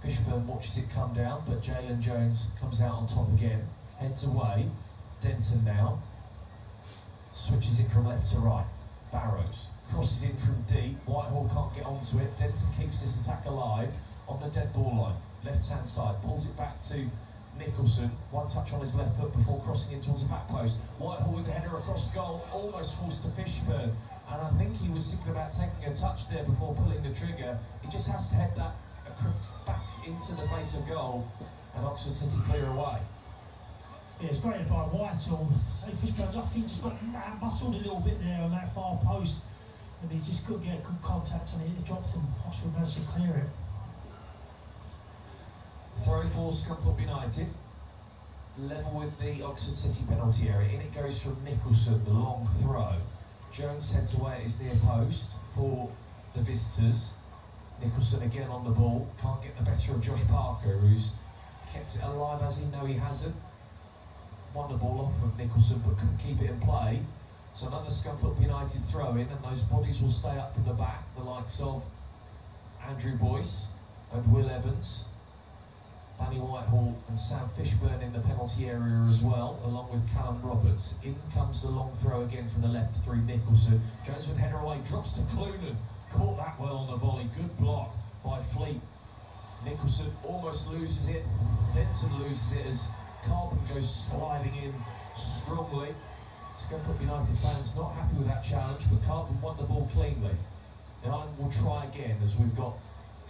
Fishburn watches it come down, but Jalen Jones comes out on top again. Heads away. Denton now switches it from left to right. Barrows crosses in from deep. Whitehall can't get onto it. Denton keeps this attack alive on the dead ball line. Left-hand side, pulls it back to Nicholson. One touch on his left foot before crossing in towards the back post. Whitehall with the header across goal, almost forced to Fishburn. And I think he was thinking about taking a touch there before pulling the trigger. He just has to head that back into the face of goal, and Oxford City clear away. Yeah, it's great by Whitehall. So Fishburn, I think, just got muscled a little bit there on that far post, and he just couldn't get good contact, and it dropped him. Oxford managed to clear it. Throw for Scunthorpe United. Level with the Oxford City penalty area. In it goes from Nicholson, the long throw. Jones heads away at his near post for the visitors. Nicholson again on the ball, can't get the better of Josh Parker, who's kept it alive as he know he hasn't. Won the ball off of Nicholson, but couldn't keep it in play. So another Scunthorpe United throw in, and those bodies will stay up from the back, the likes of Andrew Boyce and Will Evans, Danny Whitehall and Sam Fishburn in the penalty area as well, along with Callum Roberts. In comes the long throw again from the left through Nicholson. Jones with header away, drops to Clunan. Caught that well on the volley. Good block by Fleet. Nicholson almost loses it. Denton loses it as Carbon goes sliding in strongly. Scunthorpe United fans not happy with that challenge, but Carbon won the ball cleanly. The Ireland will try again as we've got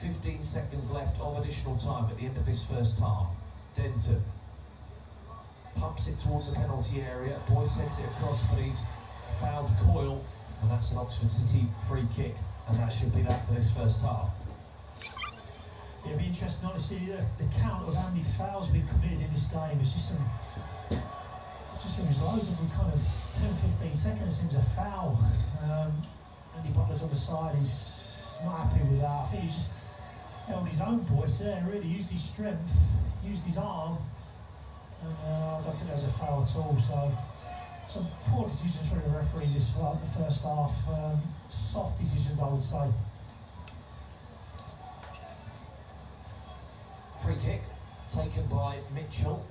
15 seconds left of additional time at the end of this first half. Denton pumps it towards the penalty area. Boyce heads it across, but he's fouled Coyle, and that's an Oxford City free kick, and that should be that for this first half. Yeah, it'll be interesting, honestly, the count of how many fouls have been committed in this game. It's just seems loads every kind of 10-15 seconds seems a foul. Andy Butler's on the side, he's not happy with that. I think he just held his own Boyce there, really used his strength, used his arm, and I don't think that was a foul at all. So some poor decisions from the referees this the first half, soft decisions I would say. Free kick taken by Mitchell.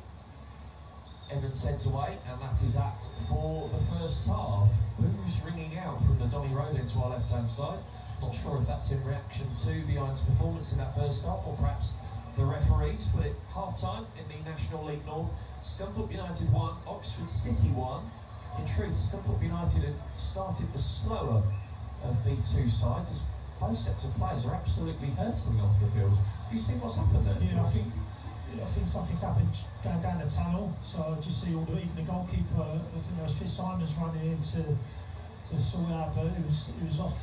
Evans heads away, and that is that for the first half. Who's ringing out from the Donny Road into our left-hand side? Not sure if that's in reaction to the Irons' performance in that first half, or perhaps the referees. But at half-time in the National League North, Scunthorpe United 1, Oxford City 1. In truth, Scunthorpe United had started the slower of the two sides, as both sets of players are absolutely hurtling off the field. Do you see what's happened there? Yeah, I think something's happened going down the tunnel. So just see even the goalkeeper, I think there was Fitzsimons running in to sort it out, but it was off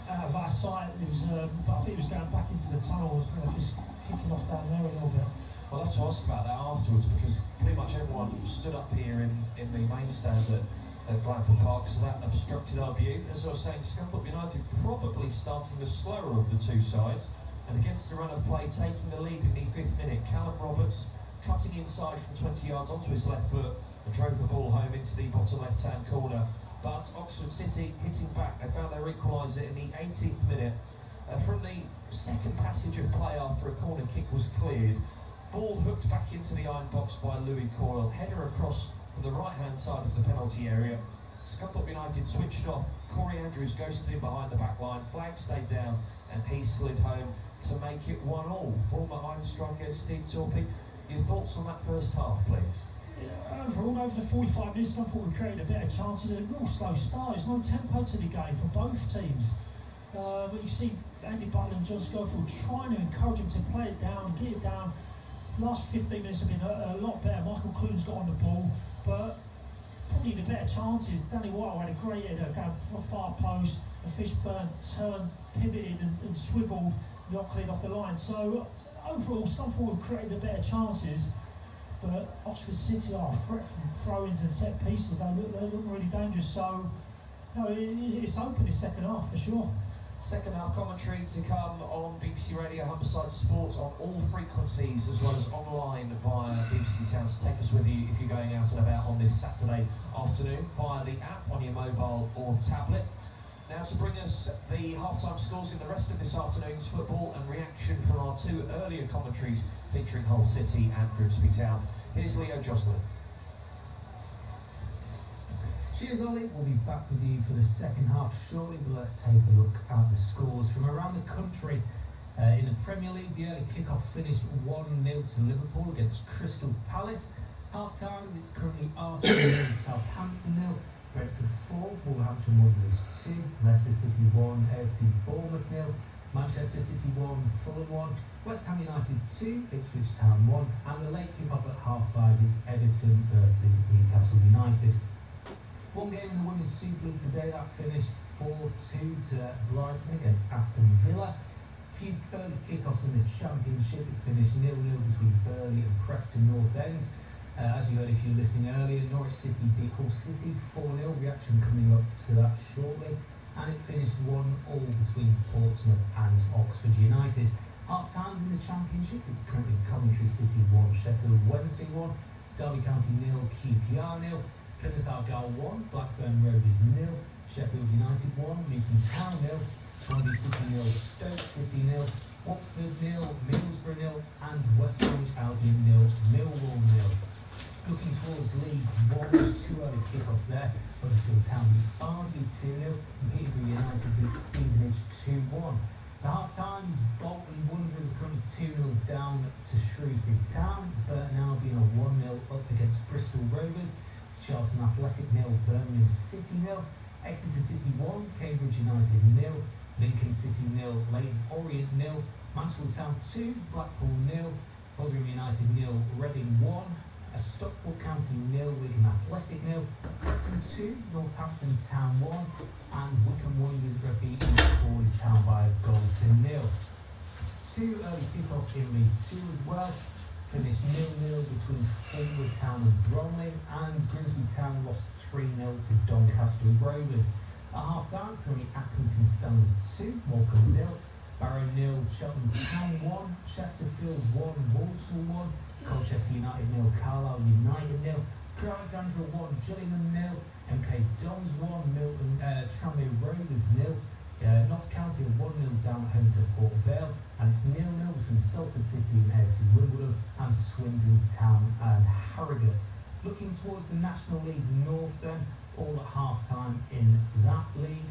out of our sight. But I think it was going back into the tunnel, just kicking off down there a little bit. Well, I'll have to ask about that afterwards, because pretty much everyone stood up here in the main stand at Blandford Park, so that obstructed our view. As I was saying, Scunthorpe United probably starting the slower of the two sides, and against the run of play, taking the lead in the 5th minute. Callum Roberts cutting inside from 20 yards onto his left foot and drove the ball home into the bottom left-hand corner. But Oxford City hitting back, they found their equaliser in the 18th minute. From the second passage of play after a corner kick was cleared, ball hooked back into the iron box by Louis Coyle, header across from the right-hand side of the penalty area. Scunthorpe United switched off. Corey Andrews ghosted in behind the back line. Flag stayed down, and he slid home to make it 1-all. Former Iron striker Steve Torpey, your thoughts on that first half, please? Yeah, overall, over the 45 minutes, I thought we created a better chance. It's a real slow start. There's no tempo to the game for both teams. But you see Andy Butler and John Schofield trying to encourage him to play it down, get it down. The last 15 minutes have been a lot better. Michael Clun's got on the ball, but probably the better chances. Danny White had a great header, going for a far post, and Fishburne turned, pivoted and swiveled, not cleared off the line. So overall, Scunthorpe created the better chances, but Oxford City are a threat from throw-ins and set pieces. They look really dangerous. So no, it's open this second half for sure. Second half commentary to come on BBC Radio Humberside Sports on all frequencies, as well as online via BBC Sounds. Take us with you if you're going out and about on this Saturday afternoon via the app on your mobile or tablet. Now to bring us the half-time scores in the rest of this afternoon's football and reaction from our two earlier commentaries featuring Hull City and Grimsby Town. Here's Leo Jocelyn. Cheers, Ollie. We'll be back with you for the second half shortly, but let's take a look at the scores from around the country. In the Premier League, the early kick-off finished 1-0 to Liverpool against Crystal Palace. Half-times, it's currently Arsenal 0, Southampton 0, Brentford 4, Wolverhampton Wanderers 2, Leicester City 1, AFC Bournemouth 0, Manchester City 1, Fulham 1, West Ham United 2, Ipswich Town 1, and the late kick-off at half-5 is Everton versus Newcastle United. One game in the Women's Super League today that finished 4-2 to Brighton against Aston Villa. A few early kickoffs in the Championship. It finished 0-0 between Burnley and Preston North End. As you heard if you were listening earlier, Norwich City beat Hull City 4-0. Reaction coming up to that shortly. And it finished 1-1 between Portsmouth and Oxford United. Half times in the Championship is currently Coventry City 1, Sheffield Wednesday 1, Derby County 0, QPR 0. Plymouth Argyle 1, Blackburn Rovers 0, Sheffield United 1, Luton Town 0, Swansea City 0, Stoke City 0, Watford 0, Middlesbrough 0, and West Bromwich Albion 0, Millwall 0. Looking towards League 1, there's two early kickoffs there. Huddersfield Town beat Barnsley 2-0, and Peterborough United beat Stevenage 2-1. At half-time, Bolton Wanderers are currently 2-0 down to Shrewsbury Town, Burton Albion are 1-0 up against Bristol Rovers. Charlton Athletic 0, Birmingham City 0, Exeter City 1, Cambridge United 0, Lincoln City 0, Leyton Orient 0, Mansfield Town 2, Blackpool 0, Rotherham United 0, Reading 1, Stockport County 0, Wigan Athletic 0, Wrexham 2, Northampton Town 1, and Wycombe Wanderers are beating Crawley Town by a goal to 0. Two early kickoffs in League 2 as well. Finished 0-0 between Fleetwood Town and Bromley, and Grimsby Town lost 3-0 to Doncaster Rovers. At half-time, it's currently Accrington Stanley 2, Morecambe 0, Barrow 0, Cheltenham Town 1, Chesterfield 1, Walsall 1, Colchester United 0, Carlisle United 0, Crewe Alexandra 1, Gillingham 0, MK Dons 1, Milton Tranmere Rovers 0. Notts County 1-0 down at home to Port Vale, and it's 0-0 between Salford City and AFC Wimbledon, and Swindon Town and Harrogate. Looking towards the National League North then, all at half-time in that league.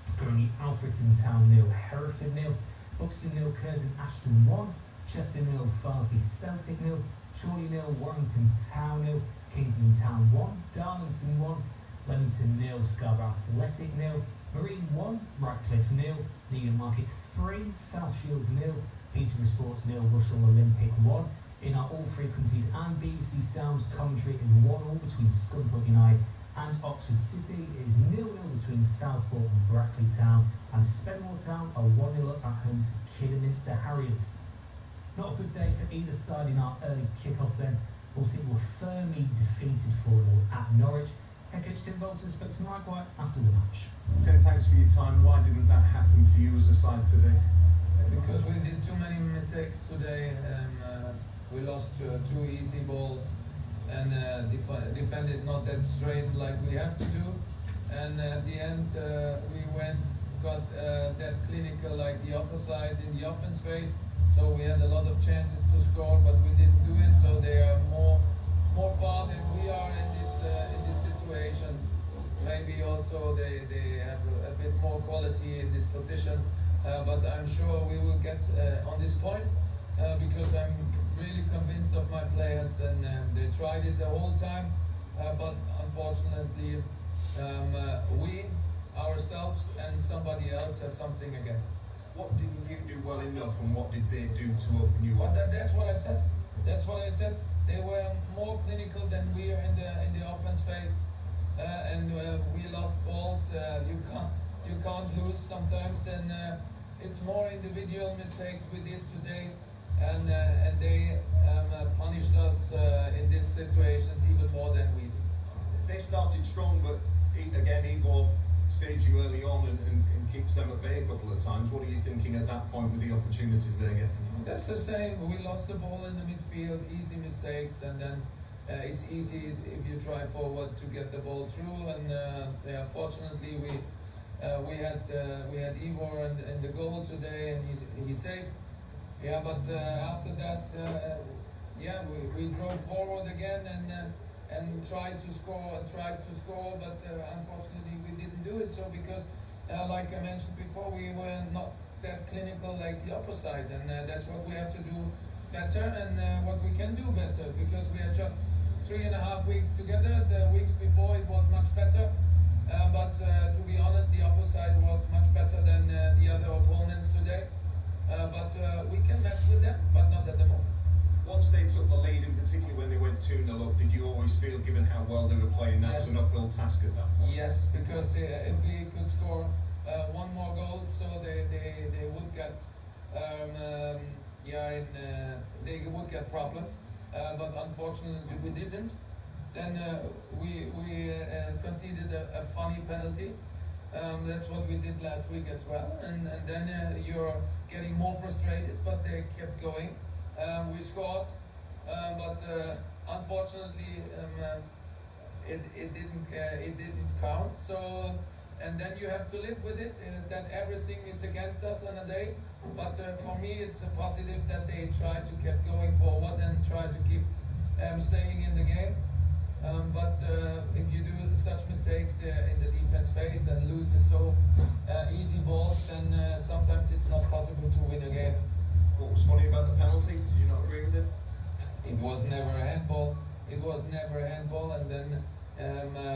It's currently Alfreton Town 0, Hereford 0, Buxton 0, Curzon Ashton 1, Chester 0, Farnsley Celtic 0, Chorley 0, Warrington Town 0, Kingston Town 1, Darlington 1, Leamington 0, Scarborough Athletic 0, Marine 1, Ratcliffe 0, Needham Market 3, South Shield 0, Peterborough Sports 0, Russell Olympic 1. In our all frequencies and BBC Sounds commentary in 1-1 between Scunthorpe United and Oxford City. It is 0-0 between Southport and Brackley Town, and Spenmore Town are 1-0 up at home to Kidderminster Harriers. Not a good day for either side in our early kickoffs then. Hull City were firmly defeated 4-0 at Norwich. Head coach Tim Bolton spoke to Mike White after the match. Tim, thanks for your time. Why didn't that happen for you as a side today? Because we did too many mistakes today, and we lost two easy balls, and defended not that straight like we have to do. And at the end, we got that clinical like the upper side in the offense phase. So we had a lot of chances to score, but we didn't do it. So they are more far than we are in these situations. Maybe also they have a bit more quality in these positions, but I'm sure we will get on this point because I'm really convinced of my players, and they tried it the whole time, but unfortunately we ourselves and somebody else has something against it. What didn't you do well enough, and what did they do to open you up? That's what I said. That's what I said. They were more clinical than we are in the offense phase. lost balls. You can't lose sometimes, and it's more individual mistakes we did today, and they punished us in these situations even more than we did. They started strong, but again, Igor saves you early on and keeps them at bay a couple of times. What are you thinking at that point with the opportunities they're getting? That's the same. We lost the ball in the midfield, easy mistakes, and then it's easy if you try forward to get the ball through. And yeah, fortunately, we had Igor in the goal today, and he saved. Yeah, but after that, yeah, we drove forward again and tried to score, but unfortunately we didn't do it. So because, like I mentioned before, we were not that clinical like the opposite, and that's what we have to do better, and what we can do better, because we are just 3.5 weeks together. The weeks before it was much better, but to be honest, the opposite was much better than the other opponents today. But we can mess with them, but not at the moment. Once they took the lead, in particular when they went 2-0 up, did you always feel, given how well they were playing, that was an uphill task at that point? Yes, because if we could score one more goal, so they would get they would get problems. But unfortunately we didn't. Then we conceded a funny penalty. That's what we did last week as well, and then you're getting more frustrated, but they kept going. We scored, but unfortunately it didn't count. So, and then you have to live with it, that everything is against us on a day. But for me, it's a positive that they try to keep going forward and try to keep staying in the game. But if you do such mistakes in the defense phase and lose so easy balls, then sometimes it's not possible to win a game. What was funny about the penalty? Did you not agree with it? It was never a handball. It was never a handball, and then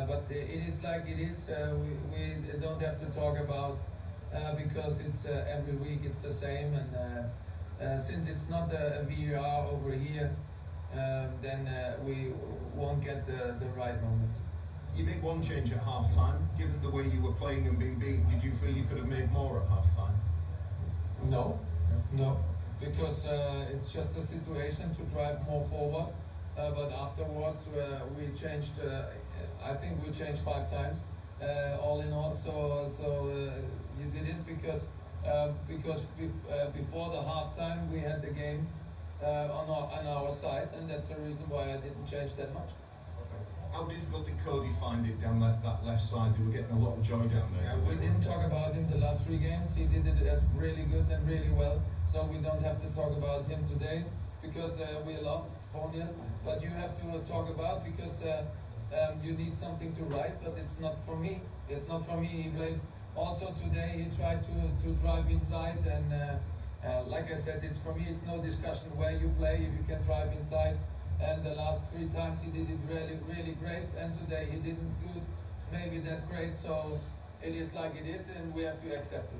but it is like it is. We don't have to talk about because it's every week it's the same, and since it's not a VAR over here, then we won't get the right moments. You made one change at half-time. Given the way you were playing and being beaten, did you feel you could have made more at half-time? No, because it's just a situation to drive more forward. But afterwards, we changed. I think we changed 5 times, all in all. So you did it because before the halftime we had the game on our side, and that's the reason why I didn't change that much. How difficult did Cody find it down that left side? They were getting a lot of joy down there. Yeah, we didn't talk about him the last 3 games. He did it as really good and really well. So we don't have to talk about him today because we lost 4-0. But you have to talk about because you need something to write. But it's not for me. It's not for me. He played also today. He tried to drive inside, and like I said, it's for me. It's no discussion where you play if you can drive inside. And the last 3 times he did it really, really great, and today he didn't do maybe that great, so it is like it is, and we have to accept it.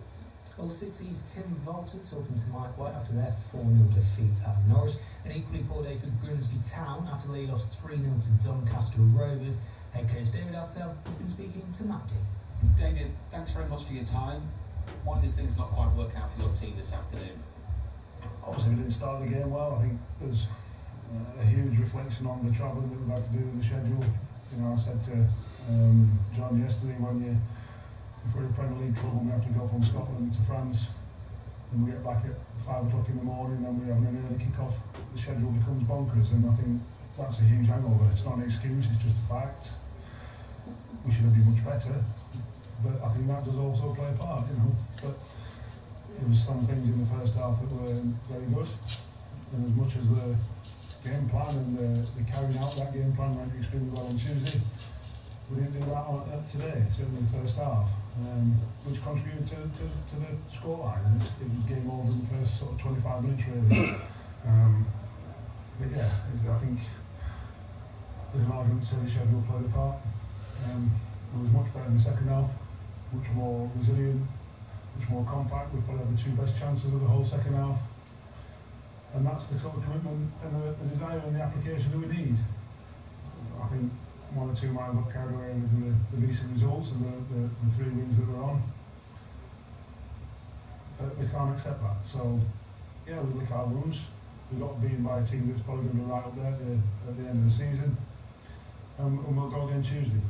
Hull City's Tim Volton talking to Mike White after their 4-0 defeat at Norwich. An equally poor day for Grimsby Town after they lost 3-0 to Doncaster Rovers. Head coach David Attell has been speaking to Matt D. David, thanks very much for your time. Why did things not quite work out for your team this afternoon? Obviously we didn't start the game well. I think there's a huge reflection on the travelling that we've had to do in the schedule. You know, I said to John yesterday, if we're in Premier League trouble, we have to go from Scotland to France, and we get back at 5 o'clock in the morning, and we have an early kick-off. The schedule becomes bonkers, and I think that's a huge hangover. It's not an excuse, it's just a fact. We should have been much better, but I think that does also play a part, you know. But there was some things in the first half that were very good, and as much as the game plan and the carrying out that game plan went extremely well on Tuesday, we didn't do that today, certainly in the first half, which contributed to the scoreline. It was game over in the first sort of 25 minutes really. But yeah, I think there's an argument to say the schedule played a part. It was much better in the second half, much more resilient, much more compact. We probably had the 2 best chances of the whole second half. And that's the sort of commitment and the desire and the application that we need. I think 1 or 2 might have got carried away with recent results and the 3 wins that we're on. But we can't accept that. So, yeah, we lick our wounds. We got beaten by a team that's probably going to be right up there at the end of the season. And we'll go again Tuesday.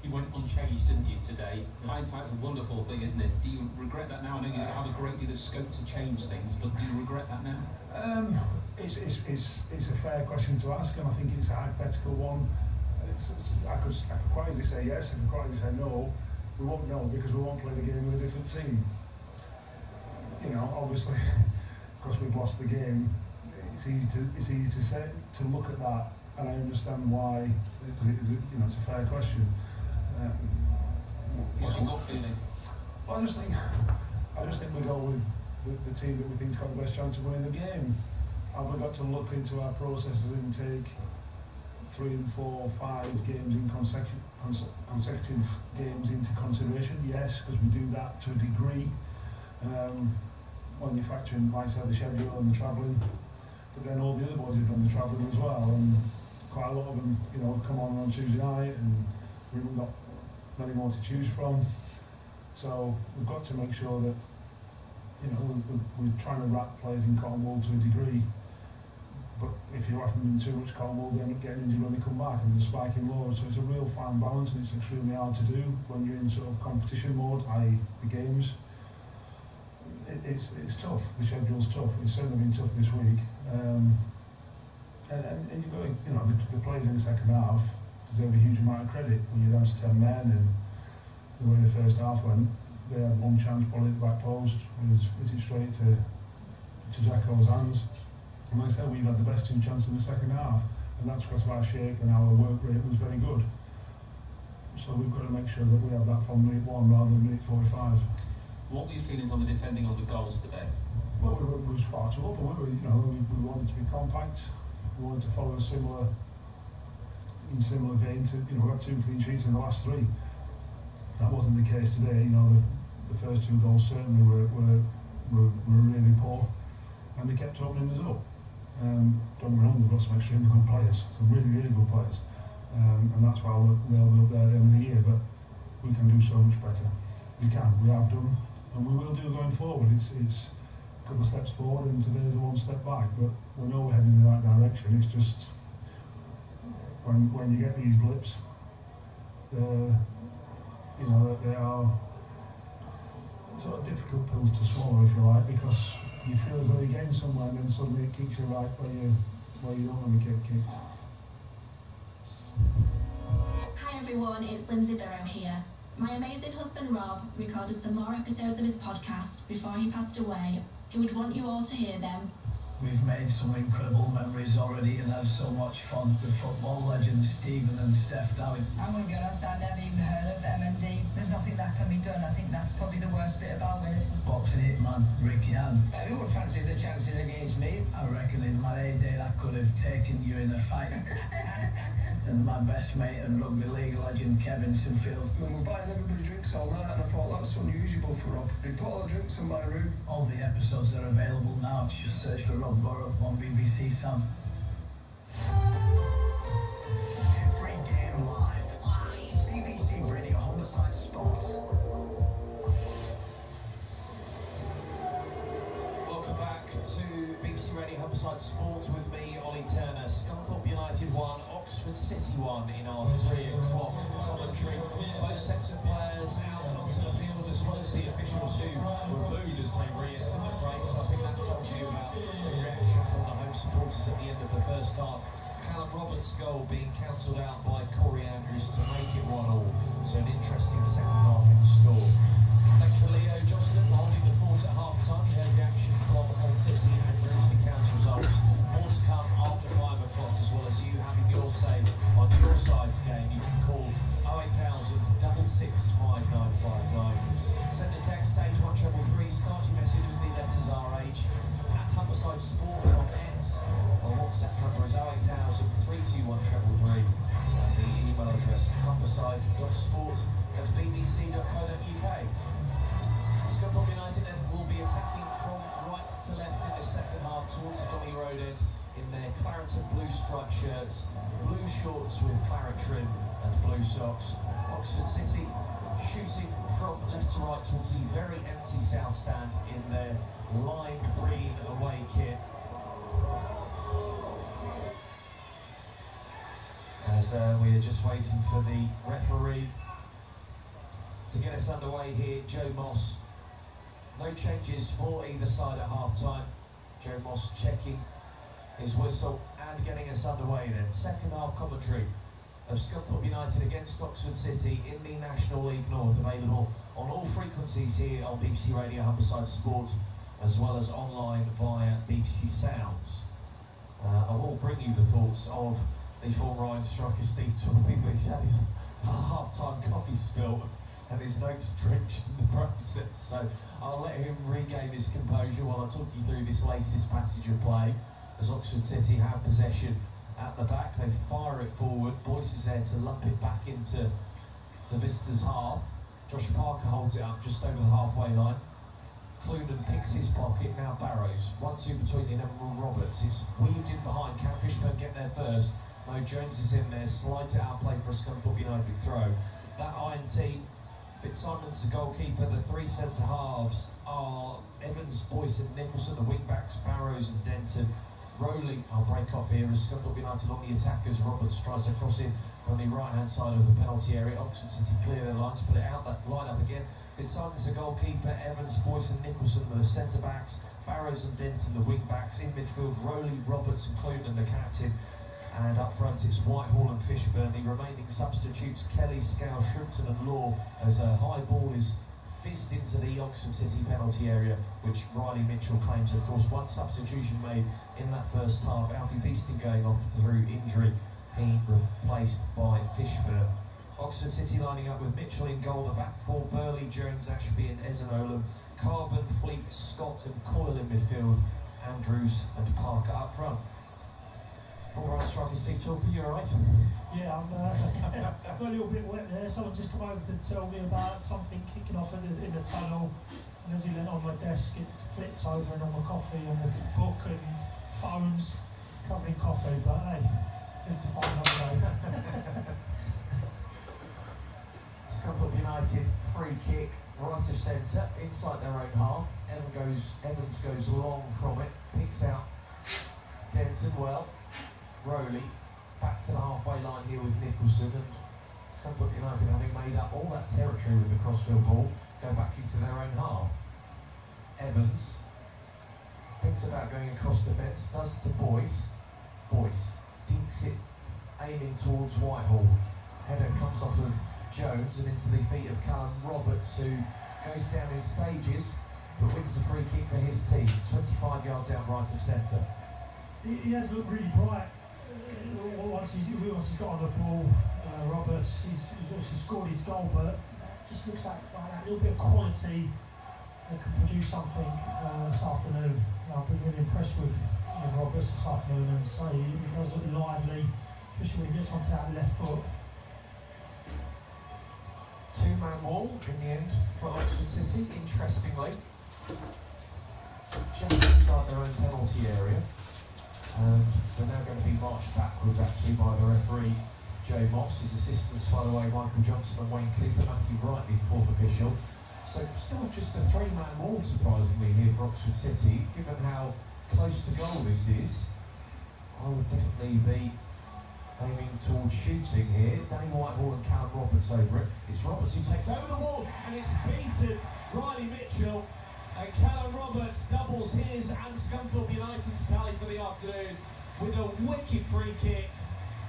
You went unchanged, didn't you, today? Hindsight's a wonderful thing, isn't it? Do you regret that now? I know you have a great deal of scope to change things, but do you regret that now? It's a fair question to ask, and I think it's a hypothetical one. I could quite easily say yes, I could quite easily say no. We won't know because we won't play the game with a different team. You know, obviously, because we've lost the game, it's easy to say, to look at that, and I understand why. It's a fair question. What's your gut feeling? I just think we go with the team that we think's got the best chance of winning the game. Have we got to look into our processes and take 3 and 4, 5 games in consecutive games into consideration? Yes, because we do that to a degree. When you factor in, like I said, the schedule and the travelling, but then all the other boys have done the travelling as well, and quite a lot of them, have come on Tuesday night, and we've got many more to choose from. So we've got to make sure that, we're trying to wrap players in cotton wool to a degree. But if you wrap them in too much cotton wool, they end up getting injured when they come back, and there's a spike in load. So it's a real fine balance, and it's extremely hard to do when you're in sort of competition mode, i.e. the games. It's tough. The schedule's tough. It's certainly been tough this week. And you've got the players in the second half deserve a huge amount of credit. When you're down to 10 men, and the way the first half went, they had one chance, probably at the back post, hit it straight to Jacko's hands. And like I said, we've had the best 2 chances in the second half, and that's because of our shape and our work rate was very good. So we've got to make sure that we have that from minute 1 rather than minute 45. What were your feelings on the defending of the goals today? Well, we was far too open, weren't we? We wanted to be compact. We wanted to follow in similar vein to, we had 2 clean sheets in the last 3. That wasn't the case today. The first 2 goals certainly were really poor, and they kept opening us up. Don't get me wrong, we've got some extremely good players, some really, really good players, and that's why they'll be up there at the end of the year. But we can do so much better. We have done, and we will do going forward. It's a couple of steps forward, and today's 1 step back. But we know we're heading in the right direction. It's just when you get these blips, they are sort of difficult pills to swallow, if you like, because you feel as though you're getting somewhere, and then suddenly it kicks you right where you don't want to get kicked. Hi everyone, it's Lindsay Barrow here. My amazing husband Rob recorded some more episodes of his podcast before he passed away. He would want you all to hear them. We've made some incredible memories already and had so much fun with football legends Stephen and Steph Dowling. I'm going to be honest, I've never even heard of MND. There's nothing that can be done. I think that's probably the worst bit about it. Boxing hitman Ricky Ann. Who would fancy the chances against me? I reckon in my heyday I could have taken you in a fight. And my best mate and rugby league legend Kevin Sinfield. We were buying everybody drinks all night, and I thought that's unusual for Rob. He put all the drinks in my room. All the episodes are available now. Just search for Rob Burrow on BBC Sam. Every game live. BBC Radio Homicide Sports. Welcome back to BBC Radio Homicide Sports with me, Ollie Turner. Scunthorpe United 1, Oxford City 1 in our 3 o'clock commentary. Both sets of players out onto the field, as well as the officials who were booed as they re-entered the fray. So I think that tells you about the reaction from the home supporters at the end of the first half. Callum Roberts' goal being cancelled out by Corey Andrews to make it 1-1. So an interesting second half in store. Thank you for Leo Jocelyn holding the fort at half-time. We had reaction from Hull City and Grimsby Town's results. More to come after 5 o'clock, as well as you having your say on your side's game. You can call 08000 66 5959. Send a text stage 1333. Start your message with the letters RH at Homicide Sports on X. Our WhatsApp number is 08000 321 333. And the email address homicide.sport@bbc.co.uk. Scunthorpe United will be attacking from right to left in the second half towards the Donny Road end in their claret and blue striped shirts, blue shorts with claret trim and blue socks. Oxford City to right towards the very empty south stand in their lime green away kit. As we are just waiting for the referee to get us underway here, Joe Moss. No changes for either side at half-time. Joe Moss checking his whistle and getting us underway then. Second half commentary of Scunthorpe United against Oxford City in the National League North, available on all frequencies here on BBC Radio Humberside Sport, as well as online via BBC Sounds. I will bring you the thoughts of the former Ryan striker Steve Torby, but he's had his half-time coffee spill and his notes drenched in the process, so I'll let him regain his composure while I talk you through this latest passage of play. As Oxford City have possession at the back, they fire it forward. Boyce is there to lump it back into the visitors' half. Josh Parker holds it up just over the halfway line. Clunan picks his pocket, now Barrows. 1-2 between him and Roberts. It's weaved in behind. Can Fishburn get there first? No, Jones is in there, slides it out, play for a Scunthorpe United throw. That Iron team, Fitzsimon's the goalkeeper, the three centre-halves are Evans, Boyce and Nicholson, the wing-backs, Barrows and Denton. Rowley, I'll break off here as Scunthorpe United on the attackers. Roberts tries to cross in from the right-hand side of the penalty area. Oxford City clear their lines, put it out, that line up again. Fitzsimon's the goalkeeper, Evans, Boyce and Nicholson are the centre-backs, Barrows and Denton the wing-backs. In midfield, Rowley, Roberts and Clunan the captain. And up front it's Whitehall and Fishburn. The remaining substitutes, Kelly, Scow, Shrimpton and Law, as a high ball is fizzed into the Oxford City penalty area, which Riley Mitchell claims. Of course, one substitution made in that first half, Alfie Beeston going off through injury. He replaced by Fishburn. Oxford City lining up with Mitchell in goal, the back four, Burley, Jones, Ashby and Ezenolam, Carbon, Fleet, Scott and Coyle in midfield, Andrews and Parker up front. All right, striker Steve Torpy, you alright? Yeah, I've got a little bit wet there. Someone just come over to tell me about something kicking off in the tunnel. And as he went on my desk, it flipped over and all my coffee and the book and phones covering coffee. But hey, live to find another day. Scunthorpe United free kick, right of centre, inside their own half. Evans goes long from it, picks out Denton well. Rowley back to the halfway line here with Nicholson, and Scunthorpe United, having made up all that territory with the crossfield ball, go back into their own half. Evans thinks about going across the fence, does to Boyce. Boyce dinks it, aiming towards Whitehall. Header comes off of Jones and into the feet of Callum Roberts, who goes down in stages but wins the free kick for his team, 25 yards out right of centre. He has looked really bright. Once he's got on the ball, Roberts, he's obviously scored his goal, but just looks like that little bit of quality that can produce something this afternoon. I've been really impressed with Roberts this afternoon, and so he does look lively, especially when he gets onto that left foot. Two-man wall in the end for Oxford City, interestingly. Just inside their own penalty area. They're now going to be marched backwards actually by the referee Joe Moss. His assistants, by the way, Michael Johnson and Wayne Cooper, Matthew Wright, the fourth official. So still just a three-man wall, surprisingly, here for Oxford City. Given how close to goal this is, I would definitely be aiming towards shooting here. Danny Whitehall and Callum Roberts over it. It's Roberts who takes over the wall, and it's beaten. Riley Mitchell. And Callum Roberts doubles his and Scunthorpe United's tally for the afternoon with a wicked free kick.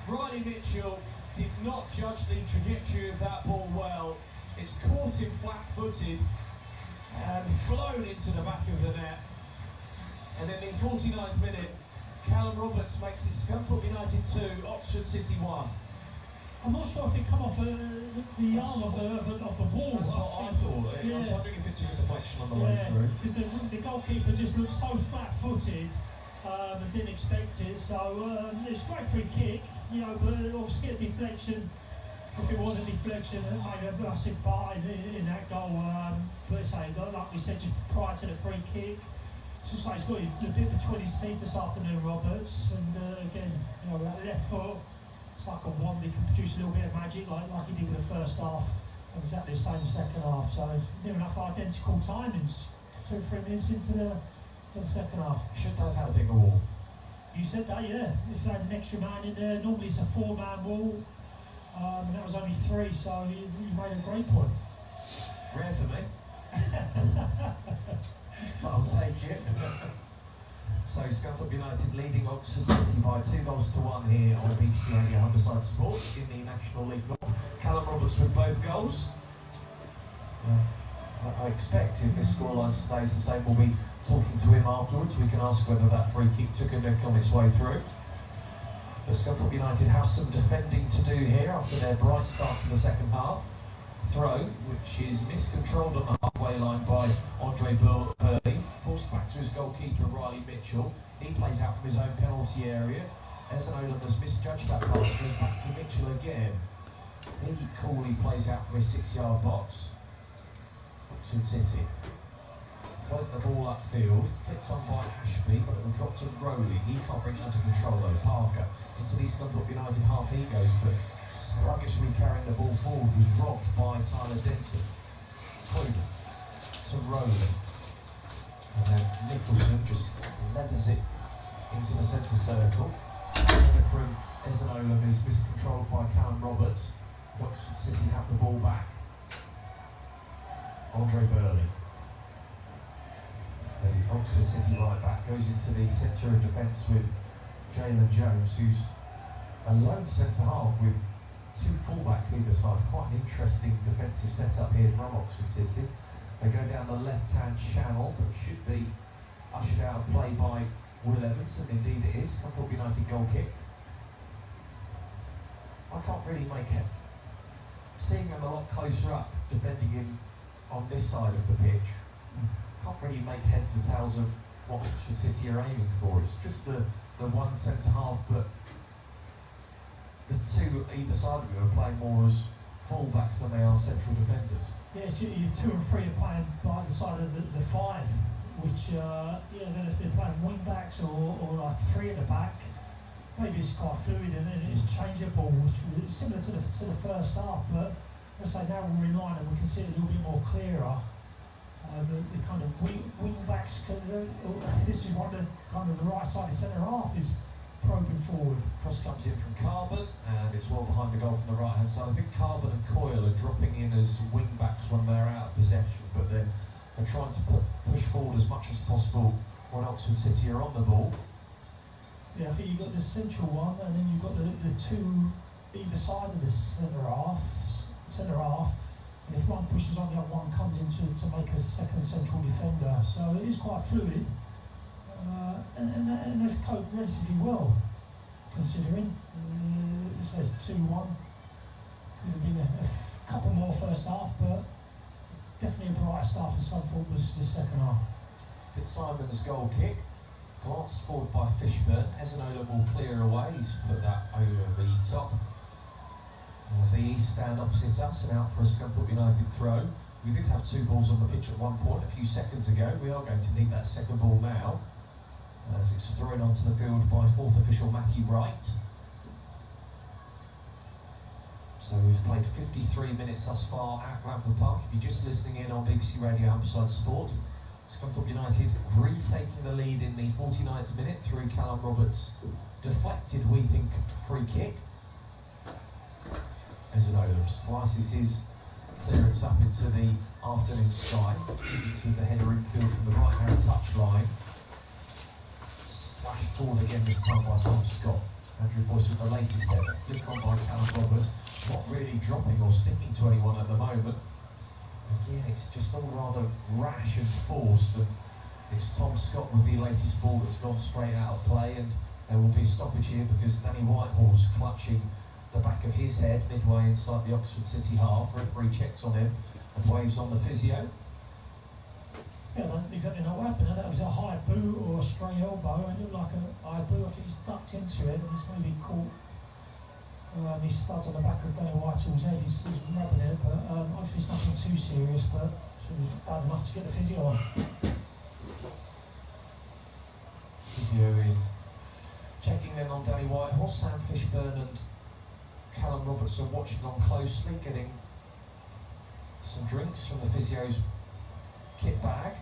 Riley Mitchell did not judge the trajectory of that ball well. It's caught him flat-footed and flown into the back of the net. And then in the 49th minute, Callum Roberts makes it Scunthorpe United 2, Oxford City 1. I'm not sure if it come off the arm of the wall. That's what I thought. Yeah. I was wondering if it's a deflection on the way through. Because the goalkeeper just looked so flat-footed and didn't expect it. So it's a great free kick, but obviously a deflection. If it was a deflection, it made a massive part in that goal. But like we said just prior to the free kick, just like he's got a bit between his teeth this afternoon, Roberts, and again, that left foot. Like a wand, he can produce a little bit of magic, like he did with the first half. exactly the same second half. So near enough identical timings. 2 or 3 minutes into the second half. Should they have had a bigger wall? You said that, yeah. If they had an extra man in there, normally it's a 4-man wall, and that was only 3. So you made a great point. Rare for me. But I'll take it. So Scunthorpe United leading Oxford City by 2-1 here on BBC Radio Humberside Sports in the National League North. Callum Roberts with both goals. I expect if this scoreline stays the same, we'll be talking to him afterwards. We can ask whether that free kick took a nick on its way through. But Scunthorpe United have some defending to do here after their bright start to the second half. Throw, which is miscontrolled on the halfway line by Andre Burley, forced back to his goalkeeper Riley Mitchell. He plays out from his own penalty area. Ezanola has misjudged that pass, goes back to Mitchell again. He coolly plays out from his 6-yard box. Oxford City float the ball upfield, flicked on by Ashby, but it will drop to Rowley. He can't bring it under control though. Parker into the Scunthorpe United half he goes, but sluggishly carrying the ball forward was robbed by Tyler Denton. Croydon to Rowley. And then Nicholson just leathers it into the centre circle. From Ezanola is miscontrolled by Callum Roberts. Oxford City have the ball back. Andre Burley. The Oxford City right back goes into the centre of defence with Jalen Jones, who's a lone centre half with 2 fullbacks either side. Quite an interesting defensive setup here from Oxford City. They go down the left-hand channel, but should be ushered out of play by Will Evans, and indeed it is. Scunthorpe United goal kick. I can't really make it. Seeing them a lot closer up, defending him on this side of the pitch, can't really make heads or tails of what Oxford City are aiming for. It's just the one centre half, but the 2 either side of them are playing more as fullbacks than they are central defenders. Yes, your 2 and 3 are playing by the side of the 5, which then if they're playing wing backs or like 3 at the back, maybe it's quite fluid and it's changeable, which is similar to the first half. But let's say now we're in line and we can see it a little bit more clearer. The kind of wing backs, this is one of the kind of the right side of centre half is probing forward. Cross comes in from Carbon, and it's well behind the goal from the right hand side. I think Carbon and Coyle are dropping in as wing backs when they're out of possession, but they're trying to push forward as much as possible when Oxford City are on the ball. Yeah, I think you've got the central one, and then you've got the 2 either side of the centre half. And if one pushes on, the other one comes in to make a second central defender. So it is quite fluid. And they've coped relatively well, considering. It says 2-1. Could have been a couple more first half, but definitely a brighter start for Scunthorpe was the second half. Fitzsimon's goal kick, glanced forward by Fishburn. Ezanola will clear away. He's put that over the top. The East stand opposite us and out for a Scunthorpe United throw. We did have 2 balls on the pitch at one point a few seconds ago. We are going to need that second ball now, as it's thrown onto the field by 4th official Matthew Wright. So we've played 53 minutes thus far at Glanford Park. If you're just listening in on BBC Radio Humberside Sport, Scunthorpe United retaking the lead in the 49th minute through Callum Roberts' deflected, we think, free kick. Ezanola slices his clearance up into the afternoon sky, to the header infield from the right-hand touchline. Slashed forward again this time by Tom Scott. Andrew Boyce with the latest header. Flick on by Callum Roberts, not really dropping or sticking to anyone at the moment. Again, it's just all rather rash and forced, and it's Tom Scott with the latest ball that's gone straight out of play, and there will be a stoppage here because Danny Whitehall's clutching the back of his head midway inside the Oxford City half. Referee checks on him and waves on the physio. Yeah, I don't exactly know what happened. That was a high boot or a stray elbow. It looked like a high boot. I think he's ducked into it and he's maybe caught his studs on the back of Danny Whitehall's head. He's rubbing it, but hopefully it's nothing too serious, but it's bad enough to get the physio on. Physio is checking in on Danny Whitehall. Sam Fishburn and Callum Roberts are watching on closely, getting some drinks from the physio's kit bag.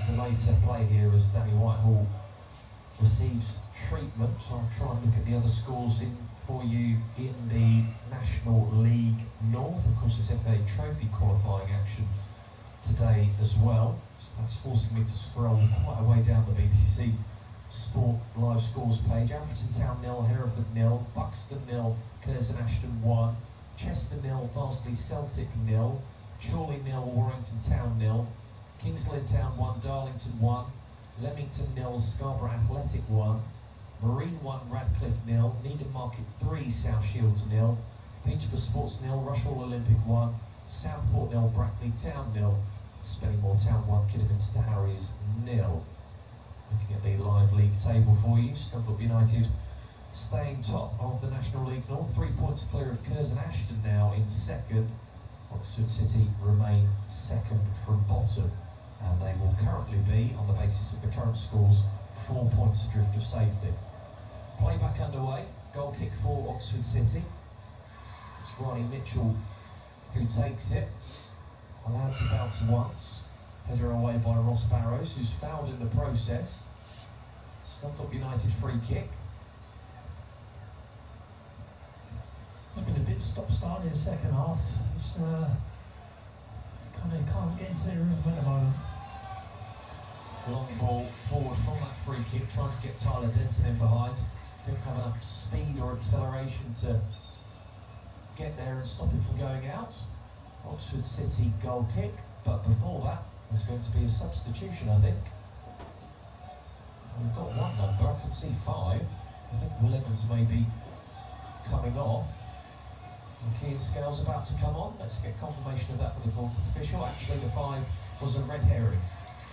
Delay to play here as Danny Whitehall receives treatment. So I'll try and look at the other scores for you in the National League North. Of course, there's FA Trophy qualifying action today as well. So that's forcing me to scroll quite a way down the BBC Sport live scores page. Alfreton Town 0, Hereford 0, Buxton 0, Curzon Ashton 1, Chester 0, Barnsley Celtic 0, Chorley 0, Warrington Town 0, Kings Lynn Town 1, Darlington 1, Leamington 0, Scarborough Athletic 1, Marine 1, Radcliffe 0, Needham Market 3, South Shields 0, Peterborough Sports 0, Rushall Olympic 1, Southport 0, Brackley Town 0, Spennymoor Town 1, Kidderminster Harriers 0. Looking at the live league table for you, Scunthorpe United staying top of the National League North, 3 points clear of Curzon Ashton now in second. Oxford City remain second from bottom, and they will currently be, on the basis of the current scores, 4 points adrift of safety. Play back underway, goal kick for Oxford City. It's Ronnie Mitchell who takes it, allowed to bounce once. Header away by Ross Barrows, who's fouled in the process. Scunthorpe United free kick. Looking a bit stop-start in the second half. It's can't get into the rhythm at the moment. Long ball forward from that free kick, trying to get Tyler Denton in behind. Didn't have enough speed or acceleration to get there and stop him from going out. Oxford City goal kick, but before that, there's going to be a substitution, I think. We've got one number, I can see 5. I think Will Evans may be coming off. And Kean Scales about to come on. Let's get confirmation of that from the fourth official. Actually, the 5 was a red herring,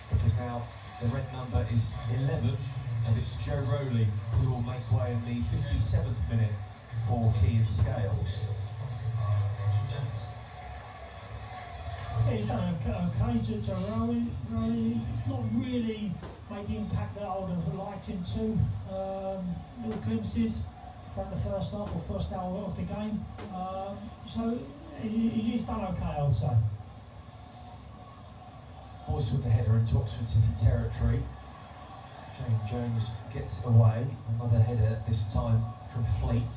because now the red number is 11, and it's Joe Rowley who will make way in the 57th minute for Kean Scales. Yeah, he's done okay. Joe Rowley, not really made the impact that I would have liked him to. Little glimpses from the first half or first hour of the game. So he's done okay, I would say. Boyce with the header into Oxford City territory. James Jones gets it away. Another header, this time from Fleet.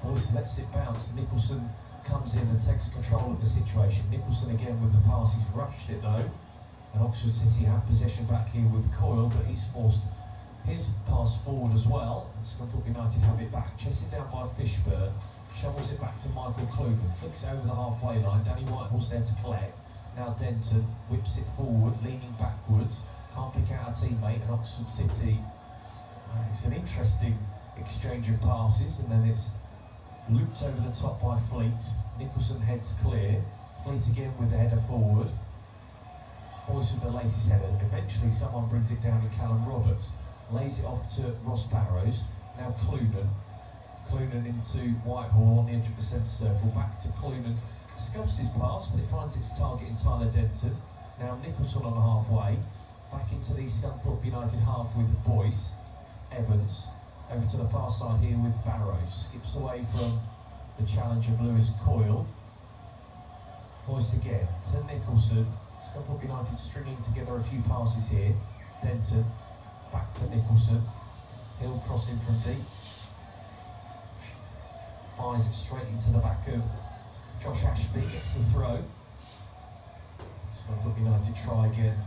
Boyce lets it bounce. Nicholson comes in and takes control of the situation. Nicholson again with the pass, he's rushed it though, and Oxford City have possession back here with Coyle, but he's forced his pass forward as well, and Scunthorpe United have it back. Chested down by Fishburne, shovels it back to Michael Klugen, flicks it over the halfway line. Danny Whitehall's there to collect. Now Denton whips it forward, leaning backwards, can't pick out a teammate, and Oxford City, it's an interesting exchange of passes, and then it's looped over the top by Fleet. Nicholson heads clear. Fleet again with the header forward. Boyce with the latest header. Eventually someone brings it down to Callum Roberts. Lays it off to Ross Barrows. Now Clunan. Clunan into Whitehall on the edge of the centre circle. Back to Clunan. Scuffs his pass, but it finds its target in Tyler Denton. Now Nicholson on the halfway. Back into the Scunthorpe United half with Boyce. Evans. Over to the far side here with Barrows. Skips away from the challenge of Lewis Coyle. Boyce again to Nicholson. Scunthorpe United stringing together a few passes here. Denton. Back to Nicholson. Hill crossing from deep. Fires it straight into the back of Josh Ashby. Gets the throw. Scunthorpe United try again.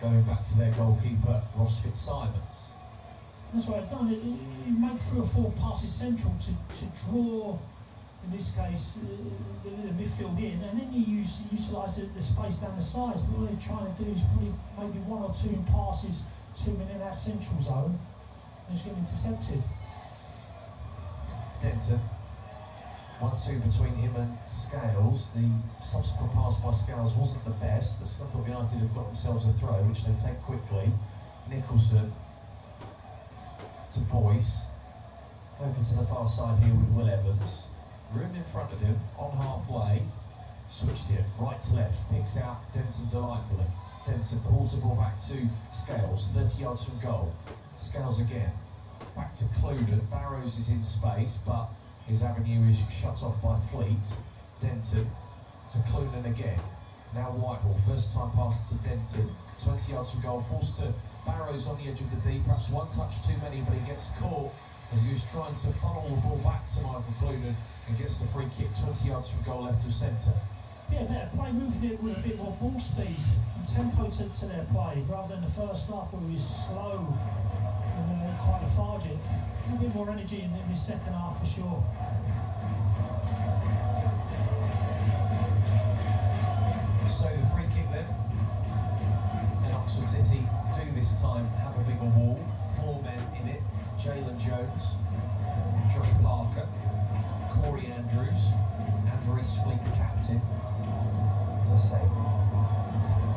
Going back to their goalkeeper, Ross Fitzsimons. That's what I've done. He made 3 or 4 passes central to draw, in this case, the midfield in, and then you utilise the space down the sides. But what they're trying to do is put maybe 1 or 2 passes to him in that central zone, and just get intercepted. Denton. 1-2 between him and Scales. The subsequent pass by Scales wasn't the best, but Scunthorpe United have got themselves a throw, which they take quickly. Nicholson to Boyce. Over to the far side here with Will Evans. Room in front of him, on halfway. Switches it right to left. Picks out Denton delightfully. Denton pulls the ball back to Scales, 30 yards from goal. Scales again. Back to Clunan. Barrows is in space, but his avenue is shut off by Fleet. Denton to Clunan again. Now Whitehall, first time pass to Denton, 20 yards from goal, forced to Barrows on the edge of the D, perhaps one touch too many, but he gets caught as he was trying to funnel the ball back to Michael Clunan and gets the free kick 20 yards from goal left of centre. Yeah, better play, moving it with a bit more ball speed and tempo to their play, rather than the first half where we were slow and quite lethargic. A bit more energy in the second half for sure. So the free kick then, and Oxford City do this time have a bigger wall, 4 men in it, Jalen Jones, Josh Parker, Corey Andrews, and Reece Fleet, the captain. As I say,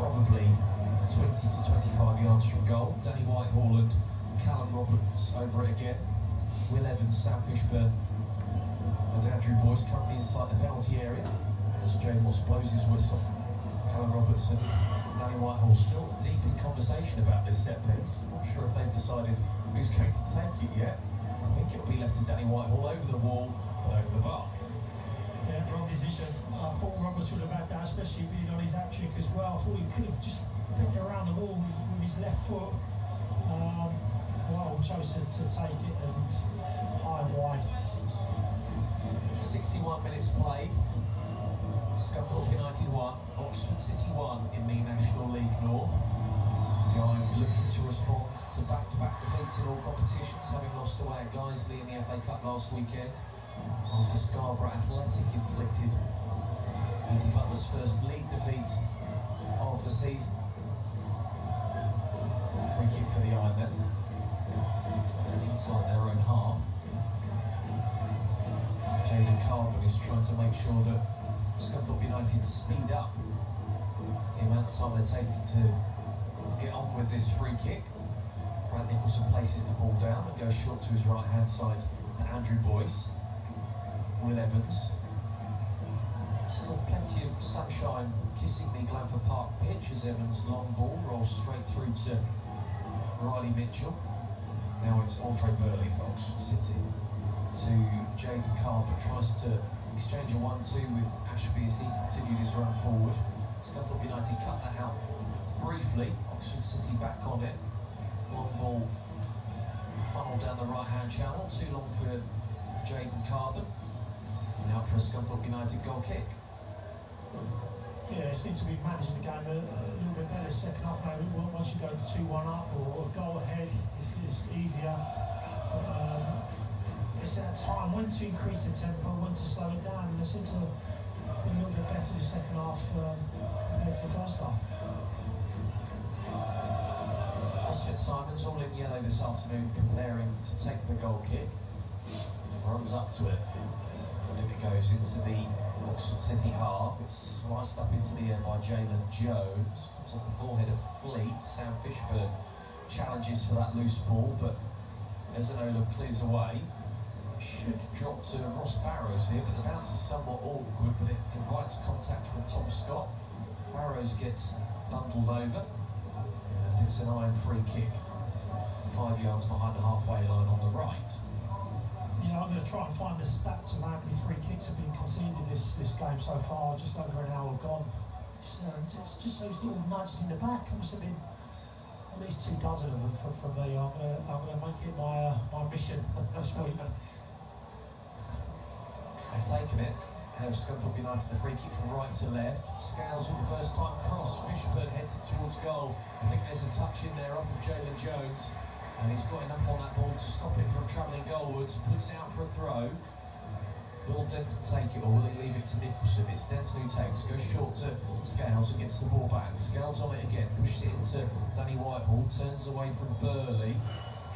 probably 20 to 25 yards from goal. Danny Whitehall and Callum Roberts over it again. Will Evans, Sam Fishburn, and Andrew Boyce currently inside the penalty area as Jay Moss blows his whistle. Callum Robertson, Danny Whitehall still deep in conversation about this set piece. Not sure if they've decided who's going to take it yet. I think it'll be left to Danny Whitehall over the wall and over the bar. Yeah, wrong decision. I thought Roberts would have had that, especially being on his hat-trick as well. I thought he could have just picked it around the wall with his left foot. Whitehall chose to take it and high and wide. 61 minutes played. Scunthorpe United 1, Oxford City 1 in the National League North. Behind looking to respond to back-to-back defeats in all competitions, having lost away at Guiseley in the FA Cup last weekend, after Scarborough Athletic inflicted Andy Butler's first league defeat of the season. Free kick for the Ironmen, and inside their own half. Jaden Carbon is trying to make sure that Scunthorpe United speed up the amount of time they're taking to get on with this free kick. Brad Nicholson places the ball down and goes short to his right hand side to Andrew Boyce. Will Evans. Still plenty of sunshine kissing the Glanford Park pitch as Evans' long ball rolls straight through to Riley Mitchell. Now it's Andre Burley for Oxford City to Jaden Carver. Tries to exchange a 1-2 with Ashby as he continued his run forward. Scunthorpe United cut that out briefly. Oxford City back on it. Long ball funneled down the right-hand channel. Too long for Jaden Carbon. Now for a Scunthorpe United goal kick. Yeah, it seems to be managing the game a little bit better second half. Maybe once you go 2-1 up or go ahead, it's easier. It's at a time when to increase the tempo, when to slow it down. And they seem to be a little bit better the second half compared to the first half. Oscar Simons all in yellow this afternoon, preparing to take the goal kick. Runs up to it. And it goes into the Oxford City half. It's sliced up into the air by Jalen Jones. Comes off the forehead of Fleet. Sam Fishburn challenges for that loose ball, but Ezanola clears away. Should drop to Ross Barrows here, but the bounce is somewhat awkward, but it invites contact from Tom Scott. Barrows gets bundled over, and it's an iron free kick. 5 yards behind the halfway line on the right. Yeah, I'm going to try and find the stats of how many free kicks have been conceded this game so far. Just over an hour gone. Just those little nudges in the back. There must have been at least 2 dozen of them for me. I'm going to make it my mission this week. They've taken it. Have Scunthorpe United the free kick from right to left. Scales with the first time cross. Fishburn heads it towards goal. I think there's a touch in there off of Jalen Jones. And he's got enough on that ball to stop it from travelling goalwards. Puts it out for a throw. Will Denton take it or will he leave it to Nicholson? It's Denton who takes. Goes short to Scales and gets the ball back. Scales on it again. Pushed it into Danny Whitehall. Turns away from Burley.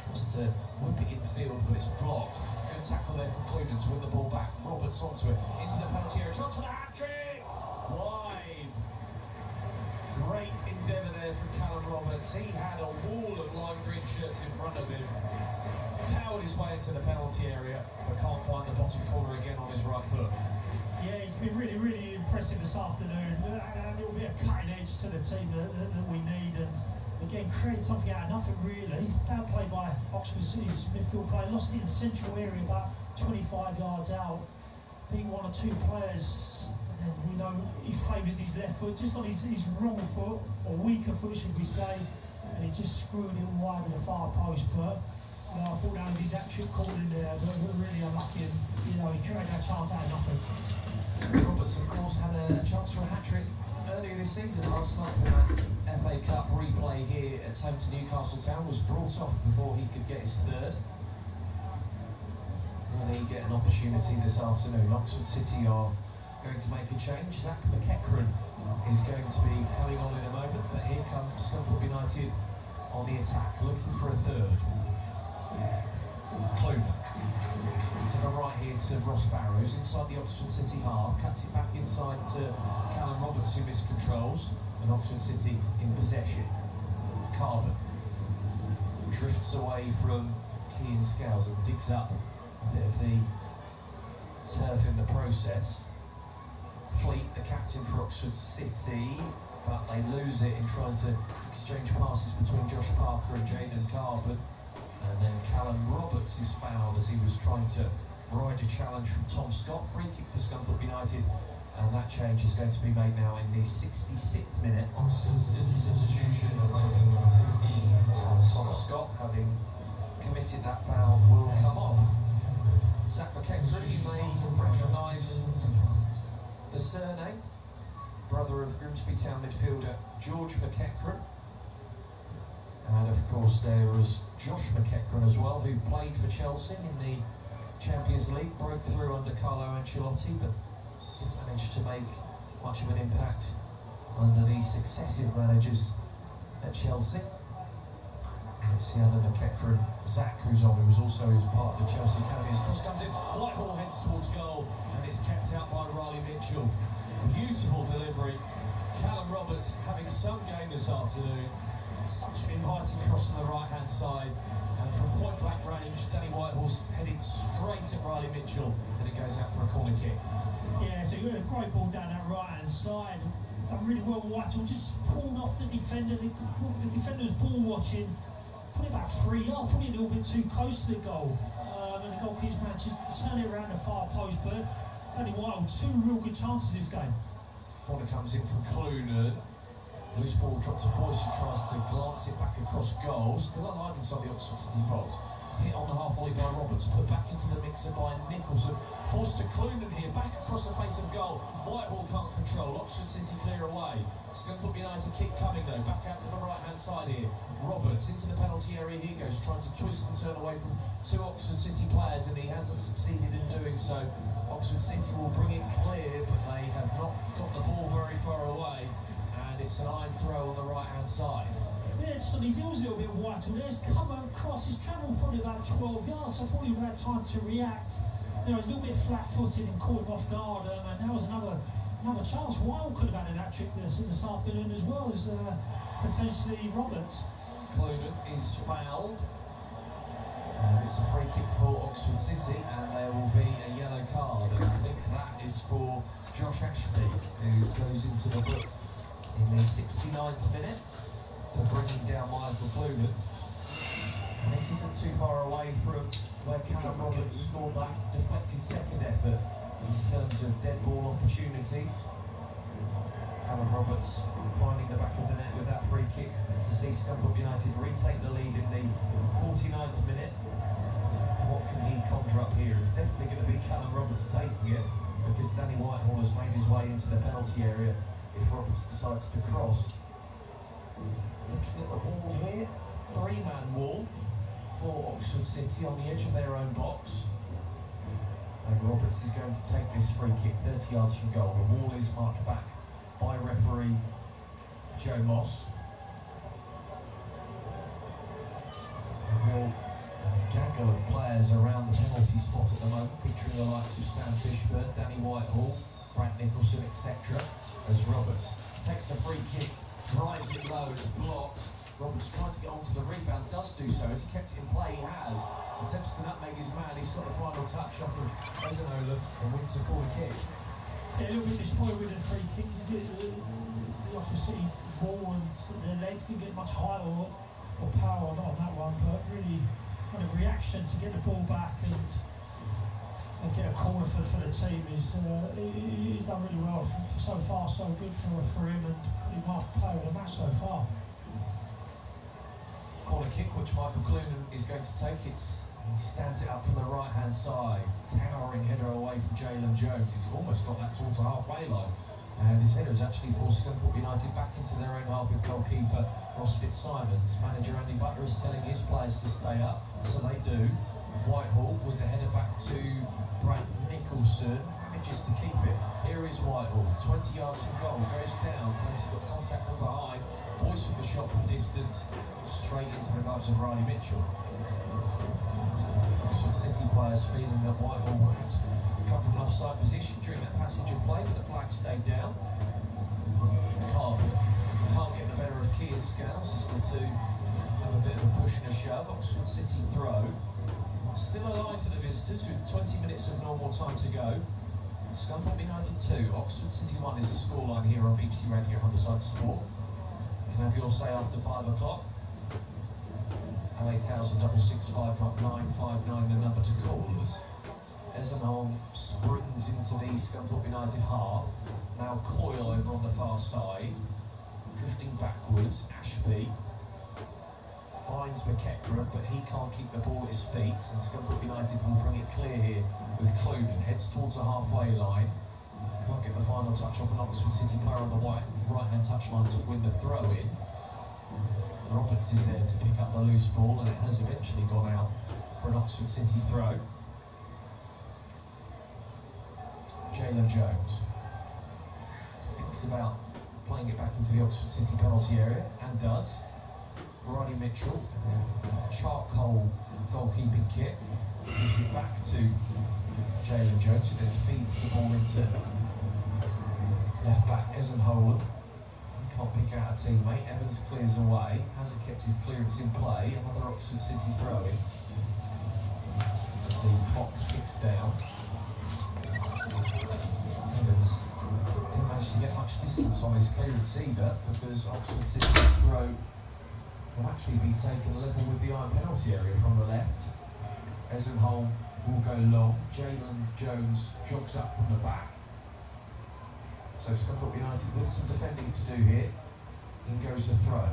Tries to whip it infield, but it's blocked. Good tackle there from Clunan to win the ball back. Roberts onto it. Into the penalty area. Chance for the hat-trick! Wide. Great endeavour there from Callum Roberts. He had a wall of lime green shirts in front of him. Powered his way into the penalty area, but can't find the bottom corner again on his right foot. Yeah, he's been really, really impressive this afternoon. A little bit of cutting edge to the team that we need, and again, create something out of nothing really. Bad play by Oxford City's midfield play. Lost it in the central area, about 25 yards out. Beat 1 or 2 players. with his left foot, just on his wrong foot, or weaker foot should we say, and he just screwed it wide of the far post. But I thought that was his hat-trick call in there, but really unlucky, and he created that chance out of nothing. Roberts, of course, had a chance for a hat-trick earlier this season. Last night for that FA Cup replay here at home to Newcastle Town was brought off before he could get his third. Will he get an opportunity this afternoon? Oxford City are going to make a change. Zach McEachran is going to be coming on in a moment, but here comes Scunthorpe United on the attack, looking for a third. Clune to the right here to Ross Barrows inside the Oxford City half, cuts it back inside to Callum Roberts, who miscontrols, and Oxford City in possession. Carbon drifts away from Keane Scales and digs up a bit of the turf in the process. Fleet, the captain for Oxford City, but they lose it in trying to exchange passes between Josh Parker and Jayden Carbon. And then Callum Roberts is fouled as he was trying to ride a challenge from Tom Scott. Free kick for Scunthorpe United, and that change is going to be made now in the 66th minute. Oxford City substitution replacing number 15, Tom Scott, having committed that foul, will come off. Zach McEachran, you may recognise the surname, brother of Grimsby Town midfielder George McEachran. And of course there was Josh McEachran as well, who played for Chelsea in the Champions League, broke through under Carlo Ancelotti, but didn't manage to make much of an impact under the successive managers at Chelsea. Let's see how the McEachran, Zach, who's on, who was also part of the Chelsea Academy. As cross comes in, Whitehall heads towards goal, and it's kept out by Riley Mitchell. Beautiful delivery. Callum Roberts having some game this afternoon. Such an inviting cross on the right-hand side, and from point-blank range, Danny Whitehall's headed straight at Riley Mitchell, and it goes out for a corner kick. Yeah, so you got a great ball down that right-hand side. Done really well. Whitehall just pulled off the defender. The defender's ball watching. Probably about 3 yards, probably a little bit too close to the goal. And the goalkeeper's managed to turn it around the far post, but Danny Whitehall, 2 real good chances this game. Corner comes in from Clune. Loose ball dropped to Boyce, who tries to glance it back across goal. Still alive inside the Oxford City box. Hit on the half volley by Roberts, put back into the mixer by Nicholson. Forced to Clune here, back across the face of goal. Whitehall can't control. Oxford City clear away. Scunthorpe United keep coming though. Back out to the right-hand side here. Roberts into the penalty area he goes, trying to twist and turn away from 2 Oxford City players, and he hasn't succeeded in doing so. Oxford City will bring it clear, but they have not got the ball very far away. It's an iron throw on the right-hand side. Yeah, just on his heels a little bit, Whitehall. There's come across, he's travelled probably about 12 yards, so I thought he would have had time to react. He's a little bit flat-footed and caught him off guard, and that was another chance. Whitehall could have had an hat-trick this afternoon as well as potentially Roberts. Clune is fouled. It's a free kick for Oxford City, and there will be a yellow card, and I think that is for Josh Ashby, who goes into the book in the 69th minute for bringing down Michael Clune. And this isn't too far away from where Callum Roberts scored that deflected second effort in terms of dead ball opportunities. Callum Roberts finding the back of the net with that free kick to see Scunthorpe United retake the lead in the 49th minute. What can he conjure up here? It's definitely going to be Callum Roberts taking it, because Danny Whitehall has made his way into the penalty area if Roberts decides to cross. Looking at the wall here, 3-man wall for Oxford City on the edge of their own box. And Roberts is going to take this free kick 30 yards from goal. The wall is marked back by referee Joe Moss. A real gaggle of players around the penalty spot at the moment, featuring the likes of Sam Fishburn, Danny Whitehall, Brad Nicholson, etc. As Roberts takes the free kick, drives it low, it's blocked. Roberts trying to get onto the rebound, does do so. As he kept it in play, he has. Attempts to nutmeg his man, he's got the final touch off of Ezanola and wins the corner kick. Yeah, a little bit disappointed with the free kick. The Oxford City ball and their legs didn't get much height or power on that one, but really kind of reaction to get the ball back, and get a corner for the team. He's done really well so far, so good for him, and pretty much player of the match so far. Corner kick, which Michael Clunan is going to take. He stands it up from the right-hand side, towering header away from Jalen Jones. He's almost got that towards the halfway line. And his header has actually forced Scunthorpe United back into their own half with goalkeeper Ross Fitzsimons. Manager Andy Butler is telling his players to stay up, so they do. Whitehall with the header back to Brad Nicholson, manages to keep it. Here is Whitehall, 20 yards from goal, goes down, he's got contact from behind, boys with the shot from distance, straight into the gloves of Riley Mitchell. Oxford City players feeling that Whitehall won't come from an offside position during that passage of play, but the flag stayed down. Can't get the better of Key and Scales as the two have a bit of a push and a shove. Oxford City throw. Still alive for the visitors with 20 minutes of normal time to go. Scunthorpe United 2, Oxford City 1 is the scoreline here on BBC Radio Humberside Sport. You can have your say after 5 o'clock. 08000 665 959, the number to call us. Esenholm springs into the Scunthorpe United half. Now Coyle over on the far side. Drifting backwards, Ashby finds McEachran, but he can't keep the ball at his feet, and Scunthorpe United will bring it clear here with Clunan. Heads towards the halfway line. Can't get the final touch off an Oxford City player on the right-hand touchline to win the throw-in. Roberts is there to pick up the loose ball, and it has eventually gone out for an Oxford City throw. Jalen Jones thinks about playing it back into the Oxford City penalty area, and does. Riley Mitchell, charcoal goalkeeping kit, gives it back to Jalen Jones, who then feeds the ball into left back Esenholm. Can't pick out a teammate. Evans clears away. Hasn't kept his clearance in play. Another Oxford City throw-in. The clock ticks down. Evans didn't manage to get much distance on his clearance either, because Oxford City's throw will actually be taken level with the iron penalty area from the left. Esenholm will go long. Jalen Jones jogs up from the back. So Scunthorpe United with some defending to do here. In goes the throw.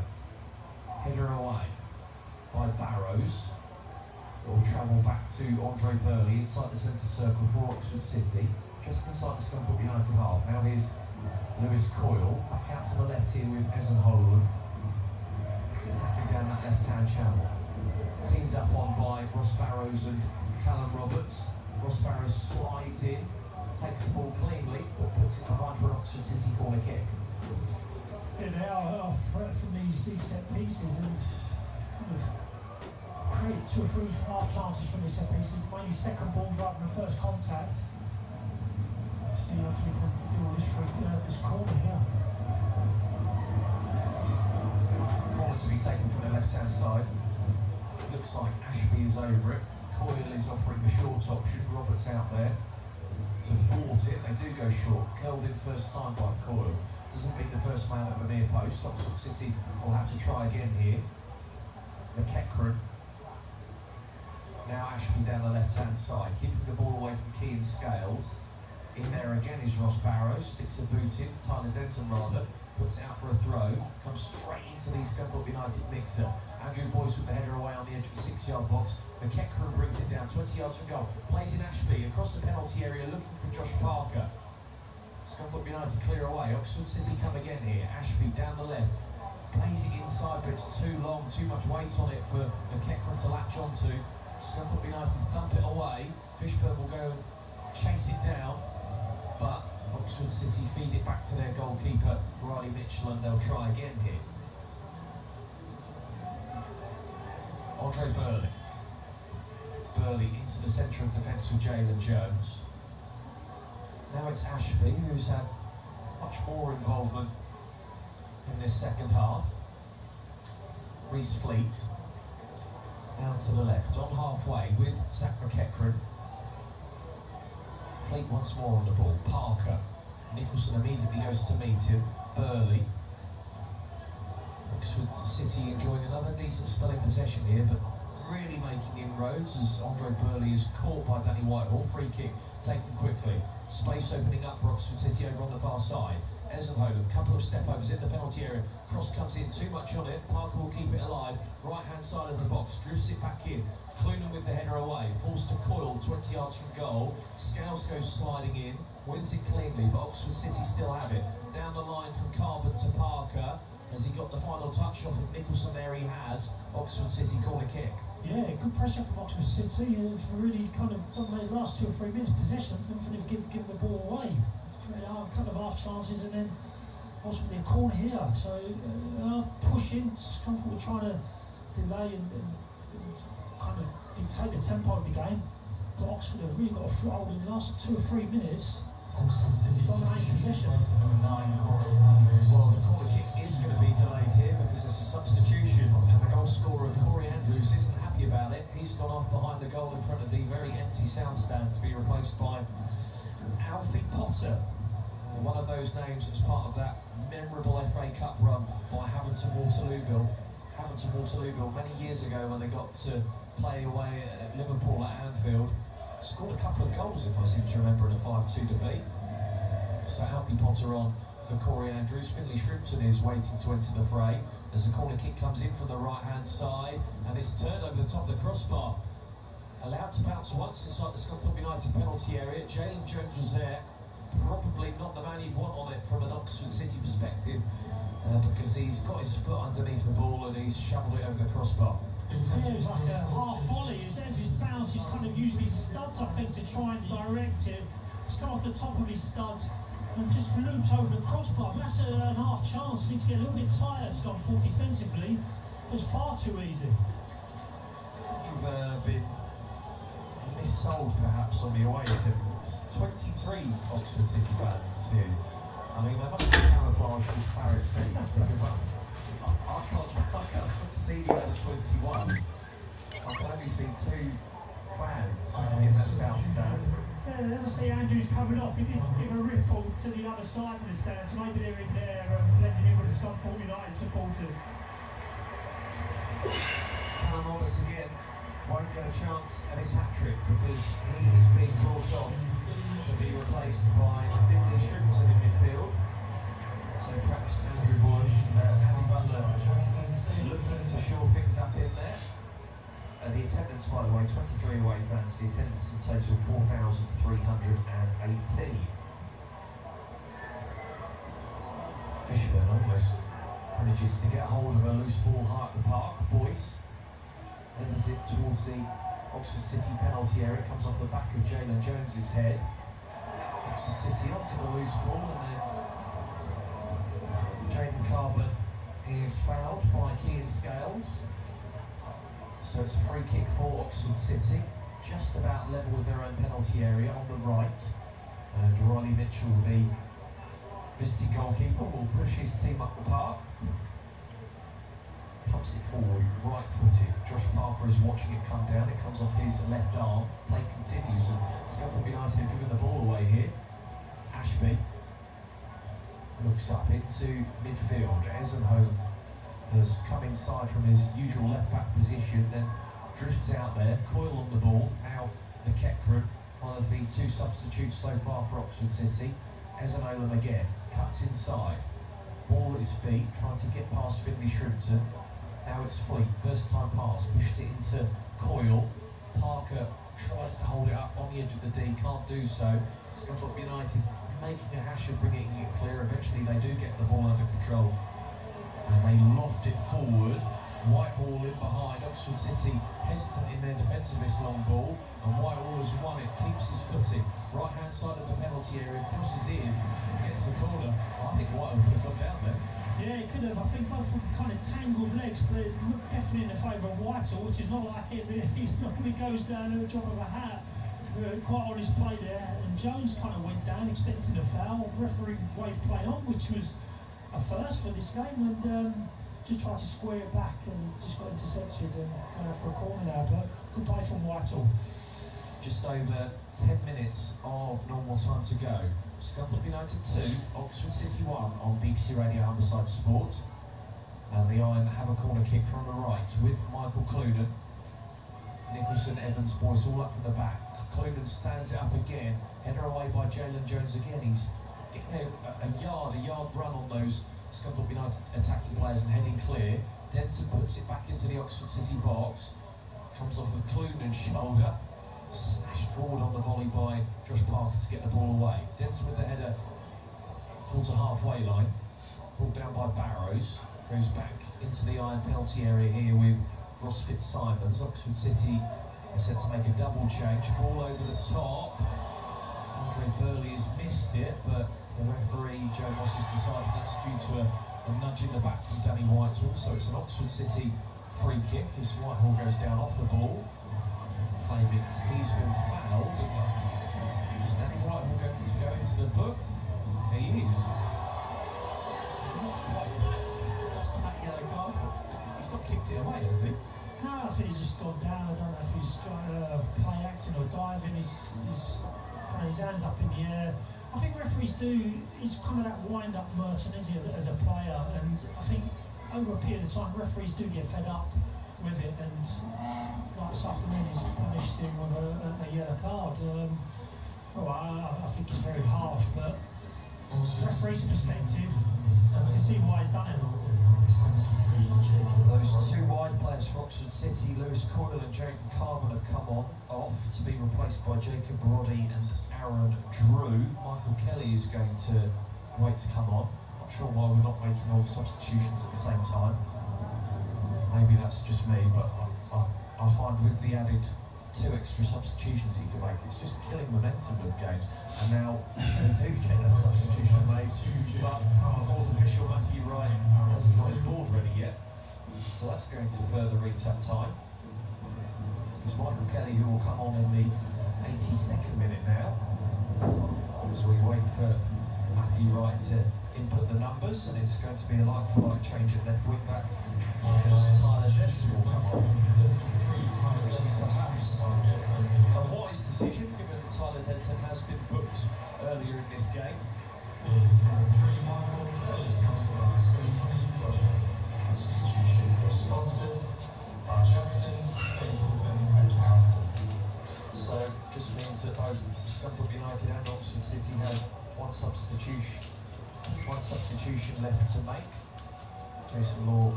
Header away by Barrows. It will travel back to Andre Burley inside the centre circle for Oxford City. Just inside the Scunthorpe United half. Now here's Lewis Coyle. Back out to the left here with Esenholm. Attacking down that left-hand channel. Teamed up on by Ross Barrows and Callum Roberts. Ross Barrows slides in, takes the ball cleanly, but puts it behind for an Oxford City corner kick. Yeah, they are a threat from these set pieces, and kind of create 2 or 3 half chances from these set pieces. Mainly second balls rather than first contact. Let's see if we can do all this for this corner here. Corner to be taken from the left-hand side. Looks like Ashby is over it. Coyle is offering the short option. Roberts out there to thwart it. They do go short. Curled in first time by Coyle. Doesn't beat the first man at the near post. Oxford City will have to try again here. McEachran. Now Ashby down the left-hand side, keeping the ball away from Key and Scales. In there again is Ross Barrows. Sticks a boot in. Tyler Denton rather. Puts it out for a throw. Comes straight into the Scunthorpe United mixer. Andrew Boyce with the header away on the edge of the 6-yard box. McEachran brings it down 20 yards from goal. Plays in Ashby across the penalty area looking for Josh Parker. Scunthorpe United clear away. Oxford City come again here. Ashby down the left. Plays it inside, but it's too long. Too much weight on it for McEachran to latch onto. Scunthorpe United dump it away. Fishburne will go and chase it down. But Oxford City feed it back to their goalkeeper, Riley Mitchell, and they'll try again here. Andre Burley. Burley into the centre of defence with Jalen Jones. Now it's Ashby, who's had much more involvement in this second half. Reece Fleet. Down to the left, on halfway with Zach McEachran. Fleet once more on the ball. Parker. Nicholson immediately goes to meet him. Burley. Oxford City enjoying another decent spell in possession here, but really making inroads as Andre Burley is caught by Danny Whitehall. Free kick taken quickly. Space opening up for Oxford City over on the far side. Ezenhoven, a couple of step-overs in the penalty area. Cross comes in, too much on it. Parker will keep it alive. Right-hand side of the box, drifts it back in. Clunan with the header away. Falls to Coyle, 20 yards from goal. Scales goes sliding in. Wins it cleanly, but Oxford City still have it. Down the line from Carbon to Parker. Has he got the final touch off of Nicholson? There he has. Oxford City corner kick. Yeah, good pressure from Oxford City. For really kind of dominated the last 2 or 3 minutes possession. Couldn't give the ball away. A couple of half chances and then ultimately a corner here. So pushing, Scunthorpe trying to delay and kind of dictate the tempo of the game. But Oxford have really got a foothold in the last 2 or 3 minutes. Dominating possession. Well, the corner kick is going to be delayed here because there's a substitution, and the goal scorer, Corey Andrews, isn't happy about it. He's gone off behind the goal in front of the very empty sound stand to be replaced by Alfie Potter. One of those names that's part of that memorable FA Cup run by Haverton Waterlooville many years ago when they got to play away at Liverpool at Anfield. Scored a couple of goals, if I seem to remember, in a 5-2 defeat. So Alfie Potter on for Corey Andrews. Finlay Shrimpton is waiting to enter the fray as the corner kick comes in from the right-hand side, and it's turned over the top of the crossbar. Allowed to bounce once inside the Scunthorpe United penalty area. Jalen Jones was there. Probably not the man you'd want on it from an Oxford City perspective, because he's got his foot underneath the ball and he's shoveled it over the crossbar. Yeah, it was like a half volley. As his bounce, he's kind of used his studs, I think, to try and direct it. He's come off the top of his studs and just looped over the crossbar. That's an half chance. Need to get a little bit tighter, Scunthorpe, defensively. It was far too easy. You've been missold, perhaps, on the away attendance. 23 Oxford City fans here. I mean, they must have camouflaged as Claret seats because I can't see the other 21. I can only see 2 fans in that south stand. Yeah, as I say, Andrews coming off. He did give a ripple to the other side of the stand, so maybe they're in there blending in with the Scunthorpe United supporters. Callum Roberts again won't get a chance at his hat-trick because he is being brought on to be replaced by Finlay Shrimpton in midfield. So perhaps Andrew Boyd and Andy Butler looking to shore things up in there. The attendance, by the way, 23 away fans. The attendance in total 4,318. Fishburn almost manages to get hold of a loose ball high at the park. Boyce headers it towards the Oxford City penalty area. Comes off the back of Jalen Jones's head. Oxford City onto the loose ball, and then Jaden Carbon is fouled by Kean Scales. So it's a free kick for Oxford City, just about level with their own penalty area on the right. And Riley Mitchell, the visiting goalkeeper, will push his team up the park. Pumps it forward, right-footed. Josh Parker is watching it come down. It comes off his left arm. Play continues, and Scunthorpe United have given the ball away here. Ashby looks up into midfield. Ezenhoven has come inside from his usual left-back position, then drifts out there. Coyle on the ball. Now McEachran, one of the 2 substitutes so far for Oxford City. Ezenhoven again, cuts inside. Ball at his feet, trying to get past Finlay Shrimpton. Now it's Fleet, first time pass, pushed it into Coyle. Parker tries to hold it up on the edge of the D, can't do so. Scunthorpe United making a hash of bringing it clear. Eventually they do get the ball under control, and they loft it forward. Whitehall in behind. Oxford City hesitant in their defence of this long ball, and Whitehall has won it, keeps his footing. Right hand side of the penalty area, crosses in, gets the corner. I think Whitehall could have gone down there. Yeah, it could have. I think both kind of tangled legs, but it looked definitely in the favour of Whitehall, which is not like it. He normally goes down at the drop of a hat. Quite honest play there, and Jones kind of went down expecting a foul. Referee waved play on, which was a first for this game, and just tried to square it back and just got intercepted and for a corner now, but good play from Whitehall. Just over 10 minutes of normal time to go. Scunthorpe United 2, Oxford City 1 on BBC Radio Humberside Sport. And the Iron have a corner kick from the right with Michael Clunan. Nicholson, Evans, Boyce all up from the back. Clunan stands it up again. Header away by Jalen Jones again. He's getting a yard run on those Scunthorpe United attacking players and heading clear. Denton puts it back into the Oxford City box. Comes off with Clunan's shoulder. Slashed forward on the volley by Josh Parker to get the ball away. Denton with the header towards the halfway line. Brought down by Barrows. Goes back into the iron penalty area here with Ross Fitzsimons. Oxford City are set to make a double change. Ball over the top. Andre Burley has missed it, but the referee, Joe Moss, has decided that's due to a nudge in the back from Danny Whitehall. So it's an Oxford City free kick as Whitehall goes down off the ball. Claiming he's been fouled. Is Danny Whitehall going to go into the book? He is. What's that yellow card? He's not kicked it away, has he? No, I think he's just gone down. I don't know if he's play acting or diving. He's throwing his hands up in the air. I think referees do. He's kind of that wind-up merchant, is he, as a player? And I think over a period of time, referees do get fed up with it. And like this afternoon, he's punished him with a yellow card. I think it's very harsh, but referee's perspective, you can see why he's done it. Those two wide players for Oxford City, Lewis Coyle and Jacob Carman, have come off to be replaced by Jacob Roddy and Aaron Drew. Michael Kelly is going to wait to come on. Not sure why we're not making all substitutions at the same time. Maybe that's just me, but I find with the added 2 extra substitutions he can make, it's just killing momentum of games. And now we do get that substitution made, but the fourth official, Matthew Wright, hasn't got his board ready yet. So that's going to further retap time. It's Michael Kelly who will come on in the 82nd minute now, as we wait for Matthew Wright to input the numbers, and it's going to be a like-for-like change at left wing back because Tyler Jensen will come on. Perhaps a wise decision, given that Tyler Denton has been booked earlier in this game. Sponsored by Jackson's, Stapleton and Accountants. So just means that both Scunthorpe United and Oxford City have one substitution left to make. Jason Law,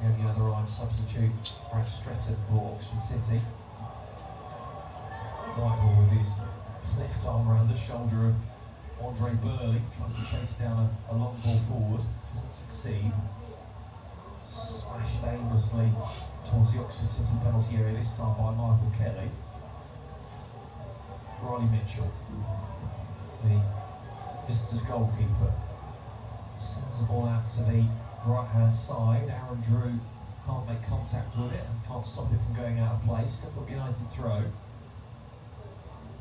the only other Ryan substitute, Brad Stretton for Oxford City. Whitehall with his left arm around the shoulder of Andre Burley, trying to chase down a long ball forward, doesn't succeed. Smashed aimlessly towards the Oxford City penalty area, this time by Michael Kelly. Riley Mitchell, the visitors goalkeeper, sends the ball out to the right-hand side. Aaron Drew can't make contact with it and can't stop it from going out of place. Scunthorpe United throw.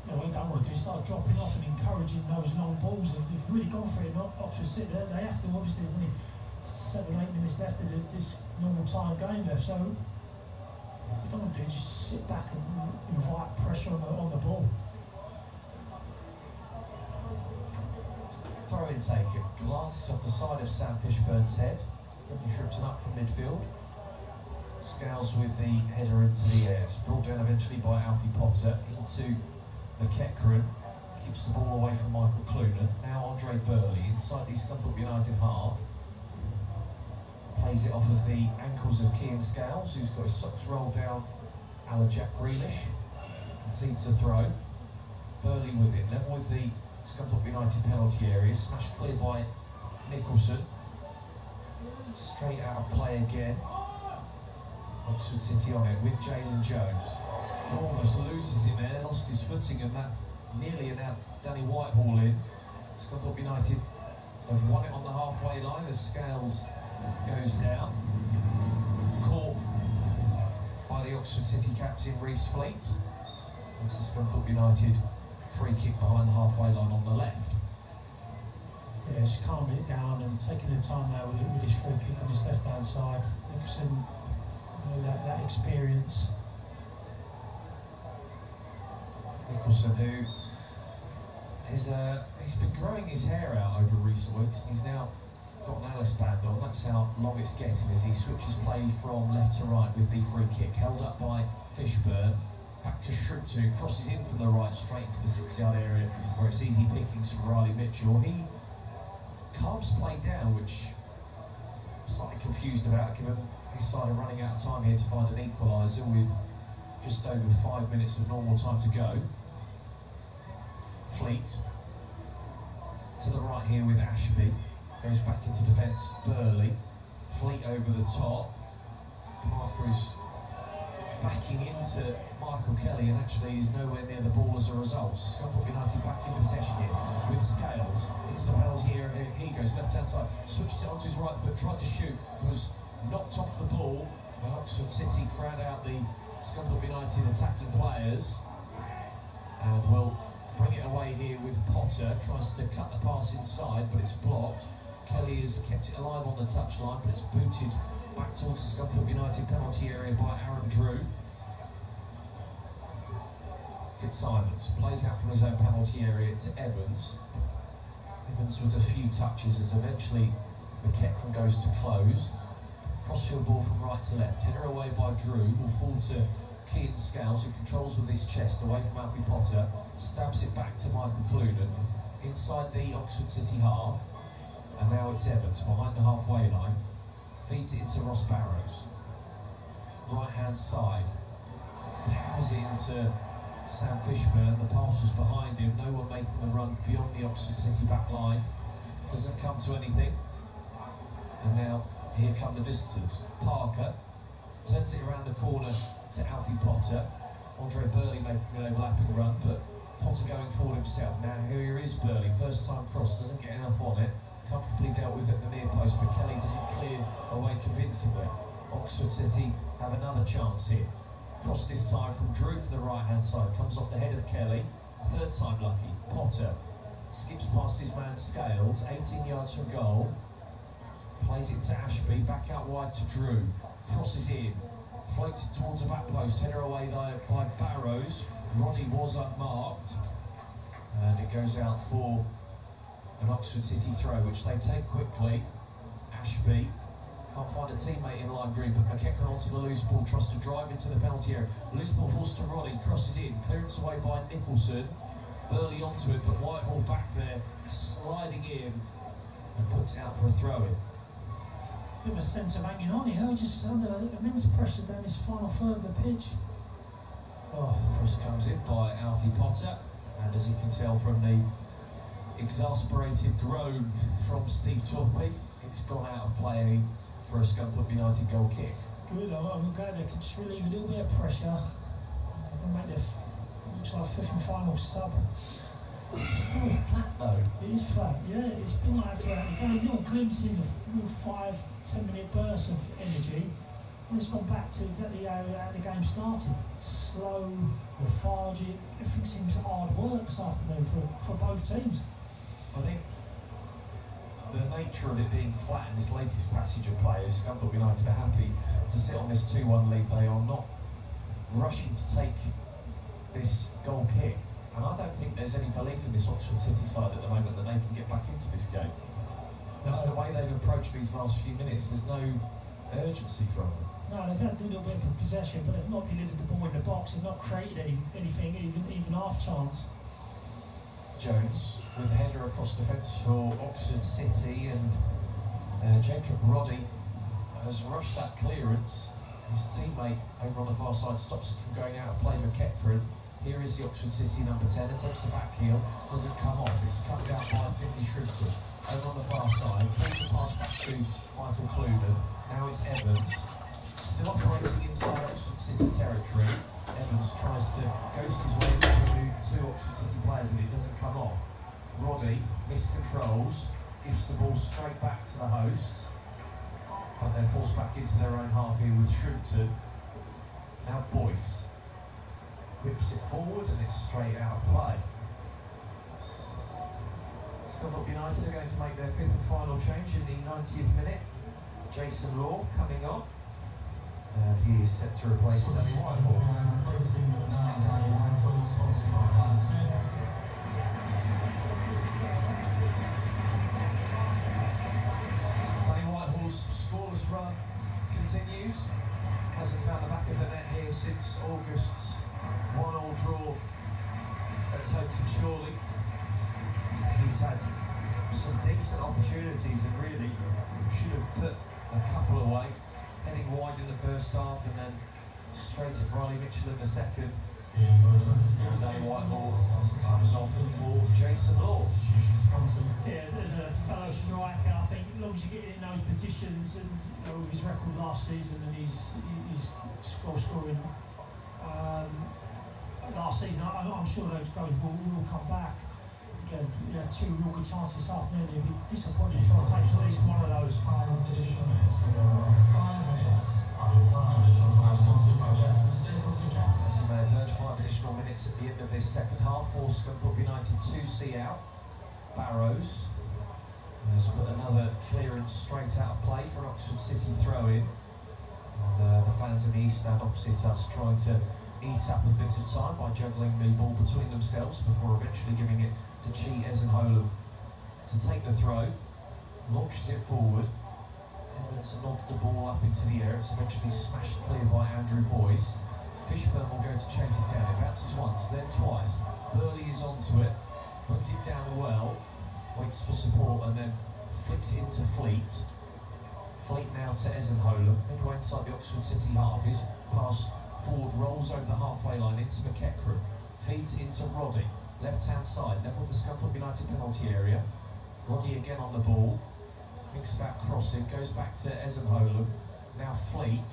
What they don't want to do is start dropping off and encouraging those long balls. They've really gone for it. Not Oxford City. They have to. Obviously, there's only 7-8 minutes left of this normal time game left. So what you don't want to do is just sit back and invite pressure on the ball. Throw in taken. Glances off the side of Sam Fishburn's head. He trips it up from midfield. Scales with the header into the air. It's brought down eventually by Alfie Potter into McEachran. Keeps the ball away from Michael Clunan. Now Andre Burley inside the Scunthorpe United half. Plays it off of the ankles of Cian Scales, who's got his socks rolled down a la Jack Grealish. Concedes a throw. Burley with it. Level with the Scunthorpe United penalty area. Smashed clear by Nicholson. Straight out of play again. Oxford City on it with Jalen Jones. He almost loses him there, lost his footing, and that nearly allowed Danny Whitehall in. Scunthorpe United have won it on the halfway line as Scales goes down. Caught by the Oxford City captain Reece Fleet. It's the Scunthorpe United free kick behind the halfway line on the left. Yeah, just calming it down and taking the time now with his free kick on his left-hand side. Nicholson, that experience. Nicholson, who is he's been growing his hair out over recent weeks, and he's now got an wristband on. That's how long it's getting as he switches play from left to right with the free kick. Held up by Fishburne. Back to Schruter, who crosses in from the right straight into the 6-yard area where it's easy pickings from Riley Mitchell. He calms play down, which I'm slightly confused about given his side are running out of time here to find an equaliser with just over 5 minutes of normal time to go. Fleet to the right here with Ashby. Goes back into defence, Burley. Fleet over the top. Parker is backing into Michael Kelly and actually is nowhere near the ball as a result. Scunthorpe United back in possession here with Scales into the penalty area. He goes left-hand side, switches it onto his right foot, tried to shoot, was knocked off the ball. But Oxford City crowd out the Scunthorpe United attacking players and will bring it away here with Potter. Tries to cut the pass inside, but it's blocked. Kelly has kept it alive on the touchline, but it's booted back towards the Scunthorpe United penalty area by Aaron Drew. Fitzsimons plays out from his own penalty area to Evans. Evans with a few touches as eventually McEachran goes to close. Crossfield ball from right to left. Header away by Drew, will fall to Kean Scales, who controls with his chest away from Alfie Potter. Stabs it back to Michael Clunan inside the Oxford City half. And now it's Evans behind the halfway line. Feeds it into Ross Barrows. Right hand side. Powers it into Sam Fishburne. The pass was behind him. No one making the run beyond the Oxford City back line. Doesn't come to anything. And now here come the visitors. Parker turns it around the corner to Alfie Potter. Andre Burley making an overlapping run, but Potter going forward himself. Now here is Burley. First time cross, doesn't get enough on it. Comfortably dealt with at the near post, but Kelly doesn't clear away convincingly. Oxford City have another chance here. Cross this time from Drew from the right-hand side. Comes off the head of Kelly. Third time lucky. Potter skips past his man Scales. 18 yards from goal. Plays it to Ashby. Back out wide to Drew. Crosses in. Floats it towards the back post. Header away there by Barrows. Roddy was unmarked. And it goes out for an Oxford City throw, which they take quickly. Ashby can't find a teammate in lime green, but McEachran onto the loose ball, tries to drive into the penalty area. Loose ball falls to Roddy, crosses in, clearance away by Nicholson. Burley onto it, but Whitehall back there, sliding in and puts it out for a throw-in. Bit of a sense of hanging on here, just under immense pressure down this final third of the pitch. Oh, cross comes in by Alfie Potter, and as you can tell from the exasperated groan from Steve Torpey, it's gone out of play for a Scunthorpe United goal kick. Good, I'm glad they could just relieve a little bit of pressure and make their looks like fifth and final sub. It's still flat though. It is flat, yeah, it's been like throughout the game. Little glimpses of 5-10 minute bursts of energy, and it's gone back to exactly how the game started. Slow, lethargic, everything seems hard work this afternoon for both teams. I think the nature of it being flat in this latest passage of players, Scunthorpe United are happy to sit on this 2-1 lead. They are not rushing to take this goal kick. And I don't think there's any belief in this Oxford City side at the moment that they can get back into this game. That's the way they've approached these last few minutes. There's no urgency from them. No, they've had a little bit of possession, but they've not delivered the ball in the box. They've not created anything, even half chance. Jones with the header across defence for Oxford City, and Jacob Roddy has rushed that clearance. His teammate over on the far side stops it from going out of play. McEachran. Here is the Oxford City number 10, attempts the back heel, doesn't come off. It's cut out by Finley Shrifton. Over on the far side, pulls the pass back to Michael Clunan. Now it's Evans. Still operating inside Oxford City territory. Evans tries to ghost his way into two Oxford City players and it doesn't come off. Roddy miscontrols, gives the ball straight back to the hosts. But they're forced back into their own half here with Shrewton. Now Boyce whips it forward and it's straight out of play. Scunthorpe United are going to make their fifth and final change in the 90th minute. Jason Law coming on. And he is set to replace Danny Whitehall. Danny since August's 1-1 draw at Tokes Chorley. He's had some decent opportunities and really should have put a couple away, heading wide in the first half and then straight at Riley Mitchell in the second. Danny Whitehall comes off for Jason Law. Yeah, as a fellow striker, I think as long as you get in those positions, and with his record last season and his goal scoring last season, I'm sure those goals will come back. Again, two real good chances this afternoon. He'll be disappointed if he takes at least one of those. 5 additional minutes to go. 5 minutes added time. Additional time sponsored by Jackson Staples to Jackson. As you may have heard, 5 additional minutes at the end of this second half for Scunthorpe United 2 out. Barrows has put another clearance straight out of play for an Oxford City throw-in. And the fans in the East stand opposite us trying to eat up a bit of time by juggling the ball between themselves before eventually giving it to Chi Ezenholm to take the throw, launches it forward, Edmondson nods the ball up into the air. It's eventually smashed clear by Andrew Boyce. Fishburne will go to chase it down. It bounces once, then twice. Burley is onto it, brings it down well, waits for support and then flicks it into Fleet. Fleet now to Ezenholm, midway inside the Oxford City half. His pass forward rolls over the halfway line into McEachran, feeds into Roddy, left-hand side, level with the Scunthorpe United penalty area. Roddy again on the ball, thinks about crossing, goes back to Ezenholm, now Fleet.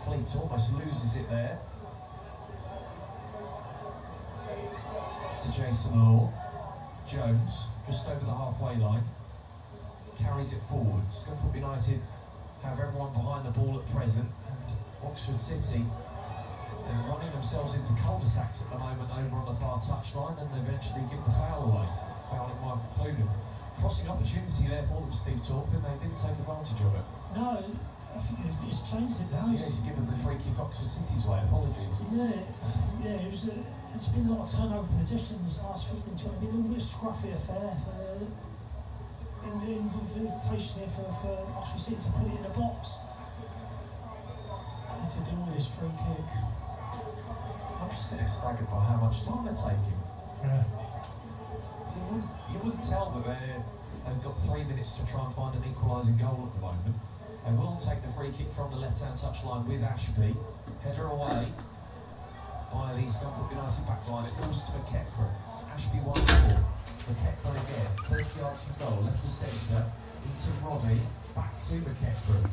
Fleet almost loses it there. To Jason Law. Jones, just over the halfway line, carries it forward. Scunthorpe United have everyone behind the ball at present, and Oxford City are running themselves into cul-de-sacs at the moment over on the far touchline, and eventually give the foul away, fouling Michael Cluden. Crossing opportunity there for them, Steve Torp, and they didn't take advantage of it. No, I think it's changed it now. Yeah, he's given the free kick Oxford City's way, apologies. Yeah, it's been a lot of turnover possession this last 15-20 minutes, a little bit scruffy affair. Invitation here for Oxford City to put it in the box. To deal with this free kick. I'm just staggered by how much time they're taking. Yeah. You wouldn't tell that they've got 3 minutes to try and find an equalising goal at the moment. They will take the free kick from the left-hand touchline with Ashby. Header away by the Scunthorpe United backline. It falls to McEachran. Ashby 1-4. McEachran again. 30 yards from goal. Left to centre. Into Roddy. Back to McEachran.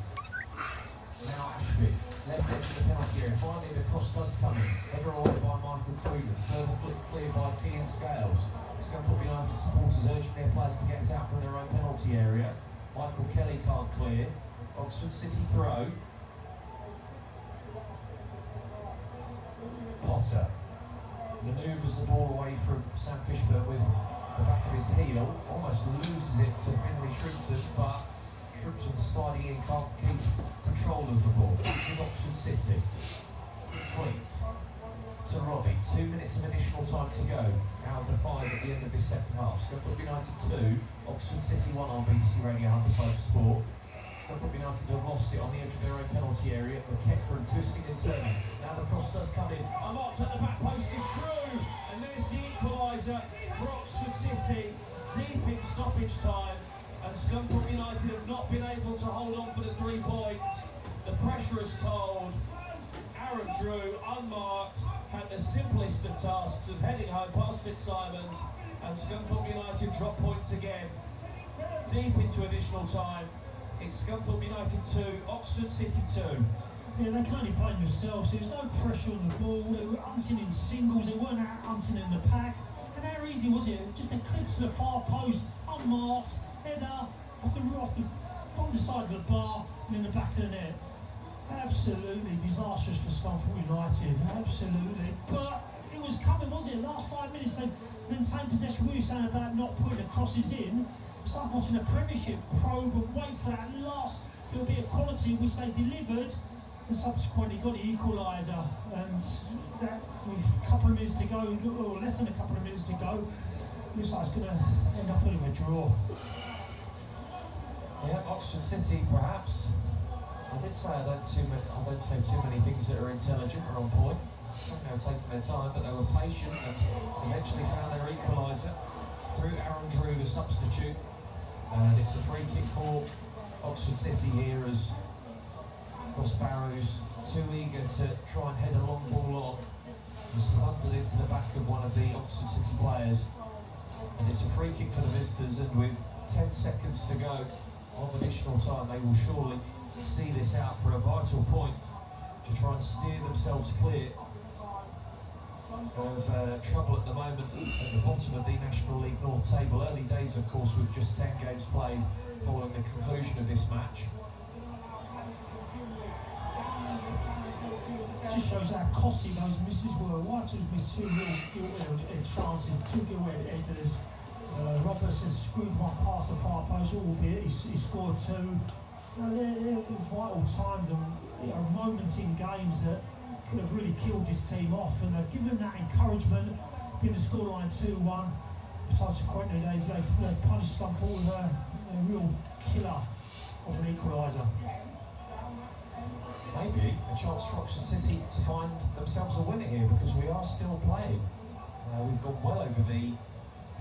Now Ashby. Left edge of the penalty area. Finally the cross does come in. Header away by Michael Cluden. Further foot clear by Keane Scales. Scunthorpe United supporters urging their players to get out from their own penalty area. Michael Kelly can't clear. Oxford City throw. Potter manoeuvres the ball away from Sam Fishburne with the back of his heel. Almost loses it to Finlay Shrimpton, but Shrimpton sliding in can't keep control of the ball. With Oxford City. Fleet to Roddy. 2 minutes of additional time to go. Out of the 5 at the end of this second half. Scunthorpe United 2, Oxford City 1 on BBC Radio Humberside Sport. Scunthorpe United have lost it on the edge of their own penalty area. McEachran twisting and turning. Now the cross does come in. Amott at the back post is through. And there's the equaliser for Oxford City. Deep in stoppage time. And Scunthorpe United have not been able to hold on for the 3 points. The pressure is told. Aaron Drew, unmarked, had the simplest of tasks of heading home past Fitzsimons. And Scunthorpe United drop points again. Deep into additional time. It's Scunthorpe United 2, Oxford City 2. Yeah, they can only blame themselves. There was no pressure on the ball. They were hunting in singles. They weren't out hunting in the pack. And how easy was it? Just a clip to the far post, unmarked, header off the side of the bar and in the back of the net. Absolutely disastrous for Scunthorpe United. Absolutely. But it was coming, wasn't it? Last 5 minutes they maintained possession. We were saying about not putting the crosses in. It's like watching a Premiership probe and wait for that last little bit of quality which they delivered, and subsequently got the equaliser. And that, with a couple of minutes to go, or less than a couple of minutes to go, looks like it's going to end up with a draw. Yeah, Oxford City perhaps I did say I don't say too many things that are intelligent or on point. I think they were taking their time, but they were patient and eventually found their equaliser through Aaron Drew, the substitute. And it's a free kick for Oxford City here as Ross Barrows, too eager to try and head a long ball on, was slundered into the back of one of the Oxford City players. And it's a free kick for the visitors, and with 10 seconds to go on additional time, they will surely see this out for a vital point to try and steer themselves clear of trouble at the moment at the bottom of the National League North table. Early days, of course, with just 10 games played following the conclusion of this match. Just shows how costly those misses were. White's missed two real gilt-edged chances, two gilt-edged headers. Robertson screwed one past the far post, albeit he scored two. They're vital times and moments in games that could have really killed this team off, and they've given that encouragement, being the scoreline 2-1. Subsequently, they've punished Scunthorpe with a real killer of an equaliser. Maybe a chance for Oxford City to find themselves a winner here, because we are still playing. We've gone well over the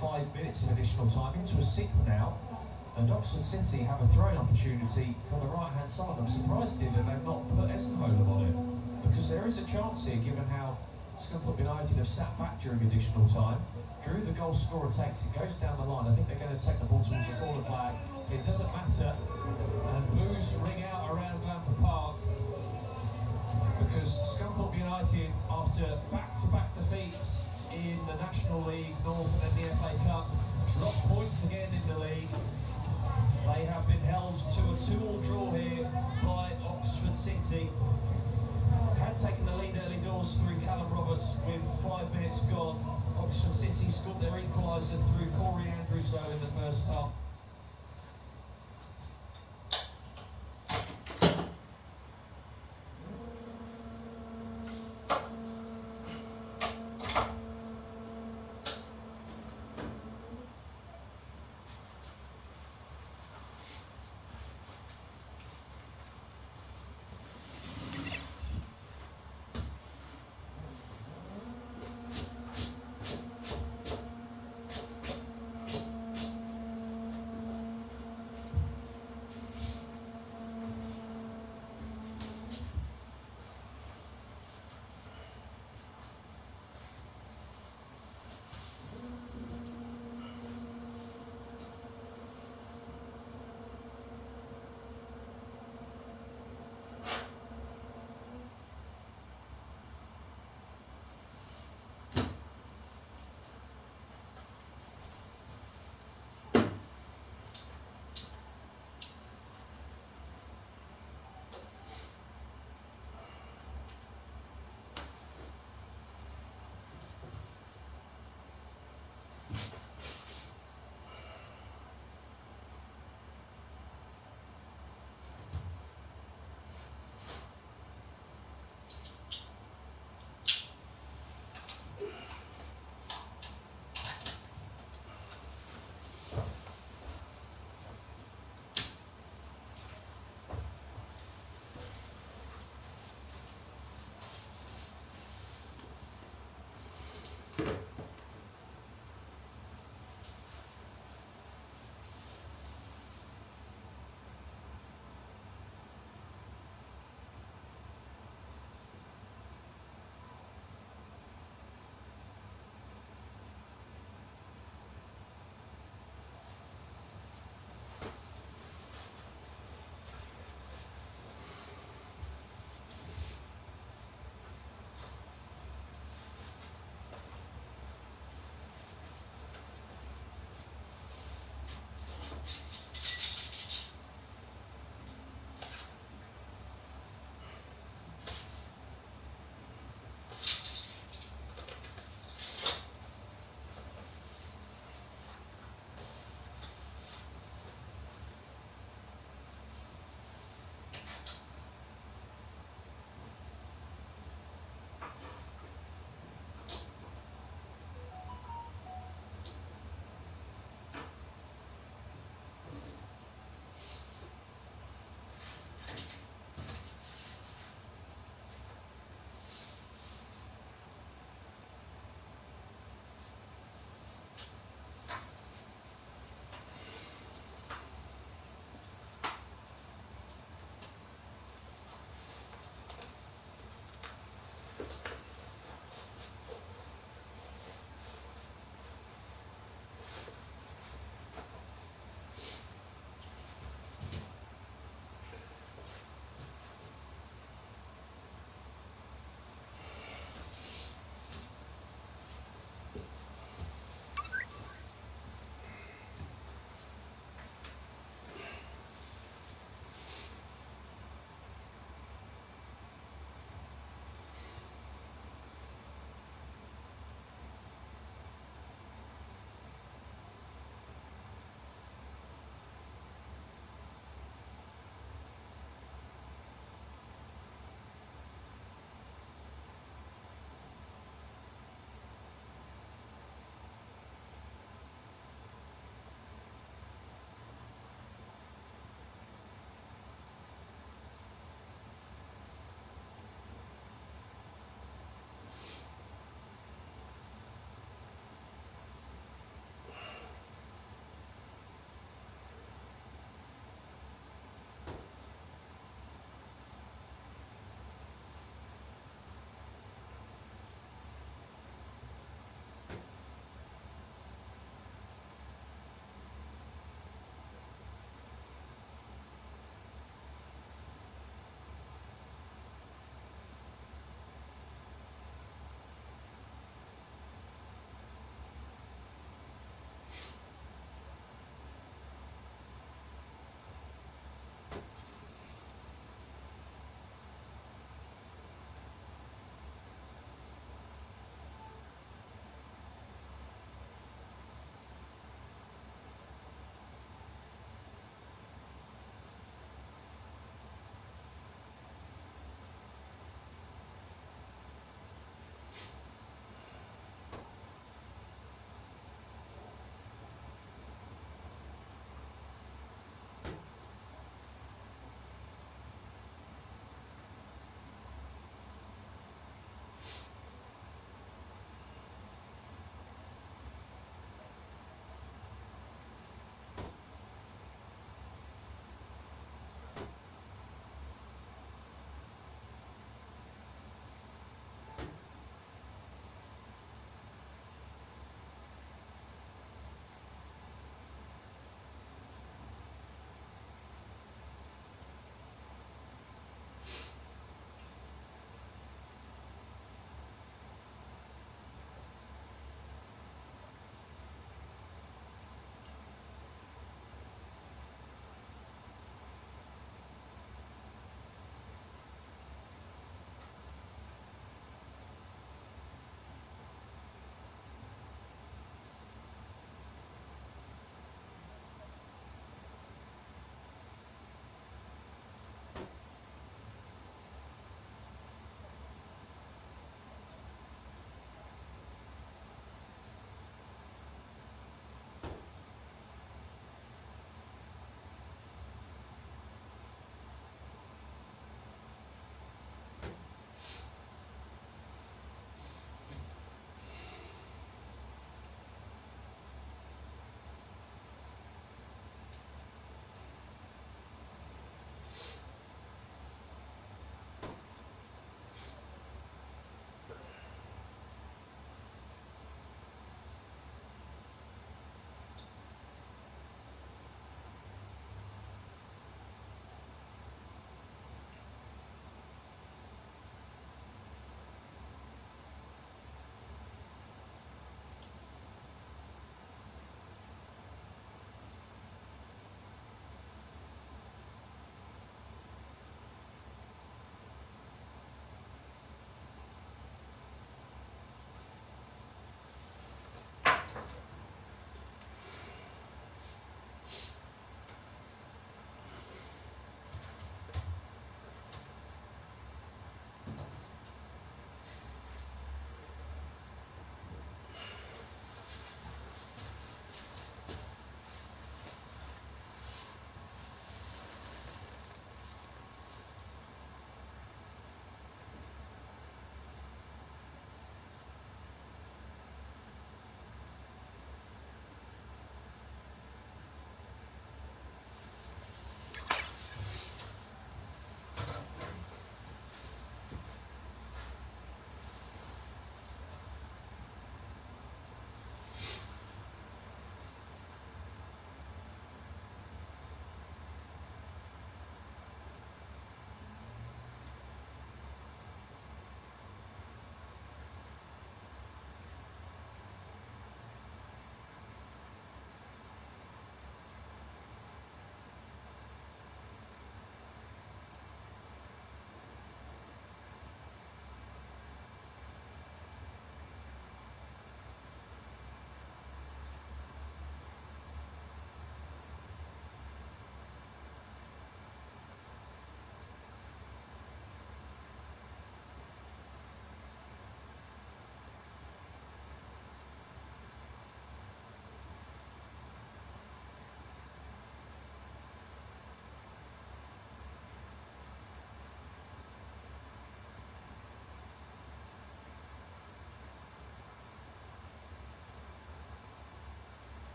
5 minutes of additional time, into a sixth now, and Oxford City have a throwing opportunity on the right hand side. I'm surprised here that they've not put Esenholer on it, because there is a chance here given how Scunthorpe United have sat back during additional time. Drew, the goal scorer, takes it, goes down the line. I think they're going to take the ball towards the corner flag. It doesn't matter, and boos ring out around Glanford Park, because Scunthorpe United, after back-to-back defeats in the National League North and then the FA Cup, drop points again in the league. They have been held to a 2-2 draw here by Oxford City. Had taken the lead early doors through Callum Roberts with 5 minutes gone. Oxford City scored their equaliser through Corey Andrews though in the first half.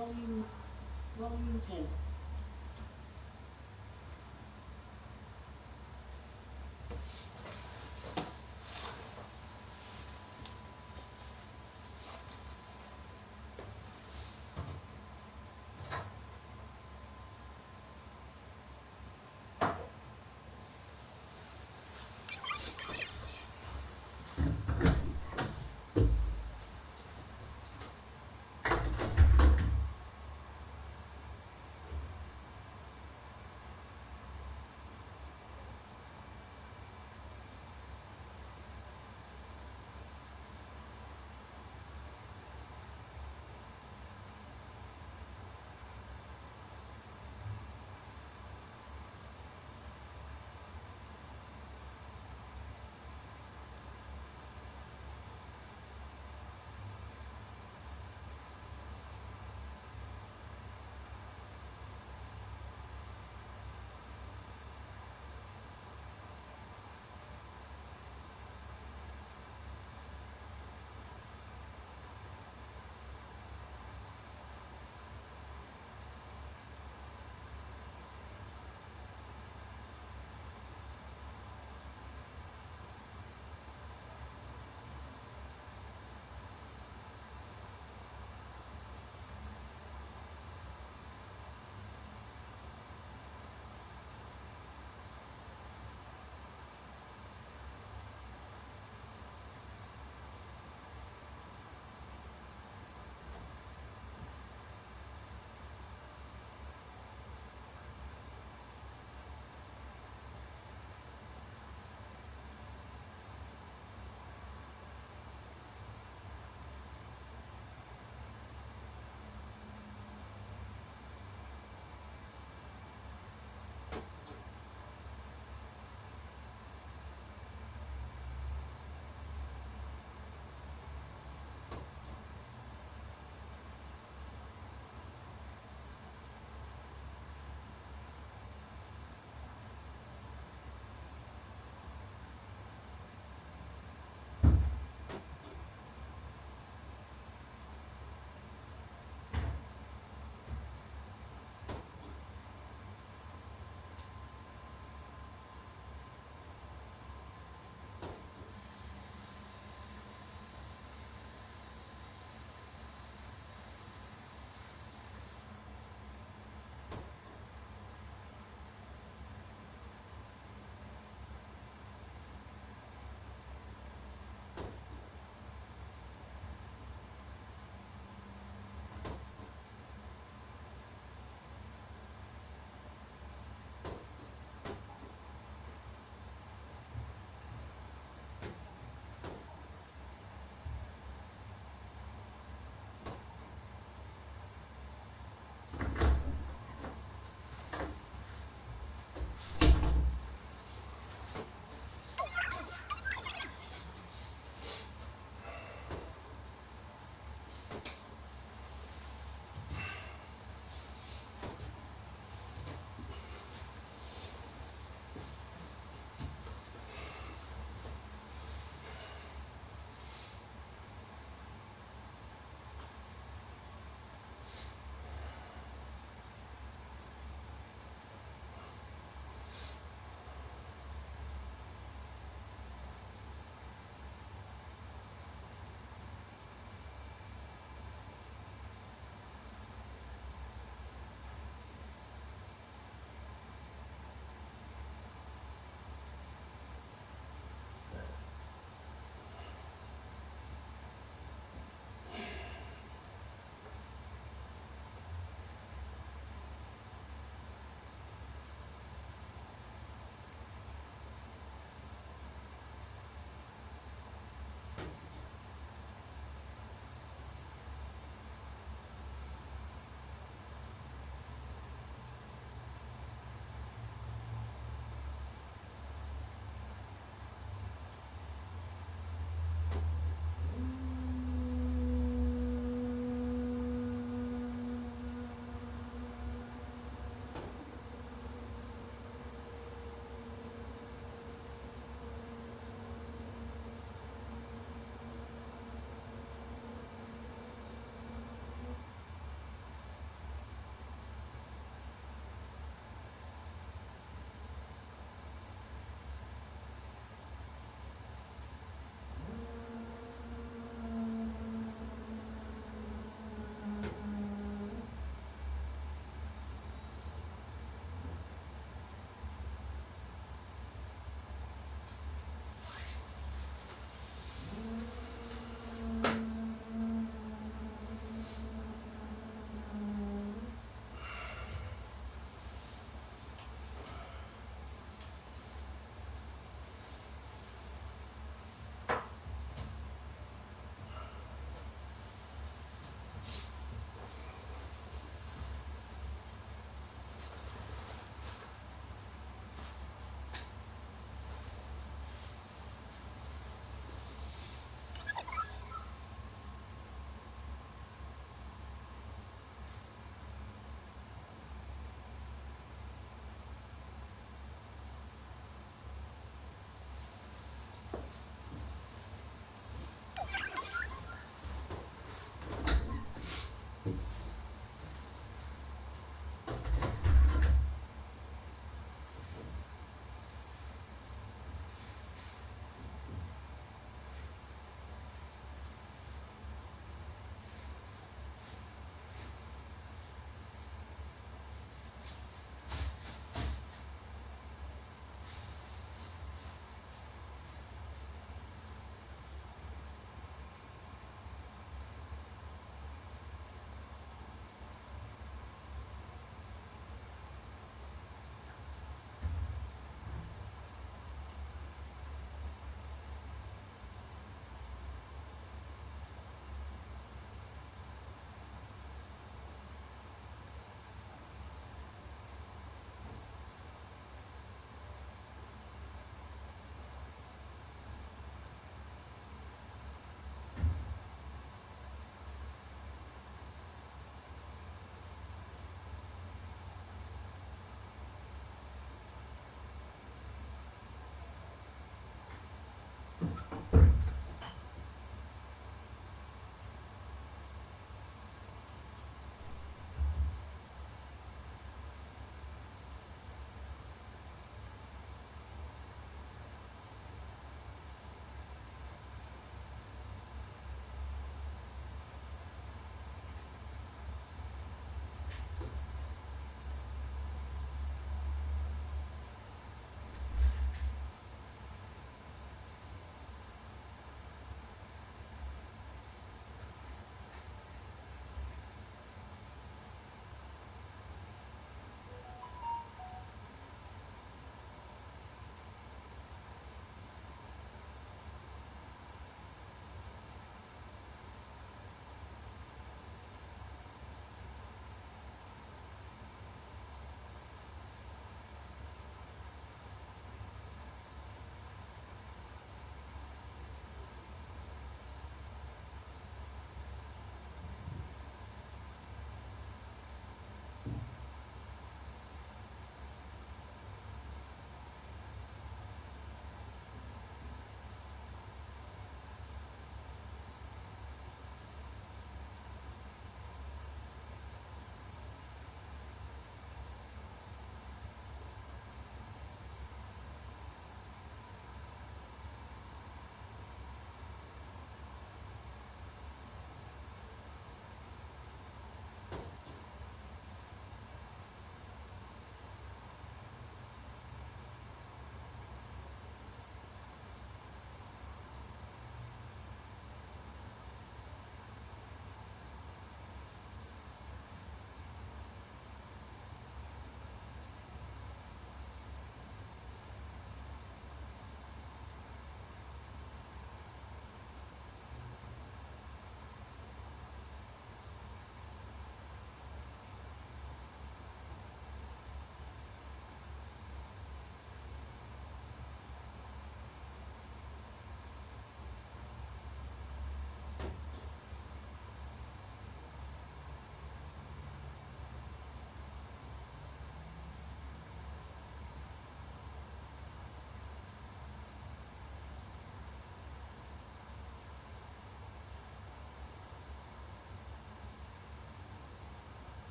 Volume 10.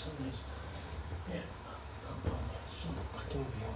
Sundays. Yeah, jump back in with you.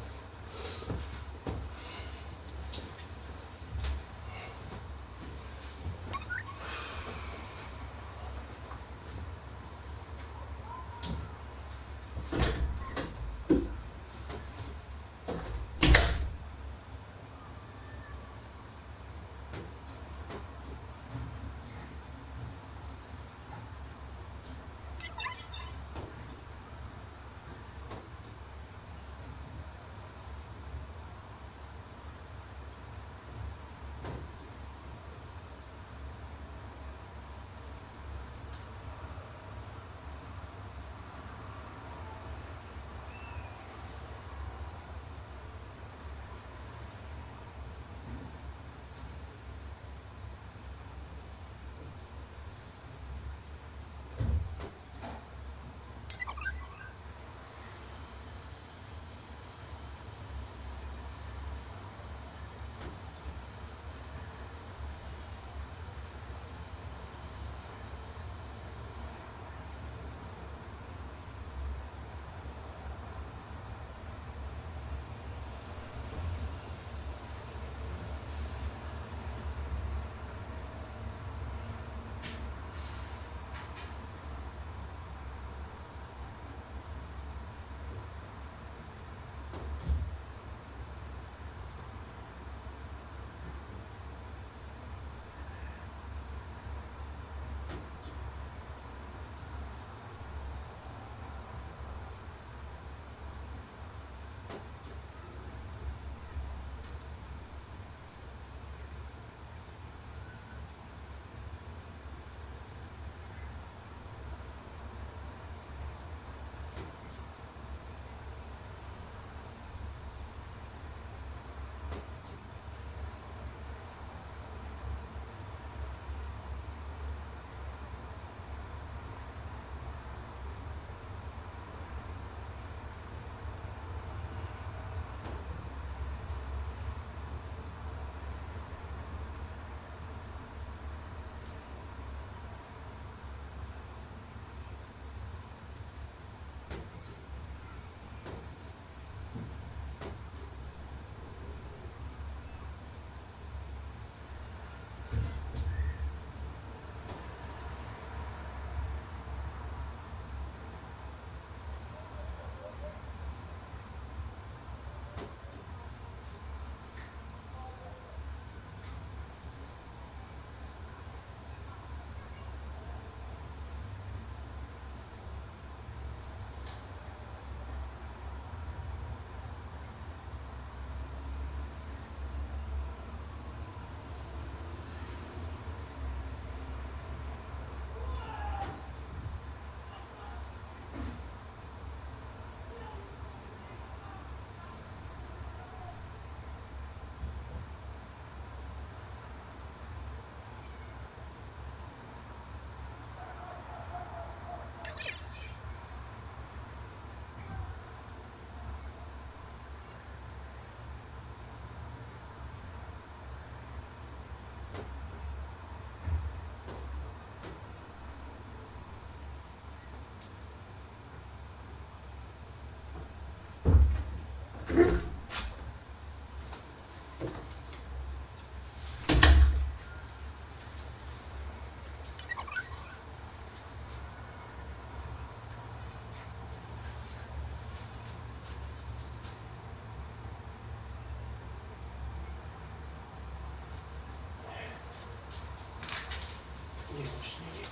Yeah, just need it.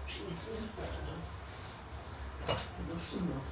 Just need it better now. Enough's enough.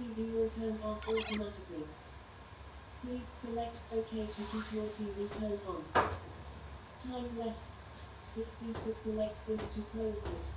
TV will turn off automatically. Please select OK to keep your TV turned on. Time left 66. Select this to close it.